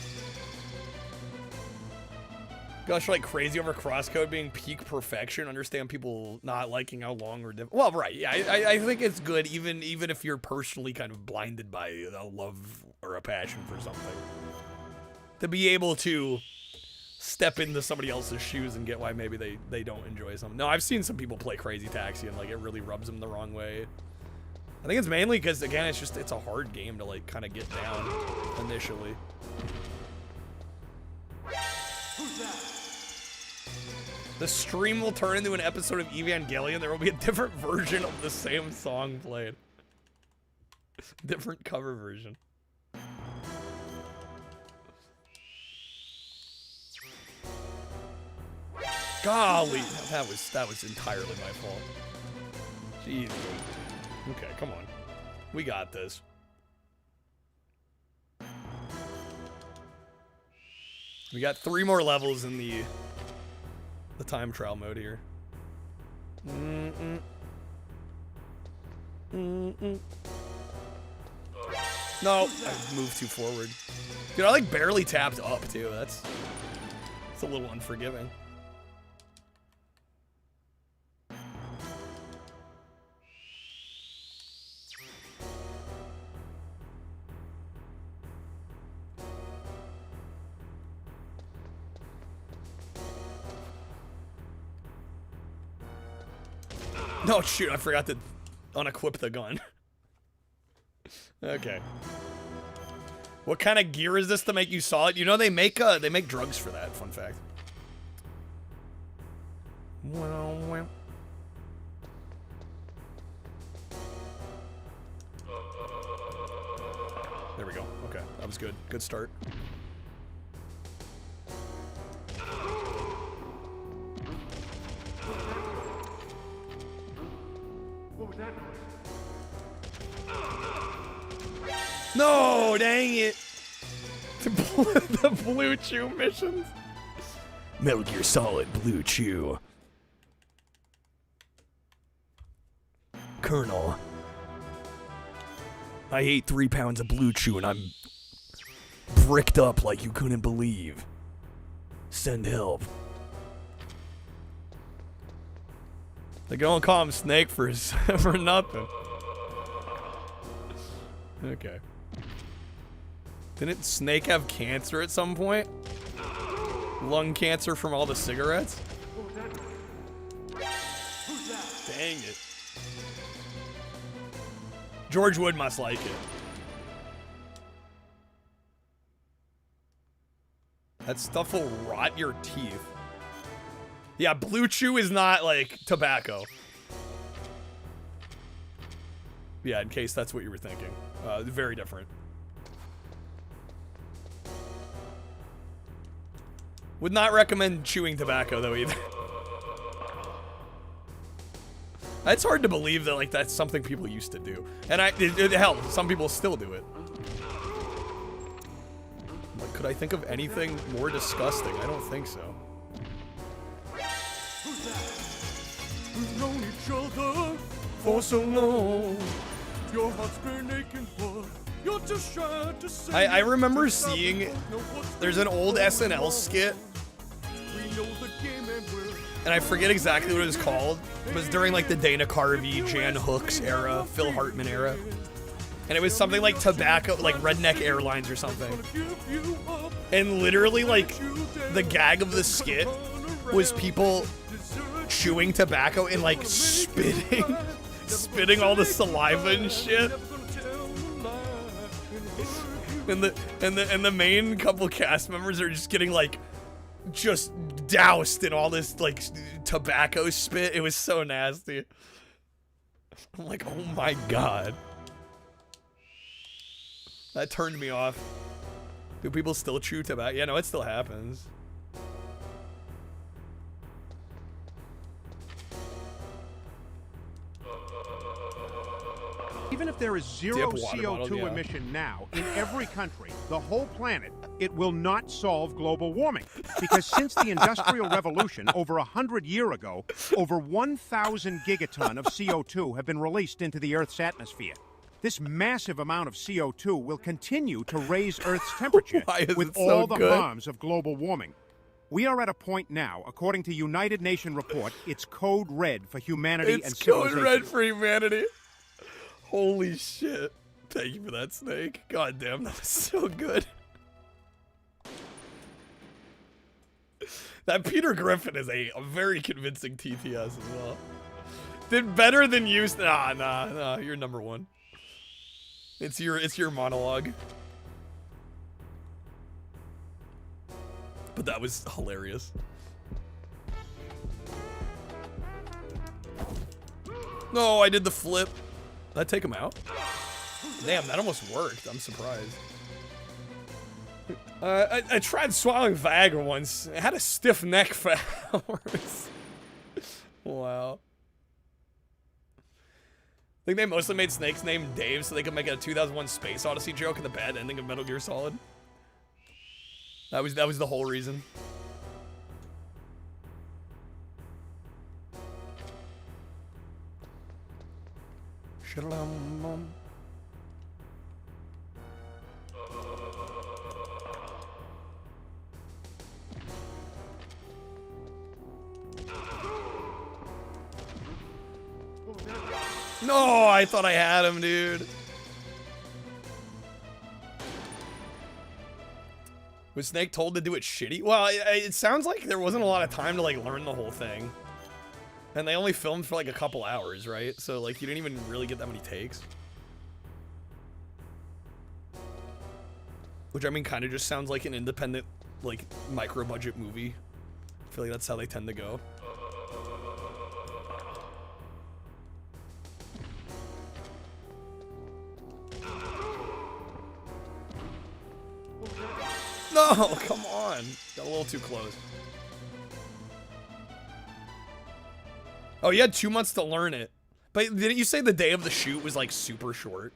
Gush like crazy over crosscode being peak perfection. Understand people not liking how long or different. Well, right, yeah, I think it's good even if you're personally kind of blinded by a love or a passion for something. To be able to step into somebody else's shoes and get why maybe they don't enjoy something. No, I've seen some people play Crazy Taxi and like it really rubs them the wrong way. I think it's mainly because again it's a hard game to like kind of get down initially. Who's that? The stream will turn into an episode of Evangelion. There will be a different version of the same song played. Different cover version. Golly, that was entirely my fault. Jeez. Okay, come on. We got this. We got 3 more levels in the time trial mode here. No, I moved too forward. Dude, I like barely tapped up too. That's a little unforgiving. No, shoot, I forgot to unequip the gun. Okay. What kind of gear is this to make you solid? You know they make drugs for that, fun fact. There we go. Okay, that was good. Good start. No, dang it. The Blue Chew missions. Metal Gear Solid Blue Chew. Colonel, I ate 3 pounds of Blue Chew and I'm bricked up like you couldn't believe. Send help. They don't call him Snake for nothing. Okay. Didn't Snake have cancer at some point? Lung cancer from all the cigarettes? Dang it. George Wood must like it. That stuff will rot your teeth. Yeah, Blue Chew is not like tobacco. Yeah, in case that's what you were thinking. Very different. Would not recommend chewing tobacco though either. It's hard to believe that like that's something people used to do, and hell, some people still do it. Like, could I think of anything more disgusting? I don't think so. We've known each other for so long. Your heart's been aching, but you're just shy to say. I remember seeing there's an old SNL skit, and I forget exactly what it was called. It was during like the Dana Carvey, Jan Hooks era, Phil Hartman era. And it was something like tobacco, like Redneck Airlines or something. And literally like the gag of the skit was people chewing tobacco and like spitting all the saliva and shit. And the main couple cast members are just getting like just doused in all this like tobacco spit. It was so nasty. I'm like, oh my god. That turned me off. Do people still chew tobacco? Yeah, no, it still happens. Even if there is zero CO2 emission now in every country, the whole planet, it will not solve global warming. Because since the Industrial Revolution over 100 years ago, over 1,000 gigaton of CO2 have been released into the Earth's atmosphere. This massive amount of CO2 will continue to raise Earth's temperature with all the harms of global warming. We are at a point now, according to United Nations report, it's code red for humanity and civilization. It's code red for humanity. Holy shit. Thank you for that, Snake. God damn, that was so good. That Peter Griffin is a very convincing TTS as well. Did better than you. Nah, you're number one. It's your monologue. But that was hilarious. No, I did the flip. Did I take him out? Damn, that almost worked. I'm surprised. I tried swallowing Viagra once. I had a stiff neck for hours. Wow. I think they mostly made Snake's name Dave so they could make a 2001 Space Odyssey joke in the bad ending of Metal Gear Solid. That was the whole reason. No, I thought I had him, dude. Was Snake told to do it shitty? Well, it sounds like there wasn't a lot of time to like learn the whole thing. And they only filmed for like a couple hours, right? So like you didn't even really get that many takes. Which I mean kind of just sounds like an independent, like micro budget movie. I feel like that's how they tend to go. No, come on. Got a little too close. Oh, you had 2 months to learn it. But didn't you say the day of the shoot was like super short?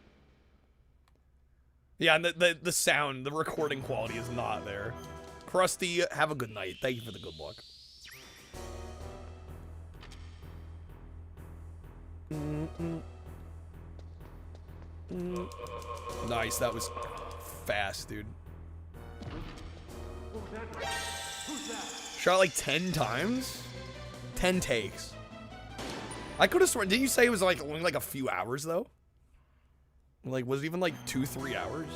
Yeah, and the sound, the recording quality is not there. Krusty, have a good night. Thank you for the good luck. Nice, that was fast, dude. Shot like 10 times? 10 takes. I could have sworn, didn't you say it was like only like a few hours though? Like, was it even like 2-3 hours?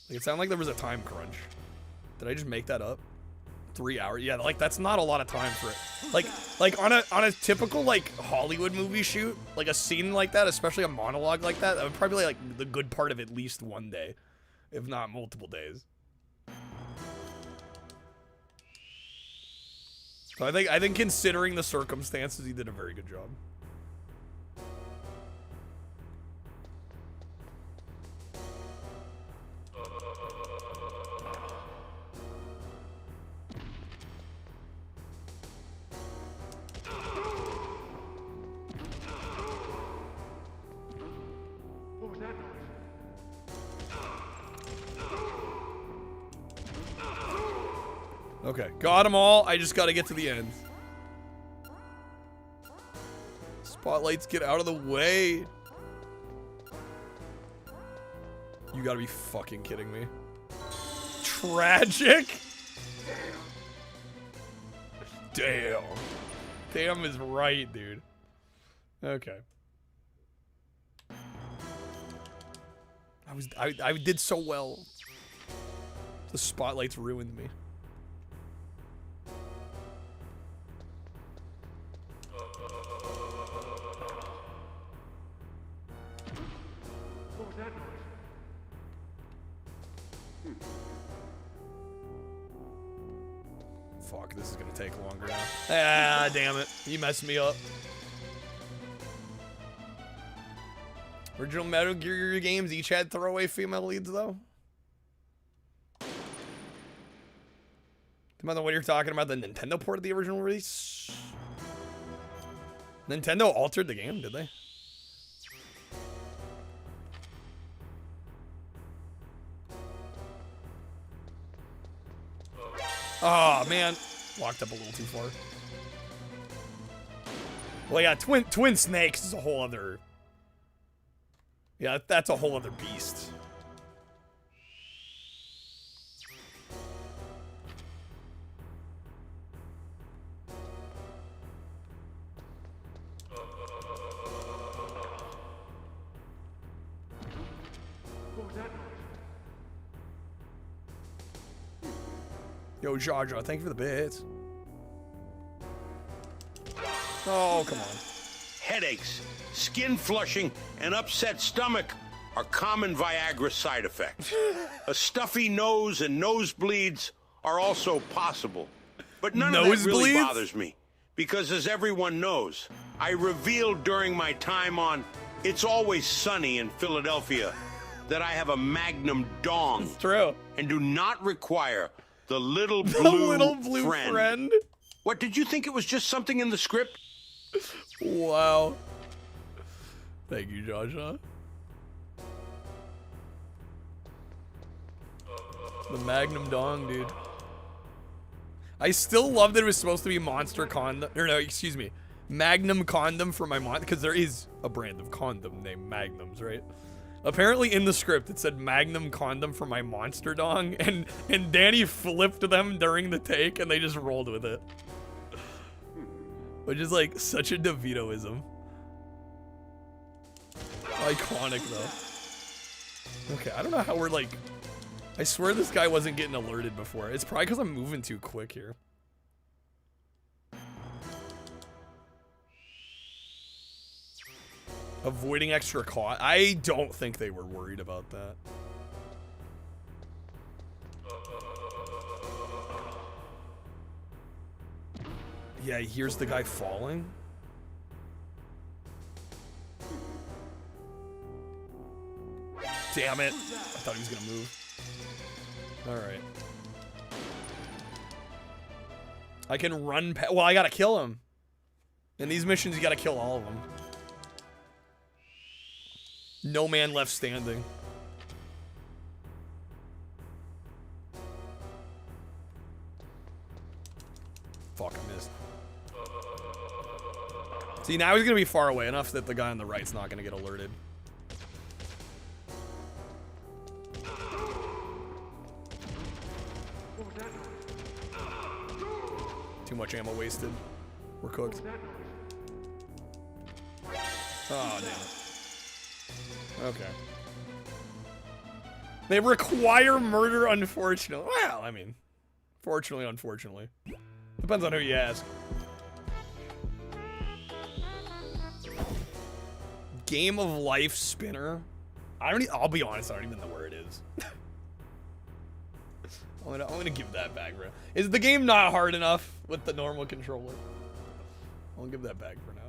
Like, it sounded like there was a time crunch. Did I just make that up? 3 hours? Yeah, like that's not a lot of time for it. Like on a typical like Hollywood movie shoot, like a scene like that, especially a monologue like that, that would probably be like the good part of at least one day, if not multiple days. So I think considering the circumstances, he did a very good job. Okay, got them all. I just got to get to the end. Spotlights, get out of the way. You gotta be fucking kidding me. Tragic? Damn. Damn is right, dude. Okay. I did so well. The spotlights ruined me. What was that noise? Fuck, this is gonna take longer now. Ah, damn it. You messed me up. Original Metal Gear games each had throwaway female leads, though. Depends on what you're talking about, the Nintendo port of the original release. Nintendo altered the game, did they? Oh, man. Walked up a little too far. Well, yeah, Twin Snakes is a whole other... Yeah, that's a whole other beast. What was that noise? Yo, Jar Jar, thank you for the bits. Oh, come on. Headaches, skin flushing, and upset stomach are common Viagra side effects. A stuffy nose and nosebleeds are also possible. But none of that really bothers me, because as everyone knows, I revealed during my time on It's Always Sunny in Philadelphia that I have a magnum dong. It's true. And do not require the little blue, friend. What, did you think it was just something in the script? Wow. Thank you, Joshua. The Magnum Dong, dude. I still love that it was supposed to be Monster Condom. Or no, excuse me. Magnum Condom for my mom. Because there is a brand of condom named Magnums, right? Apparently in the script it said Magnum Condom for my Monster Dong. And Danny flipped them during the take and they just rolled with it. Which is like such a DeVitoism. Iconic though. Okay, I don't know how we're like... I swear this guy wasn't getting alerted before. It's probably because I'm moving too quick here. Avoiding extra cost. I don't think they were worried about that. Yeah, here's the guy falling. Damn it. I thought he was gonna move. Alright. I can run well, I gotta kill him. In these missions, you gotta kill all of them. No man left standing. Fuck, I missed. See, now he's gonna be far away enough that the guy on the right's not gonna get alerted. Too much ammo wasted. We're cooked. Oh, damn it. Okay. They require murder, unfortunately. Well, I mean, fortunately, unfortunately. Depends on who you ask. Game of Life spinner. I'll be honest, I don't even know where it is. I'm gonna give that back, bro. Is the game not hard enough with the normal controller? I'll give that back for now.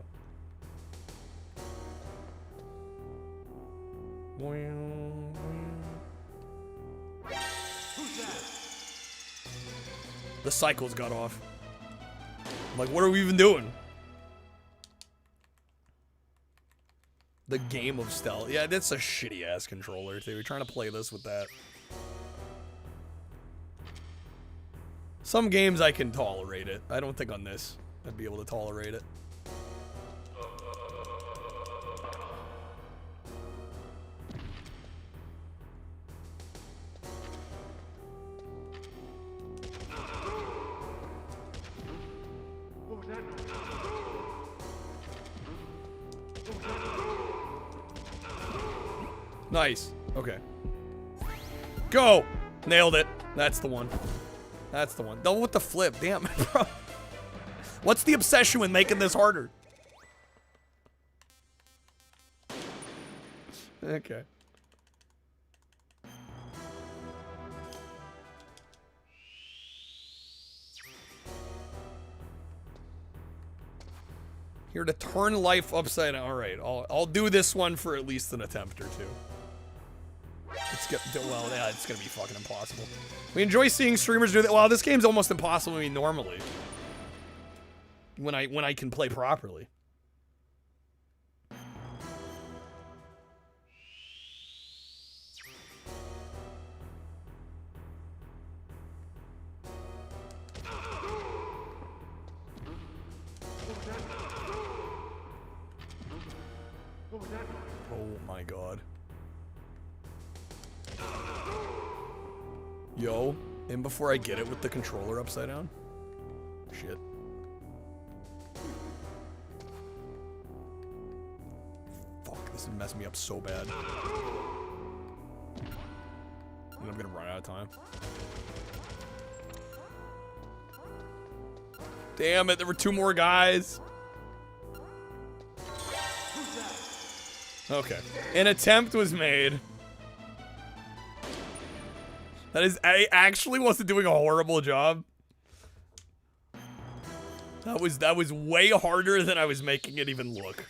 The cycles got off. I'm like, what are we even doing? The game of stealth. Yeah, that's a shitty ass controller too. We're trying to play this with that. Some games I can tolerate it. I don't think on this I'd be able to tolerate it. Nice. Okay. Go! Nailed it. That's the one. That's the one. Double with the flip. Damn it, bro. What's the obsession with making this harder? Okay. Here to turn life upside down. All right, I'll do this one for at least an attempt or two. Well, yeah, it's gonna be fucking impossible. We enjoy seeing streamers do that. Well, this game's almost impossible to me normally. When I can play properly. Oh my god. Yo, and before I get it with the controller upside down? Shit. Fuck, this is messing me up so bad. And I'm gonna run out of time. Damn it, there were 2 more guys. Okay, an attempt was made. I actually wasn't doing a horrible job. That was way harder than I was making it even look.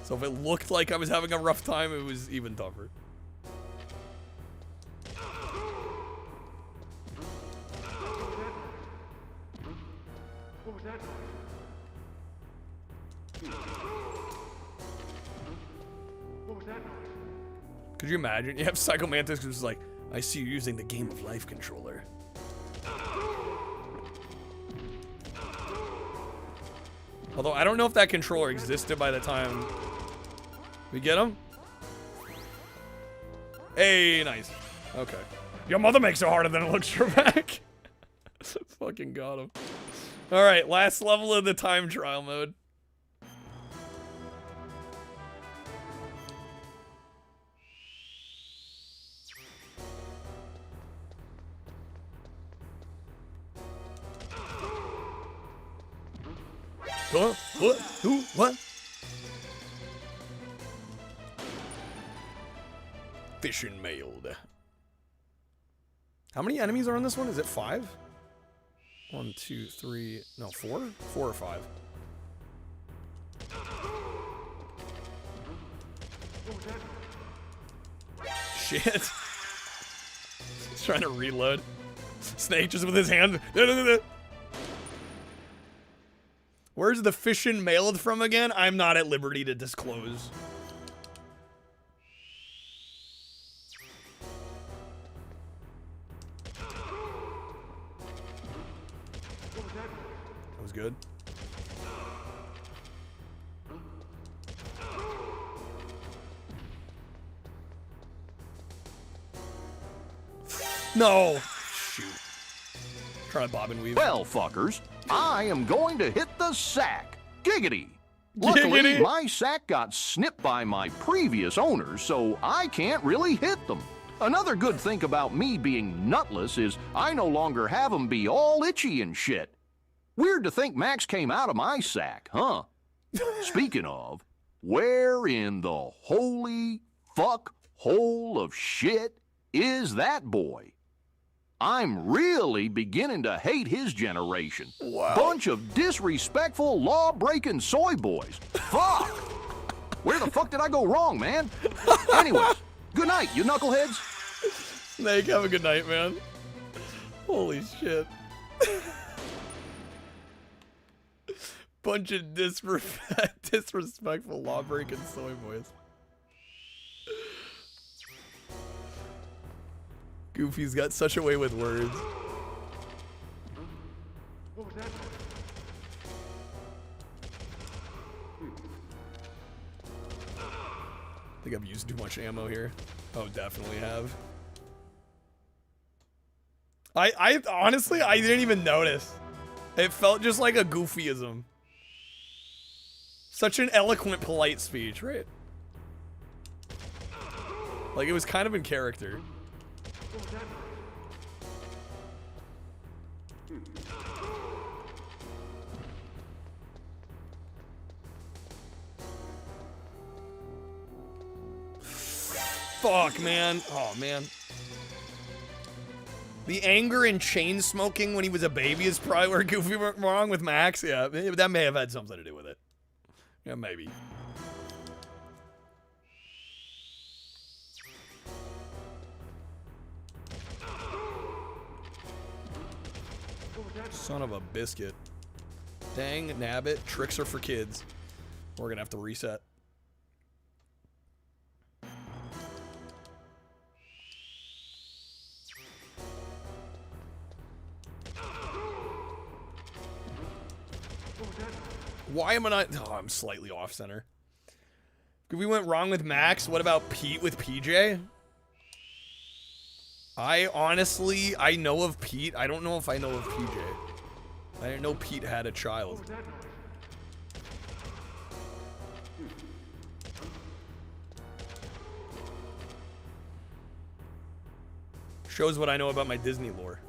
So if it looked like I was having a rough time, it was even tougher. Could you imagine? You have Psycho Mantis who's like, I see you using the Game of Life controller. Although I don't know if that controller existed by the time we get him. Hey, nice. Okay. Your mother makes it harder than it looks, Trebek. Fucking got him. All right, last level of the time trial mode. What? Who? What? Fishing mailed. How many enemies are on this one? Is it 5? 1, 2, 3. No, 4? 4 or 5. Shit. He's trying to reload. Snake just with his hand. Where's the fishing mailed from again? I'm not at liberty to disclose. That was good. No! Shoot. Trying to bob and weave. Well, fuckers, I am going to hit the sack. Giggity. Luckily, Giggity. my sack got snipped by my previous owners, so I can't really hit them. Another good thing about me being nutless is I no longer have them be all itchy and shit. Weird to think Max came out of my sack, huh? Speaking of, where in the holy fuck hole of shit is that boy? I'm really beginning to hate his generation. Wow. Bunch of disrespectful, law-breaking soy boys. Fuck! Where the fuck did I go wrong, man? Anyways, good night, you knuckleheads. Snake, have a good night, man. Holy shit. Bunch of disrespectful, law-breaking soy boys. Goofy's got such a way with words. What was that? I think I've used too much ammo here. Oh, definitely have. I honestly, I didn't even notice. It felt just like a goofyism. Such an eloquent, polite speech, right? Like, it was kind of in character. Fuck, man. Oh, man. The anger and chain smoking when he was a baby is probably where Goofy went wrong with Max. Yeah, that may have had something to do with it. Yeah, maybe. Son of a biscuit. Dang, nabbit. Tricks are for kids. We're gonna have to reset. Why am I not? Oh, I'm slightly off center. We went wrong with Max. What about Pete with PJ? I honestly, I know of Pete. I don't know if I know of PJ. I didn't know Pete had a child. Shows what I know about my Disney lore.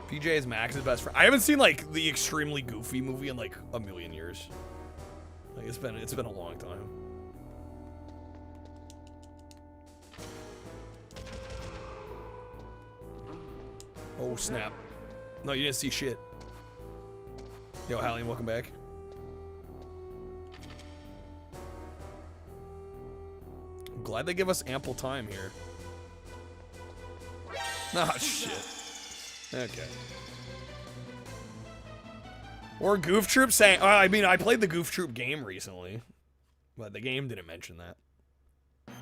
PJ is Max's best friend. I haven't seen like the extremely goofy movie in like a million years. Like it's been a long time. Oh snap. No, you didn't see shit. Yo, Hallie, welcome back. I'm glad they give us ample time here. Oh shit. Okay. Or Goof Troop saying, I mean, I played the Goof Troop game recently, but the game didn't mention that.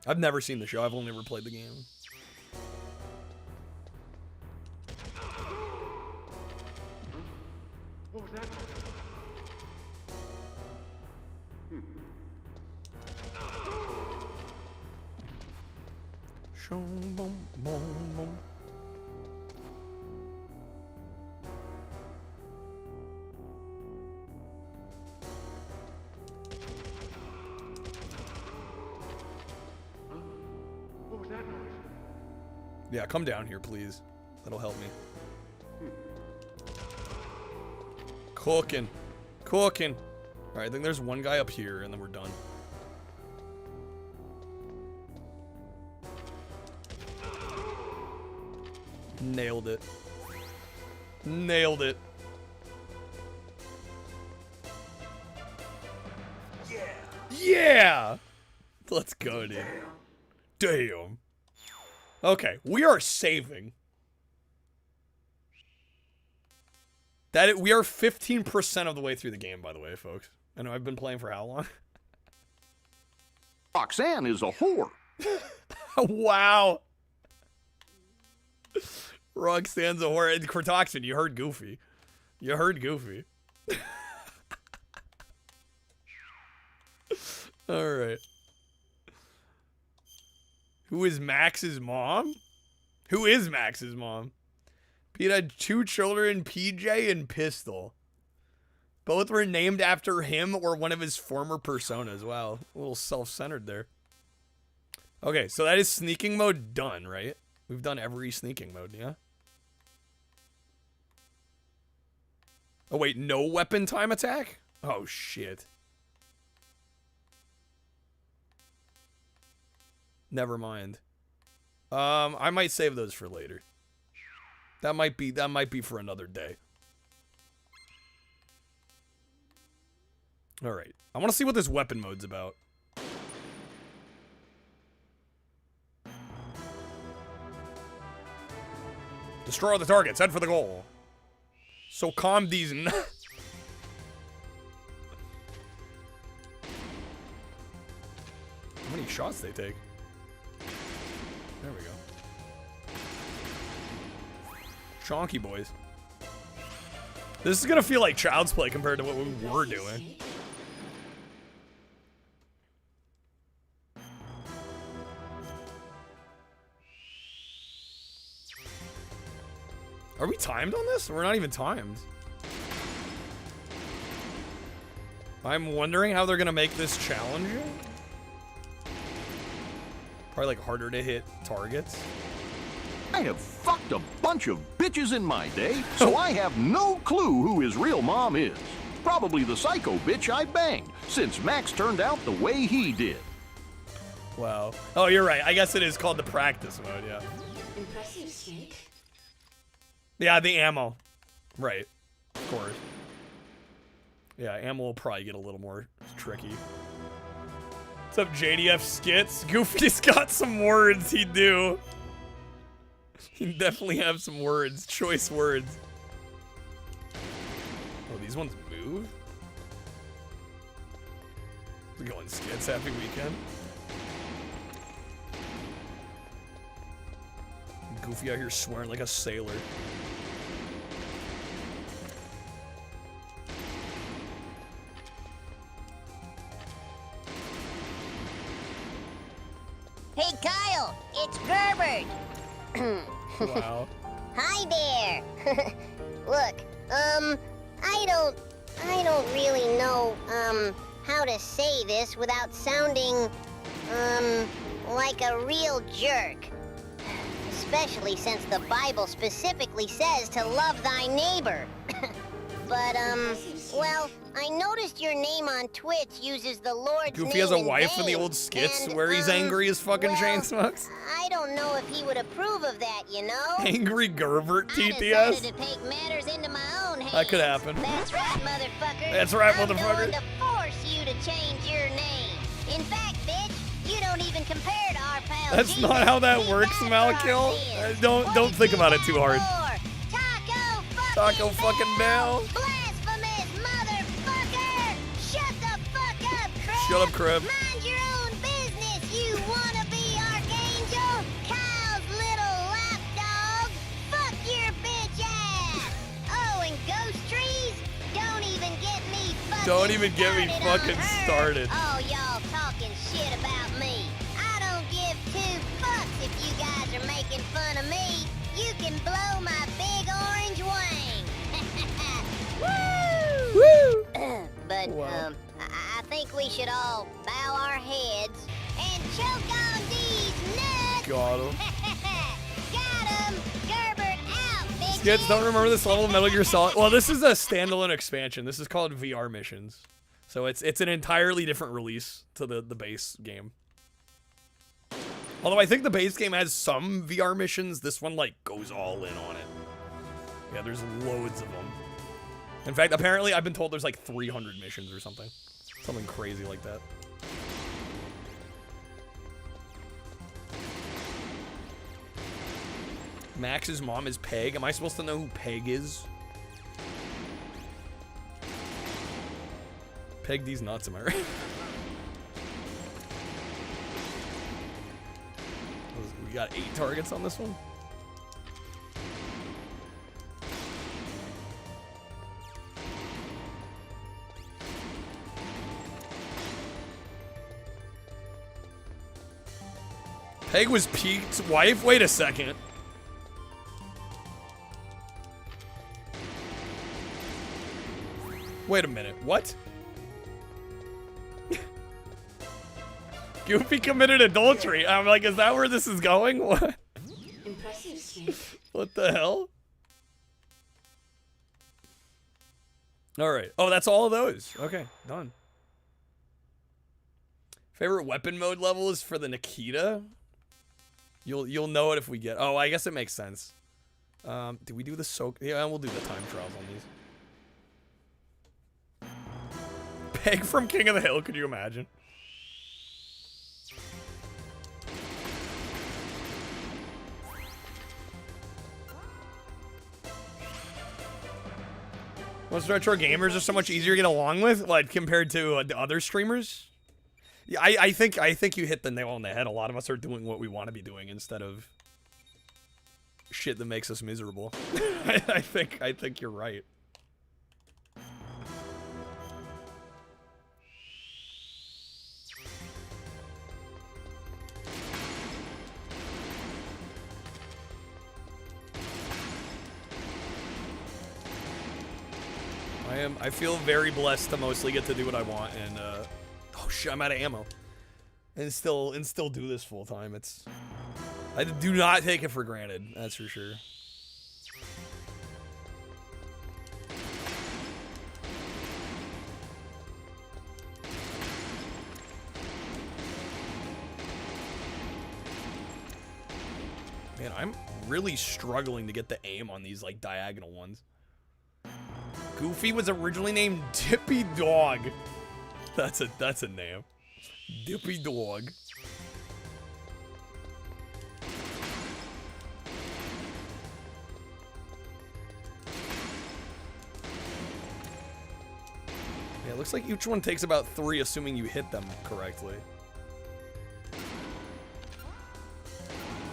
I've never seen the show. I've only ever played the game. What was that? Boom, boom, boom. What was that noise? Yeah, come down here, please. That'll help me. Cooking. Cooking. Alright, I think there's one guy up here, and then we're done. Nailed it. Nailed it. Yeah. Yeah! Let's go, dude. Damn. Okay, we are saving. We are 15% of the way through the game, by the way, folks. I know I've been playing for how long? Roxanne is a whore. Wow. Roxanne's a whore. Cortoxin, you heard Goofy. You heard Goofy. Alright. Who is Max's mom? Who is Max's mom? Pete had 2 children, PJ and Pistol. Both were named after him or one of his former personas. Wow, a little self-centered there. Okay, so that is sneaking mode done, right? We've done every sneaking mode, yeah? Oh, wait, no weapon time attack? Oh, shit. Never mind. I might save those for later. That might be for another day. All right. I want to see what this weapon mode's about. Destroy the targets. Head for the goal. So calm these. How many shots they take? There we go. Chonky boys. This is gonna feel like child's play compared to what we were doing. Are we timed on this? We're not even timed. I'm wondering how they're gonna make this challenging. Probably like harder to hit targets. I have fucked a bunch of bitches in my day, so I have no clue who his real mom is. Probably the psycho bitch I banged, since Max turned out the way he did. Wow. Oh, you're right. I guess it is called the practice mode, yeah. Impressive, Snake. Yeah, the ammo. Right. Of course. Yeah, ammo will probably get a little more tricky. What's up, JDF Skits? Goofy's got some words he do. He definitely have some words. Choice words. Oh, these ones move? We're going Skits. Happy weekend. Goofy out here swearing like a sailor. Hey, Kyle, it's Gerbert. Wow. Hi there. Look, I don't really know, how to say this without sounding, like a real jerk. Especially since the Bible specifically says to love thy neighbor. But, well, I noticed your name on Twitch uses the Lord's name. Goofy has a wife in the old skits where he's angry as fucking chain smokes. I don't know if he would approve of that, you know? Angry Gerbert I TTS? decided to take matters into my own hands. That could happen. That's right, motherfucker. That's right, I'm motherfucker. going to force you to change your name. In fact, bitch, you don't even compare to our pal That's Jesus. not how that works, Malkill. Don't think about it too hard. Taco fucking Bell. Blasphemous motherfucker! Shut the fuck up, Crab! Shut up, Crab. Mind your own business, you wannabe archangel! Kyle's little lapdog! Fuck your bitch ass! Oh, and ghost trees? Don't even get me fucking Don't even get me fucking started. Oh, y'all talking shit about me. I don't give two fucks if you guys are making fun of me. You can blow my big orange wang. Woo! Woo! But, Wow. I think we should all bow our heads and choke on these nuts. Got him. Got him. Gerbert out, bitches. Skits, don't remember this level of Metal Gear Solid. Well, this is a standalone expansion. This is called VR missions. So it's an entirely different release to the base game. Although I think the base game has some VR missions, this one like goes all in on it. Yeah, there's loads of them. In fact, apparently I've been told there's like 300 missions or something. Something crazy like that. Max's mom is Peg. Am I supposed to know who Peg is? Peg these nuts, am I right? We got 8 targets on this one. Peg was Pete's wife? Wait a second. Wait a minute. What? Goofy committed adultery. I'm like, is that where this is going? What? Impressive, Snake. What the hell? All right. Oh, that's all of those. Okay, done. Favorite weapon mode level is for the Nikita. You'll know it if we get. Oh, I guess it makes sense. Do we do the soak? Yeah, we'll do the time trials on these. Peg from King of the Hill. Could you imagine? Most retro gamers are so much easier to get along with, like compared to other streamers. Yeah, I think you hit the nail on the head. A lot of us are doing what we want to be doing instead of shit that makes us miserable. I think you're right. I feel very blessed to mostly get to do what I want, and oh shit, I'm out of ammo, and still do this full time. I do not take it for granted, that's for sure. Man, I'm really struggling to get the aim on these like diagonal ones. Goofy was originally named Dippy Dog. That's a name. Dippy Dog. Yeah, it looks like each one takes about 3, assuming you hit them correctly.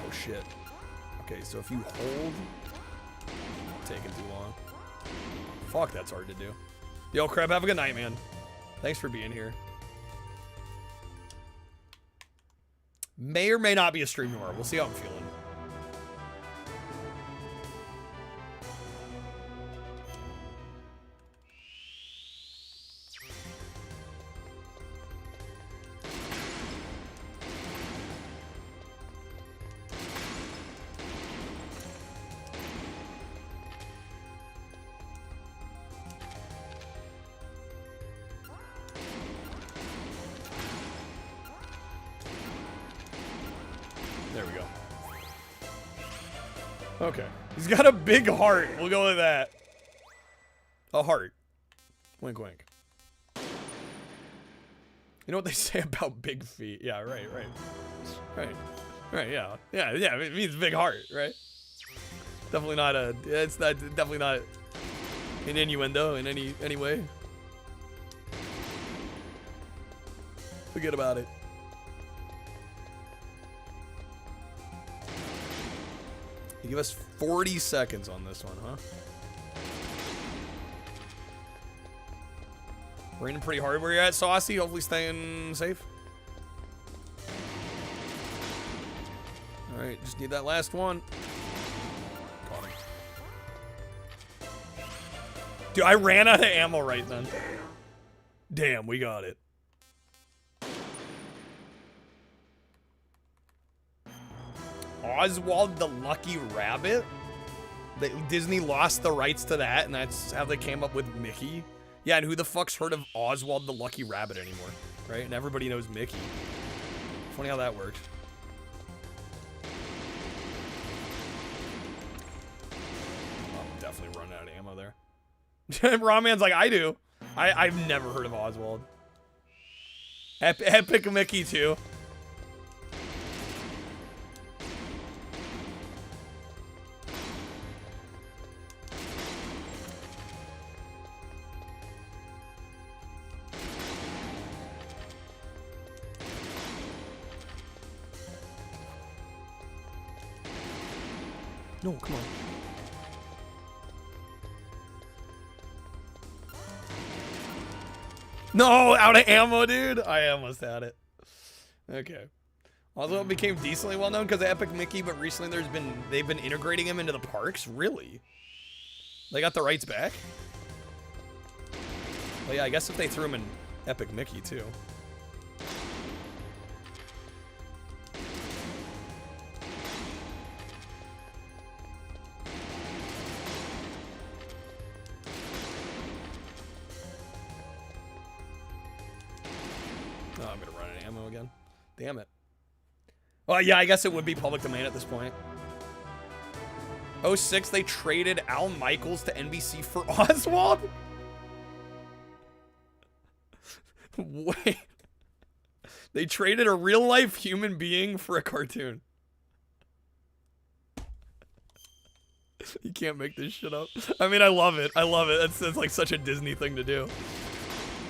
Oh shit. Okay, so if you hold, it's taking too long. Fuck, that's hard to do. Yo, Crab, have a good night, man. Thanks for being here. May or may not be a stream tomorrow. We'll see how I'm feeling. Okay. He's got a big heart. We'll go with that. A heart. Wink, wink. You know what they say about big feet? Yeah, right. Right, yeah. Yeah, it means big heart, right? Definitely not a... It's not, definitely not an innuendo in any way. Forget about it. You give us 40 seconds on this one, huh? Raining pretty hard where you're at, Saucy. Hopefully staying safe. Alright, just need that last one. Got him. Dude, I ran out of ammo right then. Damn, we got it. Oswald the Lucky Rabbit? Disney lost the rights to that, and that's how they came up with Mickey. Yeah, and who the fuck's heard of Oswald the Lucky Rabbit anymore, right? And everybody knows Mickey. Funny how that works. Oh, definitely running out of ammo there. Raw Man's like, I do. I've never heard of Oswald. Epic Mickey, too. No, come on. No, out of ammo, dude. I almost had it. Okay. Oswald became decently well known because of Epic Mickey, but recently they've been integrating him into the parks. Really? They got the rights back? Well, yeah, I guess if they threw him in Epic Mickey too. Oh, I'm gonna run out of ammo again. Damn it. Well, yeah, I guess it would be public domain at this point. 06, they traded Al Michaels to NBC for Oswald? Wait. They traded a real-life human being for a cartoon. You can't make this shit up. I mean, I love it. I love it. It's like such a Disney thing to do.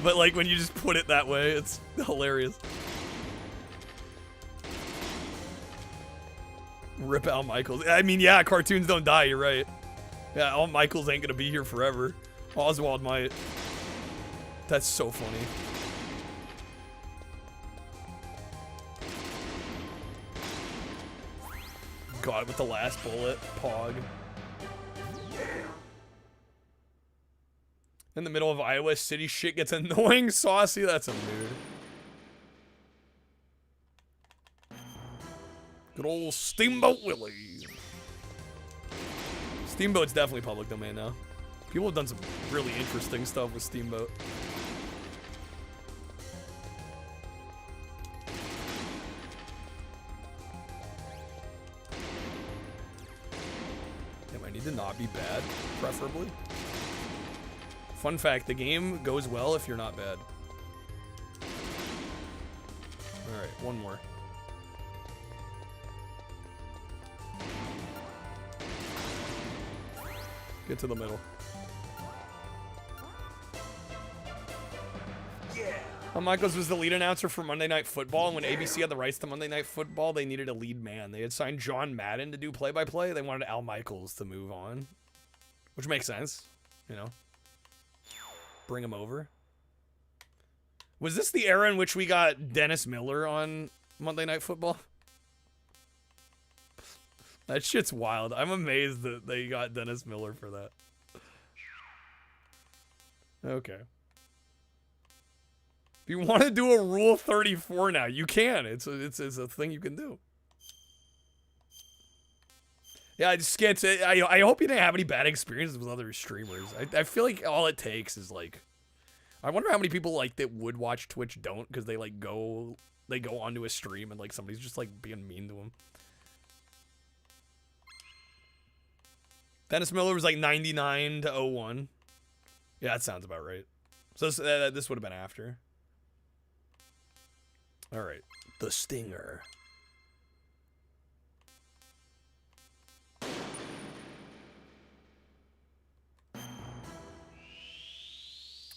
But like when you just put it that way, it's hilarious. Rip Al Michaels. I mean, yeah, cartoons don't die, you're right. Yeah, Al Michaels ain't gonna be here forever. Oswald might. That's so funny. God, with the last bullet. Pog. In the middle of Iowa City, shit gets annoying. Saucy, that's a mood. Good old Steamboat Willie. Steamboat's definitely public domain now. People have done some really interesting stuff with Steamboat. Damn, I need to not be bad, preferably. Fun fact, the game goes well if you're not bad. Alright, one more. Get to the middle. Yeah. Al Michaels was the lead announcer for Monday Night Football, and when ABC had the rights to Monday Night Football, they needed a lead man. They had signed John Madden to do play-by-play. They wanted Al Michaels to move on, which makes sense, you know. Bring him over. Was this the era in which we got Dennis Miller on Monday Night Football? That shit's wild. I'm amazed that they got Dennis Miller for that. Okay. If you want to do a Rule 34 now, you can. It's a thing you can do. Yeah, I just can't say. I hope you didn't have any bad experiences with other streamers. I feel like all it takes is like. I wonder how many people like that would watch Twitch don't, because they like go onto a stream and like somebody's just like being mean to them. Dennis Miller was like 99 to 01. Yeah, that sounds about right. So this would have been after. All right, the Stinger.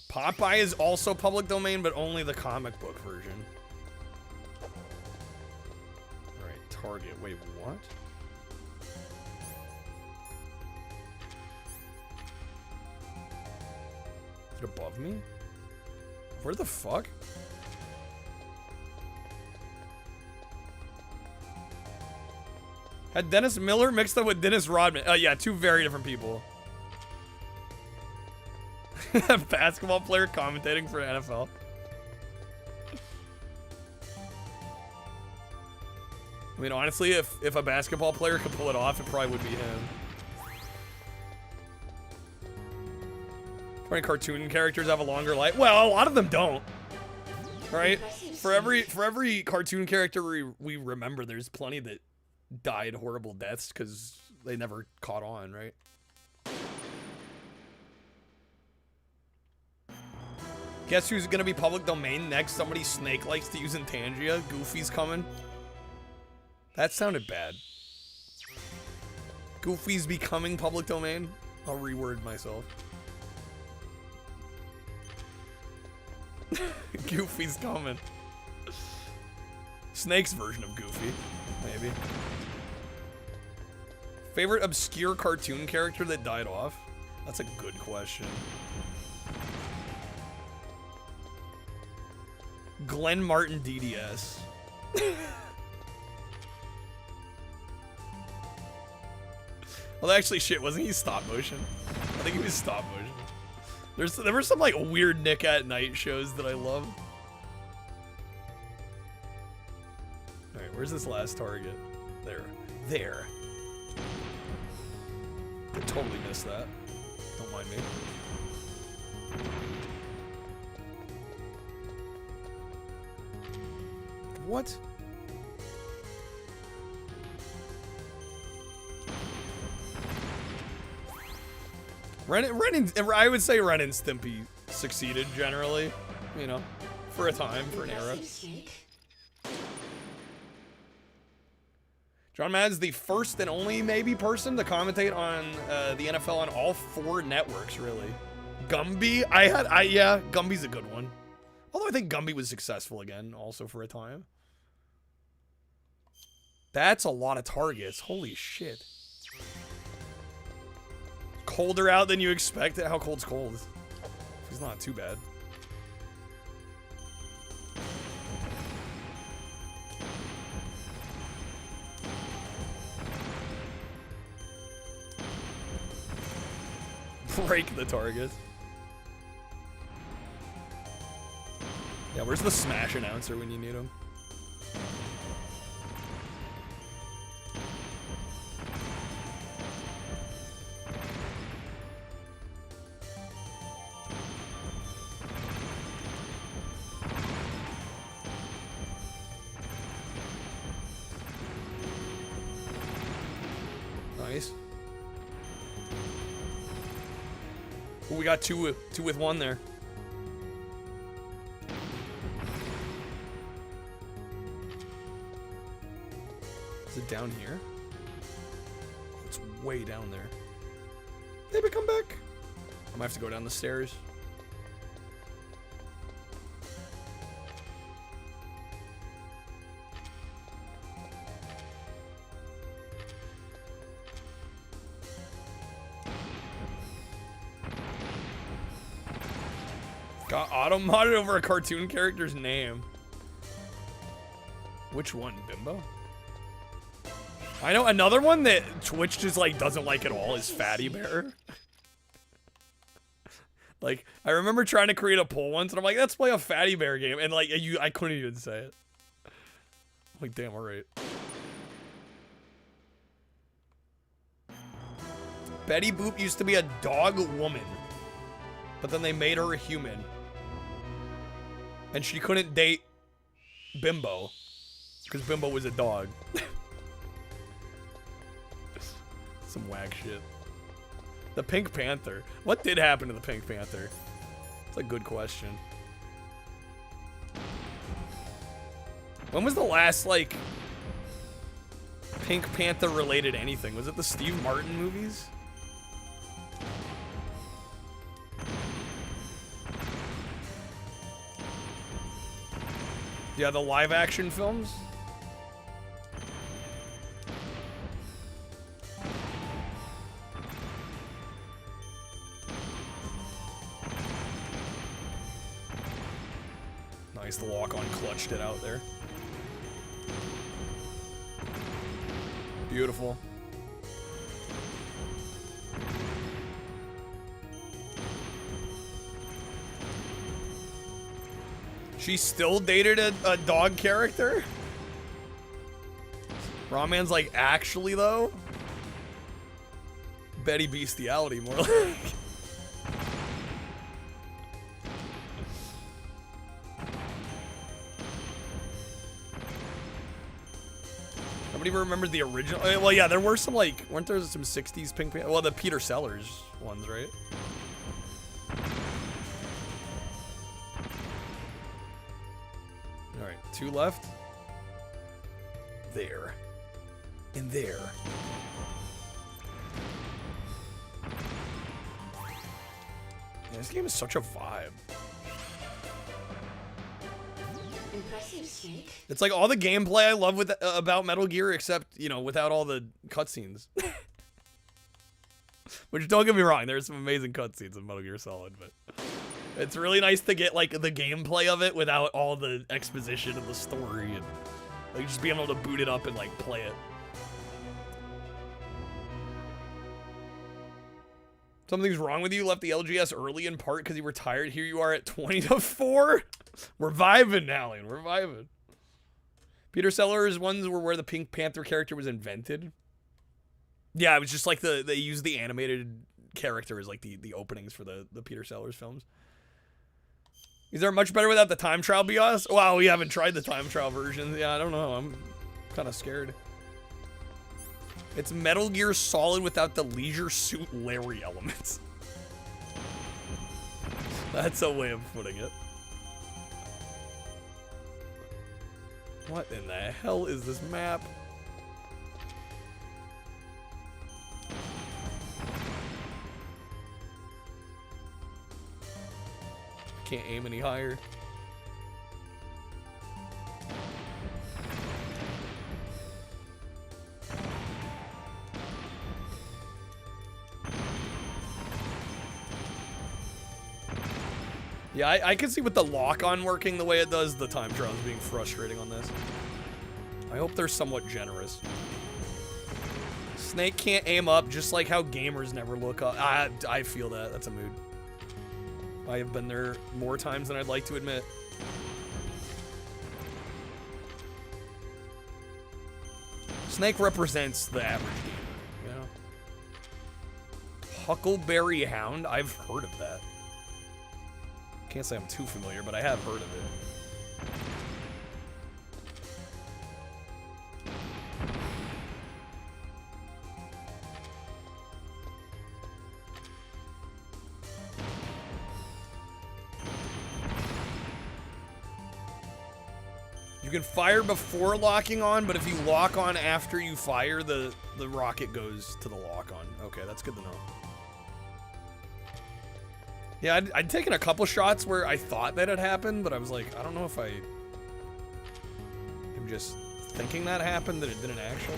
Popeye is also public domain, but only the comic book version. All right, Target. Wait, what? Is it above me? Where the fuck? Had Dennis Miller mixed up with Dennis Rodman. Oh, yeah, two very different people. Basketball player commentating for NFL. I mean, honestly, if a basketball player could pull it off, it probably would be him. How many cartoon characters have a longer life? Well, a lot of them don't. Right? For every cartoon character we remember, there's plenty that died horrible deaths because they never caught on, right? Guess who's gonna be public domain next? Somebody Snake likes to use in Tangia. Goofy's coming. That sounded bad. Goofy's becoming public domain. I'll reword myself. Goofy's coming. Snake's version of Goofy, maybe. Favorite obscure cartoon character that died off? That's a good question. Glenn Martin DDS. Well, actually, shit, wasn't he stop motion? I think he was stop motion. There were some like weird Nick at Night shows that I love. All right, where's this last target? There. I totally missed that. Don't mind me. What? I would say Ren and Stimpy succeeded generally, you know, for a time, for an era. John Madden's the first and only maybe person to commentate on the NFL on all 4 networks, really. Gumby, yeah, Gumby's a good one. Although I think Gumby was successful again, also for a time. That's a lot of targets. Holy shit. Colder out than you expected. How cold's cold? It's not too bad. Break the target. Yeah, where's the Smash announcer when you need him? Nice. Ooh, we got two with one there. Is it down here? Oh, it's way down there. Baby, come back. I might have to go down the stairs. Got auto-modded over a cartoon character's name. Which one, Bimbo? I know another one that Twitch just like doesn't like at all is Fatty Bear. Like, I remember trying to create a poll once and I'm like, let's play a Fatty Bear game, and like I couldn't even say it. I'm like, damn, alright. Betty Boop used to be a dog woman, but then they made her a human. And she couldn't date Bimbo because Bimbo was a dog. Some whack shit. The Pink Panther. What did happen to the Pink Panther? It's a good question. When was the last, like, Pink Panther related anything? Was it the Steve Martin movies? Yeah, the live action films? Nice, the walk-on clutched it out there. Beautiful. She still dated a dog character? Rawman's like, actually though? Betty Bestiality, more like. Nobody remembers the original. Well, yeah, there were some, like, weren't there some 60s Pink Panther? Well, the Peter Sellers ones, right? Alright, 2 left. There. And there. Yeah, this game is such a vibe. Impressive, Snake. It's like all the gameplay I love with about Metal Gear, except, you know, without all the cutscenes. Which, don't get me wrong, there's some amazing cutscenes in Metal Gear Solid, but it's really nice to get, like, the gameplay of it without all the exposition of the story, and, like, just being able to boot it up and, like, play it. Something's wrong with you. Left the LGS early in part because you were tired. Here you are at 20-4. We're vibing, Alan. We're vibing. Peter Sellers ones were where the Pink Panther character was invented. Yeah, it was just like they used the animated character as like the openings for the Peter Sellers films. These are much better without the time trial BS. Wow, we haven't tried the time trial version. Yeah, I don't know. I'm kind of scared. It's Metal Gear Solid without the Leisure Suit Larry elements. That's a way of putting it. What in the hell is this map? Can't aim any higher. Yeah, I can see with the lock-on working the way it does, the time trials being frustrating on this. I hope they're somewhat generous. Snake can't aim up, just like how gamers never look up. I feel that. That's a mood. I have been there more times than I'd like to admit. Snake represents the average gamer, you know? Huckleberry Hound? I've heard of that. Can't say I'm too familiar, but I have heard of it. You can fire before locking on, but if you lock on after you fire, the rocket goes to the lock on. Okay, that's good to know. Yeah, I'd taken a couple shots where I thought that had happened, but I was like, I don't know if I'm just thinking that happened, that it didn't actually.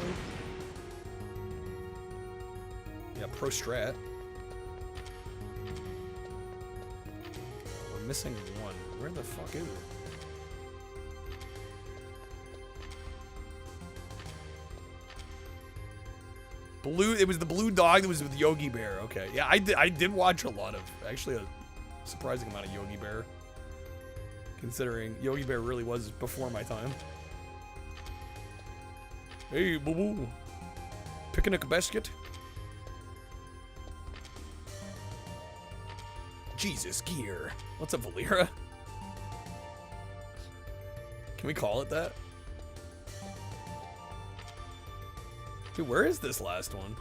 Yeah, pro strat. We're missing one. Where the fuck is it? It was the blue dog that was with Yogi Bear. Okay, yeah, I did watch a lot of, actually a surprising amount of Yogi Bear, considering Yogi Bear really was before my time. Hey, boo boo, picnic basket. Jesus gear. What's up, Valera? Can we call it that? Dude, where is this last one?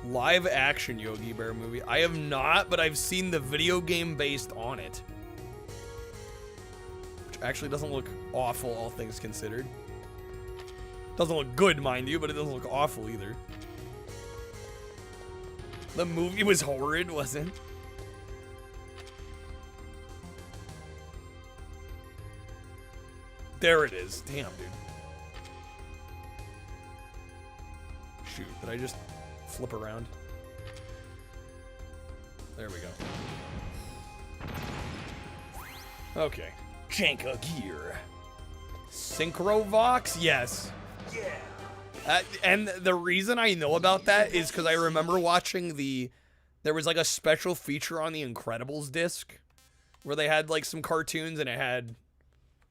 Live action Yogi Bear movie. I have not, but I've seen the video game based on it. Which actually doesn't look awful, all things considered. Doesn't look good, mind you, but it doesn't look awful either. The movie was horrid, wasn't it? There it is. Damn, dude. Shoot, did I just flip around? There we go. Okay. Jank or Gear. Synchrovox? Yes. Yeah. And the reason I know about that is because I remember watching there was like a special feature on the Incredibles disc where they had like some cartoons and it had,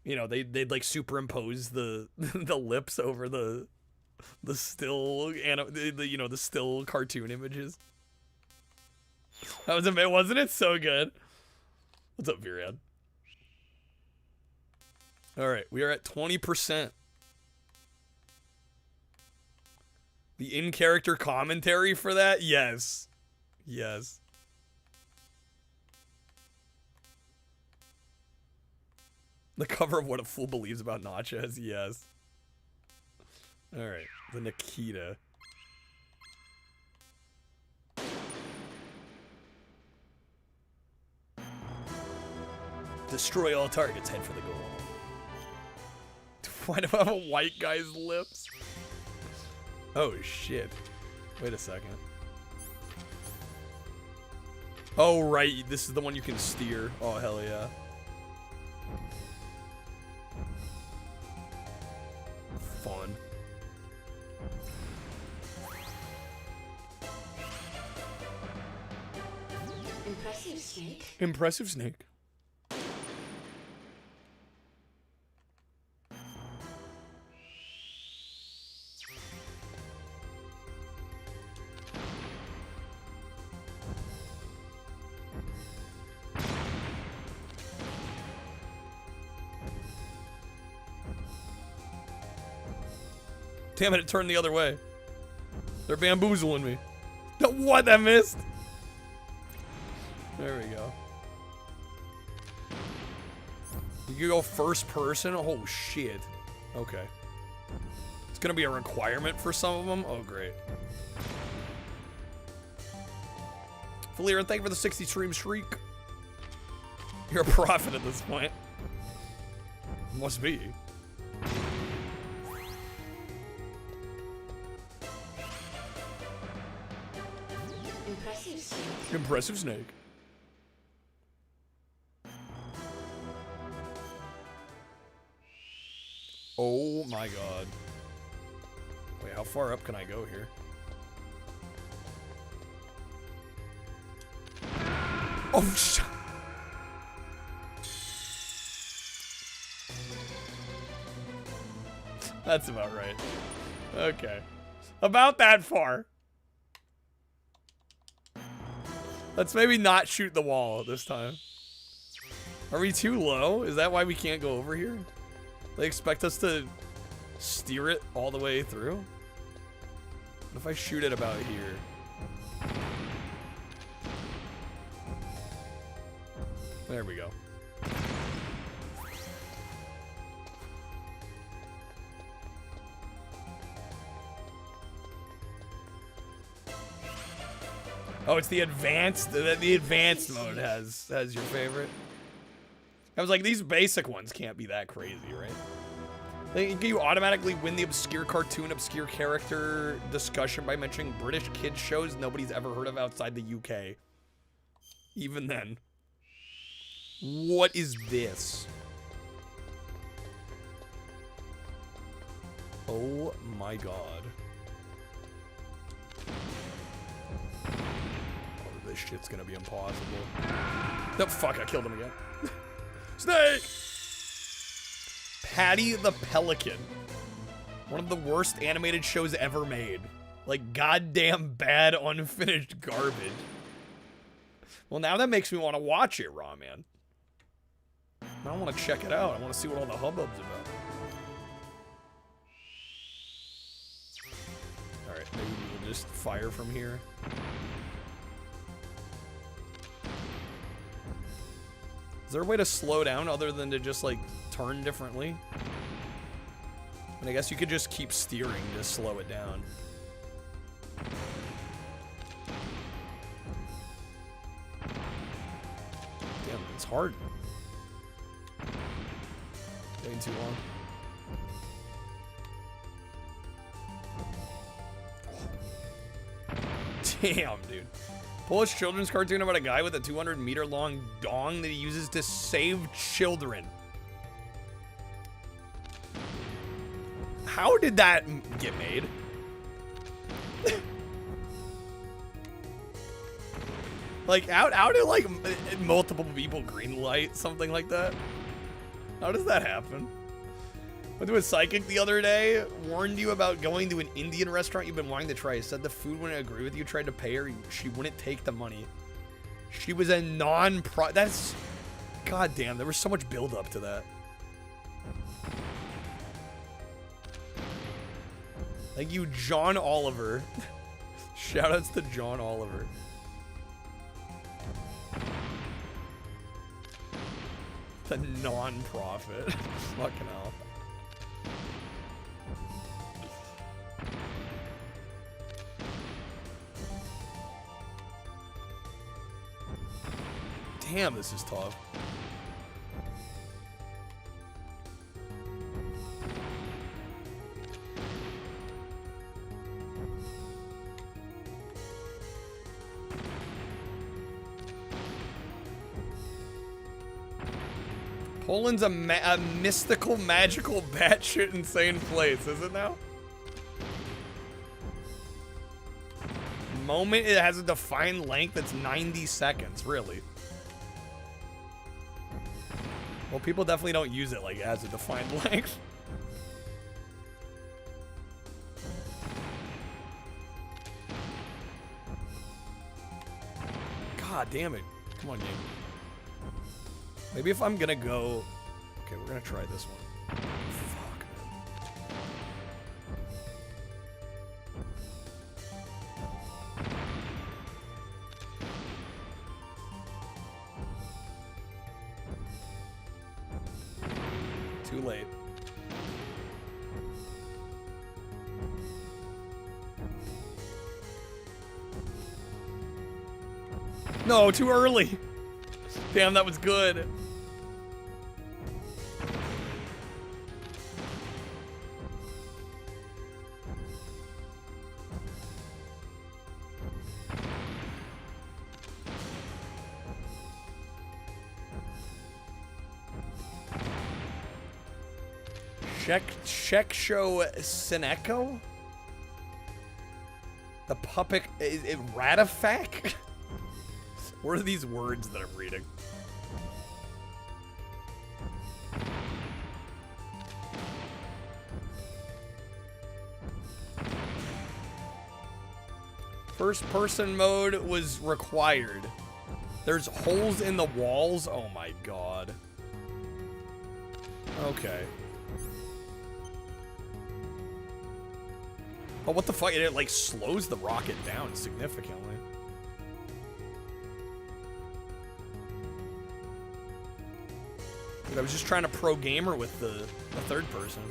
you know, they'd like superimpose the the lips over the still you know, the still cartoon images. That was amazing, wasn't it? So good. What's up, Virad? All right, we are at 20%. The in-character commentary for that? Yes. Yes. The cover of What a Fool Believes About Nachos? Yes. Alright, the Nikita. Destroy all targets, head for the goal. Why do I have a white guy's lips? Oh shit. Wait a second. Oh right, this is the one you can steer. Oh hell yeah. Fun. Impressive, Snake. Impressive, Snake. Damn it, it turned the other way. They're bamboozling me. What? I missed? There we go. You can go first person? Oh, shit. Okay. It's gonna be a requirement for some of them? Oh, great. Valera, thank you for the 60 stream shriek. You're a prophet at this point. Must be. Impressive snake. Oh my god. Wait, how far up can I go here? Oh, shit. That's about right. Okay. About that far. Let's maybe not shoot the wall this time. Are we too low? Is that why we can't go over here? They expect us to steer it all the way through? What if I shoot it about here? There we go. Oh, it's the advanced. The advanced mode has your favorite. I was like, these basic ones can't be that crazy, right? Like, you automatically win the obscure cartoon, obscure character discussion by mentioning British kids shows nobody's ever heard of outside the UK. Even then. What is this? Oh my god. Oh, this shit's gonna be impossible. No, fuck, I killed him again. Snake! Patty the Pelican. One of the worst animated shows ever made. Like, goddamn bad, unfinished garbage. Well, now that makes me want to watch it, Raw Man. I don't want to check it out. I want to see what all the hubbub's about. Alright, maybe we'll just fire from here. Is there a way to slow down other than to just, like, turn differently? And I guess you could just keep steering to slow it down. Damn, it's hard. Taking too long. Damn, dude. Polish children's cartoon about a guy with a 200-meter long dong that he uses to save children. How did that get made? Like, how did, like, multiple people greenlight something like that? How does that happen? Went to a psychic the other day, warned you about going to an Indian restaurant you've been wanting to try. Said the food wouldn't agree with you, tried to pay her, she wouldn't take the money. She was a non-pro. That's. God damn, there was so much build up to that. Thank you, John Oliver. Shoutouts to John Oliver. The non-profit. Fucking hell. Damn, this is tough. Poland's a mystical, magical, batshit insane place, is it now? Moment, it has a defined length that's 90 seconds, really. Well, people definitely don't use it like it has a defined length. God damn it. Come on, game. Maybe if I'm gonna go... Okay, we're gonna try this one. Fuck, man. Too late. No, too early. Damn, that was good. Sheksho Seneko? The puppet... Radifak? What are these words that I'm reading? First person mode was required. There's holes in the walls? Oh my god. Okay. Oh, what the fuck? It like slows the rocket down significantly. Dude, I was just trying to pro gamer with the third person.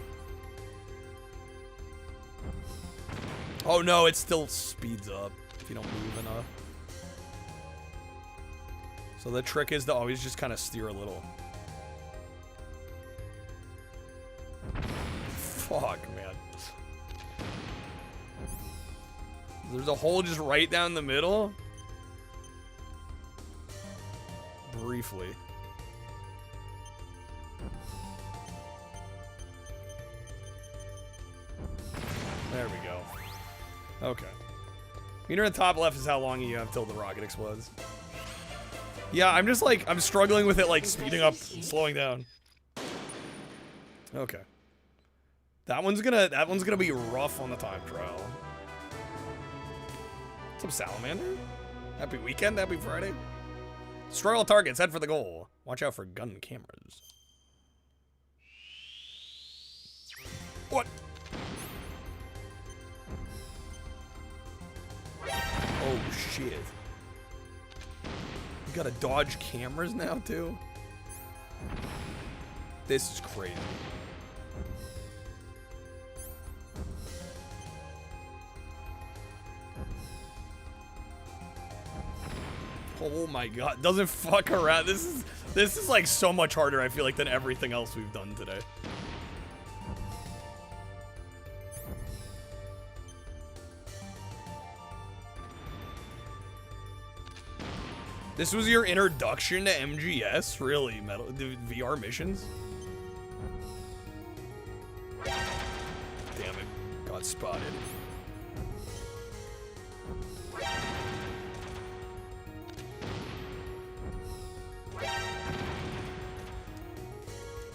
Oh no, it still speeds up if you don't move enough. So the trick is to always just kind of steer a little. Fuck, man. There's a hole just right down the middle. Briefly. There we go. Okay. Meter in the top left is how long you have till the rocket explodes. Yeah, I'm just like, I'm struggling with it like speeding up and slowing down. Okay. That one's gonna be rough on the time trial. What's up, Salamander? Happy weekend, happy Friday. Destroy all targets, head for the goal. Watch out for gun cameras. What? Oh shit. You gotta dodge cameras now too? This is crazy. Oh my god, doesn't fuck around. This is like so much harder, I feel like, than everything else we've done today. This was your introduction to MGS? Really? The VR missions? Damn it. Got spotted.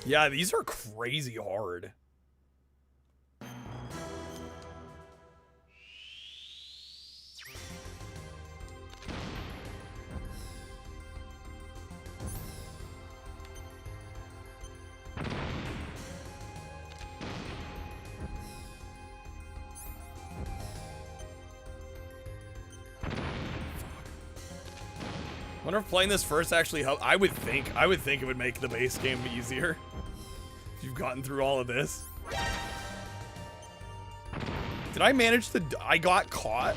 Yeah, these are crazy hard. I wonder if playing this first actually helped. I would think it would make the base game easier. If you've gotten through all of this. Did I manage to... I got caught.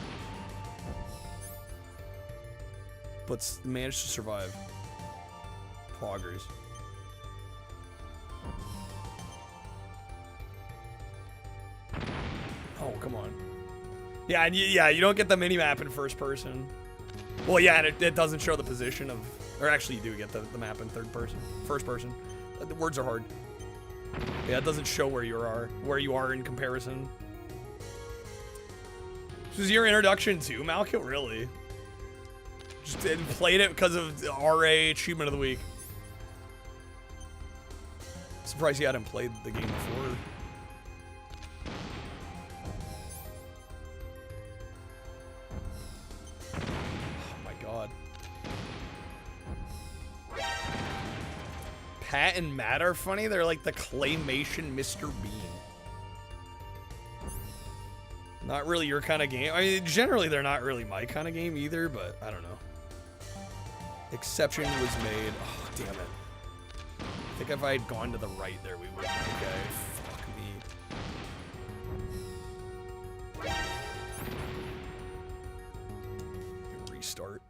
But managed to survive. Poggers. Oh, come on. Yeah, and you don't get the mini-map in first person. Well, yeah, and it doesn't show the position of... Or actually, you do get the map in third person. First person. The words are hard. Yeah, it doesn't show where you are in comparison. This was your introduction to Malkit, really? Just played it because of RA Achievement of the Week. Surprised you hadn't played the game before. Pat and Matt are funny. They're like the claymation Mr. Bean. Not really your kind of game. I mean, generally they're not really my kind of game either, but I don't know. Exception was made. Oh, damn it. I think if I had gone to the right there, we would have been okay. Fuck me. Restart.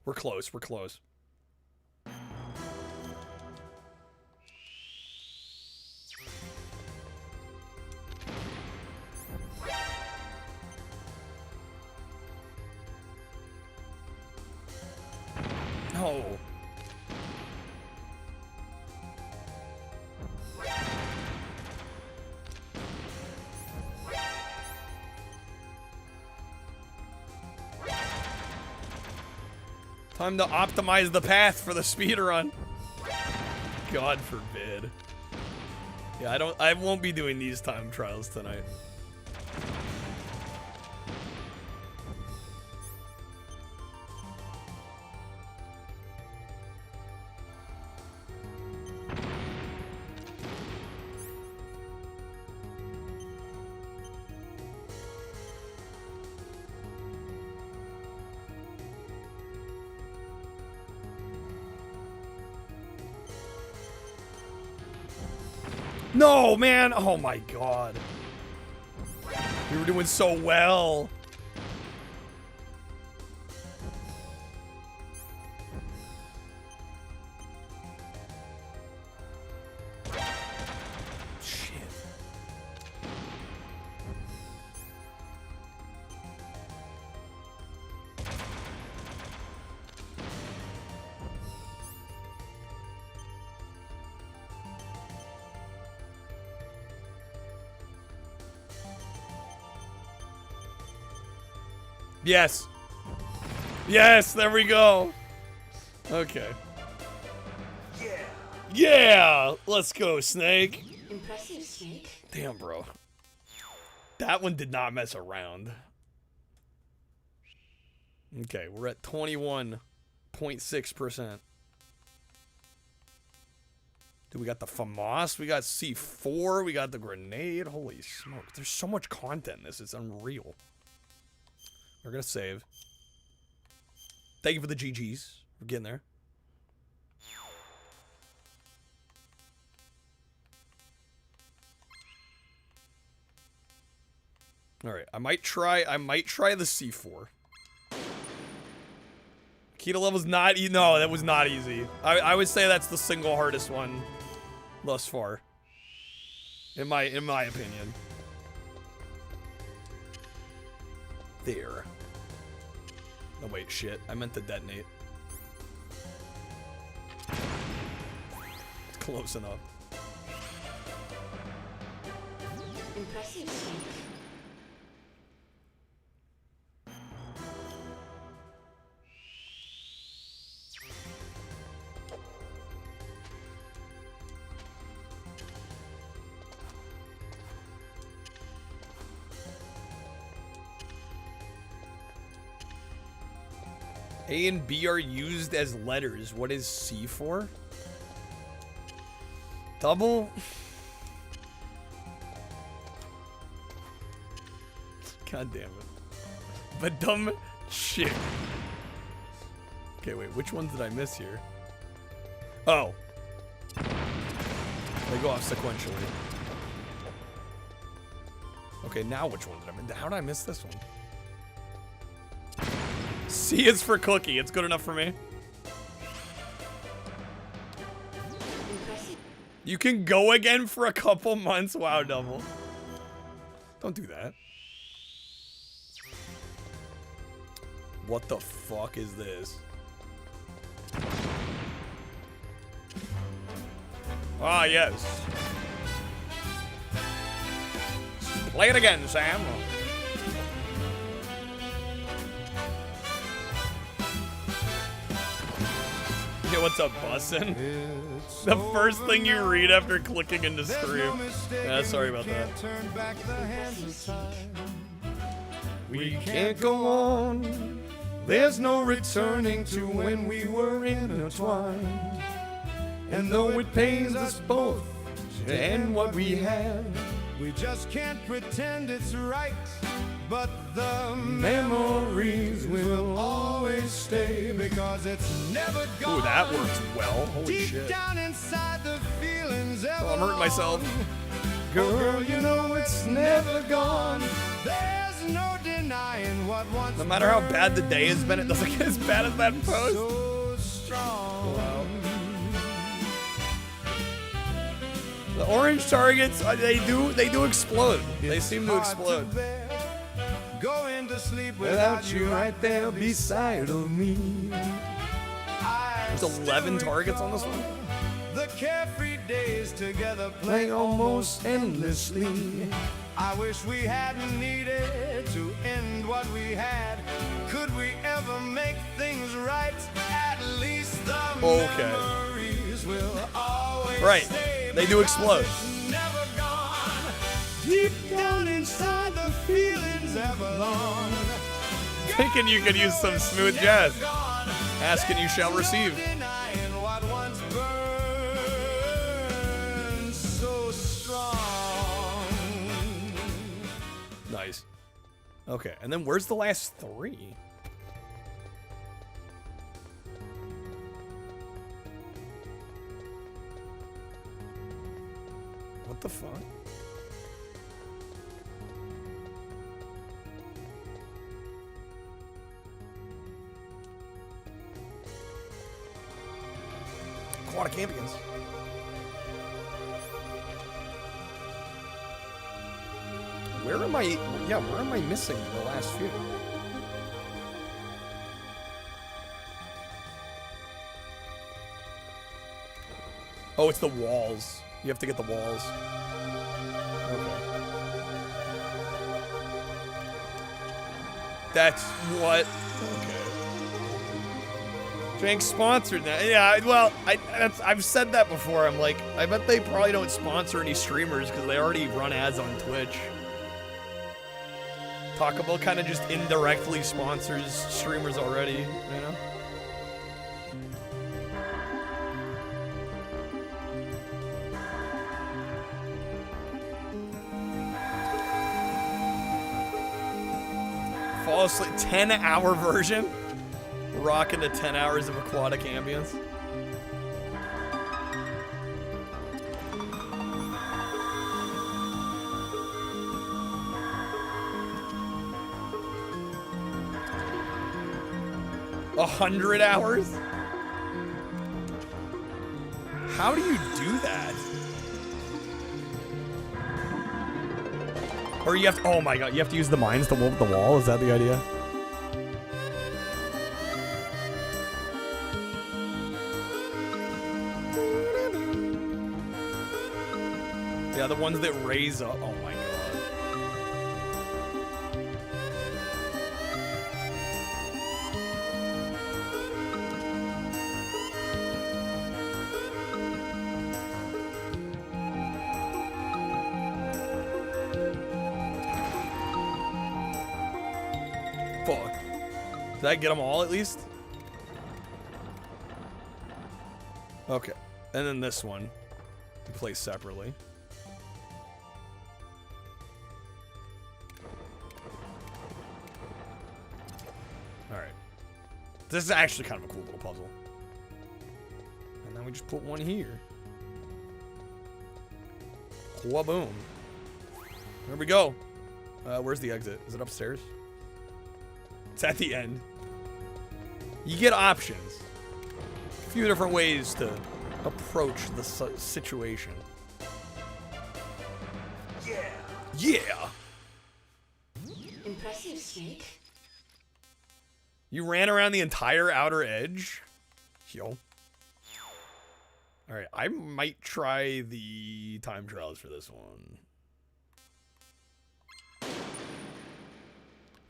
We're close. We're close. No. Time to optimize the path for the speedrun. God forbid. Yeah, I won't be doing these time trials tonight. No, man! Oh my god. We were doing so well. Shit. Yes. Yes, there we go. Okay. Yeah. Yeah! Let's go, Snake. Impressive, Snake. Damn, bro. That one did not mess around. Okay, we're at 21.6%. Dude, we got the FAMAS, we got C4, we got the grenade. Holy smoke. There's so much content in this, it's unreal. We're gonna save. Thank you for the GGs. We're getting there. Alright, I might try the C4. Key to level's not no, that was not easy. I would say that's the single hardest one thus far. In my opinion. There. Oh wait, shit. I meant to detonate. It's close enough. Impressive, Snake. A and B are used as letters. What is C for? Double? God damn it. But dumb shit. Okay, wait, which ones did I miss here? Oh. They go off sequentially. Okay, now which one did I miss? How did I miss this one? C is for cookie. It's good enough for me. You can go again for a couple months. Wow, double. Don't do that. What the fuck is this? Ah, yes. Play it again, Sam. Hey, what's up, bussin'? The first thing you read after clicking into stream. Yeah, sorry about that. We can't go on. There's no returning to when we were intertwined. And though it pains us both to end what we had, we just can't pretend it's right. But the memories will always stay because it's never gone. Ooh, that works well. Holy Deep shit. down inside the feelings ever I'm hurting myself. Girl, you know it's never gone. There's no denying what once. No matter how bad the day has been, it doesn't get as bad as that post. So strong. Wow. The orange targets, they do explode. They seem to explode. Going to sleep without you right there beside of me. There's 11 targets on this one. The carefree days together play almost endlessly. I wish we hadn't needed to end what we had. Could we ever make things right? At least the memories will always Right. stay. They do explode. Never gone. Deep down inside, the feelings ever long. Thinking you could use some smooth jazz. Ask and you shall receive. Denying what once burned so strong. Nice. Okay, and then where's the last three? What the fuck? Aquatic ambience. Where am I? Yeah, where am I missing the last few? Oh, it's the walls. You have to get the walls. Okay. That's what. Okay. Jank sponsored that. Yeah, well, I've said that before. I'm like, I bet they probably don't sponsor any streamers because they already run ads on Twitch. Taco Bell kind of just indirectly sponsors streamers already, you know? Fall asleep, 10-hour version? Rocking to 10 hours of aquatic ambience. A 100 hours? How do you do that? Or you have to, oh my god, you have to use the mines to move the wall? Is that the idea? Yeah, the ones that raise up. Oh my god. Fuck. Did I get them all at least? Okay. And then this one. We play separately. Alright. This is actually kind of a cool little puzzle. And then we just put one here. Boom. There we go. Where's the exit? Is it upstairs? It's at the end. You get options. A few different ways to approach the situation. Yeah. Yeah. Impressive, Snake. You ran around the entire outer edge. Yo. All right, I might try the time trials for this one. I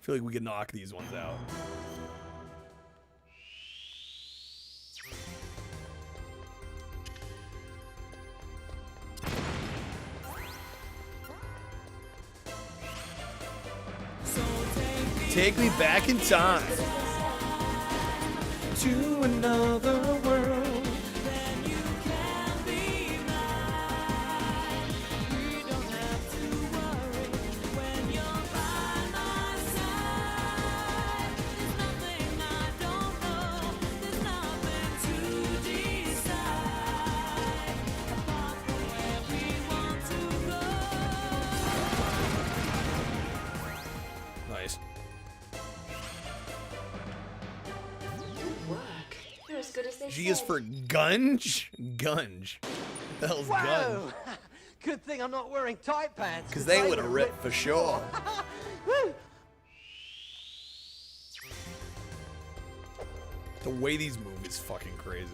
feel like we can knock these ones out. Take me back in time to another world. Nice. You're as good as they G is say. for gunge? Gunge. What the hell's gunge? Whoa! Good thing I'm not wearing tight pants. Because they would have ripped for sure. Woo! The way these move is fucking crazy.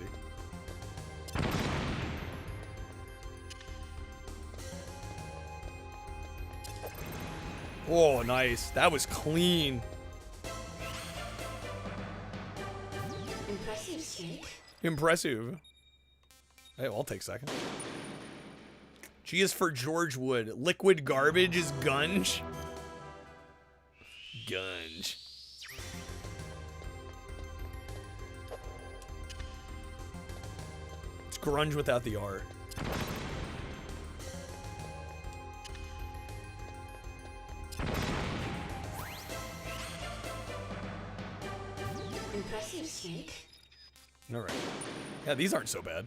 Oh, nice. That was clean. Impressive, Snake. Impressive. Hey, well, I'll take second. G is for George Wood. Liquid garbage is gunge. Gunge. It's grunge without the R. Impressive, Snake. All right. Yeah, these aren't so bad.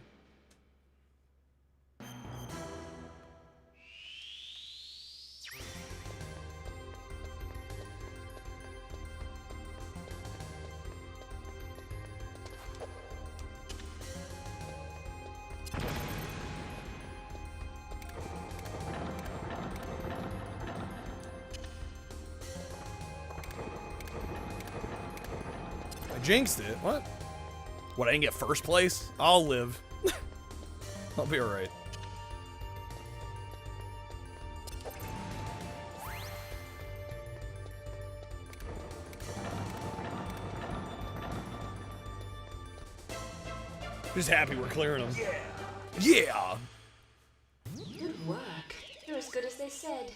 I jinxed it. What? What, I didn't get first place? I'll live. I'll be alright. Just happy we're clearing them. Yeah! Good work. You're as good as they said.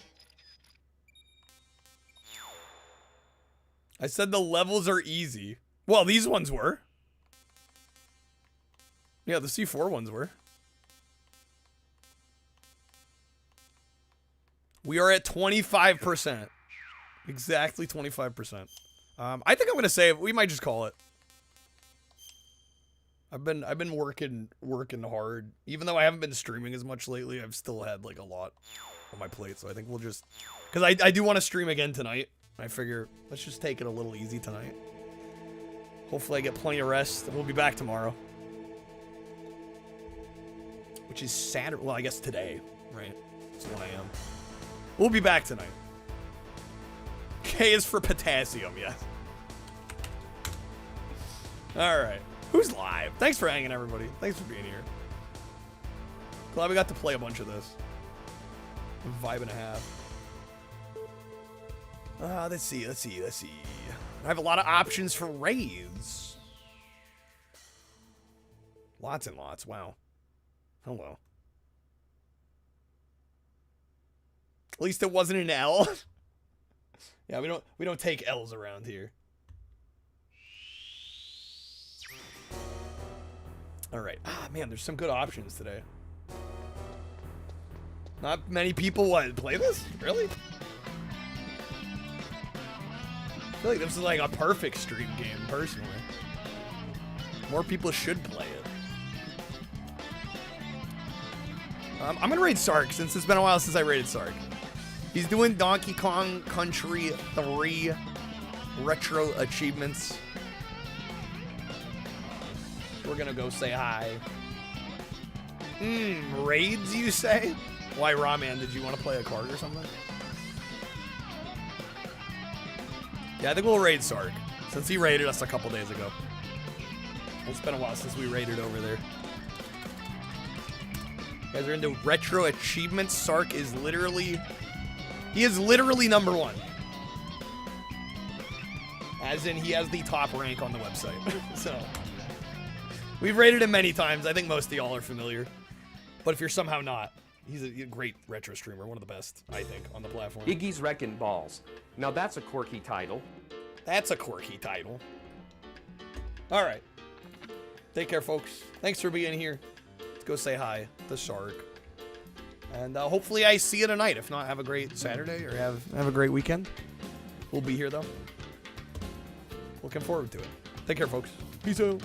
I said the levels are easy. Well, these ones were. Yeah, the C4 ones were. We are at 25%. Exactly 25%. I think I'm gonna save. We might just call it. I've been working hard. Even though I haven't been streaming as much lately, I've still had like a lot on my plate. So I think we'll just, because I do want to stream again tonight. I figure let's just take it a little easy tonight. Hopefully I get plenty of rest, and we'll be back tomorrow. Which is Saturday. Well, I guess today, right? That's when I am. We'll be back tonight. K is for potassium, yes. Alright. Who's live? Thanks for hanging, everybody. Thanks for being here. Glad we got to play a bunch of this. A vibe and a half. Let's see. I have a lot of options for raids. Lots and lots. Wow. Hello. At least it wasn't an L. Yeah, we don't take L's around here. All right. Ah, man, there's some good options today. Not many people want to play this? Really? I feel like this is like a perfect stream game, personally. More people should play it. I'm gonna raid Sark, since it's been a while since I raided Sark. He's doing Donkey Kong Country 3 retro achievements. We're gonna go say hi. Raids, you say? Why, Rahman, did you want to play a card or something? Yeah, I think we'll raid Sark, since he raided us a couple days ago. It's been a while since we raided over there. You guys are into retro achievements. Sark is literally... He is literally #1. As in, he has the top rank on the website. So, we've rated him many times. I think most of y'all are familiar. But if you're somehow not, he's a great retro streamer. One of the best, I think, on the platform. Iggy's Wreckin' Balls. Now that's a quirky title. That's a quirky title. All right. Take care, folks. Thanks for being here. Let's go say hi to Sark. And hopefully I see you tonight. If not, have a great Saturday or have a great weekend. We'll be here, though. Looking forward to it. Take care, folks. Peace out.